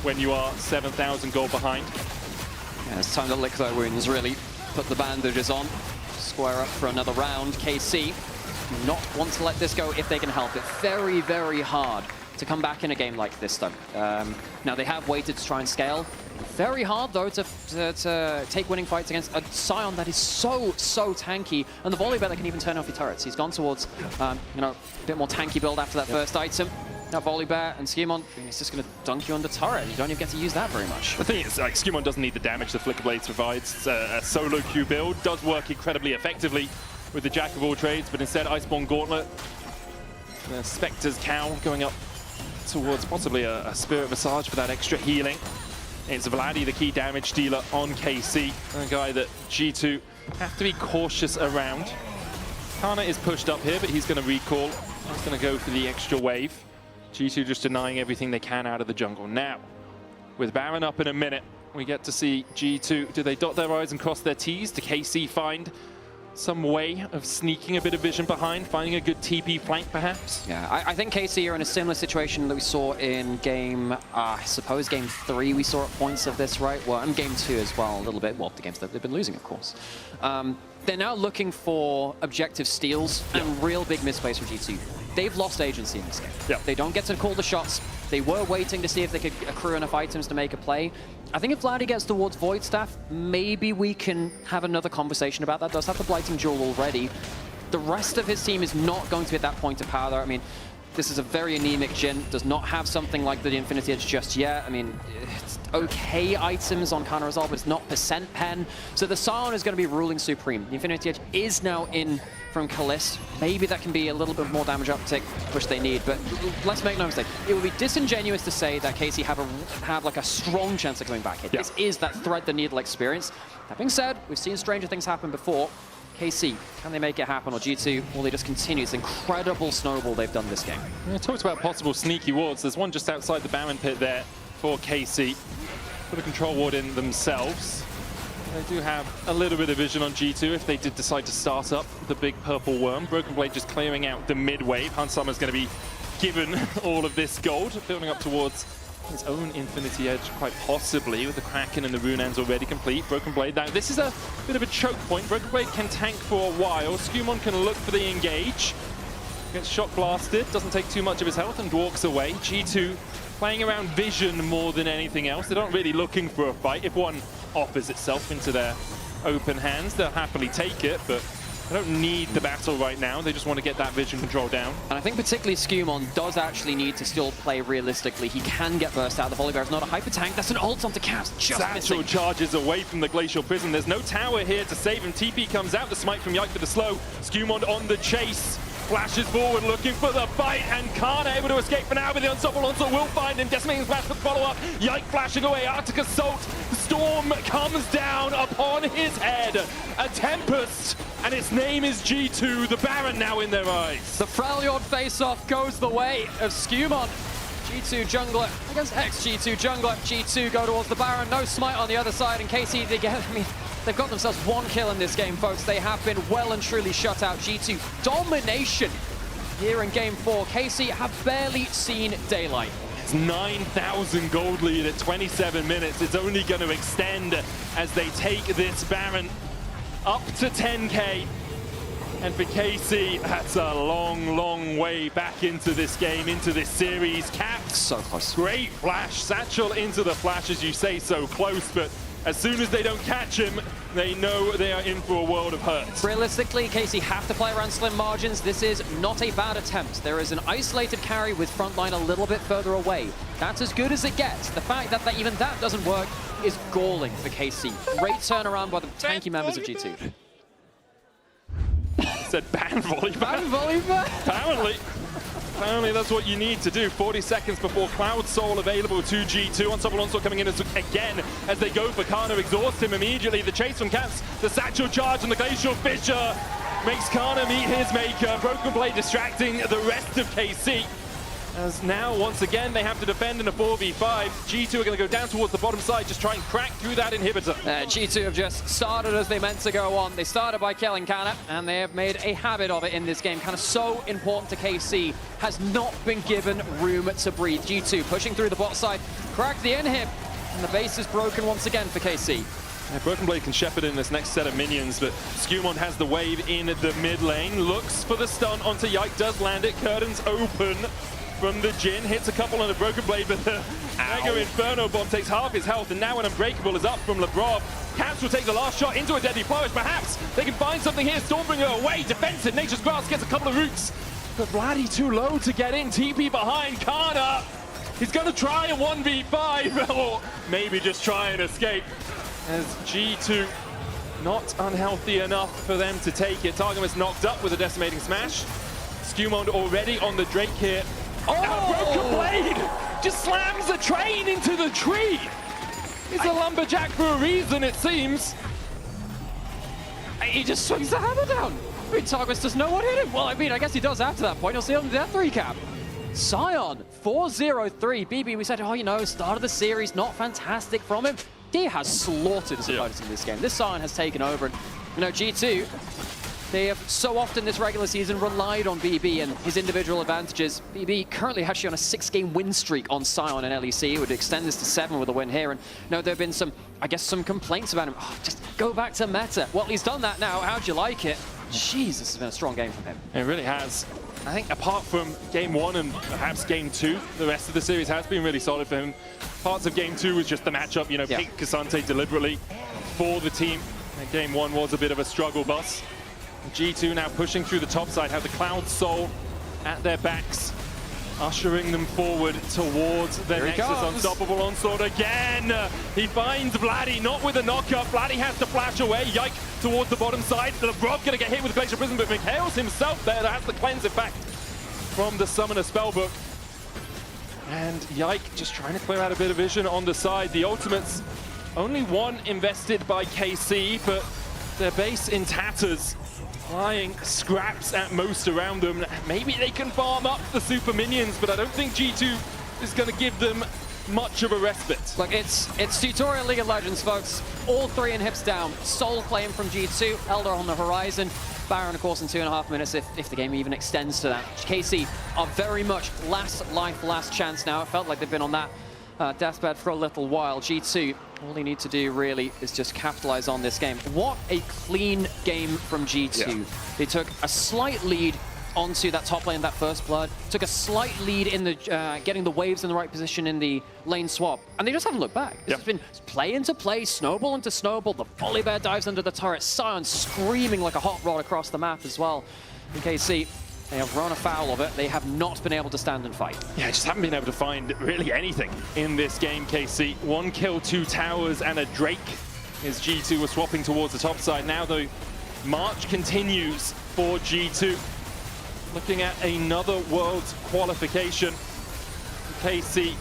when you are 7,000 gold behind. Yeah, it's time to lick their wounds, really. put the bandages on. Square up for another round. KC do not want to let this go if they can help it. Very, very hard to come back in a game like this, though. Now, they have waited to try and scale. Very hard, though, to take winning fights against a Sion that is so tanky, and the volley bet that can even turn off your turrets. He's gone towards, you know, a bit more tanky build after that first item. Now, volley bear and Skewmon, he's just going to dunk you on the turret, and you don't even get to use that very much. The thing is, like, Skewmon doesn't need the damage the Flicker Blades provides. It's a solo queue build, does work incredibly effectively with the Jack of all trades, but instead, Iceborne Gauntlet, the Spectre's Cow going up towards possibly a Spirit Visage for that extra healing. It's Vladdy, the key damage dealer on KC, a guy that G2 have to be cautious around. Kana is pushed up here, but he's going to recall. He's going to go for the extra wave. G2 just denying everything they can out of the jungle. Now, with Baron up in a minute, we get to see G2. Do they dot their I's and cross their T's? Do KC find some way of sneaking a bit of vision behind, finding a good TP flank, perhaps? Yeah, I think KC are in a similar situation that we saw in game, I suppose game 3 we saw at points of this, right? Well, and game 2 as well, a little bit. Well, the games that they've been losing, of course. They're now looking for objective steals and real big misplays from G2. They've lost agency in this game. Yeah. They don't get to call the shots. They were waiting to see if they could accrue enough items to make a play. I think if Vladdy gets towards Void Staff, maybe we can have another conversation about that. Does have the Blighting Jewel already. The rest of his team is not going to be at that point of power. I mean, this is a very anemic Jhin, does not have something like the Infinity Edge just yet. I mean, it's okay items on Counter Resolve, but it's not percent pen. So the Sion is going to be ruling supreme. The Infinity Edge is now in from Kalist. Maybe that can be a little bit more damage uptick, which they need, but let's make no mistake. It would be disingenuous to say that KC have like a strong chance of coming back here. Yeah. This is that thread the needle experience. That being said, we've seen stranger things happen before. KC, can they make it happen, or G2, will they just continue this incredible snowball they've done this game? We talked about possible sneaky wards. There's one just outside the Baron pit there for KC. Put a control ward in themselves. They do have a little bit of vision on G2 if they did decide to start up the big purple worm. Broken Blade just clearing out the mid wave. Hans Sommer's going to be given all of this gold, building up towards his own Infinity Edge, quite possibly, with the Kraken and the Runeans already complete. Broken Blade, now this is a bit of a choke point. Broken Blade can tank for a while. Skewmon can look for the engage. Gets shot blasted, doesn't take too much of his health and walks away. G2 playing around vision more than anything else. They're not really looking for a fight. If one offers itself into their open hands, they'll happily take it, but they don't need the battle right now. They just want to get that vision control down. And I think particularly Skewmon does actually need to still play realistically. He can get burst out. The Volley Bear is not a hyper tank. That's an ult onto Caps. Just Satchel charges away from the Glacial Prison. There's no tower here to save him. TP comes out. The smite from Yike for the slow. Skewmon on the chase. Flashes forward, looking for the fight, and Kana able to escape for now, but the Unstoppable Onslaught will find him. Decimating Splash for the follow-up. Yike flashing away. Arctic Assault. Storm comes down upon his head. A Tempest, and its name is G2. The Baron now in their eyes. The Freljord face-off goes the way of Skewmon. G2 jungler against ex-G2 jungler. G2 go towards the Baron. No smite on the other side, and KC, they've got themselves one kill in this game, folks. They have been well and truly shut out. G2 domination here in game 4. KC have barely seen daylight. It's 9,000 gold lead at 27 minutes. It's only going to extend as they take this Baron up to 10k. And for KC, that's a long, long way back into this game, into this series. Caps, so close. Great flash. Satchel into the flash, as you say, so close, but as soon as they don't catch him, they know they are in for a world of hurt. Realistically, KC have to play around slim margins. This is not a bad attempt. There is an isolated carry with frontline a little bit further away. That's as good as it gets. The fact that even that doesn't work is galling for KC. Great turnaround by the tanky members of G2. Said ban volley back. Ban volley back? Apparently that's what you need to do. 40 seconds before Cloud Soul available to G2. Unstoppable Onslaught coming in again as they go for Kana, exhaust him immediately. The chase from Caps, the Satchel charge and the Glacial Fissure makes Kana meet his maker. Broken Blade distracting the rest of KC. As now, once again, they have to defend in a 4v5. G2 are going to go down towards the bottom side, just try and crack through that inhibitor. G2 have just started as they meant to go on. They started by killing Kana, and they have made a habit of it in this game. Kana so important to KC, has not been given room to breathe. G2 pushing through the bot side, crack the inhib, and the base is broken once again for KC. Yeah, Broken Blade can shepherd in this next set of minions, but Skumon has the wave in the mid lane, looks for the stun onto Yike, does land it, curtains open from the Jhin, hits a couple on the Broken Blade, but the Mega Inferno bomb takes half his health, and now an Unbreakable is up from Lebrov. Caps will take the last shot into a deadly flourish, perhaps they can find something here, Stormbringer away, defensive, Nature's Grasp gets a couple of roots, but Vladdy too low to get in, TP behind, Kana, he's gonna try a 1v5, or maybe just try and escape. As G2 not unhealthy enough for them to take it. Targamas knocked up with a decimating smash. Skumon already on the Drake here. Oh! Broken Blade just slams the train into the tree. He's a lumberjack for a reason, it seems. He just swings the hammer down. I mean, Targamas does no one hit him. Well, I mean, I guess he does after that point. He'll see on the death recap. Sion, 4-0-3. BB, we said, oh, you know, start of the series, not fantastic from him. He has slaughtered his opponents in this game. This Sion has taken over, and you know, G2, they have so often this regular season relied on BB and his individual advantages. BB currently actually on a 6-game win streak on Sion and LEC. It would extend this to 7 with a win here, and you know, there have been some, I guess, some complaints about him. Oh, just go back to meta. Well, he's done that now. How'd you like it? Jeez, this has been a strong game from him. It really has. I think apart from game 1 and perhaps game 2, the rest of the series has been really solid for him. Parts of game 2 was just the matchup, you know, pick Cassante deliberately for the team. And game 1 was a bit of a struggle bus. G2 now pushing through the top side, have the Cloud Soul at their backs, ushering them forward towards their Nexus. Unstoppable onslaught again. He finds Vladdy, not with a knockup. Vladdy has to flash away. Yike towards the bottom side. Lebrov gonna get hit with Glacial Prism, but Mikhail's himself there that has the cleanse effect from the Summoner Spellbook. And Yike just trying to clear out a bit of vision on the side. The ultimates, only one invested by KC, but their base in tatters. Flying scraps at most around them. Maybe they can farm up the super minions, but I don't think G2 is going to give them much of a respite. Look, it's tutorial League of Legends, folks. All 3 inhibs down. Soul claim from G2, Elder on the horizon. Baron, of course, in 2.5 minutes if the game even extends to that. KC are very much last life, last chance now. It felt like they've been on that deathbed for a little while. G2, all they need to do really is just capitalize on this game. What a clean game from G2. Yeah. They took a slight lead onto that top lane, that first blood, took a slight lead in the getting the waves in the right position in the lane swap, and they just haven't looked back. It's been play into play, snowball into snowball, the volley bear dives under the turret, Sion screaming like a hot rod across the map as well. In KC, they have run afoul of it. They have not been able to stand and fight. Yeah, just haven't been able to find really anything in this game, KC. 1 kill, 2 towers, and a Drake as G2 were swapping towards the top side. Now, though, March continues for G2. Looking at another Worlds qualification. KC,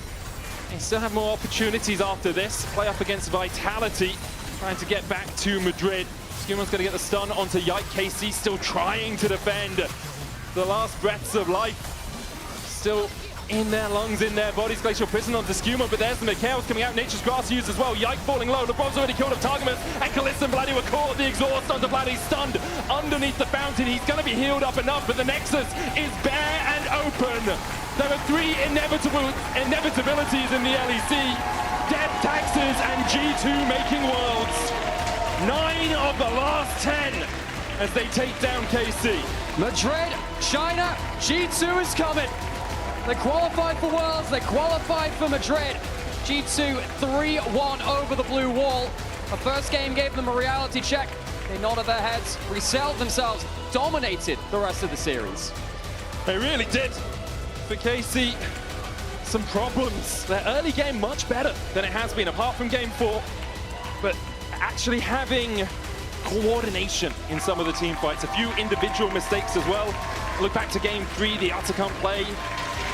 they still have more opportunities after this. Play up against Vitality, trying to get back to Madrid. Skumon's going to get the stun onto Yike. KC still trying to defend. The last breaths of life still in their lungs, in their bodies. Glacial Prison onto Skumon, but there's the Mikhail's coming out. Nature's Grass used as well. Yike falling low. Lebron's already killed up Targamas, and Kalista and Vladdy were caught. The exhaust onto Vladdy, stunned underneath the fountain. He's going to be healed up enough, but the Nexus is bare and open. There are 3 inevitabilities in the LEC. Death, taxes, and G2 making Worlds. 9 of the last 10 as they take down KC. Madrid, China, G2 is coming. They qualified for Worlds, they qualified for Madrid. G2 3-1 over the blue wall. The first game gave them a reality check. They nodded their heads, resettled themselves, dominated the rest of the series. They really did. For KC, some problems. Their early game much better than it has been, apart from game 4. But actually having coordination in some of the team fights, a few individual mistakes as well. Look back to game 3, the Atacant play,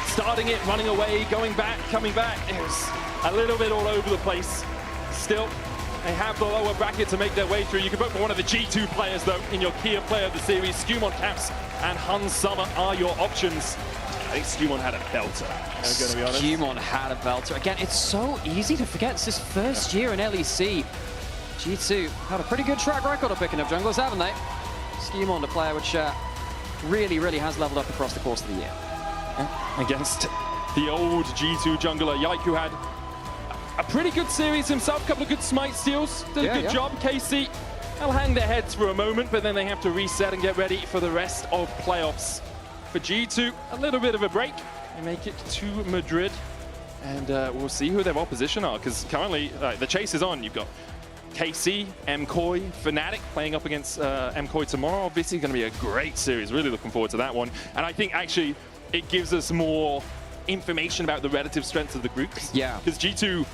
starting it, running away, going back, coming back. It was a little bit all over the place. Still, they have the lower bracket to make their way through. You can vote for one of the G2 players, though, in your Kia player of the series. Skumon, Caps, and Hun Summer are your options. I think Skumon had a belter, I'm going to be honest. Skumon had a belter. Again, it's so easy to forget. It's his first year in LEC. G2 had a pretty good track record of picking up junglers, haven't they? Skumon, the player which really has leveled up across the course of the year. Against the old G2 jungler, Yike, who had a pretty good series himself, a couple of good smite steals. Did a good job, KC. They'll hang their heads for a moment, but then they have to reset and get ready for the rest of playoffs. For G2, a little bit of a break. They make it to Madrid, and we'll see who their opposition are, because currently the chase is on. You've got KC, MKOI, Fnatic playing up against MKOI tomorrow. Obviously going to be a great series. Really looking forward to that one. And I think actually it gives us more information about the relative strengths of the groups. Yeah. Because G2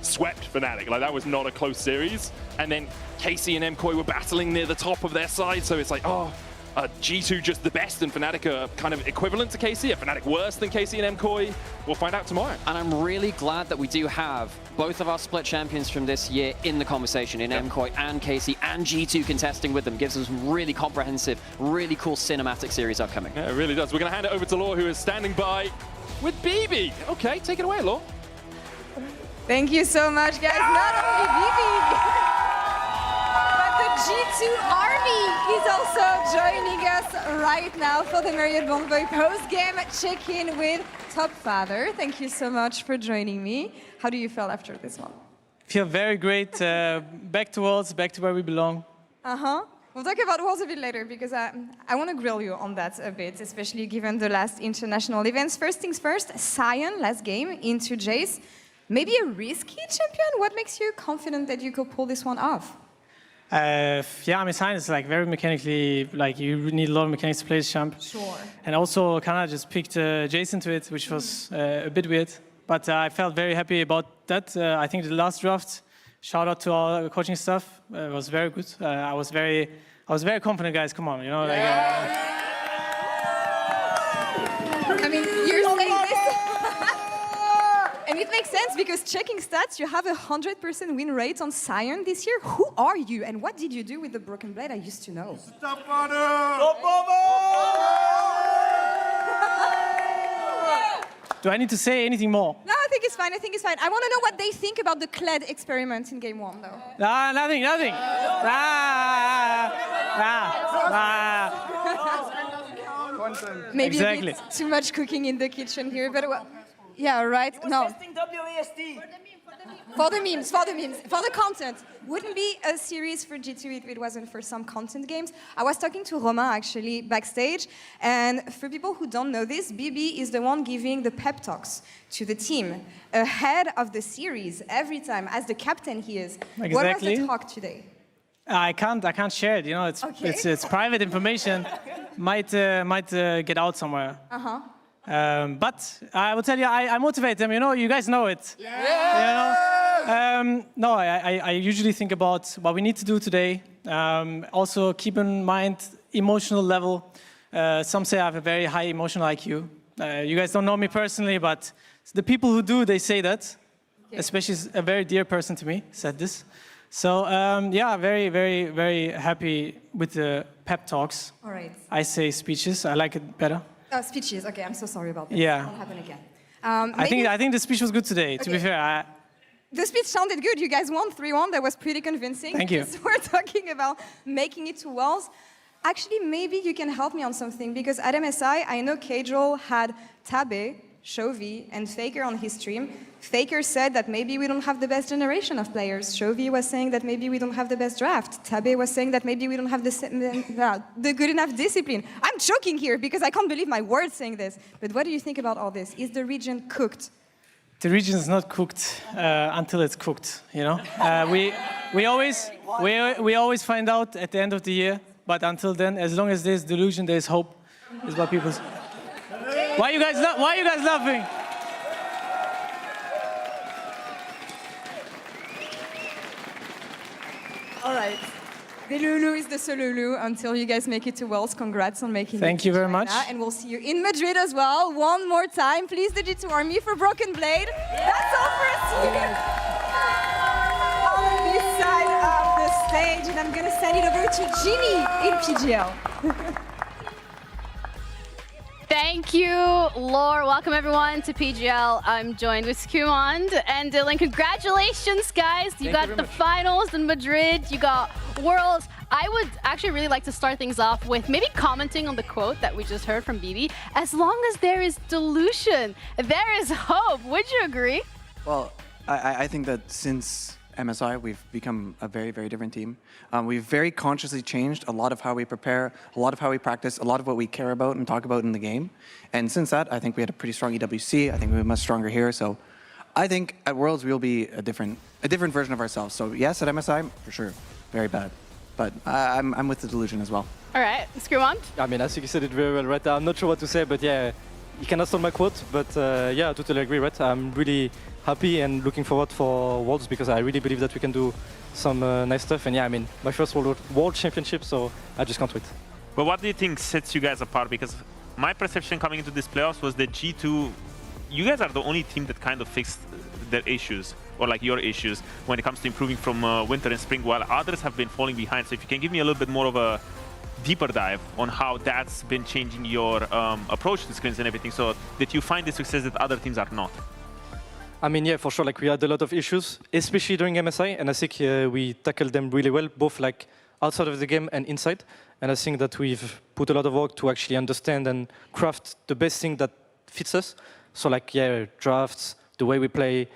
swept Fnatic. Like, that was not a close series. And then KC and MKOI were battling near the top of their side. So it's like, oh, G2 just the best and Fnatic are kind of equivalent to KC. Are Fnatic worse than KC and MKOI? We'll find out tomorrow. And I'm really glad that we do have both of our split champions from this year in the conversation, in MKOI and KC, and G2 contesting with them. Gives us really comprehensive, really cool cinematic series upcoming. Yeah, it really does. We're going to hand it over to Law, who is standing by with BB. Okay, take it away, Law. Thank you so much, guys. Not only BB, but the G2 Army is also joining us right now for the Marriott Bonvoy post-game check-in with Top Father. Thank you so much for joining me. How do you feel after this one? Feel very great. Back to Worlds, back to where we belong. We'll talk about Worlds a bit later, because I want to grill you on that a bit, especially given the last international events. First things first, Sion, last game into Jace. Maybe a risky champion? What makes you confident that you could pull this one off? Yeah, I mean, Sion is like very mechanically, like you need a lot of mechanics to play this champ. Sure. And also Canada just picked Jason to it, which was a bit weird. But I felt very happy about that. I think the last draft, shout out to all the coaching staff, was very good. I was very confident, guys. Come on, you know. Like, I mean, you're saying this, and it makes sense because checking stats, you have 100% win rate on Sion this year. Who are you, and what did you do with the Broken Blade? I used to know. Stop do I need to say anything more? No, I think it's fine. I think it's fine. I want to know what they think about the Kled experiment in Game 1, though. Nothing. Maybe exactly. a bit too much cooking in the kitchen here, but yeah, right. No. For the memes, for the content. Wouldn't be a series for G2 if it wasn't for some content games. I was talking to Romain actually backstage, and for people who don't know this, BB is the one giving the pep talks to the team ahead of the series every time, as the captain he is. Exactly. What was the talk today? I can't share it. You know, it's private information. Might get out somewhere. But I will tell you, I motivate them. You know, you guys know it. Yeah. You know? No, I usually think about what we need to do today. Also, keep in mind emotional level. Some say I have a very high emotional IQ. You guys don't know me personally, but the people who do, they say that. Okay. Especially a very dear person to me said this. So yeah, very, very, very happy with the pep talks. All right. I say speeches. I like it better. Speeches. Okay, I'm so sorry about that. Yeah. It won't happen again. I think the speech was good today. Okay. To be fair. The speech sounded good. You guys won 3-1. That was pretty convincing. Thank you. So we're talking about making it to Worlds. Actually, maybe you can help me on something, because at MSI, I know Kajol had Tabe, Chovy, and Faker on his stream. Faker said that maybe we don't have the best generation of players. Chovy was saying that maybe we don't have the best draft. Tabe was saying that maybe we don't have the good enough discipline. I'm joking here because I can't believe my words saying this. But what do you think about all this? Is the region cooked? The region is not cooked until it's cooked. You know, we always find out at the end of the year. But until then, as long as there's delusion, there's hope. Is what people say. Why are you guys laughing? All right. The Lulu is the Solulu until you guys make it to Worlds. Congrats on making it. Thank you very much. And we'll see you in Madrid as well. One more time, please, the G2 Army for Broken Blade. That's all for us here on this side of the stage. And I'm going to send it over to Jimmy in PGL. Thank you, Laure. Welcome, everyone, to PGL. I'm joined with Skumand and Dylan. Congratulations, guys. You got the finals in Madrid. You got Worlds. I would actually really like to start things off with maybe commenting on the quote that we just heard from BB. As long as there is delusion, there is hope. Would you agree? Well, I think that since MSI, we've become a very, very different team. We've very consciously changed a lot of how we prepare, a lot of how we practice, a lot of what we care about and talk about in the game. And since that, I think we had a pretty strong EWC. I think we're much stronger here. So I think at Worlds, we'll be a different version of ourselves. So yes, at MSI, for sure, very bad. But I'm with the delusion as well. All right, Screwmont? I mean, I think you said it very well, right? I'm not sure what to say, but yeah, you cannot steal my quote, but yeah, I totally agree, right? I'm really happy and looking forward for Worlds because I really believe that we can do some nice stuff. And yeah, I mean, my first World Championship, so I just can't wait. But what do you think sets you guys apart? Because my perception coming into this playoffs was that G2, you guys are the only team that kind of fixed their issues, or like your issues, when it comes to improving from winter and spring, while others have been falling behind. So if you can give me a little bit more of a deeper dive on how that's been changing your approach to screens and everything, so that you find the success that other teams are not. I mean, yeah, for sure, like we had a lot of issues, especially during MSI, and I think we tackled them really well, both like outside of the game and inside. And I think that we've put a lot of work to actually understand and craft the best thing that fits us. So like, yeah, drafts, the way we play,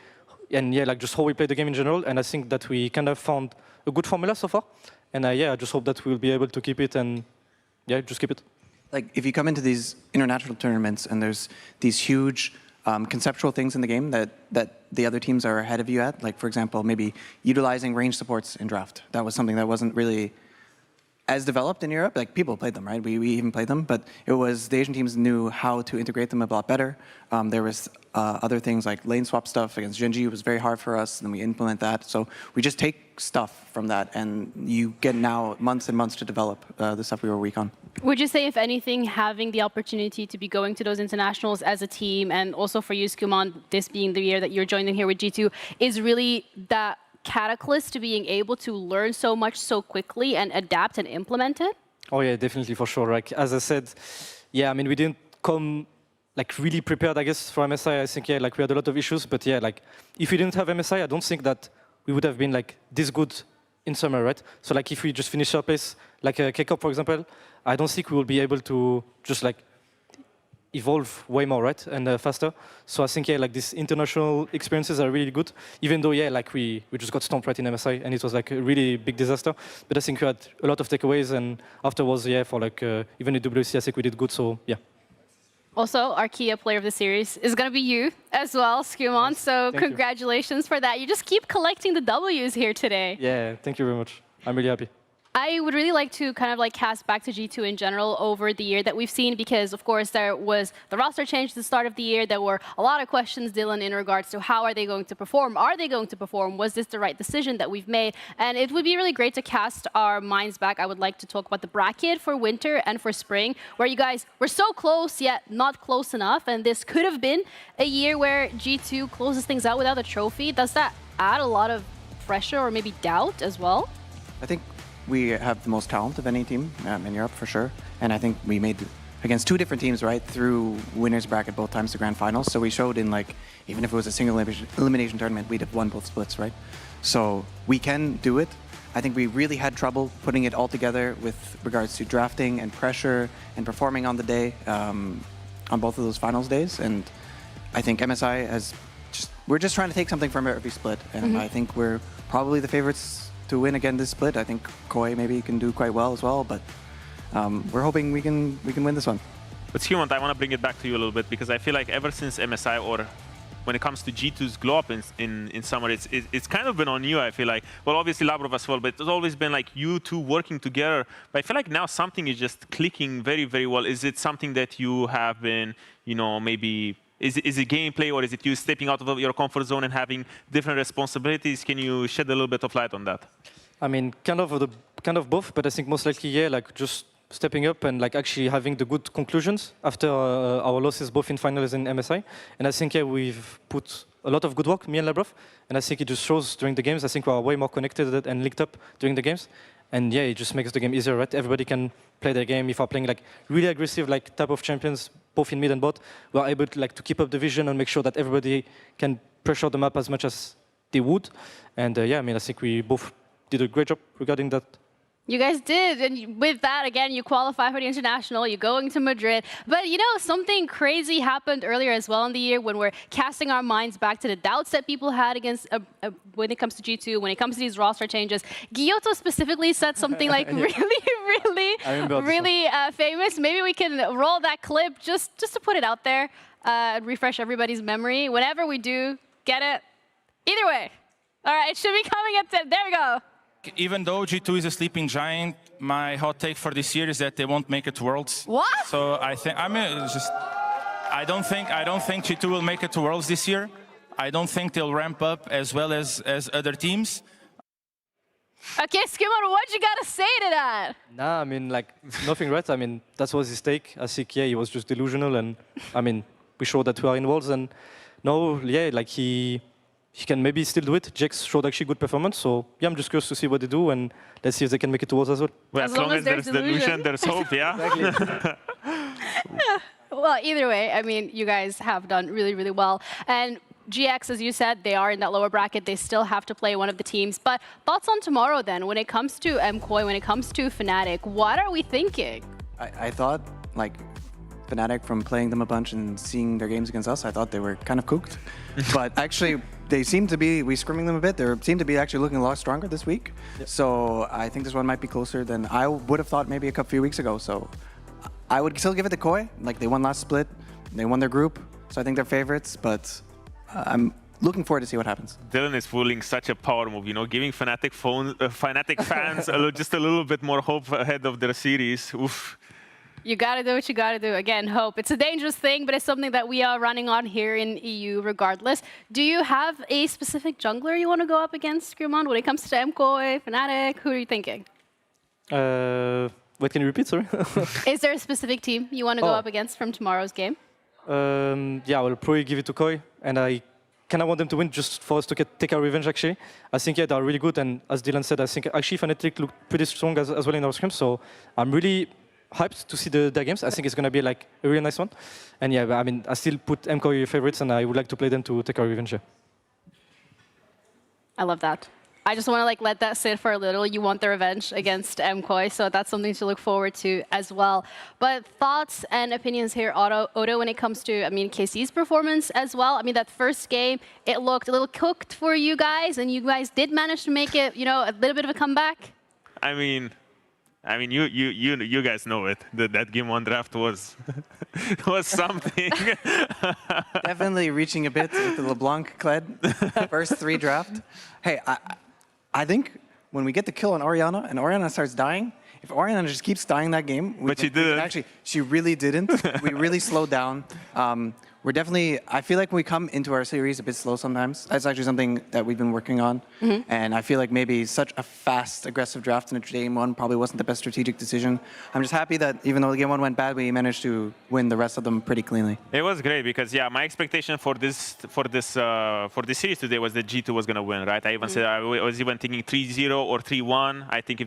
and yeah, like just how we play the game in general. And I think that we kind of found a good formula so far. And yeah, I just hope that we'll be able to keep it and yeah, just keep it. Like if you come into these international tournaments and there's these huge conceptual things in the game that the other teams are ahead of you at, like for example, maybe utilizing range supports in draft. That was something that wasn't really as developed in Europe. Like people played them, right? We even played them, but it was the Asian teams knew how to integrate them a lot better. There was other things like lane swap stuff against Genji was very hard for us, and then we implement that. So we just take stuff from that, and you get now months and months to develop the stuff we were weak on. Would you say, if anything, having the opportunity to be going to those internationals as a team, and also for you, Scumon, this being the year that you're joining here with G2, is really that catalyst to being able to learn so much so quickly and adapt and implement it? Oh yeah, definitely, for sure. Like as I said, yeah, I mean, we didn't come like really prepared, I guess, for MSI. I think, yeah, like we had a lot of issues, but yeah, like if we didn't have MSI, I don't think that we would have been like this good in summer, right? So like if we just finish our place, like a K-Cup, for example, I don't think we will be able to just like evolve way more, right, and faster. So I think, yeah, like these international experiences are really good, even though, yeah, like we just got stomped right in MSI, and it was like a really big disaster. But I think we had a lot of takeaways, and afterwards, yeah, for like even in WC, I think we did good, so yeah. Also, our Kia player of the series is going to be you as well, Scumon, yes, so congratulations for that. You just keep collecting the Ws here today. Yeah, thank you very much. I'm really happy. I would really like to kind of like cast back to G2 in general over the year that we've seen, because of course there was the roster change at the start of the year. There were a lot of questions, Dylan, in regards to how are they going to perform? Are they going to perform? Was this the right decision that we've made? And it would be really great to cast our minds back. I would like to talk about the bracket for winter and for spring, where you guys were so close yet not close enough. And this could have been a year where G2 closes things out without a trophy. Does that add a lot of pressure or maybe doubt as well? I think we have the most talent of any team in Europe, for sure. And I think we made against two different teams, right, through winners bracket both times to grand finals. So we showed in, like, even if it was a single elimination tournament, we'd have won both splits, right? So we can do it. I think we really had trouble putting it all together with regards to drafting and pressure and performing on the day, on both of those finals days. And I think MSI has we're just trying to take something from every split. And I think we're probably the favorites to win again this split. I think Koi maybe can do quite well as well, but we're hoping we can win this one. But Scumon, I want to bring it back to you a little bit, because I feel like ever since MSI, or when it comes to G2's glow up in summer, it's kind of been on you, I feel like. Well, obviously Labrov as well, but it's always been like you two working together. But I feel like now something is just clicking very, very well. Is it something that you have been, you know, maybe is it gameplay, or is it you stepping out of your comfort zone and having different responsibilities? Can you shed a little bit of light on that? I mean, kind of both, but I think most likely, yeah, like just stepping up and like actually having the good conclusions after our losses both in finals and MSI. And I think, yeah, we've put a lot of good work, me and Labrov, and I think it just shows during the games. I think we are way more connected and linked up during the games. And yeah, it just makes the game easier, right? Everybody can play their game. If we're playing like really aggressive, like type of champions, both in mid and bot, we're able to like to keep up the vision and make sure that everybody can pressure the map as much as they would. And yeah, I mean, I think we both did a great job regarding that. You guys did, and with that, again, you qualify for the international, you're going to Madrid. But you know, something crazy happened earlier as well in the year when we're casting our minds back to the doubts that people had against when it comes to G2, when it comes to these roster changes. Giotto specifically said something like really famous. Maybe we can roll that clip just to put it out there, refresh everybody's memory. Whenever we do, get it? Either way. All right, it should be coming up. There we go. Even though G2 is a sleeping giant, my hot take for this year is that they won't make it to Worlds. What? So I don't think G2 will make it to Worlds this year. I don't think they'll ramp up as well as other teams. Okay, Skimon, what you gotta say to that? Nah, I mean, like, nothing right. I mean, that was his take. I think, yeah, he was just delusional, and I mean, we showed that we are in Worlds, and no, yeah, like he can maybe still do it. Jax showed actually good performance, so yeah, I'm just curious to see what they do, and let's see if they can make it to Worlds as well. Well, as long as there's delusion, there's hope, yeah? Yeah. Well, either way, I mean, you guys have done really, really well. And GX, as you said, they are in that lower bracket. They still have to play one of the teams. But thoughts on tomorrow then, when it comes to MKOI, when it comes to Fnatic, what are we thinking? I thought, like, Fnatic, from playing them a bunch and seeing their games against us, I thought they were kind of cooked. But actually, they seem to be, we scrimming them a bit, they seem to be actually looking a lot stronger this week. Yep. So I think this one might be closer than I would have thought maybe a few weeks ago. So I would still give it to KOI. Like, they won last split, they won their group, so I think they're favorites, but I'm looking forward to see what happens. Dylan is pulling such a power move, you know, giving Fnatic fans just a little bit more hope ahead of their series. Oof. You gotta do what you gotta do. Again, hope. It's a dangerous thing, but it's something that we are running on here in EU regardless. Do you have a specific jungler you want to go up against, Scrimon, when it comes to MKOI, Fnatic? Who are you thinking? Wait, can you repeat, sorry? Is there a specific team you want to go up against from tomorrow's game? Yeah, I'll probably give it to KOI, and I kind of want them to win just for us to take our revenge, actually. I think, yeah, they're really good, and as Dylan said, I think actually Fnatic looked pretty strong as well in our scrims, so I'm really hyped to see their games. I think it's going to be like a really nice one. And yeah, I mean, I still put MKOI favorites, and I would like to play them to take our revenge. I love that. I just want to like let that sit for a little. You want the revenge against MKOI, so that's something to look forward to as well. But thoughts and opinions here, Odo, when it comes to, I mean, KC's performance as well. I mean, that first game, it looked a little cooked for you guys, and you guys did manage to make it, you know, a little bit of a comeback. I mean, you guys know it. That game one draft was something. Definitely reaching a bit with the LeBlanc Kled first 3 draft. Hey, I think when we get the kill on Orianna and Orianna starts dying, if Orianna just keeps dying that game, but she didn't. Actually, she really didn't. We really slowed down. We're definitely, I feel like we come into our series a bit slow sometimes. That's actually something that we've been working on. Mm-hmm. And I feel like maybe such a fast, aggressive draft in a game one probably wasn't the best strategic decision. I'm just happy that even though the game one went bad, we managed to win the rest of them pretty cleanly. It was great because, yeah, my expectation for this series today was that G2 was going to win, right? I even said I was even thinking 3-0 or 3-1. I think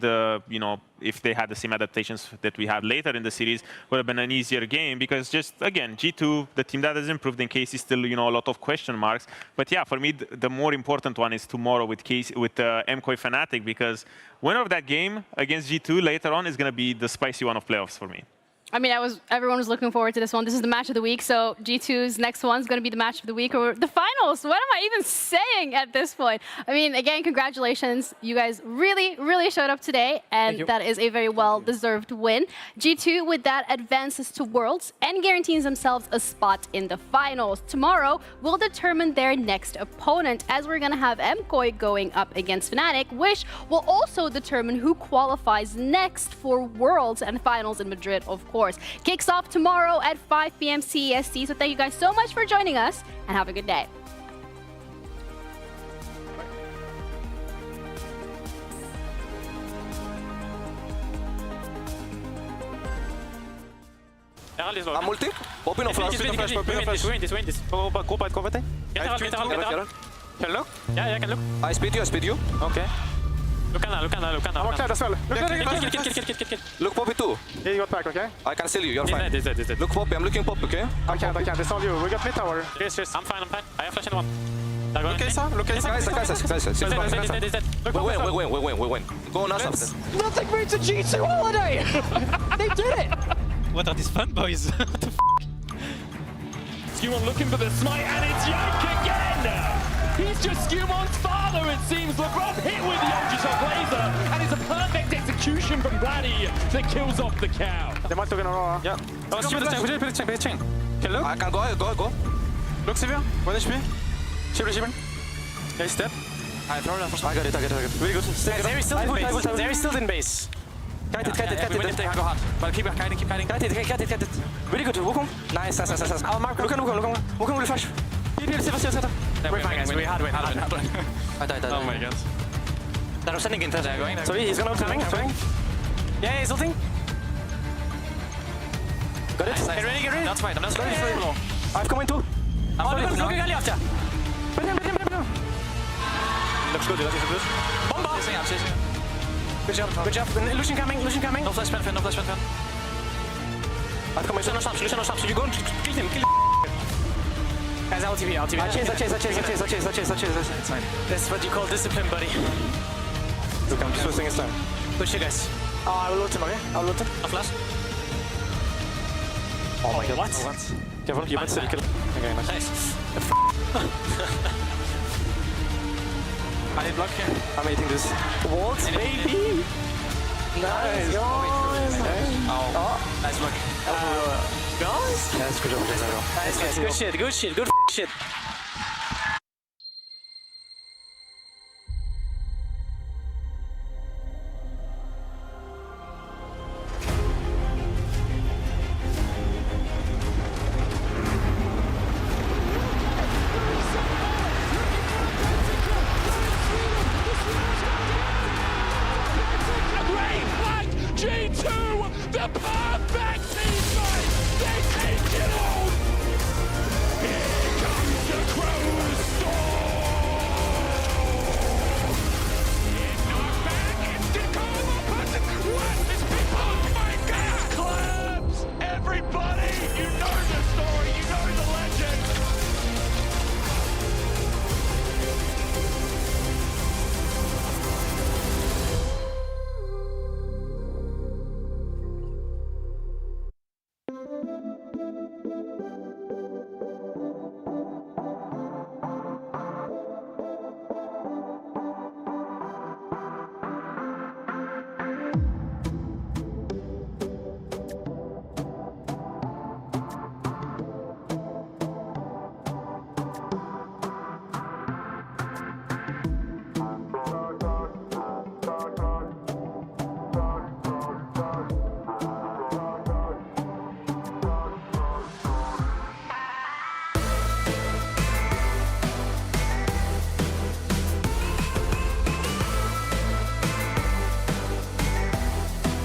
if they had the same adaptations that we had later in the series, would have been an easier game because just, again, G2, the team that has improved in KC, still, a lot of question marks. But yeah, for me, the more important one is tomorrow with MKOI Fnatic because winner of that game against G2 later on is going to be the spicy one of playoffs for me. I mean, everyone was looking forward to this one. This is the match of the week, so G2's next one is going to be the match of the week or the finals. What am I even saying at this point? I mean, again, congratulations. You guys really, really showed up today, and that is a very well-deserved win. G2, with that, advances to Worlds and guarantees themselves a spot in the finals. Tomorrow will determine their next opponent, as we're going to have MKOI going up against Fnatic, which will also determine who qualifies next for Worlds and finals in Madrid, of course. Kicks off tomorrow at 5 p.m. CEST. So thank you guys so much for joining us and have a good day. I'm multi. Open off flash. Win this. Go by cover. Can look? Yeah, can look. I speed you. Okay. Look at I'm okay as well. Look Poppy too. Yeah, you got back, okay? I can steal you, you're fine. Look Poppy, I'm looking Poppy, okay? I can't, it's all you. We got mid tower. Yes. I'm fine. I have flash in one. Look Asa. Guys. We win. Go, now Nothing brings a G2 holiday! They did it! What are these fanboys? What the f? Skewmon looking for the smite, and it's Yank again! He's just Skewmon's father, it seems. LeBron hit with the Ultra Laser, and it's a perfect execution from Vladdy that kills off the cow. They might look in a row. Yeah. Oh, put it chain. Can look? I can go. Look, Sivir. 1 HP. Shield. Okay, step. I got it. Really good. There is still in base. Kite it. If they go hard. But keep kiting. Kite it. Really good. Wukong. Nice. I'll mark. Look. Wukong will flash. Silver. We're fine, guys. We had. I died. Oh my god. They're sending in. They're going. Sorry, he's gonna ult. I'm going. Yeah, he's ulting. Got it. Get ready. That's fine. I'm not ready for him. I've come in too. I'm looking early after. Bet him. Looks good. Bomba. Good job. Lucian coming. No flash fan. I've come in. Lucian no stops. You go and kill him. Guys, LTV. I chase. It's fine. That's what you call discipline, buddy. Look, I'm just wasting his time. Push you guys. Oh, I will ult him, okay? A flash. Oh my god. What? Careful, you might still kill. Okay, nice. I did block here. I'm eating this. Waltz, baby! Nice! Oh. Nice block. Guys? Yes, good job. Nice, good shit.